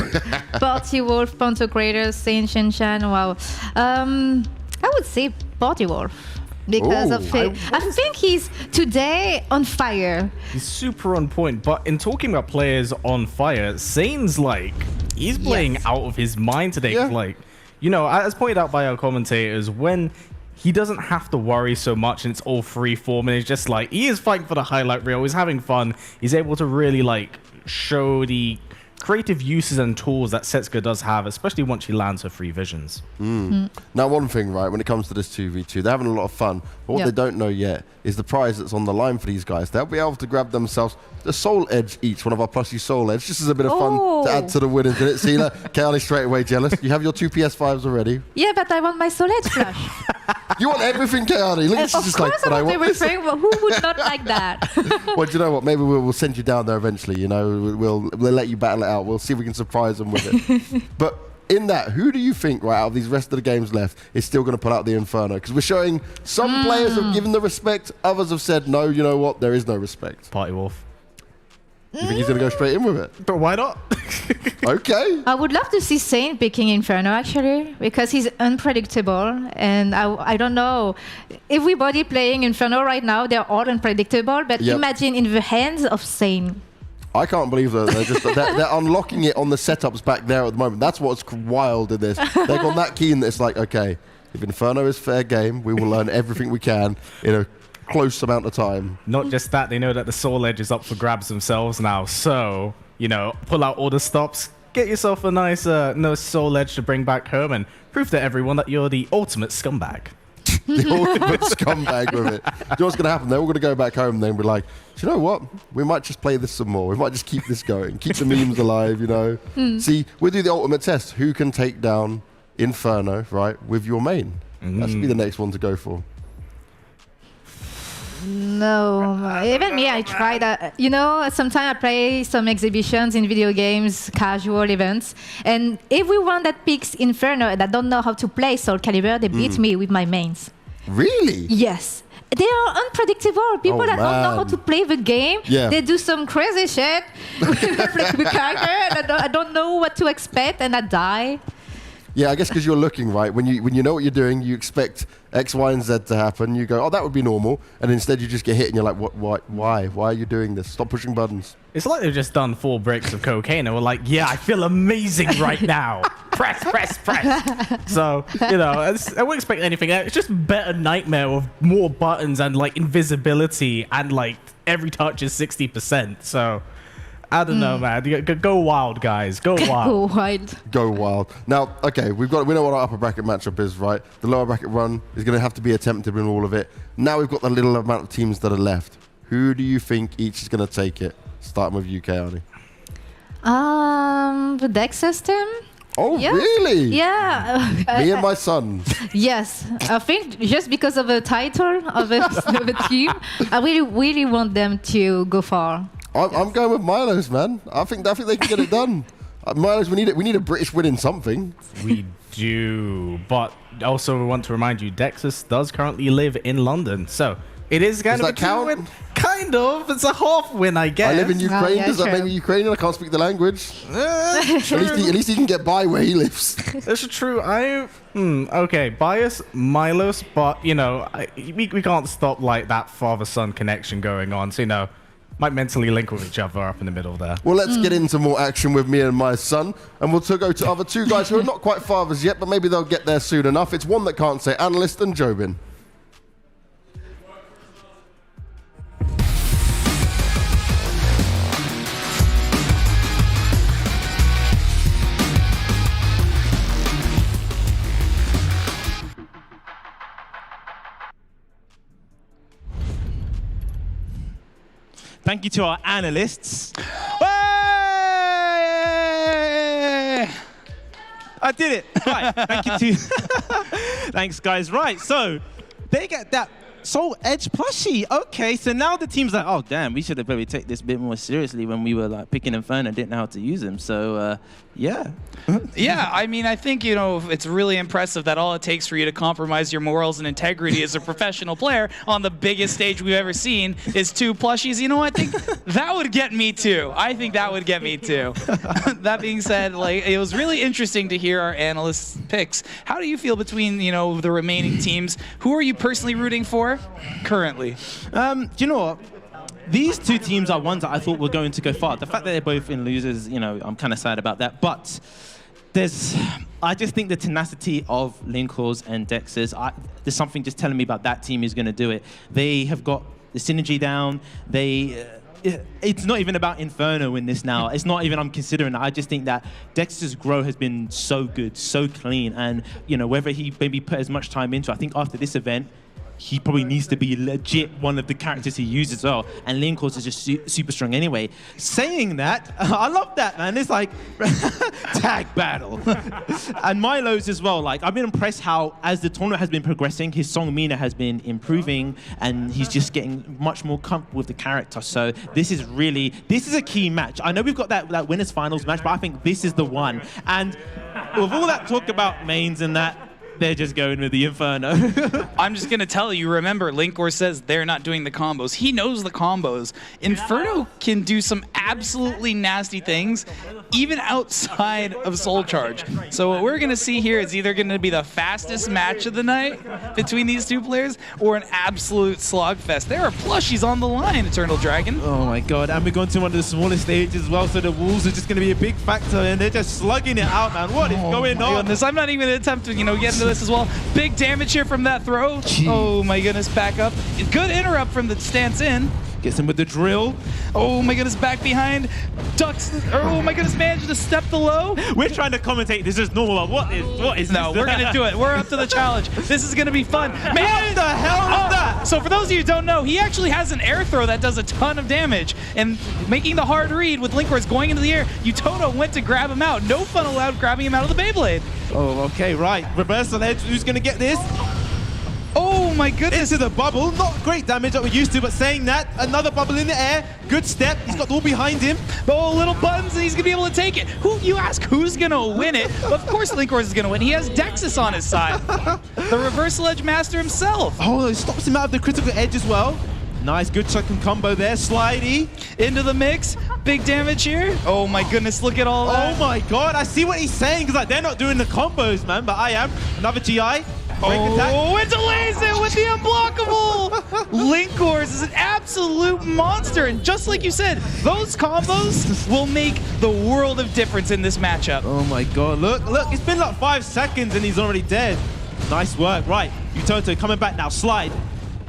Party Wolf, Pantocrator, Saint Shen-Chan, wow. I would say Party Wolf because of it. I think he's today on fire. He's super on point, but in talking about players on fire, Zane's like, he's playing out of his mind today. Like, you know, as pointed out by our commentators, when he doesn't have to worry so much and it's all free form and it's just like he is fighting for the highlight reel, he's having fun, he's able to really like show the creative uses and tools that Setsuka does have, especially once she lands her free visions. Now one thing, right, when it comes to this 2v2, they're having a lot of fun, but what they don't know yet is the prize that's on the line for these guys. They'll be able to grab themselves the Soul Edge each, one of our plushie Soul Edge, just as a bit of fun to add to the winnings, didn't it? See, Kaeli straight away jealous. You have your 2 PS5s already. Yeah, but I want my Soul Edge plush. You want everything, Kaeli. Look, she's just like, but I want everything. But who would not like that? Well, do you know what? Maybe we'll send you down there eventually. You know, we'll let you battle it out. We'll see if we can surprise them with it. But in that, who do you think, right, out of these rest of the games left, is still going to pull out the Inferno? Because we're showing some players have given the respect, others have said, no, you know what? There is no respect. Party Wolf. You think he's going to go straight in with it? But why not? Okay. I would love to see Saint picking Inferno, actually, because he's unpredictable. And I don't know. Everybody playing Inferno right now, they're all unpredictable. But imagine in the hands of Saint. I can't believe that they're unlocking it on the setups back there at the moment. That's what's wild in this. They've gone that keen that it's like, okay, if Inferno is fair game, we will learn everything we can in a close amount of time. Not just that, they know that the Soul Edge is up for grabs themselves now. So, you know, pull out all the stops, get yourself a nice Soul Edge to bring back home and prove to everyone that you're the ultimate scumbag. The ultimate scumbag with it. Do you know what's going to happen? They're all going to go back home and then be like, do you know what? We might just play this some more. We might just keep this going. Keep the memes alive, you know. See, we'll do the ultimate test. Who can take down Inferno, right, with your main? That should be the next one to go for. No, even me, I tried. Sometimes I play some exhibitions in video games, casual events, and everyone that picks Inferno that don't know how to play Soul Calibur, they beat me with my mains. Really? Yes. They are unpredictable. People that don't know how to play the game, they do some crazy shit with the character, and I don't know what to expect, and I die. Yeah, I guess because you're looking, right? When you know what you're doing, you expect X, Y, and Z to happen. You go, oh, that would be normal. And instead you just get hit and you're like, what? Why? Why are you doing this? Stop pushing buttons. It's like they've just done 4 bricks of cocaine and we're like, yeah, I feel amazing right now. Press. So, I wouldn't expect anything. It's just better Nightmare with more buttons and like invisibility and like every touch is 60%. So I don't know, man. Go wild, guys. Go wild. Go wild. Now, okay, we know what our upper bracket matchup is, right? The lower bracket run is going to have to be attempted in all of it. Now we've got the little amount of teams that are left. Who do you think each is going to take it? Starting with UK, Arnie. The deck system. Oh, really? Yeah. Me and my son. Yes. I think just because of the title of the team, I really want them to go far. I'm going with Milo's, man. I think they can get it done. Milo's, we need a British win in something. We do, but also we want to remind you, Dexus does currently live in London, so it is kind of a 2-win. Kind of. It's a half win, I guess. I live in Ukraine. Does that make me Ukrainian? I can't speak the language. At least he can get by where he lives. That's true. Okay, bias Milos, but we can't stop like that father-son connection going on. So might mentally link with each other up in the middle there. Well, let's get into more action with me and my son. And we'll go to other 2 guys who are not quite fathers yet, but maybe they'll get there soon enough. It's one that can't say analyst and Jobin. Thank you to our analysts. I did it. Right. Thank you to. Thanks, guys. Right. So they get that Soul Edge plushie. Okay. So now the team's like, oh damn, we should have probably take this a bit more seriously when we were like picking Inferno and didn't know how to use him. So yeah. Yeah, I mean, I think, it's really impressive that all it takes for you to compromise your morals and integrity as a professional player on the biggest stage we've ever seen is 2 plushies. I think that would get me too. That being said, it was really interesting to hear our analysts' picks. How do you feel between, the remaining teams? Who are you personally rooting for currently? Do you know what? These 2 teams are ones that I thought were going to go far. The fact that they're both in losers, I'm kind of sad about that. But I just think the tenacity of Linkors and Dexers, there's something just telling me about that team who's going to do it. They have got the synergy down. It's not even about Inferno in this now. It's not even I'm considering that. I just think that Dexter's grow has been so good, so clean. And, whether he maybe put as much time into, I think after this event, he probably needs to be legit one of the characters he uses as well. And Linkors is just super strong anyway. Saying that, I love that, man. It's like tag battle. And Milo's as well. I've been impressed how, as the tournament has been progressing, his song Mina has been improving and he's just getting much more comfortable with the character. So this is a key match. I know we've got that winners finals match, but I think this is the one. And with all that talk about mains and that, they're just going with the Inferno. I'm just going to tell you, remember, Linkor says they're not doing the combos. He knows the combos. Inferno can do some absolutely nasty things, even outside of Soul Charge. So what we're going to see here is either going to be the fastest match of the night between these 2 players or an absolute slogfest. There are plushies on the line, Eternal Dragon. Oh my god, and we're going to one of the smallest stages as well, so the walls are just going to be a big factor, and they're just slugging it out, man. What is going on? Goodness, I'm not even going to attempt to, get into this as well. Big damage here from that throw. Jeez. Oh my goodness, back up. Good interrupt from the stance in. Gets him with the drill. Oh my goodness, back behind. Ducks. Oh my goodness, managed to step the low. We're trying to commentate. This is normal. What is No, this? we're going to do it. We're up to the challenge. This is going to be fun. Man, what the hell is that? So for those of you who don't know, he actually has an air throw that does a ton of damage. And making the hard read with Linkors going into the air, Utono went to grab him out. No fun allowed grabbing him out of the Beyblade. Oh, okay, right. Reversal edge. Who's going to get this? Oh my goodness. Into the bubble. Not great damage that we're used to, but saying that, another bubble in the air. Good step. He's got the wall behind him. Oh, little buttons, and he's going to be able to take it. You ask who's going to win it? Of course Linkhorse is going to win. He has Dexus on his side. The reversal edge master himself. Oh, it stops him out of the critical edge as well. Nice, good second combo there. Slidey. Into the mix. Big damage here. Oh my goodness, look at all that. Oh my god, I see what he's saying, because like, they're not doing the combos, man, but I am. Another GI. Oh, it delays it with the unblockable! Linkhorse is an absolute monster, and just like you said, those combos will make the world of difference in this matchup. Oh my god, look, it's been like 5 seconds and he's already dead. Nice work, right. Utoto coming back now, slide.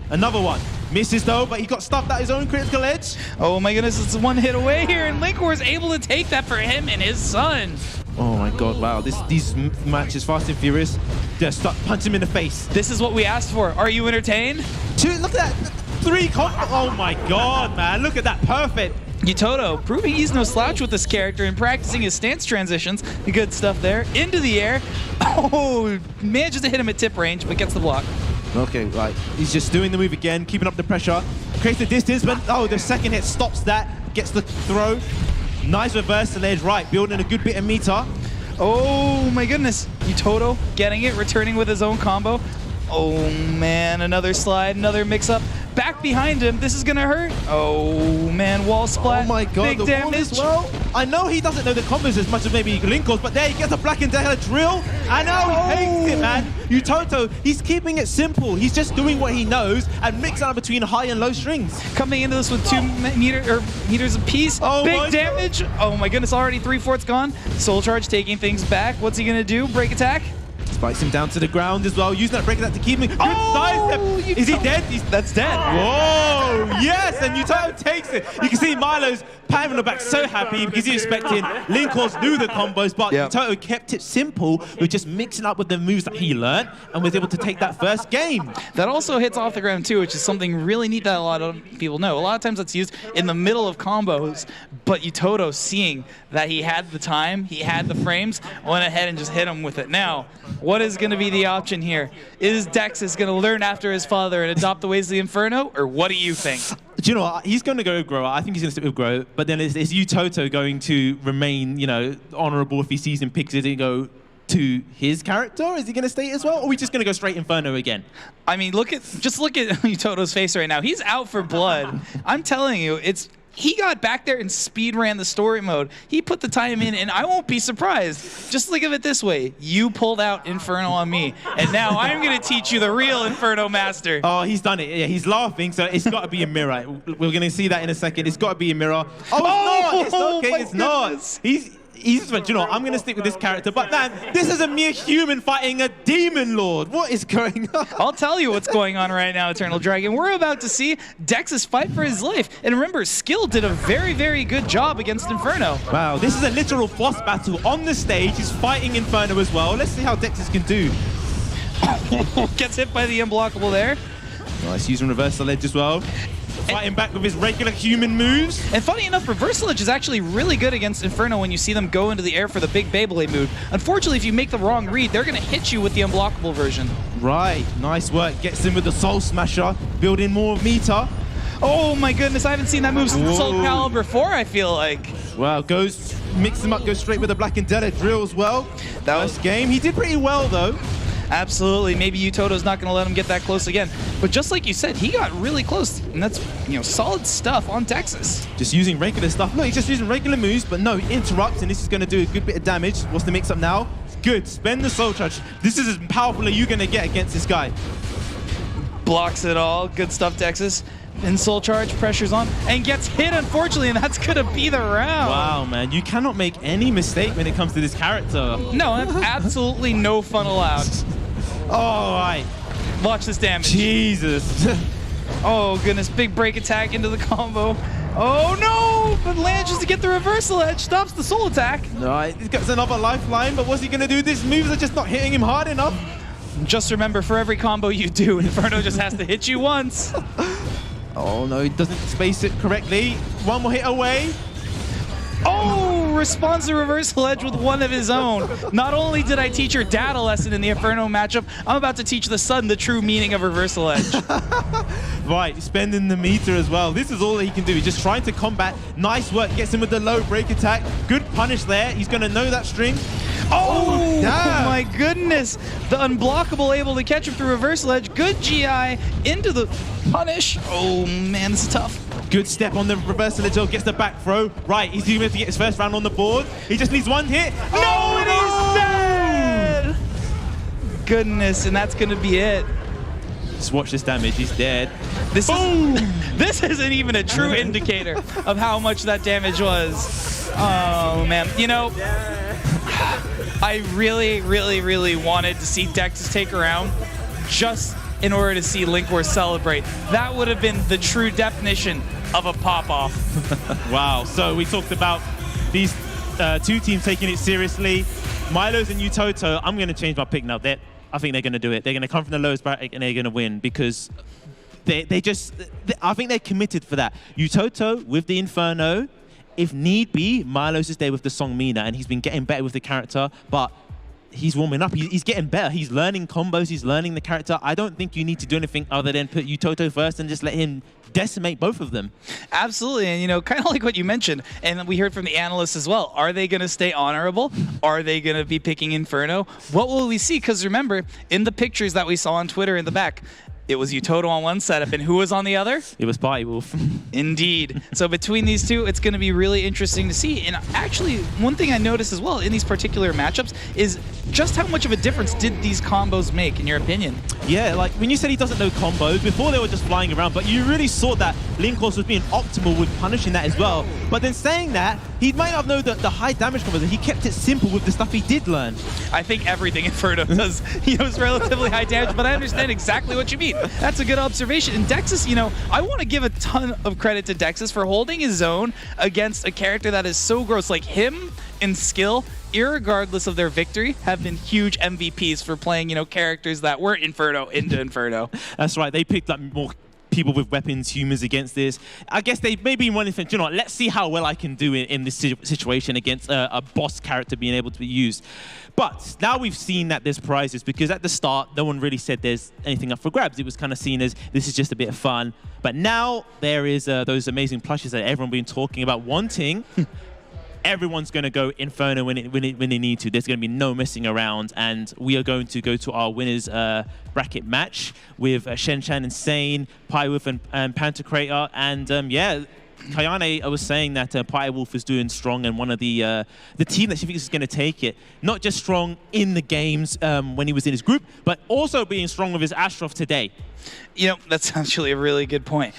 Another one. Misses though, but he got stuffed at his own critical edge. Oh my goodness, it's one hit away here, and Linkhorse able to take that for him and his son. Oh my god, wow, these matches, Fast and Furious, just punch him in the face. This is what we asked for. Are you entertained? Look at that, 3 combos. Oh my god, man, look at that, perfect. Utoto proving he's no slouch with this character and practicing his stance transitions. Good stuff there. Into the air. Oh, manages to hit him at tip range, but gets the block. Okay, right. He's just doing the move again, keeping up the pressure. Creates the distance, but the second hit stops that. Gets the throw. Nice reversal edge, right. Building a good bit of meter. Oh my goodness. Utoto getting it, returning with his own combo. Oh man, another slide, another mix-up. Back behind him, this is gonna hurt. Oh man, wall splat. Oh my god, big damage. Well, I know he doesn't know the combos as much as maybe Linkhorse, but there he gets a black and dead drill. I know he hates it, man. Utoto, he's keeping it simple. He's just doing what he knows and mixing up between high and low strings. Coming into this with 2 meters apiece. Oh, big damage. Oh my goodness, already 3/4 gone. Soul Charge taking things back. What's he gonna do? Break attack. Spikes him down to the ground as well, using that break attack to keep him. Good sidestep. Is he dead? That's dead. Whoa, yes, and Utoto takes it. You can see Milo's patting on the back, so happy because he's expecting Linkhorse knew the combos, but Utoto kept it simple with just mixing up with the moves that he learned and was able to take that first game. That also hits off the ground too, which is something really neat that a lot of people know. A lot of times that's used in the middle of combos, but Utoto, seeing that he had the time, he had the frames, went ahead and just hit him with it. Now, what is going to be the option here? Is Dexus going to learn after his father and adopt the ways of the Inferno, or what do you think? Do you know what? He's going to go Grow. I think he's going to stick with Grow. But then is Utoto going to remain, honorable if he sees and picks it and go to his character? Is he going to stay as well? Or are we just going to go straight Inferno again? I mean, just look at Utoto's face right now. He's out for blood. I'm telling you, he got back there and speed ran the story mode. He put the time in, and I won't be surprised. Just think of it this way. You pulled out Inferno on me, and now I'm going to teach you the real Inferno Master. Oh, he's done it. Yeah, he's laughing, so it's got to be a mirror. We're going to see that in a second. It's got to be a mirror. Oh, it's not. Okay, it's not. He just went, you know what, I'm going to stick with this character. But man, this is a mere human fighting a demon lord. What is going on? I'll tell you what's going on right now, Eternal Dragon. We're about to see Dexus fight for his life. And remember, Skill did a very, very good job against Inferno. Wow, this is a literal boss battle on the stage. He's fighting Inferno as well. Let's see how Dexus can do. Gets hit by the unblockable there. Nice, using reversal edge as well. Fighting back with his regular human moves. And funny enough, Reversal Edge is actually really good against Inferno when you see them go into the air for the big Beyblade move. Unfortunately, if you make the wrong read, they're going to hit you with the unblockable version. Right, nice work. Gets in with the Soul Smasher, building more meter. Oh my goodness, I haven't seen that move since SOULCALIBUR 4, I feel like. Wow, mix him up, goes straight with the Black and Dead drill as well. That was game. He did pretty well though. Absolutely. Maybe Utoto's not going to let him get that close again. But just like you said, he got really close. And that's, solid stuff on Dexus. Just using regular stuff. No, he's just using regular moves, but no, he interrupts, and this is going to do a good bit of damage. What's the mix-up now? Good. Spend the Soul Charge. This is as powerful as you're going to get against this guy. Blocks it all. Good stuff, Dexus. And Soul Charge, pressure's on, and gets hit, unfortunately, and that's going to be the round. Wow, man. You cannot make any mistake when it comes to this character. No, absolutely no fun allowed. All right. Watch this damage. Jesus. Oh, goodness. Big break attack into the combo. Oh, no! But manages to get the reversal edge. Stops the soul attack. All right. He's got another lifeline, but what's he going to do? These moves are just not hitting him hard enough. Just remember, for every combo you do, Inferno just has to hit you once. Oh, no. He doesn't space it correctly. One more hit away. Oh, responds to reversal edge with one of his own. Not only did I teach your dad a lesson in the Inferno matchup, I'm about to teach the son the true meaning of reversal edge. Right, spending the meter as well. This is all he can do. He's just trying to combat. Nice work. Gets him with the low break attack. Good punish there. He's going to know that string. Oh my goodness. The unblockable able to catch him through reversal edge. Good GI into the punish. Oh man, this is tough. Good step on the reversal edge. Gets the back throw. Right, he's even to get his first round on the board. He just needs one hit. No, and he's dead! Goodness, and that's going to be it. Just watch this damage. He's dead. This isn't even a true indicator of how much that damage was. Oh, man. You know, I really, really, really wanted to see Dexys take a round just in order to see Linkor celebrate. That would have been the true definition of a pop-off. Wow. So we talked about these two teams taking it seriously. Milo's and Utoto, I'm going to change my pick now. I think they're going to do it. They're going to come from the lowest bracket and they're going to win because I think they're committed for that. Utoto with the Inferno, if need be, Milo's is there with the Song Mina and he's been getting better with the character, but he's warming up. He's getting better. He's learning combos. He's learning the character. I don't think you need to do anything other than put Utoto first and just let him decimate both of them. Absolutely. And, you know, kind of like what you mentioned, and we heard from the analysts as well. Are they going to stay honorable? Are they going to be picking Inferno? What will we see? Because remember, in the pictures that we saw on Twitter in the back, it was Utoto on one setup, and who was on the other? It was Party Wolf. Indeed. So between these two, it's going to be really interesting to see. And actually, one thing I noticed as well in these particular matchups is just how much of a difference did these combos make, in your opinion? Yeah, like when you said he doesn't know combos, before they were just flying around, but you really saw that Linkor was being optimal with punishing that as well. But then saying that, he might not know the high damage combos, and he kept it simple with the stuff he did learn. I think everything Inferno does, is relatively high damage, but I understand exactly what you mean. That's a good observation. And Dexys, I want to give a ton of credit to Dexys for holding his own against a character that is so gross. Like him in skill, irregardless of their victory, have been huge MVPs for playing, characters that were Inferno into Inferno. That's right. They picked up more people with weapons, humans against this. I guess they maybe wanted to think, let's see how well I can do in this situation against a boss character being able to be used. But now we've seen that there's prizes, because at the start, no one really said there's anything up for grabs. It was kind of seen as this is just a bit of fun. But now there is those amazing plushes that everyone's been talking about wanting. Everyone's going to go Inferno when they need to. There's going to be no messing around, and we are going to go to our winners bracket match with Shen Chan and Sane, Pyrewolf and Pantocrator, and yeah. Kayane, I was saying that Pyrewolf is doing strong, and one of the team that she thinks is going to take it, not just strong in the games when he was in his group, but also being strong with his Astroth today. That's actually a really good point.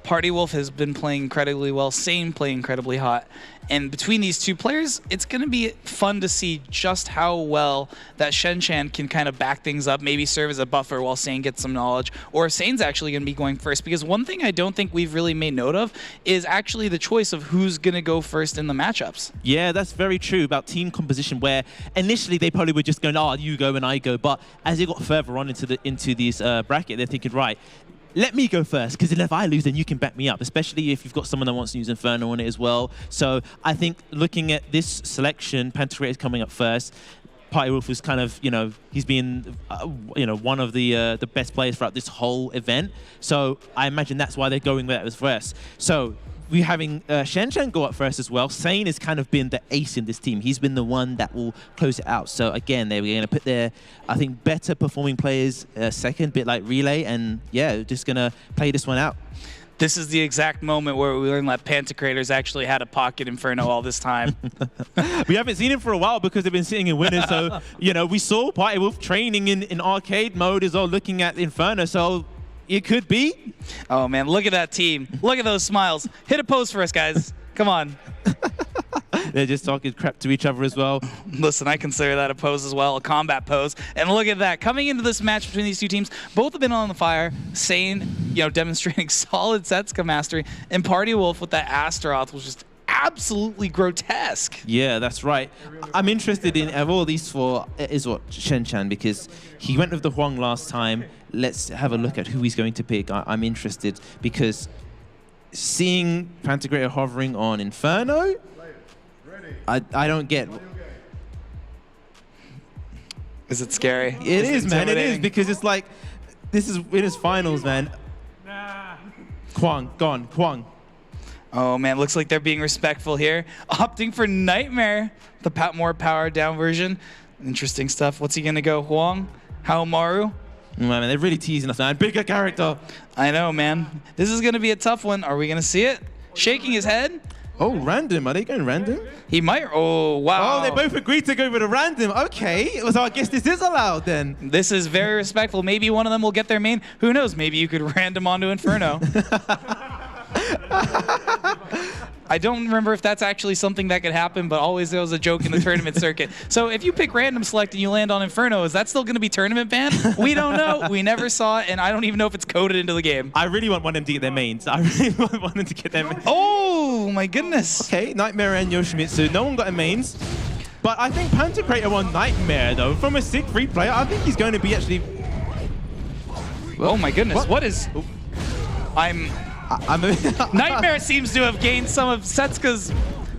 Pyrewolf has been playing incredibly well, Sane playing incredibly hot. And between these two players, it's going to be fun to see just how well that Shen Chan can kind of back things up, maybe serve as a buffer while Sane gets some knowledge, or if Sane's actually going to be going first. Because one thing I don't think we've really made note of is actually the choice of who's going to go first in the matchups. Yeah, that's very true about team composition, where initially they probably were just going, you go and I go. But as they got further on into this bracket, they're thinking, right, let me go first, because if I lose, then you can back me up, especially if you've got someone that wants to use Inferno on it as well. So I think looking at this selection, Pantocrator is coming up first. Pyrewolf was kind of, he's been, one of the best players throughout this whole event. So I imagine that's why they're going there as first. So we're having Shen Chan go up first as well. Sane has kind of been the ace in this team. He's been the one that will close it out. So again, they're going to put their, I think, better performing players second, bit like Relay, and yeah, just going to play this one out. This is the exact moment where we learn that Pantocrator's actually had a pocket Inferno all this time. We haven't seen him for a while because they've been sitting in winners. So, we saw Pyrewolf training in arcade mode as well, looking at Inferno. So it could be. Oh, man, look at that team. Look at those smiles. Hit a pose for us, guys. Come on. They're just talking crap to each other as well. Listen, I consider that a pose as well, a combat pose. And look at that. Coming into this match between these two teams, both have been on the fire. Sane, demonstrating solid Setsuka mastery. And Pyrewolf with that Astaroth was just absolutely grotesque. Yeah, that's right. I'm interested in, of all these four, is what Shen Chan, because he went with the Huang last time. Let's have a look at who he's going to pick. I'm interested because seeing Pantocrator hovering on Inferno, I don't get. Is it scary? It is, man. It is, because it's like, this is winners finals, man. Kwang, gone, Kwang. Oh man, looks like they're being respectful here. Opting for Nightmare, the more powered down version. Interesting stuff. What's he gonna go? Huang? Haomaru? Man, they're really teasing us, man. Bigger character. I know, man. This is gonna be a tough one. Are we gonna see it? Shaking his head. Oh, random. Are they going random? He might. Oh, wow. Oh, they both agreed to go with a random. Okay, so I guess this is allowed then. This is very respectful. Maybe one of them will get their main. Who knows? Maybe you could random onto Inferno. I don't remember if that's actually something that could happen, but always there was a joke in the tournament circuit. So if you pick random select and you land on Inferno, is that still going to be tournament banned? We don't know. We never saw it, and I don't even know if it's coded into the game. I really want them to get their mains. I really want them to get their mains. Oh, my goodness. Okay, Nightmare and Yoshimitsu. No one got a mains. But I think Pantocrator on Nightmare, though, from a sick free player, I think he's going to be actually... Oh, my goodness. What is... Nightmare seems to have gained some of Setsuka's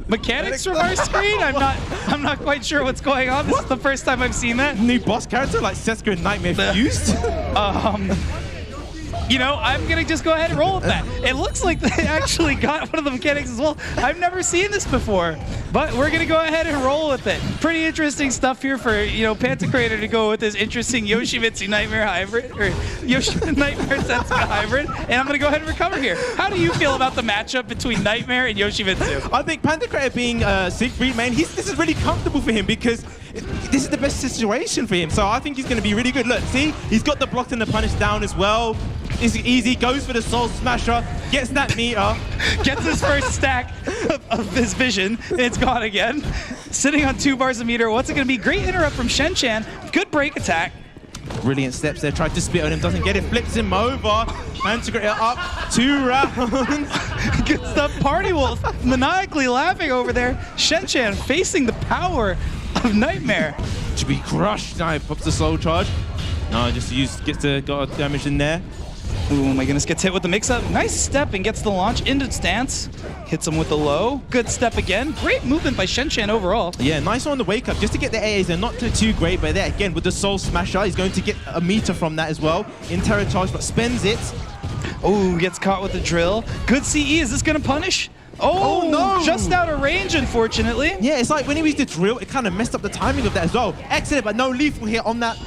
mechanics from our screen. I'm not quite sure what's going on. This is the first time I've seen that. New boss character like Setsuka and Nightmare fused? You know, I'm gonna just go ahead and roll with that. It looks like they actually got one of the mechanics as well. I've never seen this before, but we're gonna go ahead and roll with it. Pretty interesting stuff here for, you know, Pantocrator to go with this interesting Yoshimitsu Nightmare hybrid, or Yoshimitsu Nightmare Setsuka hybrid, and I'm gonna go ahead and recover here. How do you feel about the matchup between Nightmare and Yoshimitsu? I think Pantocrator being Siegfried main, this is really comfortable for him because this is the best situation for him. So I think he's going to be really good. Look, see, he's got the blocked and the punish down as well. It's easy, goes for the Soul Smasher, gets that meter. Gets his first stack of his vision, and it's gone again. Sitting on 2 bars of meter. What's it going to be? Great interrupt from Shen-Chan. Good break attack. Brilliant steps there, tried to spit on him, doesn't get it, flips him over. Pantocrator up 2 rounds. Good stuff. Party Wolf maniacally laughing over there. Shen-Chan facing the power of Nightmare. To be crushed. Now he pops the soul charge. No, just gets the got damage in there. Oh my goodness, gets hit with the mix-up. Nice step and gets the launch into stance. Hits him with the low. Good step again. Great movement by Shen-Chan overall. Yeah, nice on the wake-up. Just to get the AAs, they're not too great, but there again, with the Soul Smasher, he's going to get a meter from that as well. In Terror Charge, but spends it. Oh, gets caught with the drill. Good CE. Is this going to punish? Oh, no! Just out of range, unfortunately. Yeah, it's like when he used the drill, it kind of messed up the timing of that as well. Excellent, but no lethal hit on that.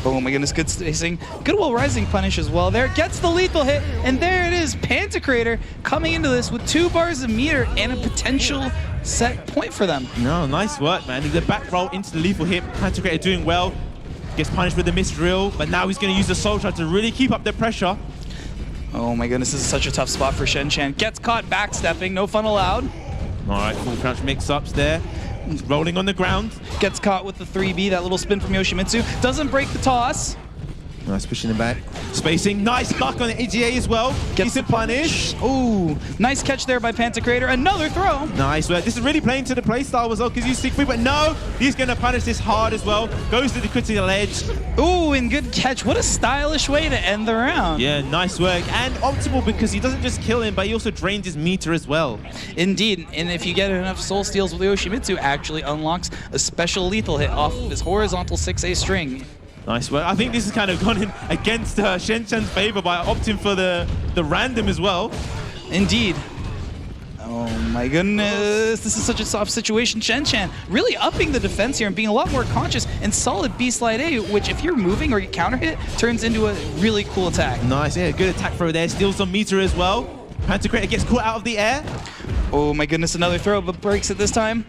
Oh my goodness, good spacing. Good Will Rising punish as well there. Gets the lethal hit, and there it is. Pantocrator coming into this with 2 bars of meter and a potential set point for them. No, nice work, man. The back roll into the lethal hit. Pantocrator doing well. Gets punished with the missed drill, but now he's going to use the Soul Charge to really keep up the pressure. Oh my goodness, this is such a tough spot for Shen-Chan. Gets caught backstepping, no fun allowed. All right, full crouch mix-ups there. He's rolling on the ground. Gets caught with the 3B, that little spin from Yoshimitsu. Doesn't break the toss. Nice, pushing him back. Spacing, nice duck on the AGA as well. Gets the punish. Ooh, nice catch there by Pantocrator. Another throw. Nice work. This is really playing to the playstyle as well, because he's Siegfried, but no, he's going to punish this hard as well. Goes to the critical edge. Ooh, and good catch. What a stylish way to end the round. Yeah, nice work. And optimal because he doesn't just kill him, but he also drains his meter as well. Indeed, and if you get enough soul steals with Yoshimitsu, actually unlocks a special lethal hit off of his horizontal 6A string. Nice work. I think this has kind of gone in against Shen-Chan's favor by opting for the random as well. Indeed. Oh my goodness, this is such a soft situation. Shen-Chan really upping the defense here and being a lot more conscious and solid B-Slide A, which if you're moving or you counter hit, turns into a really cool attack. Nice, yeah, good attack throw there. Steals some meter as well. Pantocrator gets caught out of the air. Oh my goodness, another throw, but breaks it this time.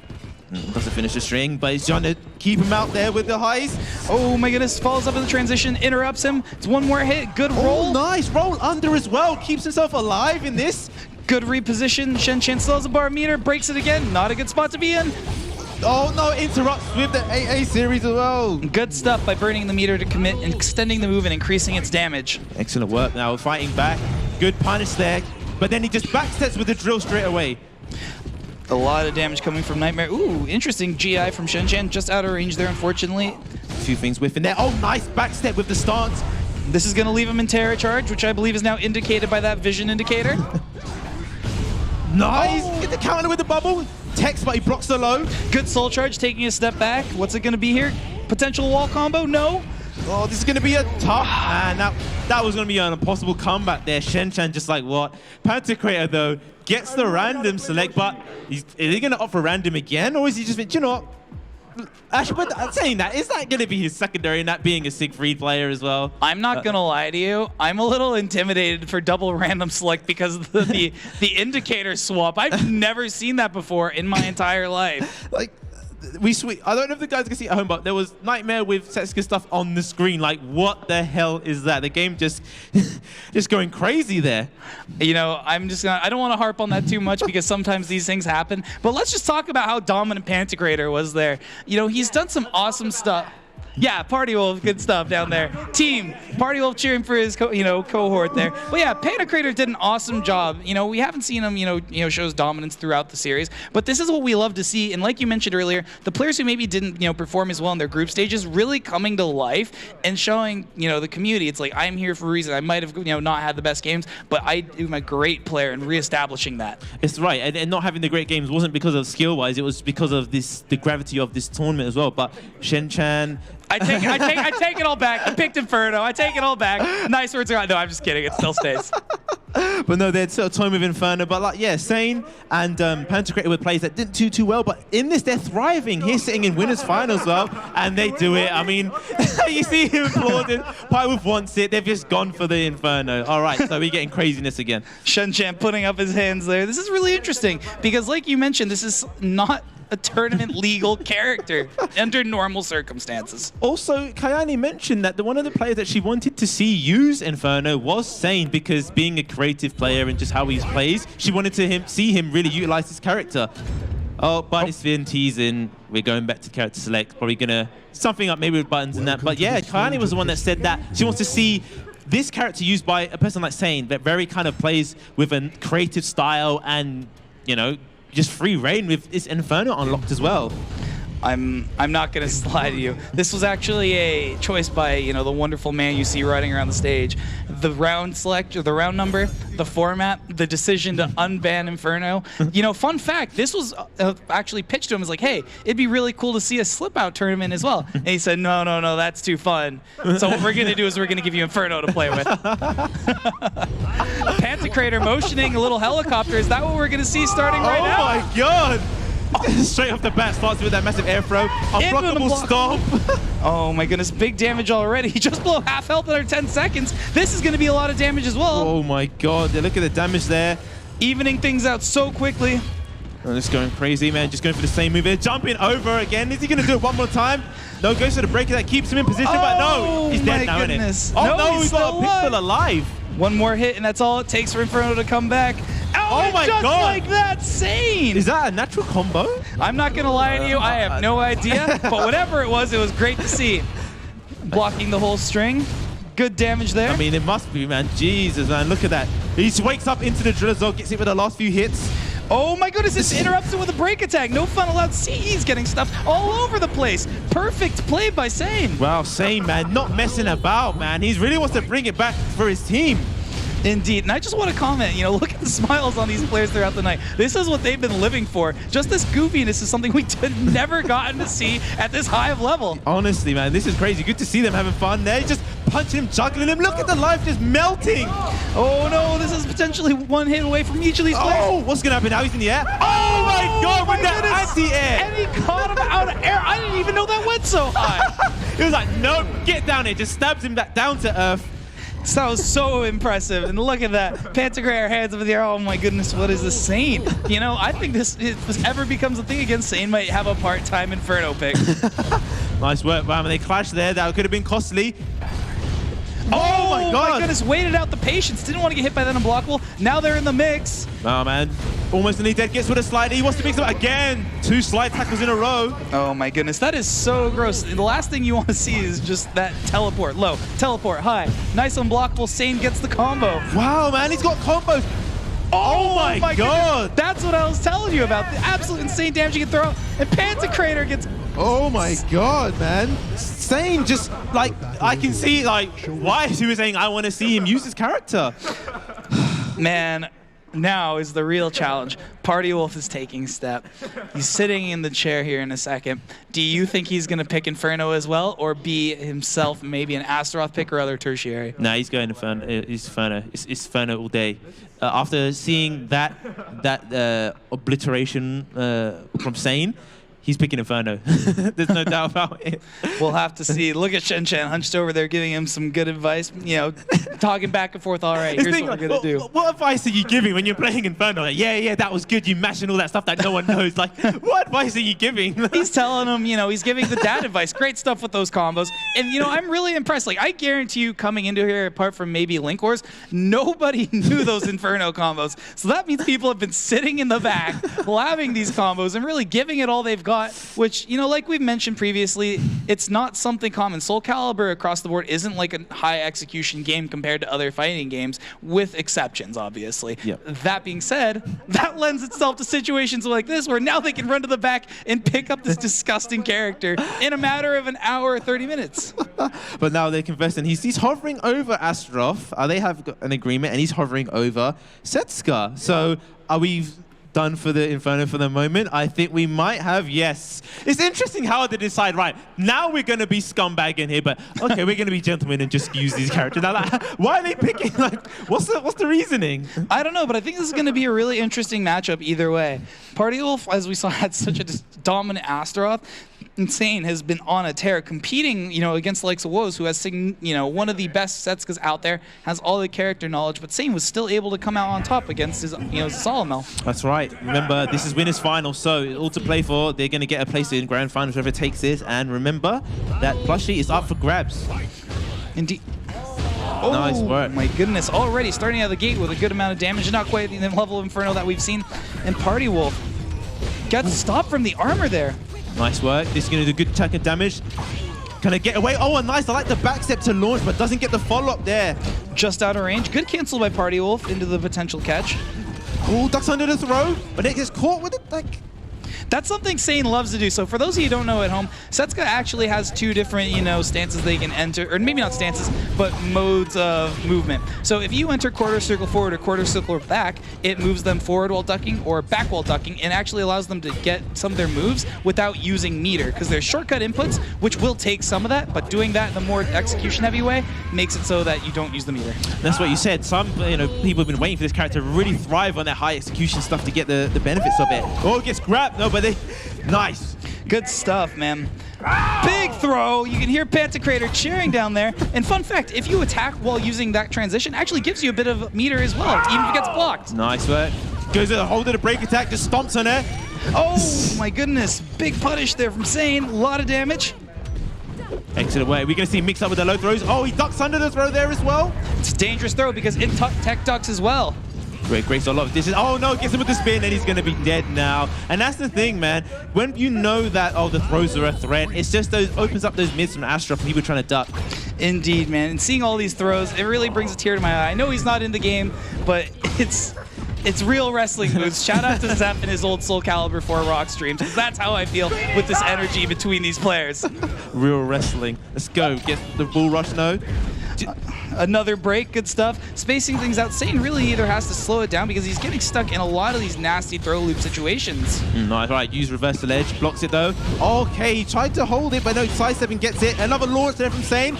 Doesn't finish the string, but he's trying to keep him out there with the highs. Oh my goodness, falls up in the transition, interrupts him. It's one more hit, good roll. Oh, nice, roll under as well. Keeps himself alive in this. Good reposition, Shen-Chan still has a bar meter, breaks it again. Not a good spot to be in. Oh no, interrupts with the AA series as well. Good stuff by burning the meter to commit and extending the move and increasing its damage. Excellent work now, fighting back. Good punish there, but then he just backsteps with the drill straight away. A lot of damage coming from Nightmare. Ooh, interesting GI from Shen-Chan, just out of range there, unfortunately. A few things whiffing there. Oh, nice backstep with the stance. This is going to leave him in Terror Charge, which I believe is now indicated by that vision indicator. Nice! Oh. Get the counter with the bubble. text, but he blocks the low. Good soul charge, taking a step back. What's it going to be here? Potential wall combo? No. Oh, this is going to be a tough, man. That was going to be an impossible comeback there. Shen-Chan just like, what? Pantocrator, though, gets the random select, but is he going to opt for random again? Or is he just, you know what? Actually, but saying that, is that going to be his secondary, and that being a Siegfried player as well? I'm not going to lie to you. I'm a little intimidated for double random select because of the indicator swap. I've never seen that before in my entire life. Like, I don't know if the guys can see it at home, but there was Nightmare with Setsuka stuff on the screen. Like, what the hell is that? The game just going crazy there. You know, I don't want to harp on that too much because sometimes these things happen. But let's just talk about how dominant Pantocrator was there. You know, he's done some awesome stuff. Yeah, Party Wolf, good stuff down there. Team, Party Wolf cheering for his cohort there. But yeah, Pantocrator did an awesome job. You know, we haven't seen him, show his dominance throughout the series, but this is what we love to see. And like you mentioned earlier, the players who maybe didn't, perform as well in their group stages really coming to life and showing, the community. It's like, I'm here for a reason. I might have, not had the best games, but I am a great player and reestablishing that. It's right, and not having the great games wasn't because of skill-wise. It was because of the gravity of this tournament as well. But Shen-Chan. I take it all back. I picked Inferno. I take it all back. Nice words. No, I'm just kidding. It still stays. But no, they're sort of toying with Inferno. But like, yeah, Sane and Pantocrator with plays that didn't do too well. But in this, they're thriving. He's sitting in winners final as well, and they do it. I mean, you see him applauding. Pyrewolf wants it. They've just gone for the Inferno. All right, so we're getting craziness again. Shen-Chan putting up his hands there. This is really interesting because, like you mentioned, this is not a tournament legal character under normal circumstances. Also, Kayane mentioned that one of the players that she wanted to see use Inferno was Sane, because being a creative player and just how he plays, she wanted to see him really utilize his character. Oh, but it's been teasing. We're going back to character select. Probably gonna something up maybe with buttons and that. But yeah, Kayane was the one that said that she wants to see this character used by a person like Sane that very kind of plays with a creative style and, just free reign with this Inferno unlocked as well. I'm not gonna lie to you. This was actually a choice by the wonderful man you see riding around the stage. The round select, or the round number, the format, the decision to unban Inferno. Fun fact: this was actually pitched to him as like, hey, it'd be really cool to see a slip out tournament as well. And he said, no, that's too fun. So what we're gonna do is we're gonna give you Inferno to play with. Pantocrator motioning a little helicopter. Is that what we're gonna see starting right now? Oh my god! Straight off the bat, starts with that massive air throw. Unblockable stomp. Oh my goodness, big damage already. He just blew half health under 10 seconds. This is going to be a lot of damage as well. Oh my god, look at the damage there. Evening things out so quickly. Oh, just going crazy, man. Just going for the same move here. Jumping over again. Is he going to do it one more time? No, goes for the breaker that keeps him in position, but no. He's dead now, isn't it? Oh no, he's got a pixel alive. One more hit, and that's all it takes for Inferno to come back. Oh my god! Just like that, Sane! Is that a natural combo? I'm not gonna lie to you, I have no idea, but whatever it was great to see. Blocking the whole string. Good damage there. I mean, it must be, man. Jesus, man, look at that. He wakes up into the driller zone, gets hit with the last few hits. Oh my goodness, this interrupts it with a break attack. No fun allowed. See, he's getting stuff all over the place. Perfect play by Sane. Wow, Sane, man, not messing about, man. He really wants to bring it back for his team. Indeed, and I just want to comment, look at the smiles on these players throughout the night. This is what they've been living for. Just this goofiness is something we never gotten to see at this high of level. Honestly, man, this is crazy. Good to see them having fun. They're just punching him, juggling him. Look at the life just melting. Oh no, this is potentially one hit away from each of these players. Oh, what's going to happen now? He's in the air. Oh my god, with that anti-air. And he caught him out of air. I didn't even know that went so high. He was like, nope, get down here. Just stabs him back down to earth. So that was so impressive, and look at that. Pantocrator hands up in the air. Oh my goodness, what is this, Sane? I think if this ever becomes a thing again, Sane might have a part-time Inferno pick. Nice work, man. They clashed there. That could have been costly. Oh my god! My goodness, waited out the patience. Didn't want to get hit by that unblockable. Now they're in the mix. Oh man, almost nearly dead. Gets with a slide. He wants to mix them again. 2 slide tackles in a row. Oh my goodness, that is so gross. The last thing you want to see is just that teleport. Low, teleport, high. Nice unblockable. Sane gets the combo. Wow, man, he's got combos. Oh my god! Goodness. That's what I was telling you about. The absolute insane damage you can throw. And Pantocrator gets... Oh my god, man. Sane just, like, I can see, like, why he was saying I want to see him use his character. Man, Now is the real challenge. Party Wolf is taking step. He's sitting in the chair here in a second. Do you think he's going to pick Inferno as well, or be himself maybe an Astaroth pick or other tertiary? Nah, he's going Inferno. It's Inferno. It's Inferno all day. After seeing that obliteration from Sane, he's picking Inferno. There's no doubt about it. We'll have to see. Look at Shen Chen hunched over there giving him some good advice. You know, talking back and forth. All right, here's what we're going to do. What advice are you giving when you're playing Inferno? Like, yeah, that was good. You mashing all that stuff that no one knows. Like, what advice are you giving? He's telling him, you know, he's giving the dad advice. Great stuff with those combos. And, you know, I'm really impressed. Like, I guarantee you coming into here, apart from maybe Link Wars, nobody knew those Inferno combos. So that means people have been sitting in the back, labbing these combos and really giving it all they've got. Which, you know, like we've mentioned previously, it's not something common. Soul Calibur across the board isn't like a high execution game compared to other fighting games, with exceptions, obviously. Yep. That being said, that lends itself to situations like this, where now they can run to the back and pick up this disgusting character in a matter of an hour or 30 minutes. But now they're confessing. He's hovering over Astaroth. They have an agreement, and he's hovering over Setsuka. So are we done for the Inferno for the moment? I think we might have, yes. It's interesting how they decide, right, now we're going to be scumbag in here, but okay, we're going to be gentlemen and just use these characters. Now, like, why are they picking, like, what's the reasoning? I don't know, but I think this is going to be a really interesting matchup either way. Party Wolf, as we saw, had such a dominant Astaroth. Insane has been on a tear, competing, you know, against the likes of Woes, who has, you know, one of the best Setsukas out there, has all the character knowledge, but Sane was still able to come out on top against his, you know, Solomel. That's right. Remember, this is winners final, so all to play for. They're going to get a place in grand finals, whoever takes this, and remember that plushie is up for grabs. Indeed. Oh, nice work. My goodness, already starting out of the gate with a good amount of damage, not quite the level of Inferno that we've seen. And Party Wolf got stopped from the armor there. Nice work. This is going to do good attack and damage. Can I get away? Oh, nice. I like the back step to launch, but doesn't get the follow-up there. Just out of range. Good cancel by Party Wolf into the potential catch. Oh, ducks under the throw, but it gets caught with it. Like, that's something Sane loves to do. So for those of you who don't know at home, Setsuka actually has two different, you know, stances they can enter, or maybe not stances, but modes of movement. So if you enter quarter circle forward or quarter circle back, it moves them forward while ducking or back while ducking, and actually allows them to get some of their moves without using meter, because there's shortcut inputs, which will take some of that, but doing that in a more execution heavy way makes it so that you don't use the meter. That's what you said. Some, you know, people have been waiting for this character to really thrive on that high execution stuff to get the benefits of it. Oh, it gets grabbed. No, but nice. Good stuff, man. Big throw. You can hear Pantocrator cheering down there. And fun fact, if you attack while using that transition, actually gives you a bit of meter as well, even if it gets blocked. Nice work. Goes to the hold of the break attack, just stomps on it. Oh my goodness. Big punish there from Sane. A lot of damage. Excellent way. We're going to see mix up with the low throws. Oh, he ducks under the throw there as well. It's a dangerous throw because it tech ducks as well. Great, so a lot of dishes. Oh no, gets him with the spin and he's going to be dead now. And that's the thing, man. When you know that, oh, the throws are a threat, it's just those opens up those mids from Astra for people trying to duck. Indeed, man. And seeing all these throws, it really brings a tear to my eye. I know he's not in the game, but it's real wrestling moves. Shout out to Zep and his old Soul Calibur 4 Rock streams, because that's how I feel with this energy between these players. Real wrestling. Let's go. Get the bull rush now. Another break, good stuff. Spacing things out, Satan really either has to slow it down because he's getting stuck in a lot of these nasty throw loop situations. Nice, right, use reversal edge, blocks it though. Okay, he tried to hold it, but no, sidestepping gets it. Another launch there from Sane.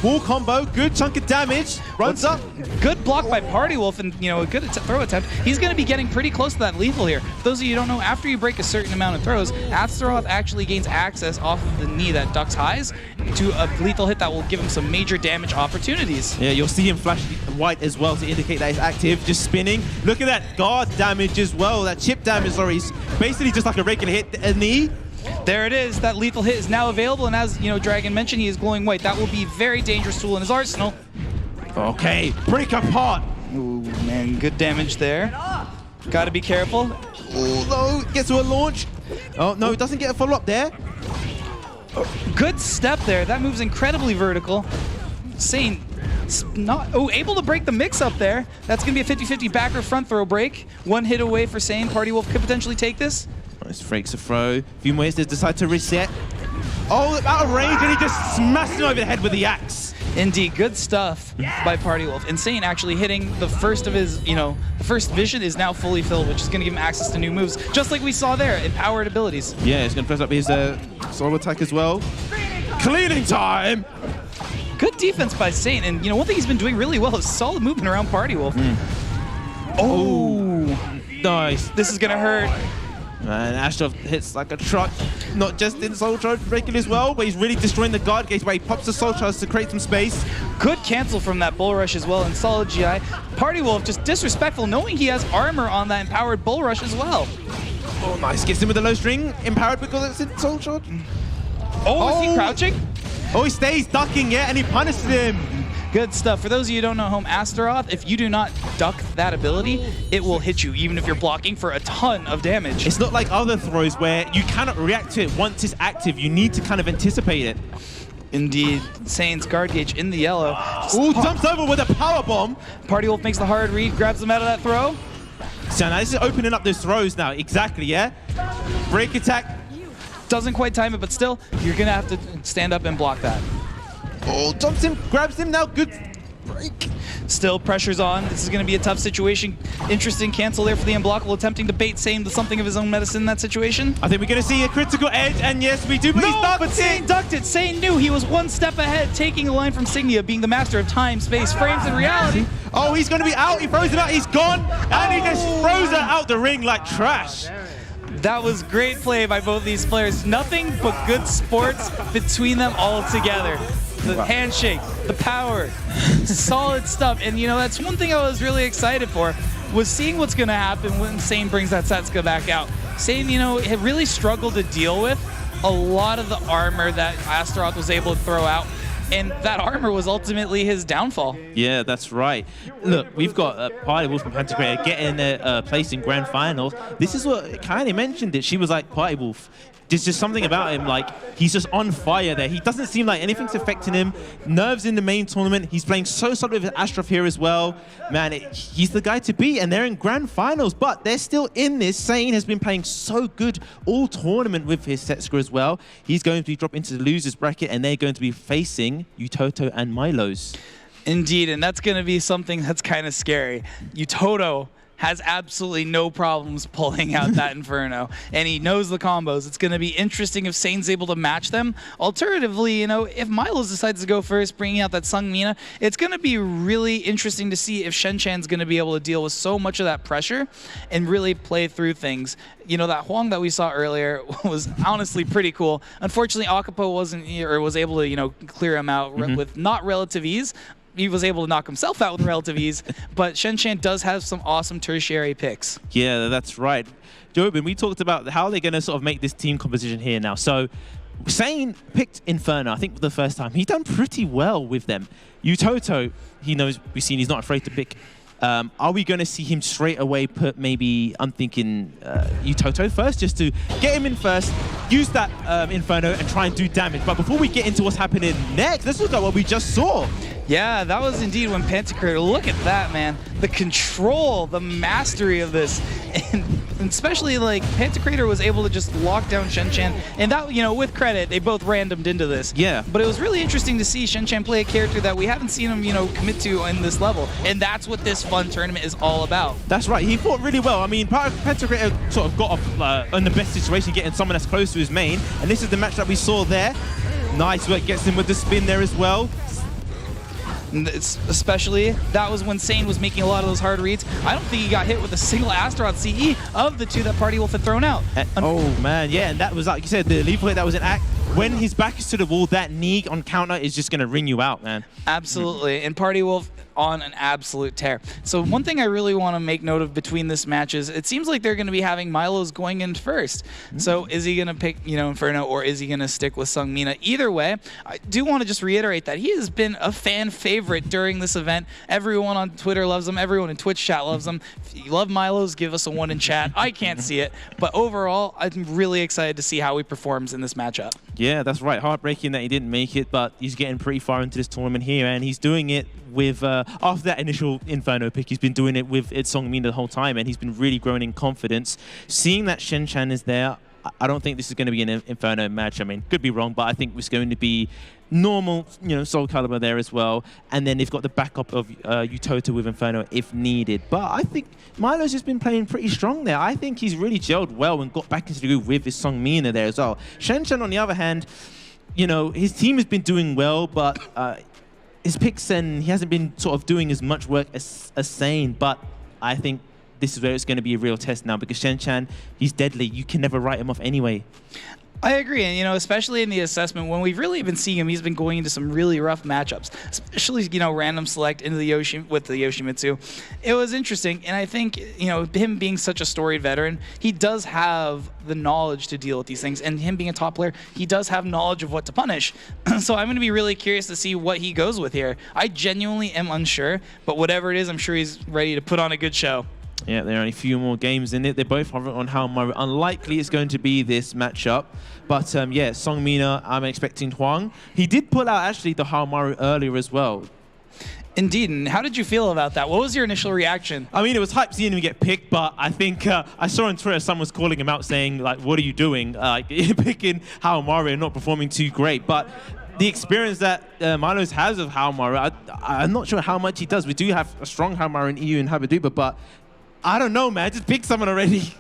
Wall combo, good chunk of damage, runs up. Good block by Party Wolf and, you know, a good throw attempt. He's going to be getting pretty close to that lethal here. For those of you who don't know, after you break a certain amount of throws, Astaroth actually gains access off of the knee that ducks highs to a lethal hit that will give him some major damage opportunities. Yeah, you'll see him flash white as well to indicate that he's active, just spinning. Look at that guard damage as well, that chip damage, sorry. He's basically just like a regular hit, a knee. There it is. That lethal hit is now available, and as, you know, Dragon mentioned, he is glowing white. That will be a very dangerous tool in his arsenal. Okay, break apart. Ooh, man, good damage there. Got to be careful. Oh, no, gets to a launch. Oh, no, it doesn't get a follow-up there. Good step there. That moves incredibly vertical. Sane able to break the mix-up there. That's going to be a 50-50 back or front throw break. One hit away for Sane. Party Wolf could potentially take this. Nice, breaks a throw. A few more hits, they decide to reset. Oh, out of range, and he just smashed him over the head with the axe. Indeed, good stuff by Party Wolf. Insane actually hitting the first of his, the first vision is now fully filled, which is going to give him access to new moves, just like we saw there, empowered abilities. Yeah, he's going to press up his solo attack as well. Cleaning time! Good defense by Saint, and one thing he's been doing really well is solid movement around Party Wolf. Oh, nice. This is going to hurt. And Astroff hits like a truck, not just in Soul Charge breaking as well, but he's really destroying the guard gates where he pops the Soul Charge to create some space. Good cancel from that Bull Rush as well, and solid GI. Party Wolf just disrespectful, knowing he has armor on that empowered Bull Rush as well. Oh, nice. Gets him with the low string, empowered because it's in Soul Charge. Oh, is he crouching? Oh, he stays ducking, yeah, and he punishes him. Good stuff. For those of you who don't know home Astaroth, if you do not duck that ability, it will hit you, even if you're blocking for a ton of damage. It's not like other throws where you cannot react to it once it's active. You need to kind of anticipate it. Indeed. Saint's guard gauge in the yellow. Ooh, jumps over with a power bomb. Party Wolf makes the hard read, grabs him out of that throw. So now this is opening up those throws now. Exactly, yeah? Break attack. Doesn't quite time it, but still, you're going to have to stand up and block that. Oh, jumps him, grabs him now. Good break. Still, pressure's on. This is going to be a tough situation. Interesting cancel there for the unblockable, attempting to bait Saint to something of his own medicine in that situation. I think we're going to see a critical edge, and yes, we do, but he's ducked but Saint ducked it. Saint knew he was one step ahead, taking a line from Signia, being the master of time, space, frames, and reality. Oh, he's going to be out. He throws him out. He's gone, and he just throws it out the ring like trash. That was great play by both these players. Nothing but good sports between them all together. The handshake, the power, solid stuff. And that's one thing I was really excited for, was seeing what's going to happen when Saint brings that Setsuka back out. Saint, had really struggled to deal with a lot of the armor that Astaroth was able to throw out. And that armor was ultimately his downfall. Yeah, that's right. Look, we've got Party Wolf and Pentagram getting a place in Grand Finals. This is what Kylie mentioned it. She was like, Party Wolf, there's just something about him, like, he's just on fire there. He doesn't seem like anything's affecting him. Nerves in the main tournament. He's playing so solid with Astroff here as well. Man, he's the guy to beat, and they're in Grand Finals, but they're still in this. Saint has been playing so good all tournament with his Setsuka as well. He's going to be dropped into the losers bracket, and they're going to be facing Utoto and Milos. Indeed, and that's going to be something that's kind of scary. Utoto has absolutely no problems pulling out that Inferno, and he knows the combos. It's going to be interesting if Saint's able to match them. Alternatively, if Milos decides to go first, bringing out that Sung Mina, it's going to be really interesting to see if Shen Chan's going to be able to deal with so much of that pressure and really play through things. That Huang that we saw earlier was honestly pretty cool. Unfortunately, Akapo was able to, clear him out with not relative ease. He was able to knock himself out with relative ease, but Shen Chan does have some awesome tertiary picks. Yeah, that's right. Jobin, we talked about how they're going to sort of make this team composition here now. So, Saint picked Inferno, I think, for the first time. He's done pretty well with them. Utoto, we've seen he's not afraid to pick. Are we going to see him straight away put maybe, I'm thinking, Utoto first, just to get him in first, use that Inferno and try and do damage. But before we get into what's happening next, let's look at what we just saw. Yeah, that was indeed when Pantocrator, look at that, man. The control, the mastery of this. And especially, like, Pantocrator was able to just lock down Shen Chan. And that, with credit, they both randomed into this. Yeah. But it was really interesting to see Shen Chan play a character that we haven't seen him, commit to in this level. And that's what this fun tournament is all about. That's right. He fought really well. I mean, Pantocrator sort of got off in the best situation, getting someone that's close to his main. And this is the match that we saw there. Nice work, gets him with the spin there as well. Especially, that was when Saint was making a lot of those hard reads. I don't think he got hit with a single Astaroth CE of the two that Party Wolf had thrown out. Oh, man, yeah, and that was, like you said, the lethal hit that was an act. When his back is to the wall, that knee on counter is just going to ring you out, man. Absolutely, and Party Wolf on an absolute tear. So one thing I really want to make note of between this match is it seems like they're going to be having Milos going in first. So is he going to pick, Inferno, or is he going to stick with Sung Mina? Either way, I do want to just reiterate that he has been a fan favorite during this event. Everyone on Twitter loves him. Everyone in Twitch chat loves him. If you love Milos, give us a 1 in chat. I can't see it, but overall, I'm really excited to see how he performs in this matchup. Yeah, that's right. Heartbreaking that he didn't make it, but he's getting pretty far into this tournament here, and he's doing it with, after that initial Inferno pick, he's been doing it with Song Mina the whole time, and he's been really growing in confidence. Seeing that Shen Chan is there, I don't think this is going to be an Inferno match. I mean, could be wrong, but I think it's going to be normal, you know, Soul Calibur there as well. And then they've got the backup of Utoto with Inferno if needed. But I think Milo's just been playing pretty strong there. I think he's really gelled well and got back into the groove with his Song Mina there as well. Shen, on the other hand, you know, his team has been doing well, but his picks and he hasn't been sort of doing as much work as Sane. But I think this is where it's going to be a real test now, because Shen, he's deadly. You can never write him off anyway. I agree, and you know, especially in the assessment, when we've really been seeing him, he's been going into some really rough matchups, especially, you know, random select into the with the Yoshimitsu. It was interesting, and I think, you know, him being such a storied veteran, he does have the knowledge to deal with these things, and him being a top player, he does have knowledge of what to punish. So I'm going to be really curious to see what he goes with here. I genuinely am unsure, but whatever it is, I'm sure he's ready to put on a good show. Yeah, there are only a few more games in it. They both have it on Haomaru. Unlikely it's going to be this matchup. But yeah, Song Mina, I'm expecting Huang. He did pull out actually the Haomaru earlier as well. Indeed, and how did you feel about that? What was your initial reaction? I mean, it was hype seeing him get picked, but I think I saw on Twitter someone was calling him out saying, like, what are you doing? Like, picking Haomaru and not performing too great. But the experience that Milos has of Haomaru, I'm not sure how much he does. We do have a strong Haomaru in EU and Habaduba, but I don't know, man. Just pick someone already.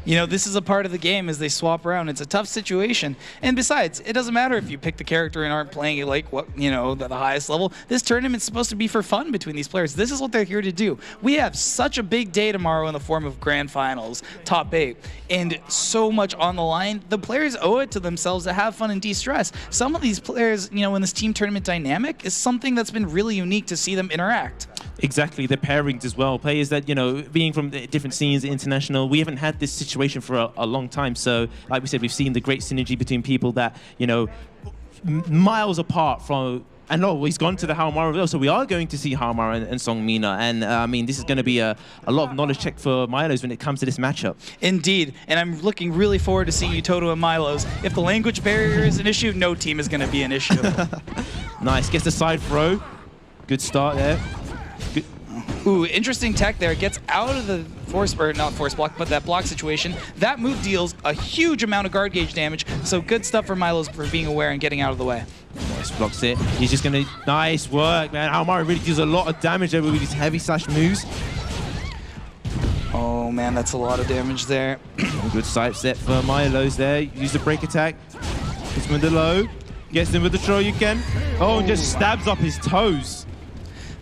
You know, this is a part of the game as they swap around. It's a tough situation. And besides, it doesn't matter if you pick the character and aren't playing it like, what, you know, the highest level. This tournament's supposed to be for fun between these players. This is what they're here to do. We have such a big day tomorrow in the form of grand finals, top 8, and so much on the line. The players owe it to themselves to have fun and de-stress. Some of these players, you know, in this team tournament dynamic is something that's been really unique to see them interact. Exactly, the pairings as well. Players that, you know, being from different scenes, international, we haven't had this situation for a long time. So, like we said, we've seen the great synergy between people that, you know, miles apart from. And no, he's gone to the Haomaru, so we are going to see Haomaru and Song Mina. And I mean, this is going to be a lot of knowledge check for Milos when it comes to this matchup. Indeed, and I'm looking really forward to seeing Utoto and Milos. If the language barrier is an issue, no team is going to be an issue. Nice, gets the side throw. Good start there. Good. Ooh, interesting tech there. Gets out of the force, or not force block, but that block situation. That move deals a huge amount of guard gauge damage, so good stuff for Milos for being aware and getting out of the way. Nice, blocks it. He's just going to... Nice work, man. Haomaru really deals a lot of damage there with these heavy slash moves. Oh, man, that's a lot of damage there. Good side set for Milos there. Use the break attack. Gets him with the low. Gets him with the throw you can. Oh, and just stabs up his toes.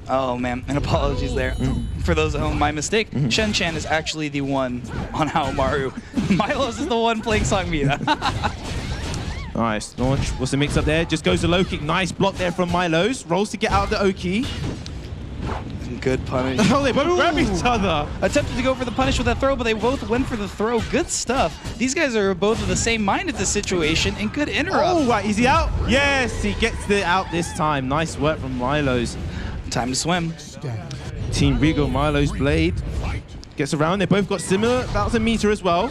Oh, man, and apologies there. For those at home, my mistake. Shen is actually the one on Haomaru. Milos is the one playing Song Mina. Nice. Launch. What's the mix up there? Just goes to low kick. Nice block there from Milos. Rolls to get out of the Oki. Good punish. Oh, they both grab each other. Attempted to go for the punish with that throw, but they both went for the throw. Good stuff. These guys are both of the same mind at this situation, and good interrupt. Oh, right. Is he out? Yes, he gets it out this time. Nice work from Milos. Time to swim. Team Regal, Milos Blade. Gets around. They both got similar 1,000 meter as well.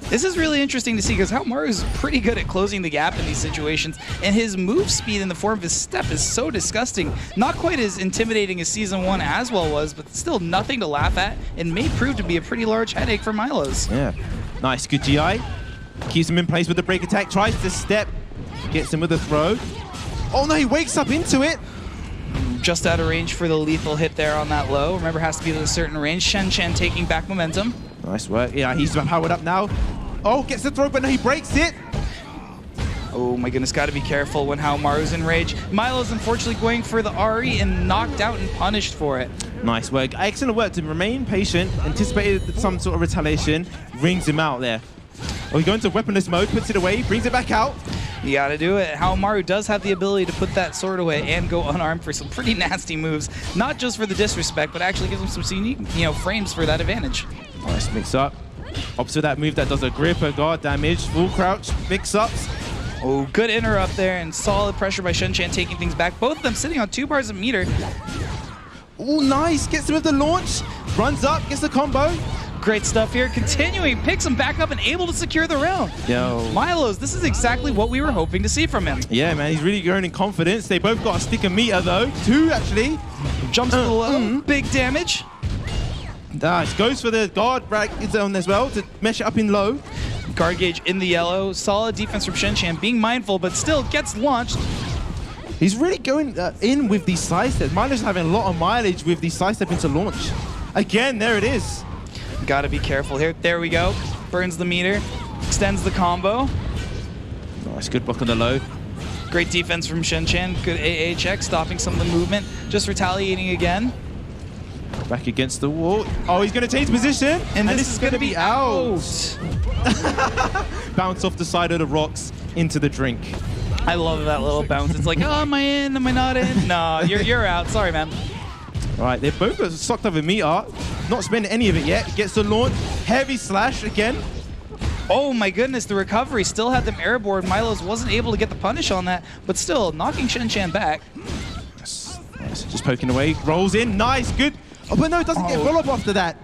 This is really interesting to see because Haomaru is pretty good at closing the gap in these situations, and his move speed in the form of his step is so disgusting. Not quite as intimidating as Season 1 as well was, but still nothing to laugh at, and may prove to be a pretty large headache for Milos. Yeah. Nice. Good GI. Keeps him in place with the break attack. Tries to step. Gets him with the throw. Oh, no, he wakes up into it. Just out of range for the lethal hit there on that low. Remember, has to be at a certain range. Shen taking back momentum. Nice work. Yeah, he's powered up now. Oh, gets the throw, but no, he breaks it. Oh my goodness, got to be careful when Haomaru's in rage. Milo's unfortunately going for the RE and knocked out and punished for it. Nice work. Excellent work to remain patient, anticipated some sort of retaliation, rings him out there. Oh, he goes into weaponless mode, puts it away, brings it back out. You got to do it. Haomaru does have the ability to put that sword away and go unarmed for some pretty nasty moves. Not just for the disrespect, but actually gives him some unique, frames for that advantage. Nice mix up. Opposite that move that does a grip, a guard damage, full crouch, mix ups. Oh, good interrupt there and solid pressure by Shen taking things back. Both of them sitting on 2 bars of meter. Oh, nice. Gets him with the launch. Runs up, gets the combo. Great stuff here. Continuing, picks him back up and able to secure the round. Yo. Milos, this is exactly what we were hoping to see from him. Yeah, man, he's really growing in confidence. They both got a stick of meter, though. 2, actually. Jumps to the low. Big damage. Nice. Goes for the guard rack zone as well to mesh it up in low. Guard gauge in the yellow. Solid defense from Shenchan, being mindful, but still gets launched. He's really going in with these sidesteps. Milo's having a lot of mileage with the sidestep into launch. Again, there it is. Gotta be careful here. There we go. Burns the meter, extends the combo. Nice, good block on the low. Great defense from Shenchan. Good AA check, stopping some of the movement. Just retaliating again. Back against the wall. Oh, he's going to change position. And this is going to be out. Bounce off the side of the rocks into the drink. I love that little bounce. It's like, oh, am I in? Am I not in? No, you're out. Sorry, man. All right, they're both stocked up a meter. Not spending any of it yet. Gets the launch. Heavy slash again. Oh my goodness, the recovery still had them airborne. Milos wasn't able to get the punish on that, but still knocking Shenchan back. Yes. Just poking away. Rolls in. Nice. Good. Oh, but no, it doesn't get follow-up after that.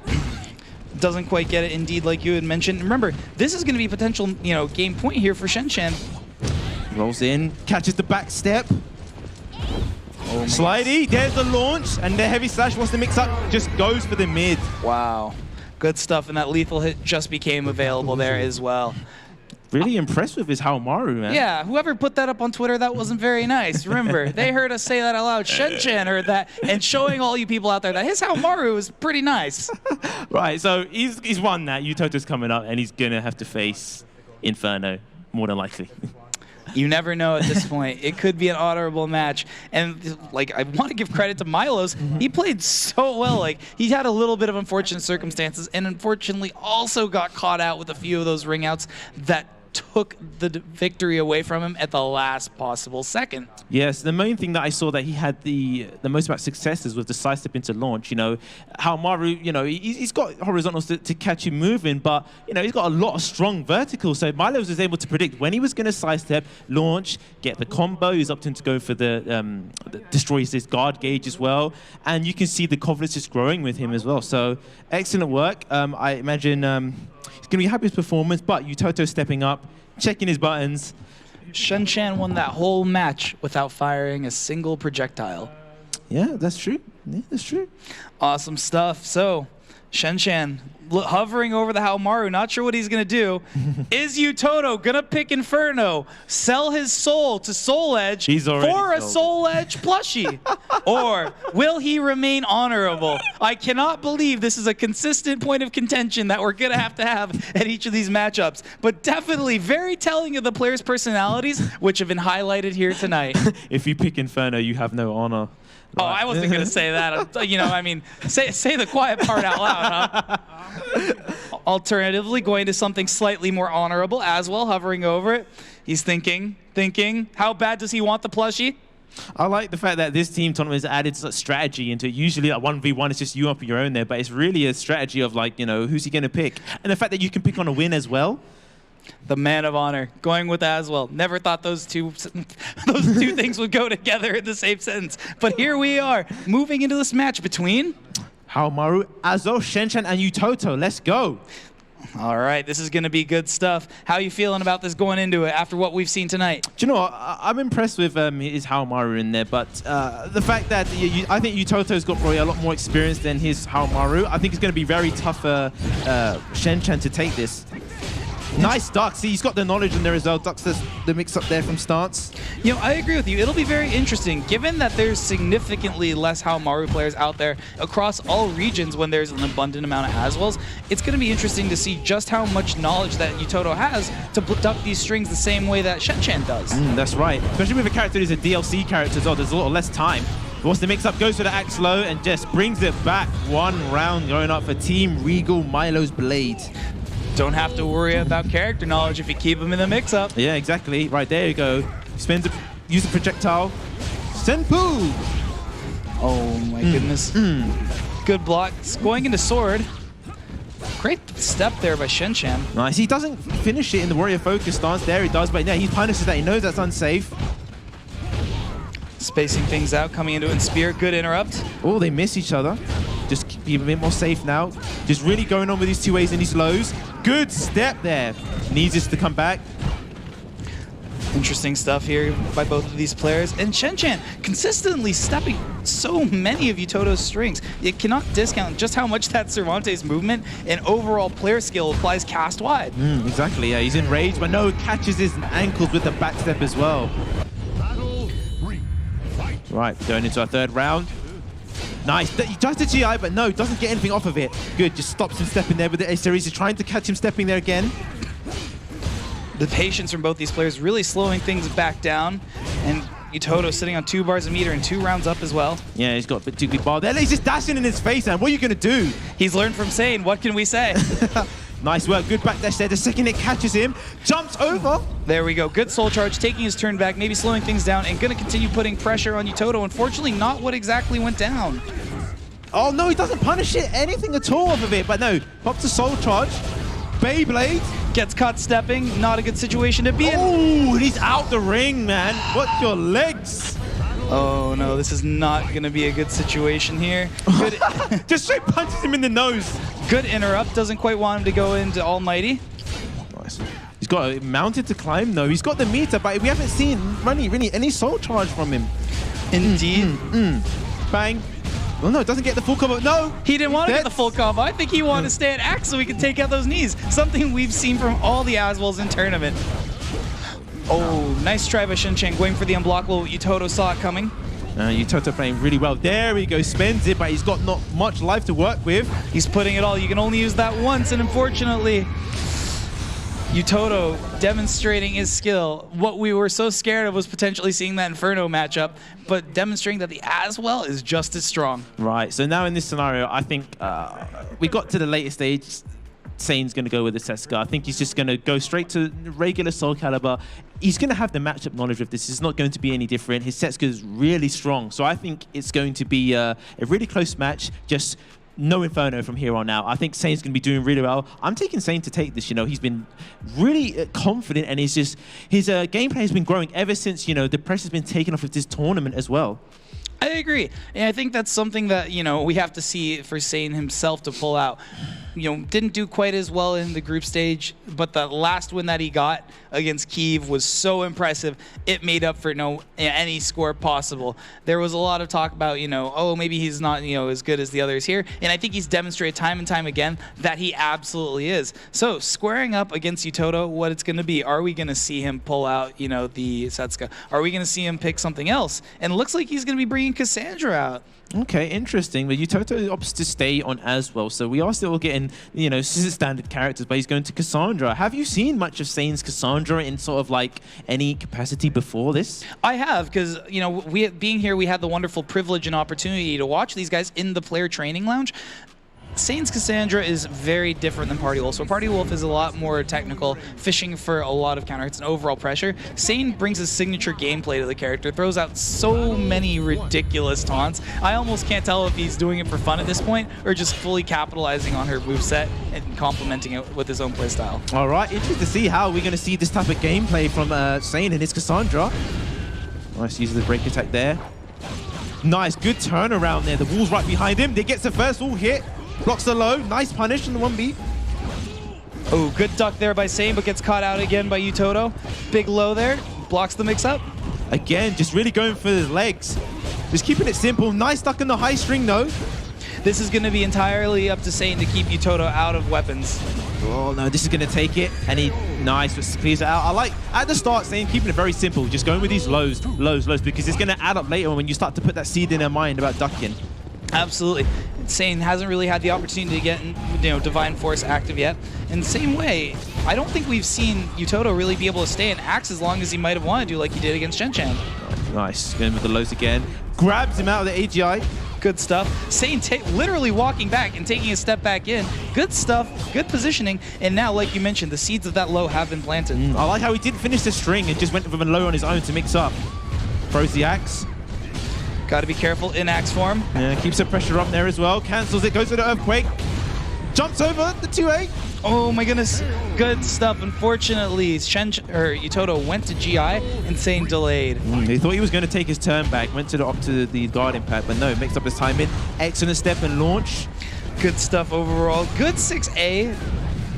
Doesn't quite get it, indeed, like you had mentioned. Remember, this is going to be potential, game point here for Shenchan. Rolls in, catches the back step. Oh, Slidey, there's the launch, and the heavy slash wants to mix up, just goes for the mid. Wow. Good stuff, and that lethal hit just became available there as well. Really impressed with his Haomaru, man. Yeah, whoever put that up on Twitter, that wasn't very nice. Remember, they heard us say that out loud. Shenchan heard that, and showing all you people out there that his Haomaru is pretty nice. Right, so he's won that. Yutoto's coming up, and he's going to have to face Inferno, more than likely. You never know at this point. It could be an honorable match. And, I want to give credit to Milos. He played so well. He had a little bit of unfortunate circumstances and unfortunately also got caught out with a few of those ring outs that took the victory away from him at the last possible second. Yes, the main thing that I saw that he had the most amount of successes was the sidestep into launch. Haomaru, he's got horizontals to catch him moving, but, he's got a lot of strong verticals. So Milos was able to predict when he was going to sidestep, launch, get the combo. He's opting to go for the destroys his guard gauge as well. And you can see the confidence is growing with him as well. So excellent work. I imagine he's going to be happy with his performance, but Yutoto stepping up, checking his buttons. Shenchan won that whole match without firing a single projectile. Yeah, that's true. Yeah, that's true. Awesome stuff. So, Shenchan hovering over the Haomaru, not sure what he's going to do. Is Yutoto going to pick Inferno, sell his soul to Soul Edge for a Soul Edge plushie? Or will he remain honorable? I cannot believe this is a consistent point of contention that we're going to have at each of these matchups. But definitely very telling of the players' personalities, which have been highlighted here tonight. If you pick Inferno, you have no honor. Oh, I wasn't going to say that. Say the quiet part out loud, huh? Alternatively, going to something slightly more honorable, as well, hovering over it. He's thinking, how bad does he want the plushie? I like the fact that this team tournament has added strategy into it. Usually 1v1 is just you up your own there, but it's really a strategy of who's he going to pick? And the fact that you can pick on a win as well. The man of honor, going with Aswell. Never thought those two things would go together in the same sentence. But here we are, moving into this match between Haomaru, Azo, Shenchan, and Yutoto. Let's go. All right, this is going to be good stuff. How are you feeling about this going into it after what we've seen tonight? Do you know what? I'm impressed with his Haomaru in there, but the fact that I think Yutoto's got probably a lot more experience than his Haomaru. I think it's going to be very tough for Shenchan to take this. Nice duck. See, he's got the knowledge in there as well. Ducks the mix-up there from stance. I agree with you. It'll be very interesting, given that there's significantly less Haomaru players out there across all regions when there's an abundant amount of Aswells. It's going to be interesting to see just how much knowledge that Yutoto has to duck these strings the same way that Shenchan does. That's right. Especially with a character who's a DLC character as well. There's a lot less time. Wants the mix-up, goes for the axe low, and just brings it back. 1 round going up for Team Regal Milo's Blade. Don't have to worry about character knowledge if you keep him in the mix-up. Yeah, exactly. Right, there you go. Use a projectile. Senpu! Oh my goodness. Good block. It's going into sword. Great step there by Shenchan. Nice. He doesn't finish it in the warrior focus stance. There he does, but yeah, he punishes that. He knows that's unsafe. Spacing things out, coming into it in spear. Good interrupt. Oh, they miss each other. Just be a bit more safe now. Just really going on with these 2As and these lows. Good step there. Needs this to come back. Interesting stuff here by both of these players. And Chen consistently stepping so many of Yutoto's strings. You cannot discount just how much that Cervantes movement and overall player skill applies cast wide. Exactly, yeah. He's enraged, but no, catches his ankles with the backstep as well. Right, going into our third round. Nice. He does the GI, but no, doesn't get anything off of it. Good, just stops him stepping there with the A-Series. He's trying to catch him stepping there again. The patience from both these players really slowing things back down. And Yutoto sitting on 2 bars a meter and 2 rounds up as well. Yeah, he's got a particularly bar there. He's just dashing in his face, and what are you going to do? He's learned from Sane. What can we say? Nice work. Good backdash there. The second it catches him, jumps over. There we go. Good soul charge, taking his turn back, maybe slowing things down, and going to continue putting pressure on Yutoto. Unfortunately, not what exactly went down. Oh, no, he doesn't punish it. Anything at all off of it. But no, pops a soul charge. Beyblade. Gets caught stepping. Not a good situation to be in. Oh, he's out the ring, man. Watch your legs. Oh, no, this is not going to be a good situation here. Good. Just straight punches him in the nose. Good interrupt. Doesn't quite want him to go into Almighty. Nice. He's got a mounted to climb, though. He's got the meter, but we haven't seen really any soul charge from him. Indeed. Bang. Oh, no, doesn't get the full combo. No! He didn't want to get the full combo. I think he wanted to stay at Axe so he could take out those knees. Something we've seen from all the Aswells in tournament. Oh, nice try by Shin-Chan going for the unblockable. Yutoto saw it coming. Yutoto playing really well. There we go, spends it, but he's got not much life to work with. He's putting it all. You can only use that once, and unfortunately, Yutoto demonstrating his skill. What we were so scared of was potentially seeing that Inferno matchup, but demonstrating that the Aswell is just as strong. Right, so now in this scenario, I think we got to the later stage. Sane's going to go with the Setsuka. I think he's just going to go straight to regular Soul Calibur. He's going to have the matchup knowledge of this. It's not going to be any different. His Setsuka is really strong. So I think it's going to be a really close match. Just no Inferno from here on out. I think Sane's going to be doing really well. I'm taking Sane to take this. You know, he's been really confident, and he's just his gameplay has been growing ever since, you know, the pressure's been taken off of this tournament as well. I agree. And I think that's something that, you know, we have to see for Sane himself to pull out. You know, didn't do quite as well in the group stage, but the last win that he got against Kyiv was so impressive, it made up for any score possible. There was a lot of talk about, you know, oh, maybe he's not, you know, as good as the others here. And I think he's demonstrated time and time again that he absolutely is. So squaring up against Yutoto, what it's going to be, are we going to see him pull out, you know, the Setsuka? Are we going to see him pick something else? And it looks like he's going to be bringing Cassandra out. Okay, interesting. But Yutoto opts to stay on as well. So we are still getting, you know, standard characters, but he's going to Cassandra. Have you seen much of Sane's Cassandra in sort of like any capacity before this? I have, because, you know, being here, we had the wonderful privilege and opportunity to watch these guys in the player training lounge. Sane's Cassandra is very different than Party Wolf. So Party Wolf is a lot more technical, fishing for a lot of counter hits and overall pressure. Sane brings his signature gameplay to the character, throws out so many ridiculous taunts. I almost can't tell if he's doing it for fun at this point or just fully capitalizing on her moveset and complementing it with his own playstyle. All right, interesting to see how we're going to see this type of gameplay from Sane and his Cassandra. Nice use of the break attack there. Nice, good turnaround there. The wall's right behind him. He gets the first all hit. Blocks the low. Nice punish in the 1B. Oh, good duck there by Sane, but gets caught out again by Yutoto. Big low there. Blocks the mix-up. Again, just really going for his legs. Just keeping it simple. Nice duck in the high string, though. This is going to be entirely up to Sane to keep Yutoto out of weapons. Oh, no, this is going to take it. And he, nice, but clears it out. I like, at the start, Sane keeping it very simple. Just going with these lows, because it's going to add up later when you start to put that seed in their mind about ducking. Absolutely. Sane hasn't really had the opportunity to get, you know, Divine Force active yet. In the same way, I don't think we've seen Yutoto really be able to stay in Axe as long as he might have wanted to, like he did against Chen-Chan. Nice, going with the lows again. Grabs him out of the AGI. Good stuff. Sane literally walking back and taking a step back in. Good stuff, good positioning. And now, like you mentioned, the seeds of that low have been planted. I like how he didn't finish the string and just went with a low on his own to mix up. Throws the Axe. Got to be careful in Axe form. Yeah, keeps the pressure up there as well. Cancels it, goes to the Earthquake. Jumps over the 2A. Oh my goodness. Good stuff. Unfortunately, Yutoto went to GI and Sane delayed. He thought he was going to take his turn back. Went to the guard impact, but no, mixed up his timing. Excellent step and launch. Good stuff overall. Good 6A.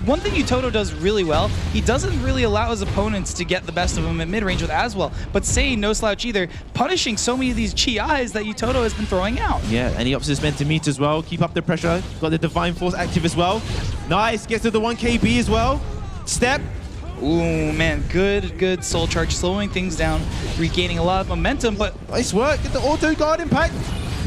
one thing Utoto does really well, he doesn't really allow his opponents to get the best of him at mid-range with as well. But Sane, no slouch either, punishing so many of these GIs that Utoto has been throwing out. Yeah, and he opts his meant to meet as well. Keep up the pressure. Got the Divine Force active as well. Nice, gets to the 1KB as well. Step. Ooh, man, good soul charge, slowing things down, regaining a lot of momentum, but... Nice work, get the auto guard impact.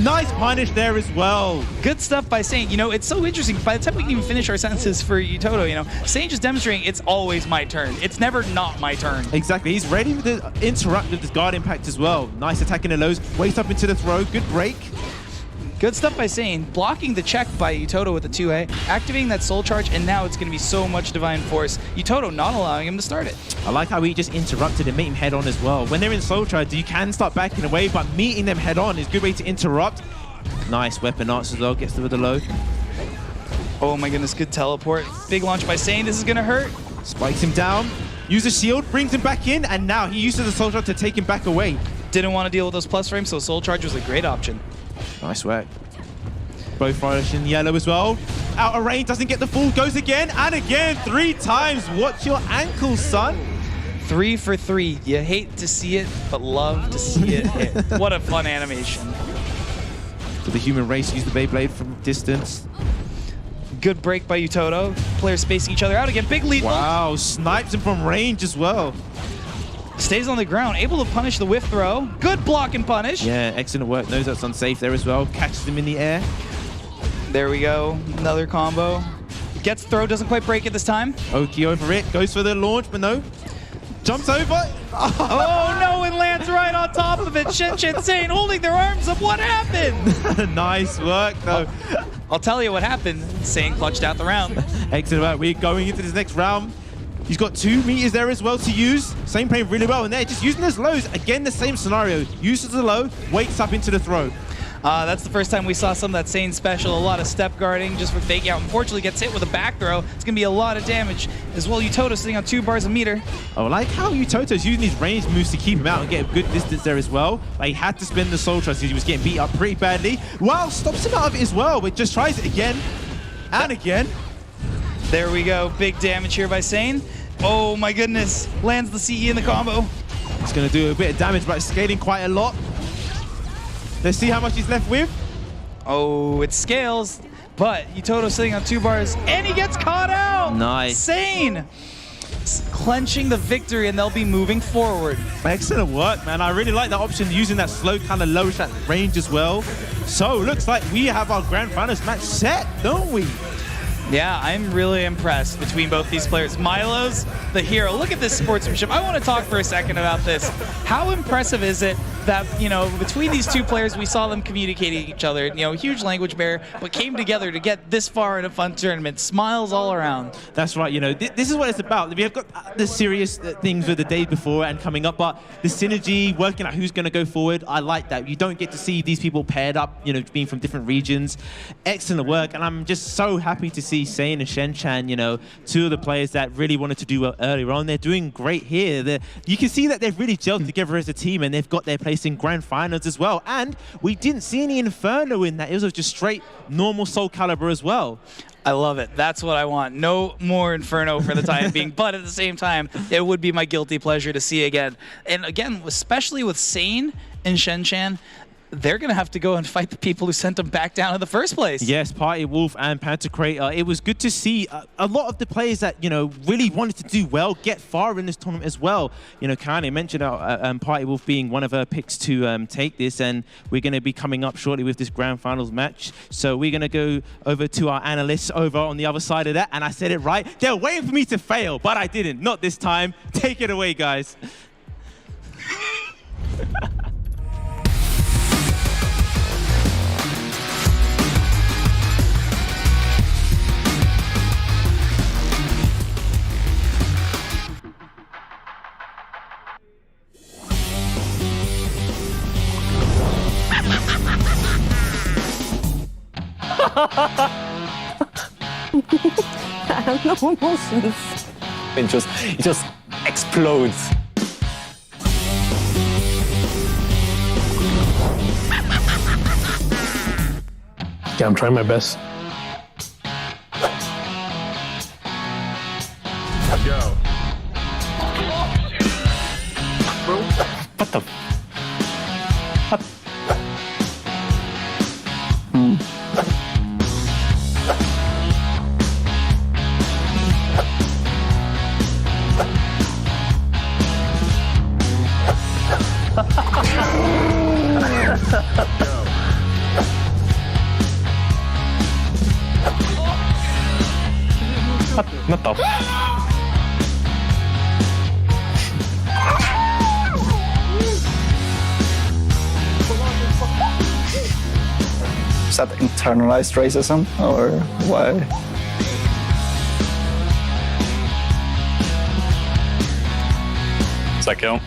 Nice punish there as well. Good stuff by Sane. You know, it's so interesting. By the time we can even finish our sentences for Utoto, you know, Sane just demonstrating it's always my turn. It's never not my turn. Exactly, he's ready to interrupt with this guard impact as well. Nice attack in the lows, waits up into the throw, good break. Good stuff by Sane, blocking the check by Utoto with the 2A, activating that soul charge, and now it's going to be so much Divine Force. Utoto not allowing him to start it. I like how he just interrupted and made him head on as well. When they're in soul charge, you can start backing away, but meeting them head on is a good way to interrupt. Nice weapon arts as well, gets through the low. Oh my goodness, good teleport. Big launch by Sane, this is going to hurt. Spikes him down, uses shield, brings him back in, and now he uses the soul charge to take him back away. Didn't want to deal with those plus frames, so soul charge was a great option. Nice work. Both fighters in yellow as well. Out of range, doesn't get the full, goes again and again, 3 times. Watch your ankles, son. 3 for 3. You hate to see it, but love to see it hit. What a fun animation. So the human race use the Beyblade from distance. Good break by Utoto. Players spacing each other out again. Big lead. Wow, snipes him from range as well. Stays on the ground, able to punish the whiff throw. Good block and punish. Yeah, excellent work. Knows that's unsafe there as well. Catches him in the air. There we go. Another combo. Gets throw, doesn't quite break it this time. Oki over it. Goes for the launch, but no. Jumps over. Oh no, and lands right on top of it. Shen Sane holding their arms up. What happened? Nice work, though. I'll tell you what happened. Sane clutched out the round. Excellent work. We're going into this next round. He's got 2 meters there as well to use. Same playing really well, and they're just using his lows. Again, the same scenario. Uses the low, wakes up into the throw. That's the first time we saw some of that Sane special. A lot of step guarding just for fake out. Unfortunately, gets hit with a back throw. It's going to be a lot of damage. As well, Utoto sitting on 2 bars a meter. I like how Utoto's using these range moves to keep him out and get a good distance there as well. Like, he had to spend the soul trust because he was getting beat up pretty badly. Wow, stops him out of it as well, but just tries it again and again. There we go. Big damage here by Sane. Oh my goodness. Lands the CE in the combo. It's going to do a bit of damage, but it's scaling quite a lot. Let's see how much he's left with. Oh, it scales, but Utoto sitting on 2 bars, and he gets caught out. Nice. Sane clenching the victory, and they'll be moving forward. Excellent work, man. I really like that option, using that slow kind of lowish at range as well. So, looks like we have our grand finals match set, don't we? Yeah, I'm really impressed between both these players. Milo's the hero. Look at this sportsmanship. I want to talk for a second about this. How impressive is it that, you know, between these 2 players, we saw them communicating each other, you know, huge language barrier, but came together to get this far in a fun tournament. Smiles all around. That's right. You know, this is what it's about. We have got the serious things with the day before and coming up, but the synergy, working out who's going to go forward, I like that. You don't get to see these people paired up, you know, being from different regions. Excellent work, and I'm just so happy to see Sane and Shen-Chan, you know, 2 of the players that really wanted to do well earlier on. They're doing great here. You can see that they've really gelled together as a team, and they've got their place in grand finals as well. And we didn't see any Inferno in that. It was just straight normal Soul Calibur as well. I love it. That's what I want. No more Inferno for the time being, but at the same time, it would be my guilty pleasure to see again. And again, especially with Sane and Shen-Chan, they're going to have to go and fight the people who sent them back down in the first place. Yes, Party Wolf and Pantocrator. It was good to see a lot of the players that, you know, really wanted to do well get far in this tournament as well. You know, Kanye mentioned Party Wolf being one of her picks to take this, and we're going to be coming up shortly with this grand finals match. So we're going to go over to our analysts over on the other side of that, and I said it right. They're waiting for me to fail, but I didn't. Not this time. Take it away, guys. I have no emotions. It just explodes. Yeah, I'm trying my best. the? What the? Is that internalized racism or why? Does that count?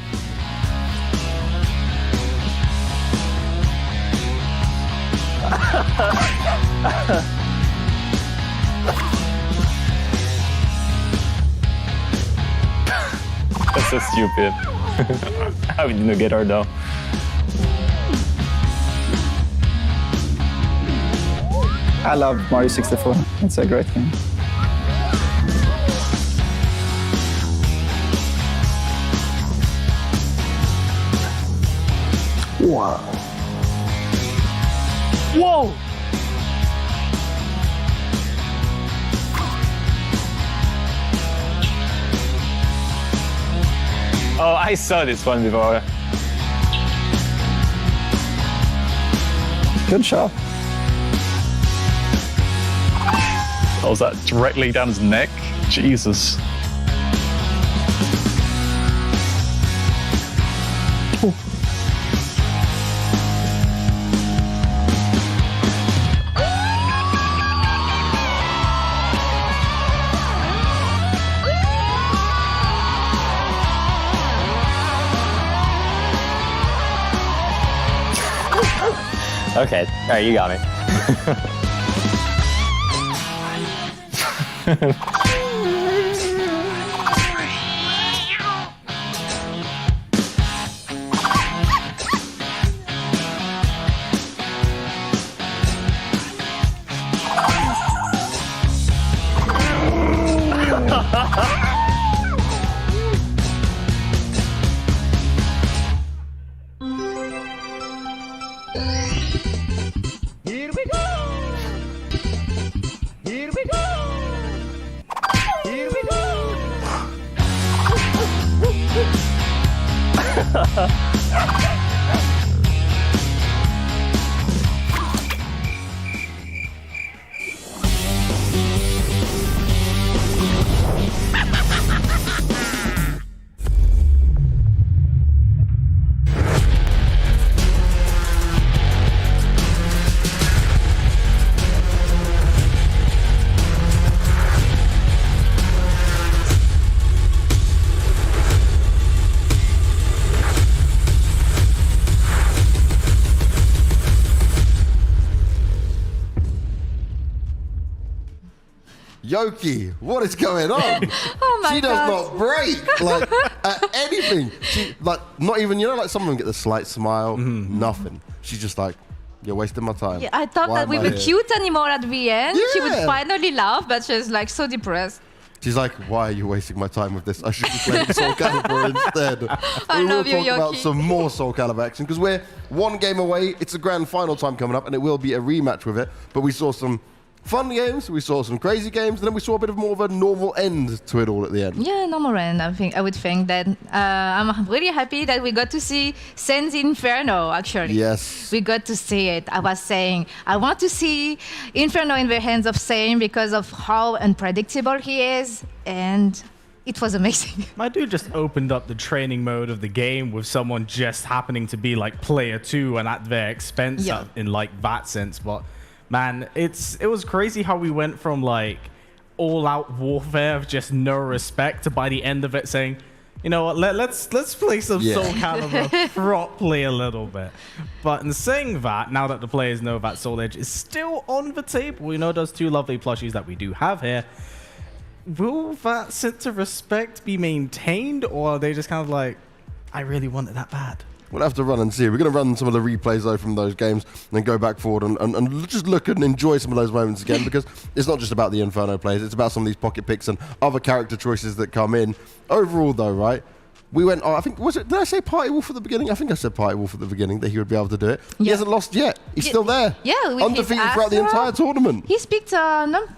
That's so stupid. How did you get her though? I love Mario 64. It's a great game. Wow. Whoa! Oh, I saw this one before. Good shot. Oh, was that directly down his neck? Jesus. Okay, alright, you got me. Here we go! Here we go! Here we go! Yoki, what is going on? Oh my she does God. not break like at anything. She like not even, you know, like some of them get the slight smile, nothing. She's just like, you're wasting my time. Yeah, I thought Why that am we I were here? cute anymore at the end. She would Yeah. finally laugh, but she's like so depressed. She's like, why are you wasting my time with this? I should be playing Soul Calibur instead. I we love will you, talk about Yoki. some more Soul Calibur action because we're one game away. It's a grand final time coming up and it will be a rematch with it. But we saw some fun games, we saw some crazy games, and then we saw a bit of more of a normal end to it all at the end. Yeah, normal end. I would think that I'm really happy that we got to see Sen's Inferno. Actually, Yes. we got to see it. I was saying I want to see Inferno in the hands of Sen because of how unpredictable he is, and it was amazing. My dude just opened up the training mode of the game with someone just happening to be like player 2 and at their expense Yeah. in like that sense. But man, it was crazy how we went from like all out warfare of just no respect to by the end of it saying, you know what, let's play some Yeah. Soul Calibur properly a little bit. But in saying that, now that the players know that Soul Edge is still on the table, we know those two lovely plushies that we do have here. Will that sense of respect be maintained, or are they just kind of like, I really want it that bad? We'll have to run and see. We're going to run some of the replays, though, from those games and then go back forward and just look and enjoy some of those moments again because it's not just about the Inferno players. It's about some of these pocket picks and other character choices that come in. Overall, though, right, we went, I think, did I say Party Wolf at the beginning? I think I said Party Wolf at the beginning, that he would be able to do it. He hasn't lost yet. He's still there. Yeah, with undefeated his throughout the entire tournament. He's picked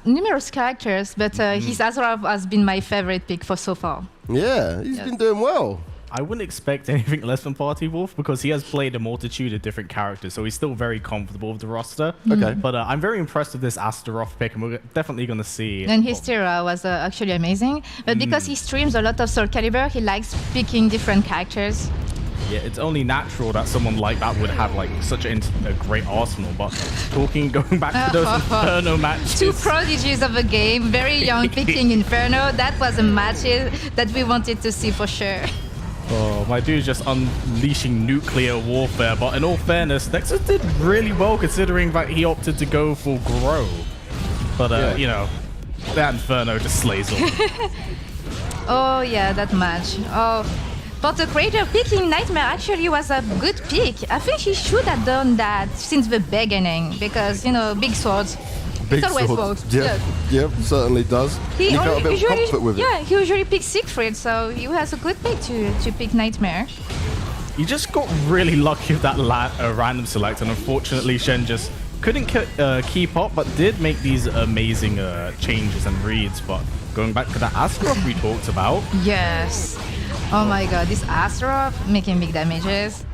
numerous characters, but his Azura has been my favorite pick for so far. Yeah, he's been doing well. I wouldn't expect anything less from Party Wolf because he has played a multitude of different characters, so he's still very comfortable with the roster. Okay. But I'm very impressed with this Astaroth pick, and we're definitely going to see. And his Tira was actually amazing. But because he streams a lot of SOULCALIBUR, he likes picking different characters. Yeah, it's only natural that someone like that would have like such a great arsenal. But going back to those Inferno matches. Two prodigies of a game, very young, picking Inferno. That was a match that we wanted to see for sure. Oh, my dude's just unleashing nuclear warfare. But in all fairness, Nexus did really well considering that he opted to go for Grow. But, you know, that Inferno just slays all. Oh, yeah, that match. Oh, but the creator picking Nightmare actually was a good pick. I think he should have done that since the beginning because, you know, big swords. It always works. Yep, certainly does. He felt a bit of comfort with it. He usually picks Siegfried, so he has a good pick to pick Nightmare. You just got really lucky with that random select, and unfortunately Shen just couldn't keep up, but did make these amazing changes and reads. But going back to that Astaroth we talked about. Yes. Oh my god, this Astaroth making big damages.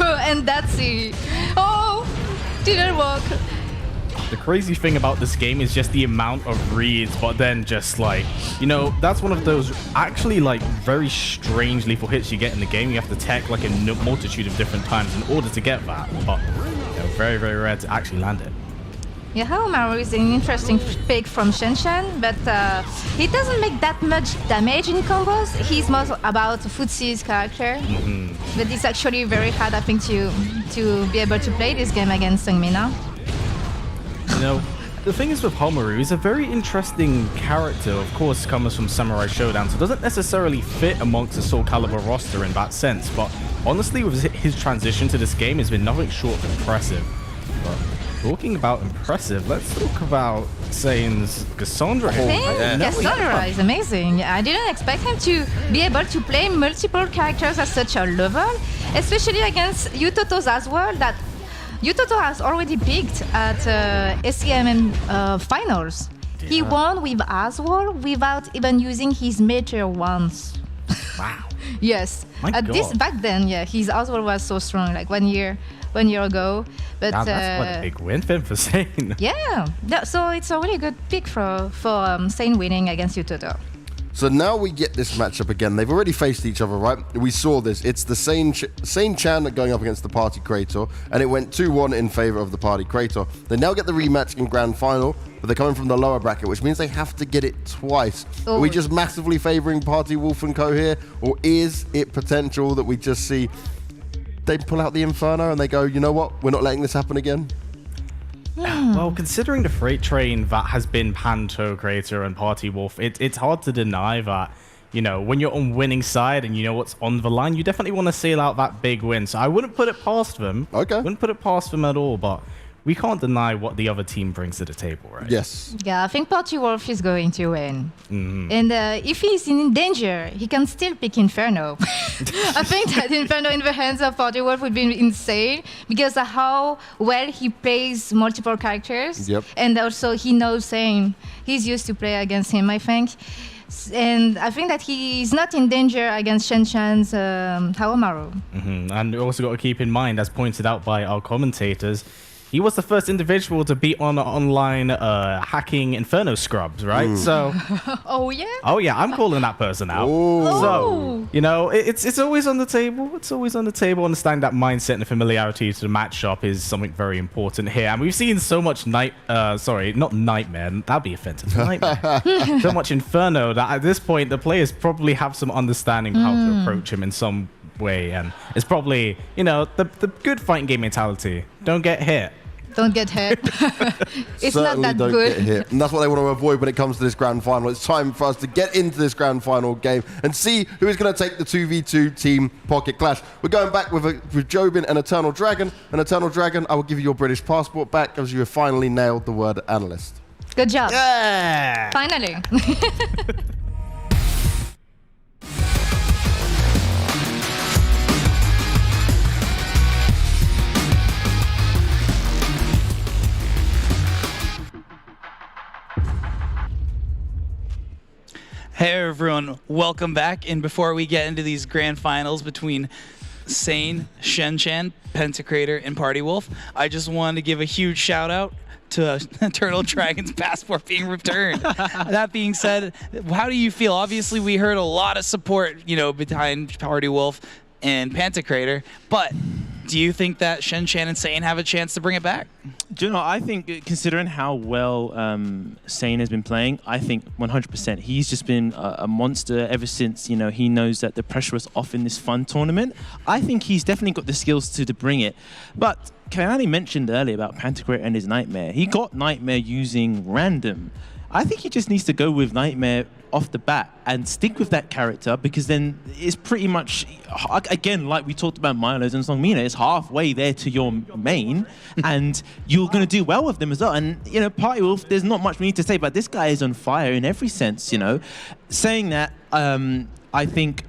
And that's it. Oh, didn't work. The crazy thing about this game is just the amount of reads, but then just like, you know, that's one of those actually like very strange lethal hits you get in the game. You have to tech like a multitude of different times in order to get that, but you know, very, very rare to actually land it. Yeah, Haomaru is an interesting pick from Shen, but he doesn't make that much damage in combos. He's more about Futzi's character. But it's actually very hard, I think, to be able to play this game against Seungmina. You know, the thing is with Haomaru, he's a very interesting character. Of course, comes from Samurai Showdown, so doesn't necessarily fit amongst the SOULCALIBUR roster in that sense. But honestly, with his transition to this game has been nothing short of impressive. But talking about impressive, let's talk about Sane's Cassandra. Cassandra is amazing. I didn't expect him to be able to play multiple characters at such a level, especially against Yutoto's as well. That Yutoto has already picked at SCMM finals. He won with Aswell without even using his meteor once. Wow. Yes. Back then, yeah, his Aswell was so strong, like 1 year ago. But wow, that's quite a big win for Sane. Yeah. So it's a really good pick for Sane winning against Yutoto. So now we get this matchup again. They've already faced each other, right? We saw this. It's the Sane Chan going up against the Party Creator, and it went 2-1 in favor of the Party Creator. They now get the rematch in Grand Final, but they're coming from the lower bracket, which means they have to get it twice. Oh. Are we just massively favoring Party Wolf and Co here, or is it potential that we just see they pull out the Inferno and they go, you know what, we're not letting this happen again? Well, considering the freight train that has been Panto Creator and Party Wolf, it's hard to deny that, you know, when you're on winning side and you know what's on the line, you definitely want to sail out that big win. So I wouldn't put it past them. Okay. Wouldn't put it past them at all, but we can't deny what the other team brings to the table, right? Yes. Yeah, I think Party Wolf is going to win. And if he's in danger, he can still pick Inferno. I think that Inferno in the hands of Party Wolf would be insane because of how well he plays multiple characters. Yep. And also he knows Sane. He's used to play against him, I think. And I think that he's not in danger against Shen Chan's Haomaru. And we also got to keep in mind, as pointed out by our commentators, he was the first individual to beat on online hacking Inferno scrubs, right? So, Oh yeah. I'm calling that person out. So, you know, it's always on the table. It's always on the table. Understand that mindset and the familiarity to the matchup is something very important here. And we've seen so much not Nightmare. That'd be offensive. Nightmare. So much Inferno that at this point the players probably have some understanding how to approach him in some way, and it's probably, you know, the good fighting game mentality. Don't get hit. Don't get hit. It's Certainly not that don't good. get hit. And that's what they want to avoid when it comes to this Grand Final. It's time for us to get into this Grand Final game and see who is going to take the 2v2 Team Pocket Clash. We're going back with Jobin and Eternal Dragon. And Eternal Dragon, I will give you your British passport back as you have finally nailed the word analyst. Good job. Yeah. Finally. everyone, welcome back. And before we get into these grand finals between Sane, Shen-Chan, Pentacrator, and Party Wolf, I just wanted to give a huge shout out to Eternal Dragon's passport being returned. That being said, how do you feel? Obviously, we heard a lot of support, you know, behind Party Wolf and Pentacrator, but do you think that Shen-Chan and Sane have a chance to bring it back? Do you know, I think considering how well Sane has been playing, I think 100%. He's just been a monster ever since, you know, he knows that the pressure is off in this fun tournament. I think he's definitely got the skills to bring it. But Kayani mentioned earlier about Pentacrator and his Nightmare. He got Nightmare using random. I think he just needs to go with Nightmare off the bat and stick with that character, because then it's pretty much, again, like we talked about Milo's and Songmina, it's halfway there to your main and you're going to do well with them as well. And, you know, Party Wolf, there's not much we need to say, but this guy is on fire in every sense, you know. Saying that, I think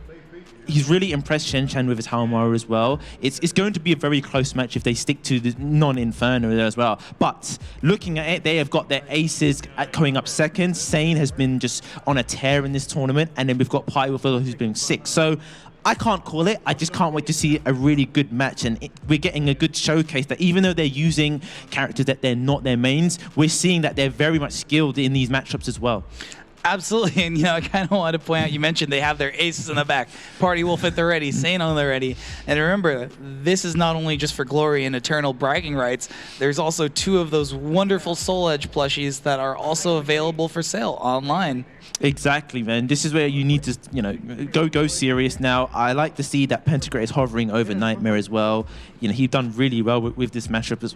he's really impressed Shen-Chan with his Haomaru as well. It's going to be a very close match if they stick to the non-Inferno there as well. But looking at it, they have got their aces going up second. Sane has been just on a tear in this tournament. And then we've got Party Wolf who's been sixth. So I can't call it. I just can't wait to see a really good match. And we're getting a good showcase that even though they're using characters that they're not their mains, we're seeing that they're very much skilled in these matchups as well. Absolutely, and you know, I kind of wanted to point out, you mentioned they have their aces in the back. Party Wolf at the ready, Sane on the ready. And remember, this is not only just for glory and eternal bragging rights, there's also 2 of those wonderful Soul Edge plushies that are also available for sale online. Exactly, man. This is where you need to, you know, go serious now. I like to see that Pentacrator is hovering over Nightmare as well. You know, he's done really well with this matchup as,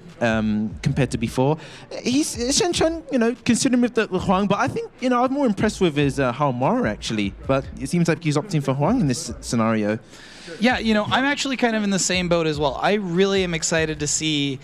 compared to before. He's Shen-Chan, you know, considering with the Huang, but I think, you know, I'm more impressed with his Haomaru actually. But it seems like he's opting for Huang in this scenario. Yeah, you know, I'm actually kind of in the same boat as well. I really am excited to see,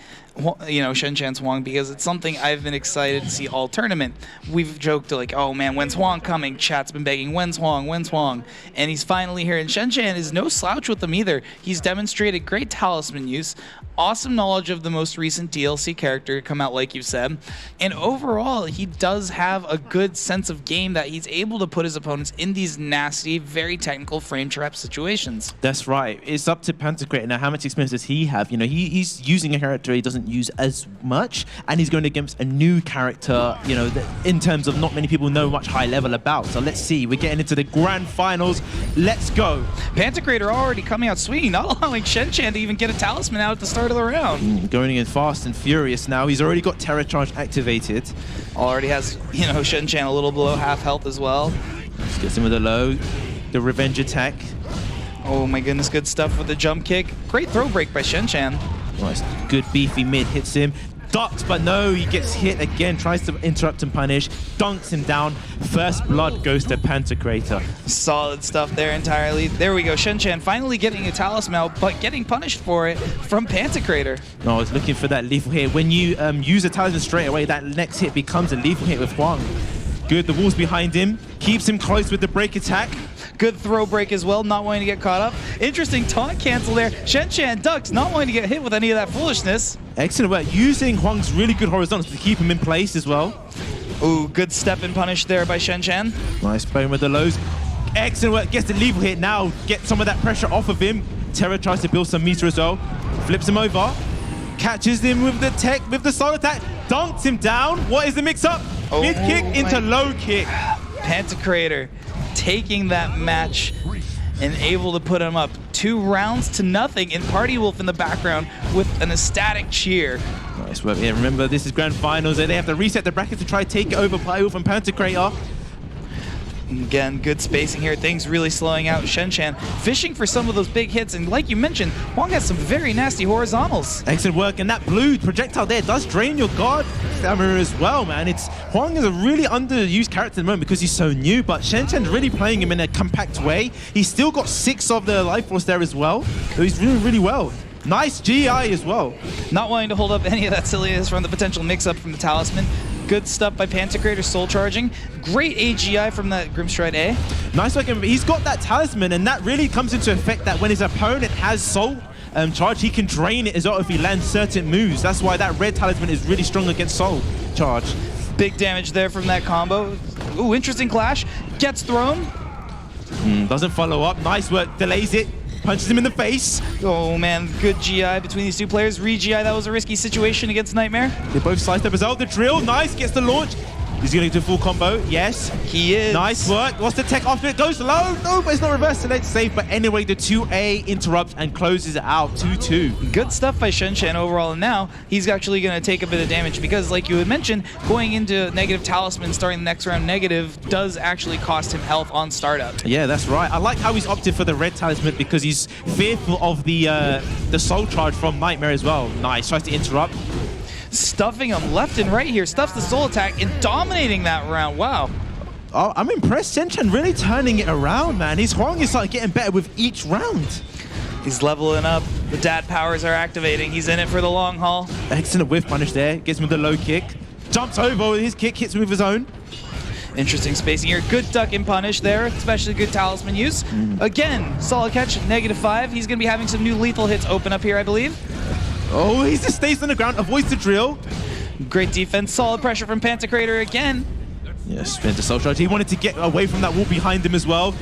you know, Shen-Chan's Huang, because it's something I've been excited to see all tournament. We've joked like, oh man, when's Huang coming? Chat's been begging, when's Huang, when's Huang? And he's finally here, and Shen-Chan is no slouch with them either. He's demonstrated great talisman use, awesome knowledge of the most recent DLC character to come out, like you said, and overall, he does have a good sense of game that he's able to put his opponents in these nasty, very technical frame trap situations. That's right. It's up to Pentacrator now. How much experience does he have? You know, he's using a character he doesn't use as much, and he's going against a new character, you know, that in terms of not many people know much high level about. So let's see. We're getting into the grand finals. Let's go. Pentacrator already coming out swinging, not allowing Shen-Chan to even get a talisman out at the start of the round. Going in fast and furious now. He's already got Terror Charge activated. Already has, you know, Shen-Chan a little below half health as well. Let's get some of the low. The revenge attack. Oh my goodness, good stuff with the jump kick. Great throw break by Shen-Chan. Nice, good beefy mid, hits him. Ducks, but no, he gets hit again, tries to interrupt and punish, dunks him down. First blood goes to Pentacrator. Solid stuff there entirely. There we go, Shen-Chan finally getting a talisman out, but getting punished for it from Pentacrator. No, I was looking for that lethal hit. When you use a talisman straight away, that next hit becomes a lethal hit with Huang. Good, the wall's behind him, keeps him close with the break attack. Good throw break as well, not wanting to get caught up. Interesting taunt cancel there. Shen-Chan ducks, not wanting to get hit with any of that foolishness. Excellent work, using Huang's really good horizontals to keep him in place as well. Ooh, good step and punish there by Shen-Chan. Nice bone with the lows. Excellent work, gets the lethal hit now, get some of that pressure off of him. Terror tries to build some meter as well. Flips him over, catches him with the tech, with the soul attack, dunks him down. What is the mix-up? Mid kick into low kick. Pentacrator taking that match and able to put him up 2 rounds to nothing, and Party Wolf in the background with an ecstatic cheer. Nice work. Yeah, remember, this is grand finals, and they have to reset the bracket to try to take it over Party Wolf and Pentacrator. Again, good spacing here. Things really slowing out. Shen-Chan fishing for some of those big hits, and like you mentioned, Huang has some very nasty horizontals. Excellent work, and that blue projectile there does drain your guard stamina as well, man. Huang is a really underused character at the moment because he's so new, but Shen-Chan's really playing him in a compact way. He's still got 6 of the life force there as well, so he's doing really well. Nice GI as well. Not wanting to hold up any of that silliness from the potential mix-up from the talisman. Good stuff by Pentacrator, soul charging. Great AGI from that Grimstride A. Nice work. He's got that talisman, and that really comes into effect that when his opponent has soul charge, he can drain it as well if he lands certain moves. That's why that red talisman is really strong against soul charge. Big damage there from that combo. Ooh, interesting clash. Gets thrown. Doesn't follow up. Nice work. Delays it. Punches him in the face. Oh man, good GI between these two players. Re-GI, that was a risky situation against Nightmare. They both sliced up as well. The drill, nice, gets the launch. He's going to do full combo. Yes. He is. Nice work. What's the tech after it? Goes low. No, but it's not reverse select save. But anyway, the 2A interrupts and closes it out 2-2. Good stuff by Shen overall. And now he's actually going to take a bit of damage because, like you had mentioned, going into negative talisman, starting the next round negative, does actually cost him health on startup. Yeah, that's right. I like how he's opted for the red talisman because he's fearful of the soul charge from Nightmare as well. Nice. Tries to interrupt. Stuffing him left and right here. Stuffs the soul attack and dominating that round. Wow. Oh, I'm impressed. Shen really turning it around, man. His Huang is like getting better with each round. He's leveling up. The dad powers are activating. He's in it for the long haul. Excellent whiff punish there. Gets him with the low kick. Jumps over. His kick hits him with his own. Interesting spacing here. Good duck and punish there, especially good talisman use. Again, solid catch, -5. He's going to be having some new lethal hits open up here, I believe. Oh, he just stays on the ground, avoids the drill. Great defense, solid pressure from Pantocrator again. Yes, Splinter Soul Charge. He wanted to get away from that wall behind him as well.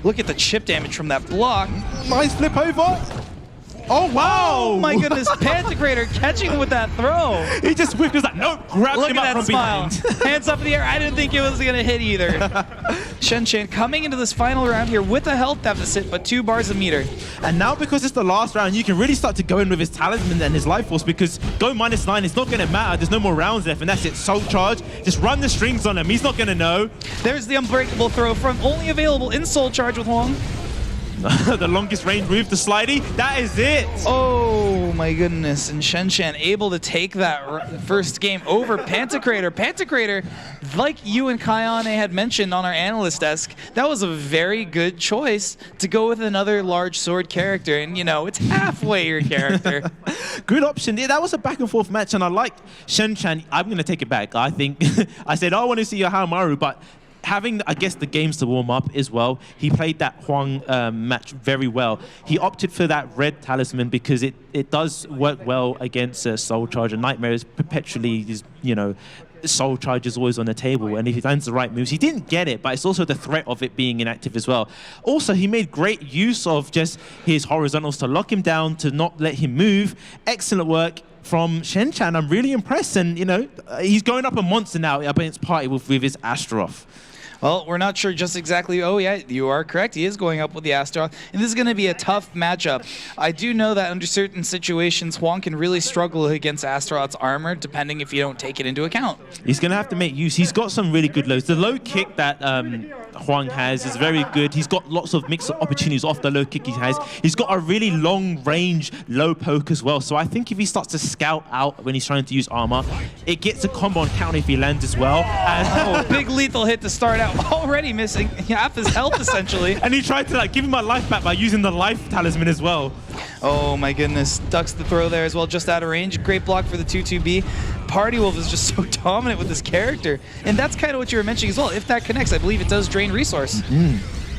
Look at the chip damage from that block. Nice flip over. Oh, wow! Oh my goodness, Pantocrator catching him with that throw. He just whipped, he was like, nope, grabbed Look him at up that from smile. behind. Hands up in the air. I didn't think it was gonna hit either. Shen coming into this final round here with a health deficit, but 2 bars a meter. And now because it's the last round, you can really start to go in with his talisman and his life force because go -9, it's not gonna matter. There's no more rounds left and that's it. Soul Charge, just run the strings on him. He's not gonna know. There's the unbreakable throw from only available in Soul Charge with Huang. The longest range move, the slidey, that is it. Oh my goodness, and Shen able to take that first game over Pantocrator. Pantocrator, like you and Kayane had mentioned on our analyst desk, that was a very good choice to go with another large sword character, and you know, it's halfway your character. Good option. Yeah, that was a back and forth match, and I like Shen. I'm going to take it back. I think, I said, I want to see your Hamaru, but having, I guess, the games to warm up as well, he played that Huang match very well. He opted for that red talisman because it does work well against Soul Charge, and Nightmare is perpetually, you know, Soul Charge is always on the table, and if he lands the right moves, he didn't get it, but it's also the threat of it being inactive as well. Also, he made great use of just his horizontals to lock him down, to not let him move. Excellent work from Shen. I'm really impressed, and you know, he's going up a monster now against Party with his Astaroth. Well, we're not sure just exactly. Oh, yeah, you are correct. He is going up with the Astaroth, and this is going to be a tough matchup. I do know that under certain situations, Huang can really struggle against Astaroth's armor, depending if you don't take it into account. He's going to have to make use. He's got some really good lows. The low kick that Huang has is very good. He's got lots of mixed opportunities off the low kick he has. He's got a really long range low poke as well. So I think if he starts to scout out when he's trying to use armor, it gets a combo on counter if he lands as well. And big lethal hit to start out. Already missing half his health, essentially. And he tried to like give him my life back by using the life talisman as well. Oh my goodness. Ducks the throw there as well, just out of range. Great block for the 2-2B. Party Wolf is just so dominant with this character. And that's kind of what you were mentioning as well. If that connects, I believe it does drain resource.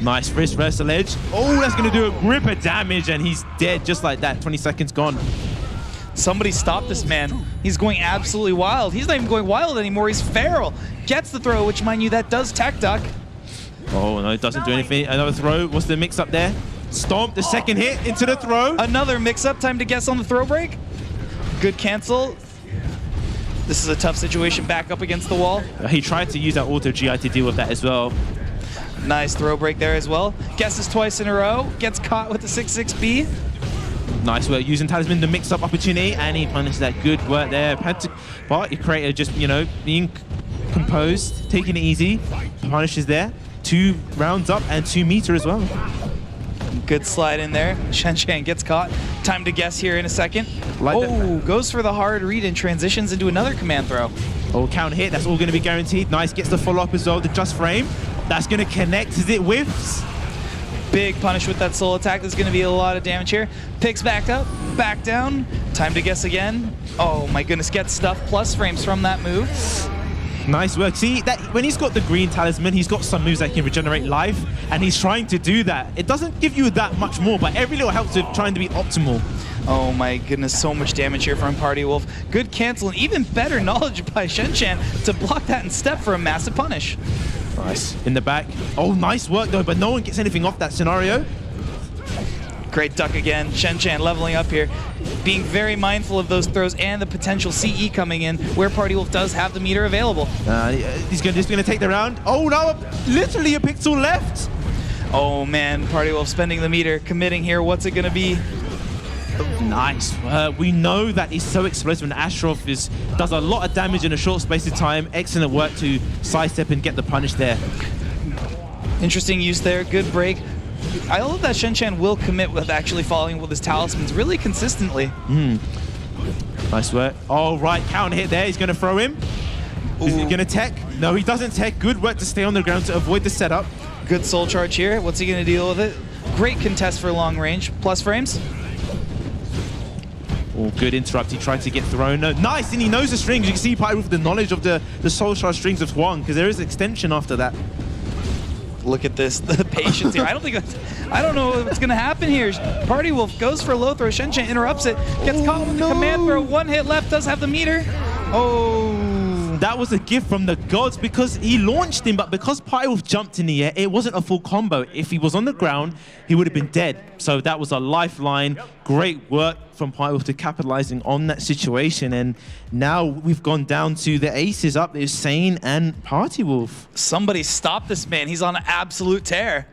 Nice wrist reversal edge. Oh, that's going to do a grip of damage, and he's dead just like that. 20 seconds gone. Somebody stop this man. He's going absolutely wild. He's not even going wild anymore. He's feral. Gets the throw, which, mind you, that does tech duck. Oh, no, it doesn't do anything. Another throw. What's the mix-up there? Stomp, the second hit into the throw. Another mix-up. Time to guess on the throw break. Good cancel. This is a tough situation back up against the wall. He tried to use that auto GI to deal with that as well. Nice throw break there as well. Guesses twice in a row. Gets caught with the 6-6B. Nice work using talisman to mix up opportunity, and he punishes that. Good work there. But your creator just, you know, being composed, taking it easy. Punishes there. 2 rounds up and 2 meter as well. Good slide in there. Shen gets caught. Time to guess here in a second. Goes for the hard read and transitions into another command throw. Oh, counter hit. That's all going to be guaranteed. Nice. Gets the follow up as well. The just frame. That's going to connect as it whiffs. Big punish with that soul attack. There's going to be a lot of damage here. Picks back up, back down. Time to guess again. Oh my goodness, gets stuff plus frames from that move. Nice work. See, that when he's got the green talisman, he's got some moves that can regenerate life, and he's trying to do that. It doesn't give you that much more, but every little helps with trying to be optimal. Oh my goodness, so much damage here from Party Wolf. Good cancel, and even better knowledge by Shen to block that and step for a massive punish. Nice. In the back. Oh, nice work though, but no one gets anything off that scenario. Great duck again. Shen Chan leveling up here, being very mindful of those throws and the potential CE coming in where Party Wolf does have the meter available. He's just going to take the round. Oh no, literally a pixel left. Oh man, Party Wolf spending the meter, committing here. What's it going to be? Nice. We know that he's so explosive, and Ashraf does a lot of damage in a short space of time. Excellent work to sidestep and get the punish there. Interesting use there. Good break. I love that Shen Chan will commit with actually following with his talismans really consistently. Nice work. Oh, right. Counter hit there. He's going to throw him. Is he going to tech? No, he doesn't tech. Good work to stay on the ground to avoid the setup. Good soul charge here. What's he going to deal with it? Great contest for long range. Plus frames. Oh, good interrupt. He tried to get thrown. Nice, and he knows the strings. You can see Pi with the knowledge of the soul charge strings of Huang, because there is extension after that. Look at this, the patience here. I don't know what's gonna happen here. Party Wolf goes for a low throw. Shen Chan interrupts it, gets caught with the command throw. One hit left, does have the meter. That was a gift from the gods because he launched him, but because Party Wolf jumped in the air, it wasn't a full combo. If he was on the ground, he would have been dead. So that was a lifeline. Great work from Party Wolf to capitalizing on that situation. And now we've gone down to the aces up. There's Sane and Party Wolf. Somebody stop this man. He's on an absolute tear.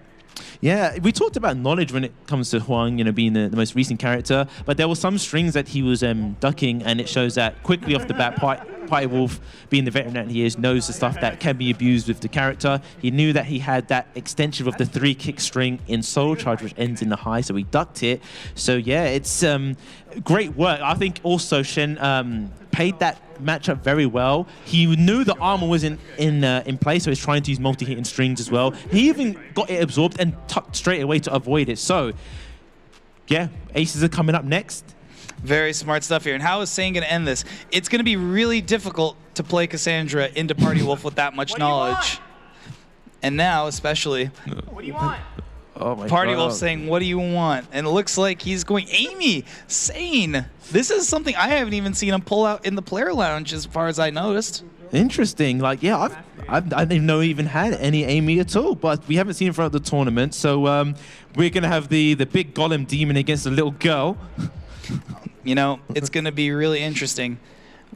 Yeah, we talked about knowledge when it comes to Huang, being the most recent character, but there were some strings that he was ducking, and it shows that quickly off the bat, Party Wolf, being the veteran that he is, knows the stuff that can be abused with the character. He knew that he had that extension of the 3-kick string in Soul Charge, which ends in the high, so he ducked it. So yeah, it's great work. I think also Shen played that matchup very well. He knew the armor was in place, so he's trying to use multi-hitting strings as well. He even got it absorbed and tucked straight away to avoid it. So yeah, aces are coming up next. Very smart stuff here. And how is Sane going to end this? It's going to be really difficult to play Cassandra into Party Wolf with that much knowledge. And now, especially, What do you want? Oh my Party God. Wolf saying, what do you want? And it looks like he's going, Amy, Sane. This is something I haven't even seen him pull out in the player lounge as far as I noticed. Interesting. Like, yeah, I didn't know he even had any Amy at all, but we haven't seen him throughout the tournament. So we're going to have the big golem demon against the little girl. It's going to be really interesting.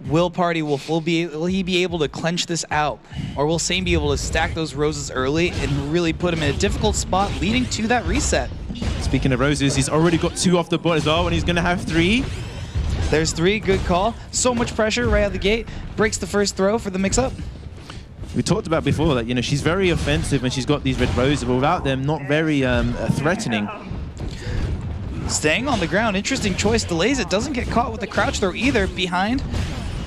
Will Party Wolf, will he be able to clench this out? Or will Sane be able to stack those roses early and really put him in a difficult spot leading to that reset? Speaking of roses, he's already got 2 off the board as well, and he's going to have 3. There's 3, good call. So much pressure right out of the gate. Breaks the first throw for the mix-up. We talked about before that, she's very offensive when she's got these red roses, but without them, not very threatening. Staying on the ground, interesting choice. Delays it, doesn't get caught with the crouch throw either. Behind.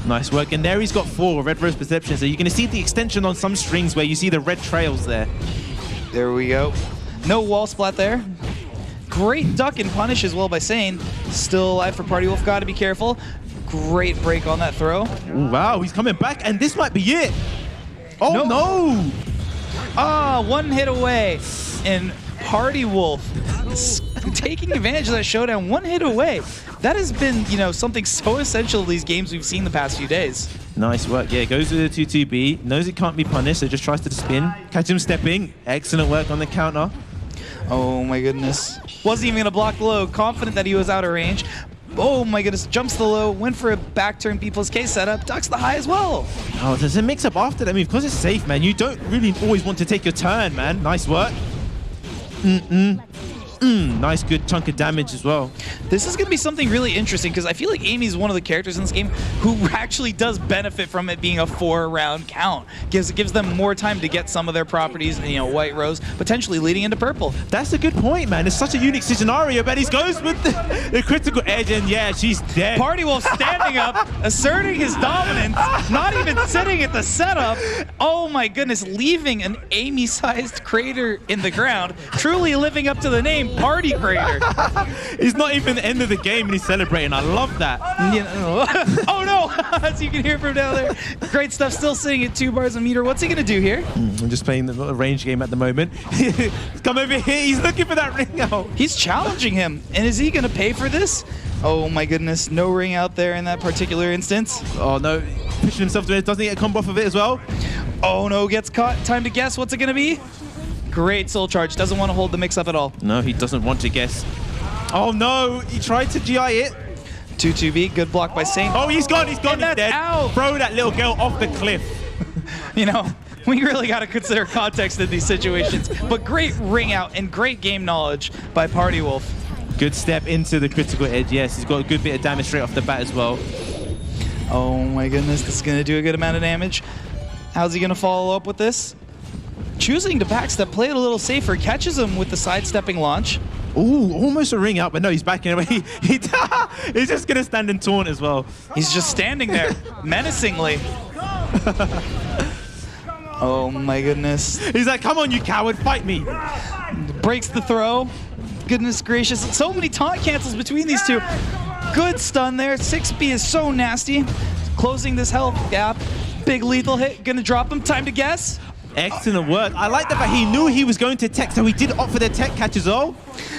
Nice work, and there he's got 4 red rose perception, so you're going to see the extension on some strings where you see the red trails there. There we go. No wall splat there. Great duck and punish as well by Sane. Still alive for Party Wolf, gotta be careful. Great break on that throw. Ooh, wow, he's coming back, and this might be it. Oh no! Ah, 1 hit away. And Party Wolf taking advantage of that showdown, 1 hit away. That has been, something so essential to these games we've seen the past few days. Nice work. Yeah, goes to the 2-2-B, knows it can't be punished, so just tries to spin. Catch him stepping. Excellent work on the counter. Oh my goodness. Wasn't even going to block the low. Confident that he was out of range. Oh my goodness. Jumps the low. Went for a back turn B plus K setup. Ducks the high as well. Oh, there's a mix-up after that move. Because it's safe, man. You don't really always want to take your turn, man. Nice work. Nice, good chunk of damage as well. This is going to be something really interesting because I feel like Amy's one of the characters in this game who actually does benefit from it being a 4-round count. Gives them more time to get some of their properties, white rose, potentially leading into purple. That's a good point, man. It's such a unique scenario, but he goes with the critical edge, and yeah, she's dead. Party Wolf standing up, asserting his dominance, not even sitting at the setup. Oh my goodness, leaving an Amy-sized crater in the ground, truly living up to the name. Party crater. It's not even the end of the game and he's celebrating. I love that. Oh no! As you can hear from down there. Great stuff. Still sitting at 2 bars a meter. What's he going to do here? I'm just playing the range game at the moment. Come over here. He's looking for that ring out. He's challenging him. And is he going to pay for this? Oh my goodness. No ring out there in that particular instance. Oh no. Pushing himself to it. Doesn't he get a combo off of it as well? Oh no, gets caught. Time to guess. What's it going to be? Great soul charge. Doesn't want to hold the mix up at all. No, he doesn't want to guess. Oh no, he tried to GI it. 2-2B, good block by Saint. Oh, he's gone, he's That's dead. out. Throw that little girl off the cliff. You know, we really got to consider context in these situations. But great ring out and great game knowledge by Party Wolf. Good step into the critical edge, yes. He's got a good bit of damage straight off the bat as well. Oh my goodness, this is going to do a good amount of damage. How's he going to follow up with this? Choosing to backstep, play it a little safer, catches him with the sidestepping launch. Ooh, almost a ring out, but no, he's backing away. He's just going to stand and taunt as well. He's just standing there, menacingly. Oh my goodness. He's like, come on, you coward, fight me. Breaks the throw. Goodness gracious. So many taunt cancels between these two. Good stun there. 6B is so nasty. Closing this health gap. Big lethal hit. Gonna drop him. Time to guess. Excellent work. I like the fact he knew he was going to tech, so he did opt for the tech catch as well.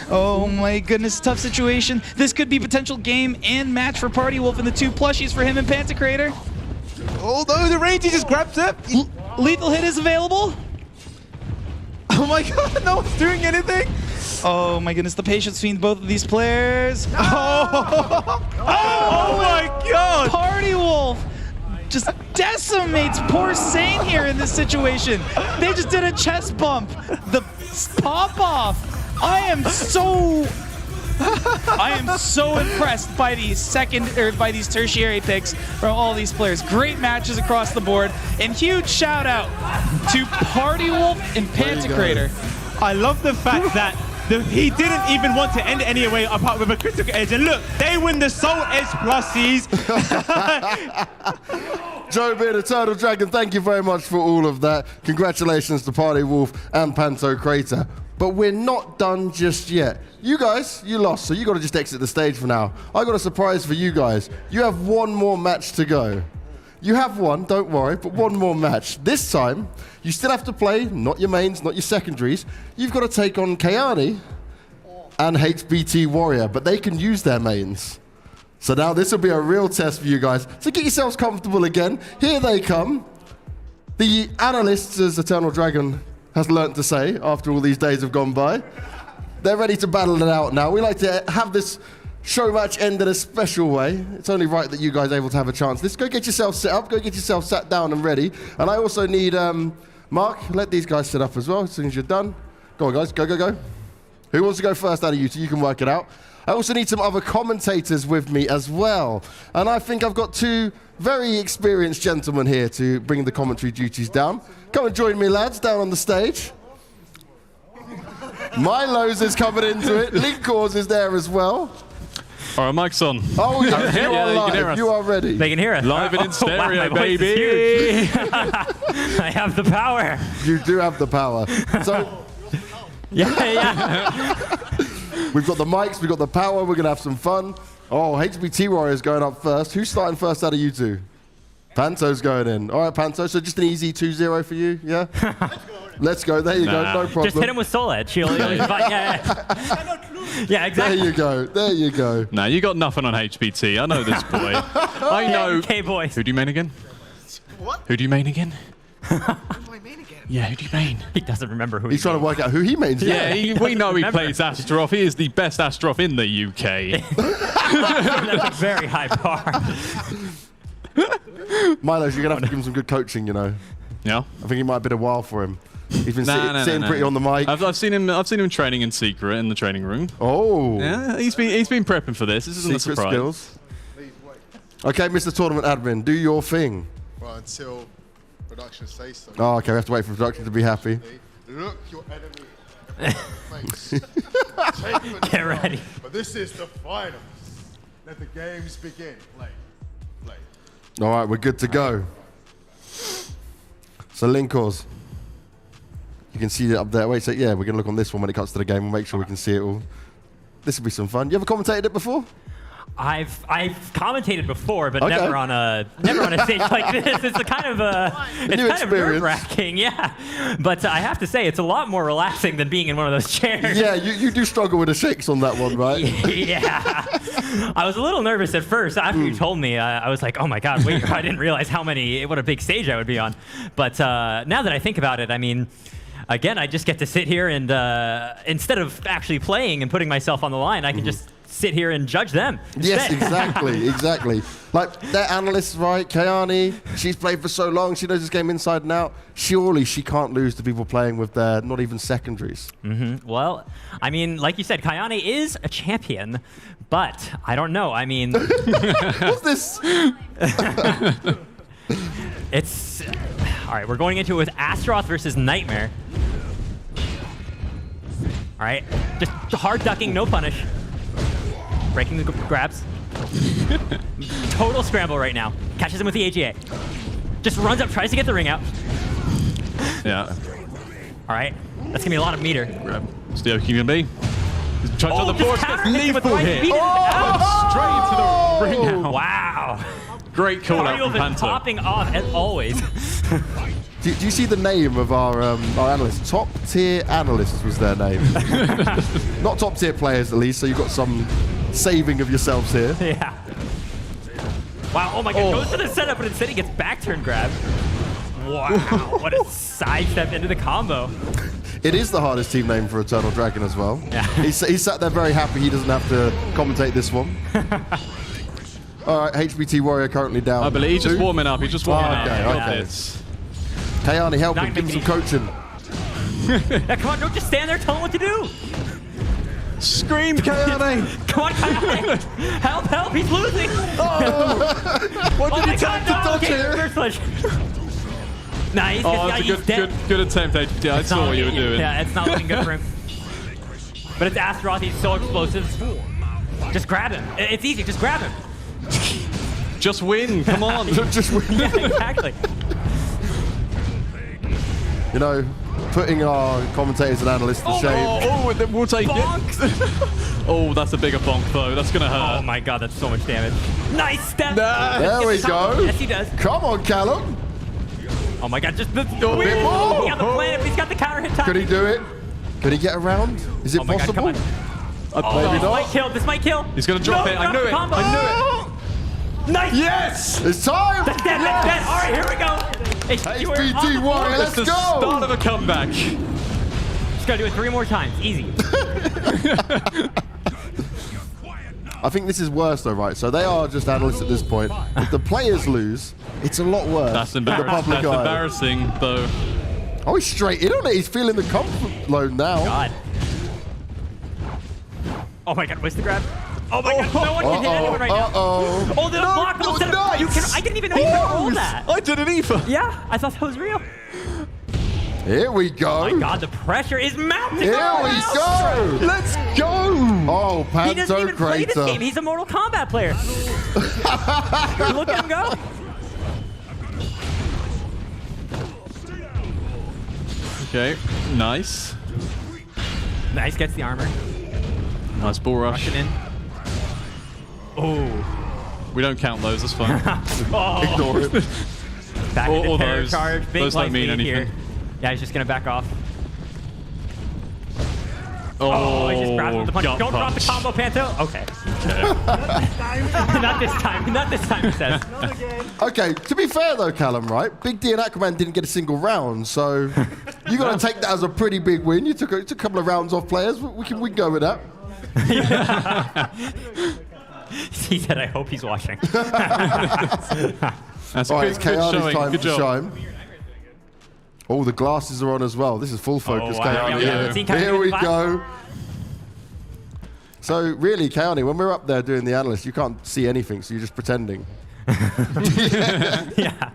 Oh my goodness, tough situation. This could be potential game and match for Party Wolf and the 2 plushies for him and Pantocrator. Although the range, he just grabs it. Lethal hit is available. Oh my god, no one's doing anything. Oh my goodness, the patience between both of these players. Oh my god. Party Wolf just decimates poor Sane here in this situation. They just did a chest bump. The pop off. I am so impressed by these by these tertiary picks from all these players. Great matches across the board, and huge shout out to Party Wolf and Pantocrator. I love the fact that he didn't even want to end it anyway apart with a critical edge. And look, they win the Soul Edge Plusies. Joe Beard, Eternal Dragon, thank you very much for all of that. Congratulations to Party Wolf and Pantocrator. But we're not done just yet. You guys, you lost, so you got to just exit the stage for now. I got a surprise for you guys. You have one more match to go. You have one, don't worry, but one more match. This time, you still have to play, not your mains, not your secondaries. You've got to take on Kayani and HBT Warrior, but they can use their mains. So now this will be a real test for you guys. So get yourselves comfortable again. Here they come. The analysts, as Eternal Dragon has learnt to say after all these days have gone by. They're ready to battle it out now. We like to have this show match end in a special way. It's only right that you guys are able to have a chance. Let's go get yourself set up, go get yourself sat down and ready. And I also need, Mark, let these guys sit up as well as soon as you're done. Go on guys, go, go, go. Who wants to go first out of you two? You can work it out. I also need some other commentators with me as well. And I think I've got 2 very experienced gentlemen here to bring the commentary duties down. Come and join me, lads, down on the stage. Milo's is coming into it. Linkors is there as well. All right, mic's on. Oh, yes, you are live. You are ready. They can hear us. Live and in stereo, baby. I have the power. You do have the power. So, yeah. We've got the mics, we've got the power, we're going to have some fun. Oh, HBT Warrior's going up first. Who's starting first out of you two? Panto's going in. All right, Panto, so just an easy 2-0 for you, yeah? Let's go. There you go, no problem. Just hit him with Soul Edge. Yeah, exactly. There you go. There you go. Nah, you got nothing on HBT. I know this boy. I know. Okay, boys. Who do you main again? What? Who do you main again? Who do I main again? Yeah, who do you main? He doesn't remember who he's trying to work out who he mains. Yeah, we know he plays Astroth. He is the best Astroth in the UK. That's a very high bar. Milo, you're going to have to give him some good coaching, you know. Yeah? I think it might have been a while for him. He's been sitting pretty on the mic. I've seen him training in secret in the training room. Oh. Yeah, he's been prepping for this. This isn't secret a surprise. Skills. Okay, Mr. Tournament Admin, do your thing. Well, until production says so. Oh, okay, we have to wait for production to be happy. Look your enemy. Get ready. But this is the finals. Let the games begin. Play. All right, we're good to go. So Linkors, you can see it up there. Wait, so yeah, we're gonna look on this one when it comes to the game. We'll make sure we can see it all. This will be some fun. You ever commentated it before? I've commentated before, but Okay. never on a stage like this. It's a kind of nerve-wracking, yeah. But I have to say, it's a lot more relaxing than being in one of those chairs. Yeah, you do struggle with the shakes on that one, right? Yeah. I was a little nervous at first. After you told me, I was like, oh my God, wait, I didn't realize what a big stage I would be on. But now that I think about it, I mean, again, I just get to sit here and instead of actually playing and putting myself on the line, I can just sit here and judge them. Yes, instead. exactly. Like, they're analysts, right? Kayani, she's played for so long, she knows this game inside and out. Surely she can't lose to people playing with their not even secondaries. Well, I mean, like you said, Kayani is a champion, but I don't know. I mean... What's this? It's... All right, we're going into it with Astaroth versus Nightmare. All right, just hard ducking, no punish. Breaking the grabs. Total scramble right now. Catches him with the AGA. Just runs up, tries to get the ring out. Yeah. All right, that's gonna be a lot of meter. Still can be. Charge on the just force, counter gets hit with lethal right hit. beat in and out. Straight into the ring now. Wow. Great call out Cardio from been Panther. popping off as always. Do you see the name of our analyst? Top tier analysts was their name. Not top tier players, at least, so you've got some saving of yourselves here. Yeah. Wow, oh my God, goes for the setup, but instead he gets back turn grab. Wow, what a sidestep into the combo. It is the hardest team name for Eternal Dragon as well. Yeah. He sat there very happy he doesn't have to commentate this one. All right, HBT Warrior currently down. I believe he's just warming up. He's just warming up. Okay. Kayani, help him. Give him some coaching. Yeah, come on, don't just stand there, tell him what to do. Scream, Kayani! Come on, Kayani! Help, he's losing! What did you take to dodge here? Reverse punch. Nice, Oh, that's a good attempt, HBT. I saw what you were doing. Yeah, it's not looking good for him. But it's Astaroth, he's so explosive. Just grab him. It's easy, just grab him. Just win, come on. Just win. Yeah, exactly. You know, putting our commentators and analysts to shame. We'll take it. Oh, that's a bigger bonk, though. That's going to hurt. Oh my God, that's so much damage. Nice step. There we go. Yes, he does. Come on, Callum. Oh my God, just the bit more. He got the plan, but he's got the counter hit time. Could he do it? Could he get around? Is it Oh my God, possible? come on. Maybe This not. might kill, this might kill. He's going to drop it. I knew it. Combo. I knew it. Nice. Yes! It's time. That's dead, that's dead. All right, here we go. HBT Warrior, let's It's the go. start of a comeback. Just gotta do it 3 more times. Easy. I think this is worse though, right? So they are just analysts at this point. If the players lose, it's a lot worse. That's in the embarrassing. public That's eye. embarrassing, though. Oh, he's straight in on it. He's feeling the comfort load now. God. Oh my God, where's the grab? Oh my God, no one can hit anyone right now. Oh, the unblockable setup. Nice. I didn't even know you could roll that. I didn't either. Yeah, I thought that was real. Here we go. Oh my God, the pressure is mounting. Here we go. Let's go. Oh, He doesn't even play this Pantocrator. game. He's a Mortal Kombat player. Look at him go. Okay, nice. Nice, gets the armor. Nice ball rush. Rushing in. Oh. We don't count those, that's fine. Ignore it. Back Or into terror those. charge. Big Those don't light mean speed here. anything. Yeah, he's just gonna back off. Oh, he just grabbed him with the punch. gut Don't drop the punch. combo, Panto. Okay. Not this time. Not this time, he says. Okay, to be fair though, Callum, right? Big D and Aquaman didn't get a single round, so you got to take that as a pretty big win. You took a couple of rounds off players. We can go with that. He said, I hope he's watching. That's All right, good, it's good Kayani's showing. time Good to job. shine. Oh, the glasses are on as well. This is full focus, wow. Kayani. Yeah. Here we go. So really, Kayani, when we're up there doing the analyst, you can't see anything, so you're just pretending. Yeah.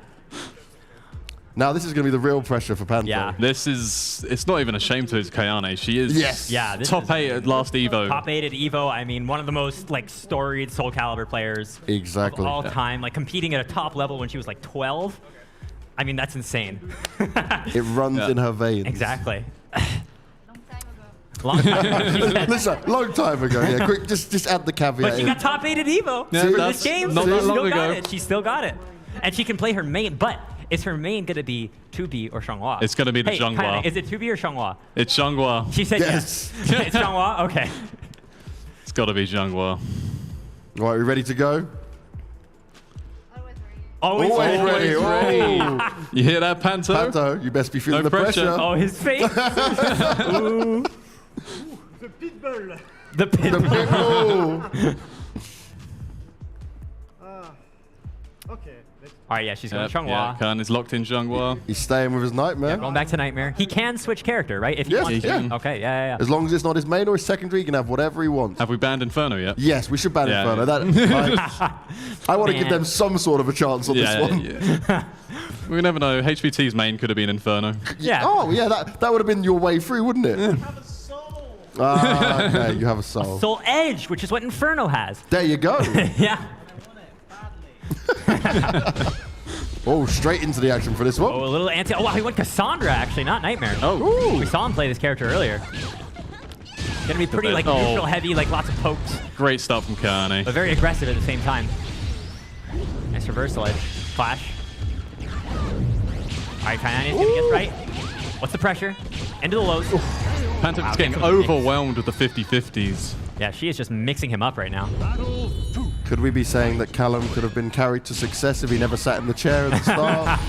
Now this is going to be the real pressure for Panther. Yeah. This is, it's not even a shame to Kayane. She is Yeah, this top is 8 at last Evo. Top 8 at Evo. I mean, one of the most like storied Soul Calibur players Exactly. of all time. Like competing at a top level when she was like 12. I mean, that's insane. It runs in her veins. Exactly. Long time ago. Listen, long time ago. Yeah, quick, just add the caveat. But she in. got top 8 at EVO Yeah, for that's this game. not So that she long still got ago. it. She still got it. And she can play her main, but is her main going to be 2B or Xianghua? It's gonna be the hey, Xianghua. Kaina, is it 2B or Xianghua? It's Xianghua. She said yes. It's Xianghua? Okay. It's got to be Xianghua. Right, we ready to go? Always ready. Oh. You hear that, Panto? Panto, you best be feeling No the pressure. Oh, his face. Ooh. The pitbull. The pitbull. Okay. All right, yeah, she's going Yep, Xianghua. yeah, Khan is locked in Xianghua. He's staying with his Nightmare. Yeah, going back to Nightmare. He can switch character, right? If he Yes, wants yeah. to. Okay, yeah. As long as it's not his main or his secondary, he can have whatever he wants. Have we banned Inferno yet? Yes, we should ban Yeah, Inferno. yeah. I want to give Man. them some sort of a chance on this one. Yeah. We never know. HBT's main could have been Inferno. Yeah. Oh, yeah, that would have been your way through, wouldn't it? Ah, okay, you have a soul. Soul Edge, which is what Inferno has. There you go. Yeah. Oh, straight into the action for this one. Oh, a little anti. Oh, wow, he went Cassandra, actually, not Nightmare. Oh. We saw him play this character earlier. Gonna be pretty, like, Oh. neutral heavy, like, lots of pokes, Great start from Kane. but very aggressive at the same time. Nice reversal edge. Flash. All right, Kainani is gonna get right. What's the pressure? Into the lows. Panto's Wow, getting gets some mix. overwhelmed with the 50-50s. Yeah, she is just mixing him up right now. Could we be saying that Callum could have been carried to success if he never sat in the chair at the start?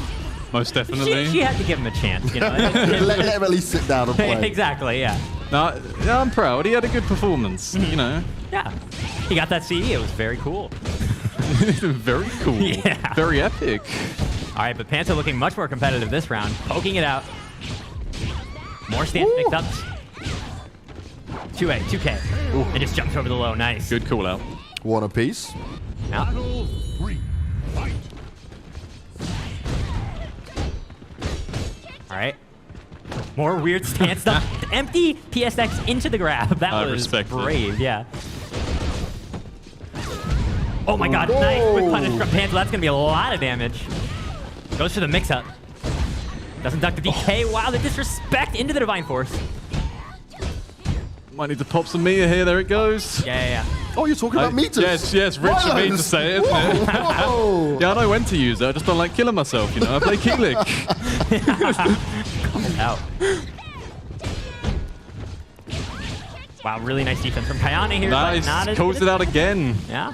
Most definitely. She had to give him a chance, you know. let him at least sit down and play. Exactly, yeah. No, yeah, I'm proud. He had a good performance, you know. Yeah. He got that CE. It was very cool. Very cool. Yeah. Very epic. All right, but Panto looking much more competitive this round. Poking it out. More stance picked up. 2K. And just jumps over the low. Nice. Good call out. One apiece. Yeah. All right. More weird stance stuff. Empty PSX into the grab. That I was respect it. brave, yeah. Oh my god, nice quick punish from Panto. That's going to be a lot of damage. Goes for the mix-up. Doesn't duck the DK. Wow, the disrespect into the Divine Force. Might need to pop some meter here. There it goes. Yeah. Oh, you're talking about meters? Yes, Richard means to say it, isn't it? Whoa. Yeah, I know when to use it. I just don't like killing myself, you know. I play Keelik. Call it out. Wow, really nice defense from Kayane here. But Nice. not as Calls good it as- out again. Yeah.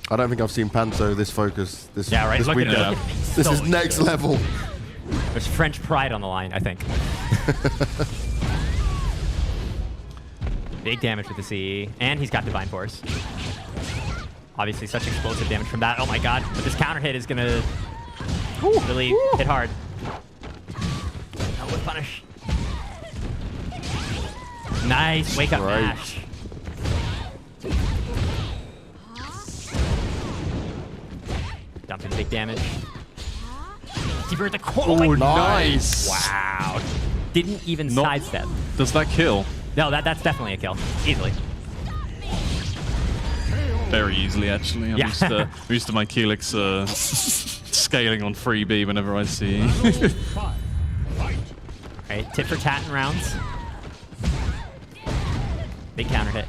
I don't think I've seen Panto this focused this, Yeah, right. this Look at weekend. it. This So is next good. level. There's French pride on the line, I think. Big damage with the CE, and he's got Divine Force. Obviously, such explosive damage from that. Oh my god, but this counter hit is gonna really hit hard. Elbow punish. Nice, wake up Right. mash. Dumping big damage. Keeper at the core. Oh, my nice. Wow. Didn't even Not- sidestep. Does that kill? No, that's definitely a kill. Easily. Very easily, actually. I'm Yeah. used to my Keelik's scaling on 3B whenever I see. Alright, tit for tat in rounds. Big counter hit.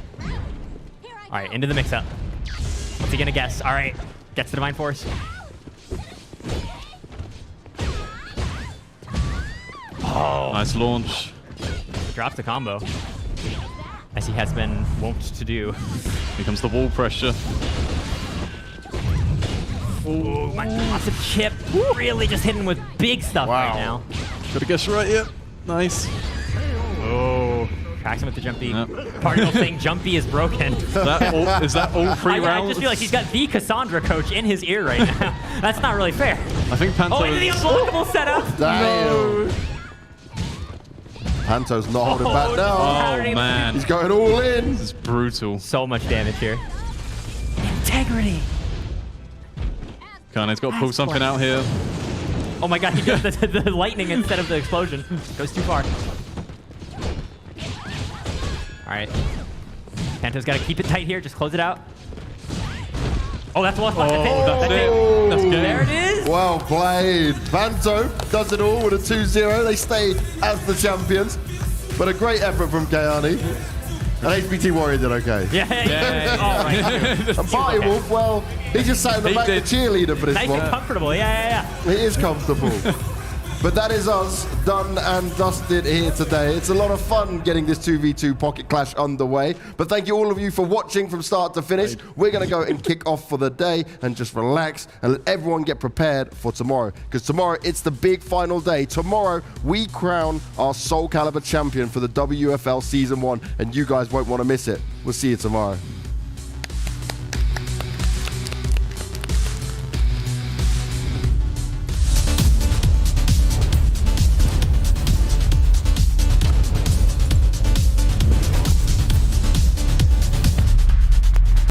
Alright, into the mix-up. What's he gonna guess? Alright, gets the Divine Force. Oh, Nice launch. drops the combo. As he has been wont to do. Here comes the wall pressure. Ooh, lots of chip. Really just hitting with big stuff right now. Gotta guess right here. Nice. Oh, cracks him with the jumpy. Yep. Cardinal saying jumpy is broken. Is that all three I rounds? just feel like he's got the Cassandra coach in his ear right now. That's not really fair. I think Panto. Oh, into the unblockable setup. Damn. Panto's not holding back now. Oh man, He's going all in. this is brutal. So much damage here. Integrity. Kane's got to pull something out here. Oh my god, he does the lightning instead of the explosion. Goes too far. Alright. Panto's got to keep it tight here. Just close it out. Oh, that's one. That's it. That's it. That's good. There it is. Well played. Vanto does it all with a 2-0. They stay as the champions. But a great effort from Kayani. And HBT Warrior did okay. Yeah. All right. And Party Wolf, well, he just sat in the back the cheerleader for this nice one. and comfortable. Yeah. He is comfortable. But that is us done and dusted here today. It's a lot of fun getting this 2v2 Pocket Clash underway. But thank you all of you for watching from start to finish. We're going to go and kick off for the day and just relax and let everyone get prepared for tomorrow. Because tomorrow, it's the big final day. Tomorrow, we crown our Soul Calibur champion for the WFL Season 1. And you guys won't want to miss it. We'll see you tomorrow.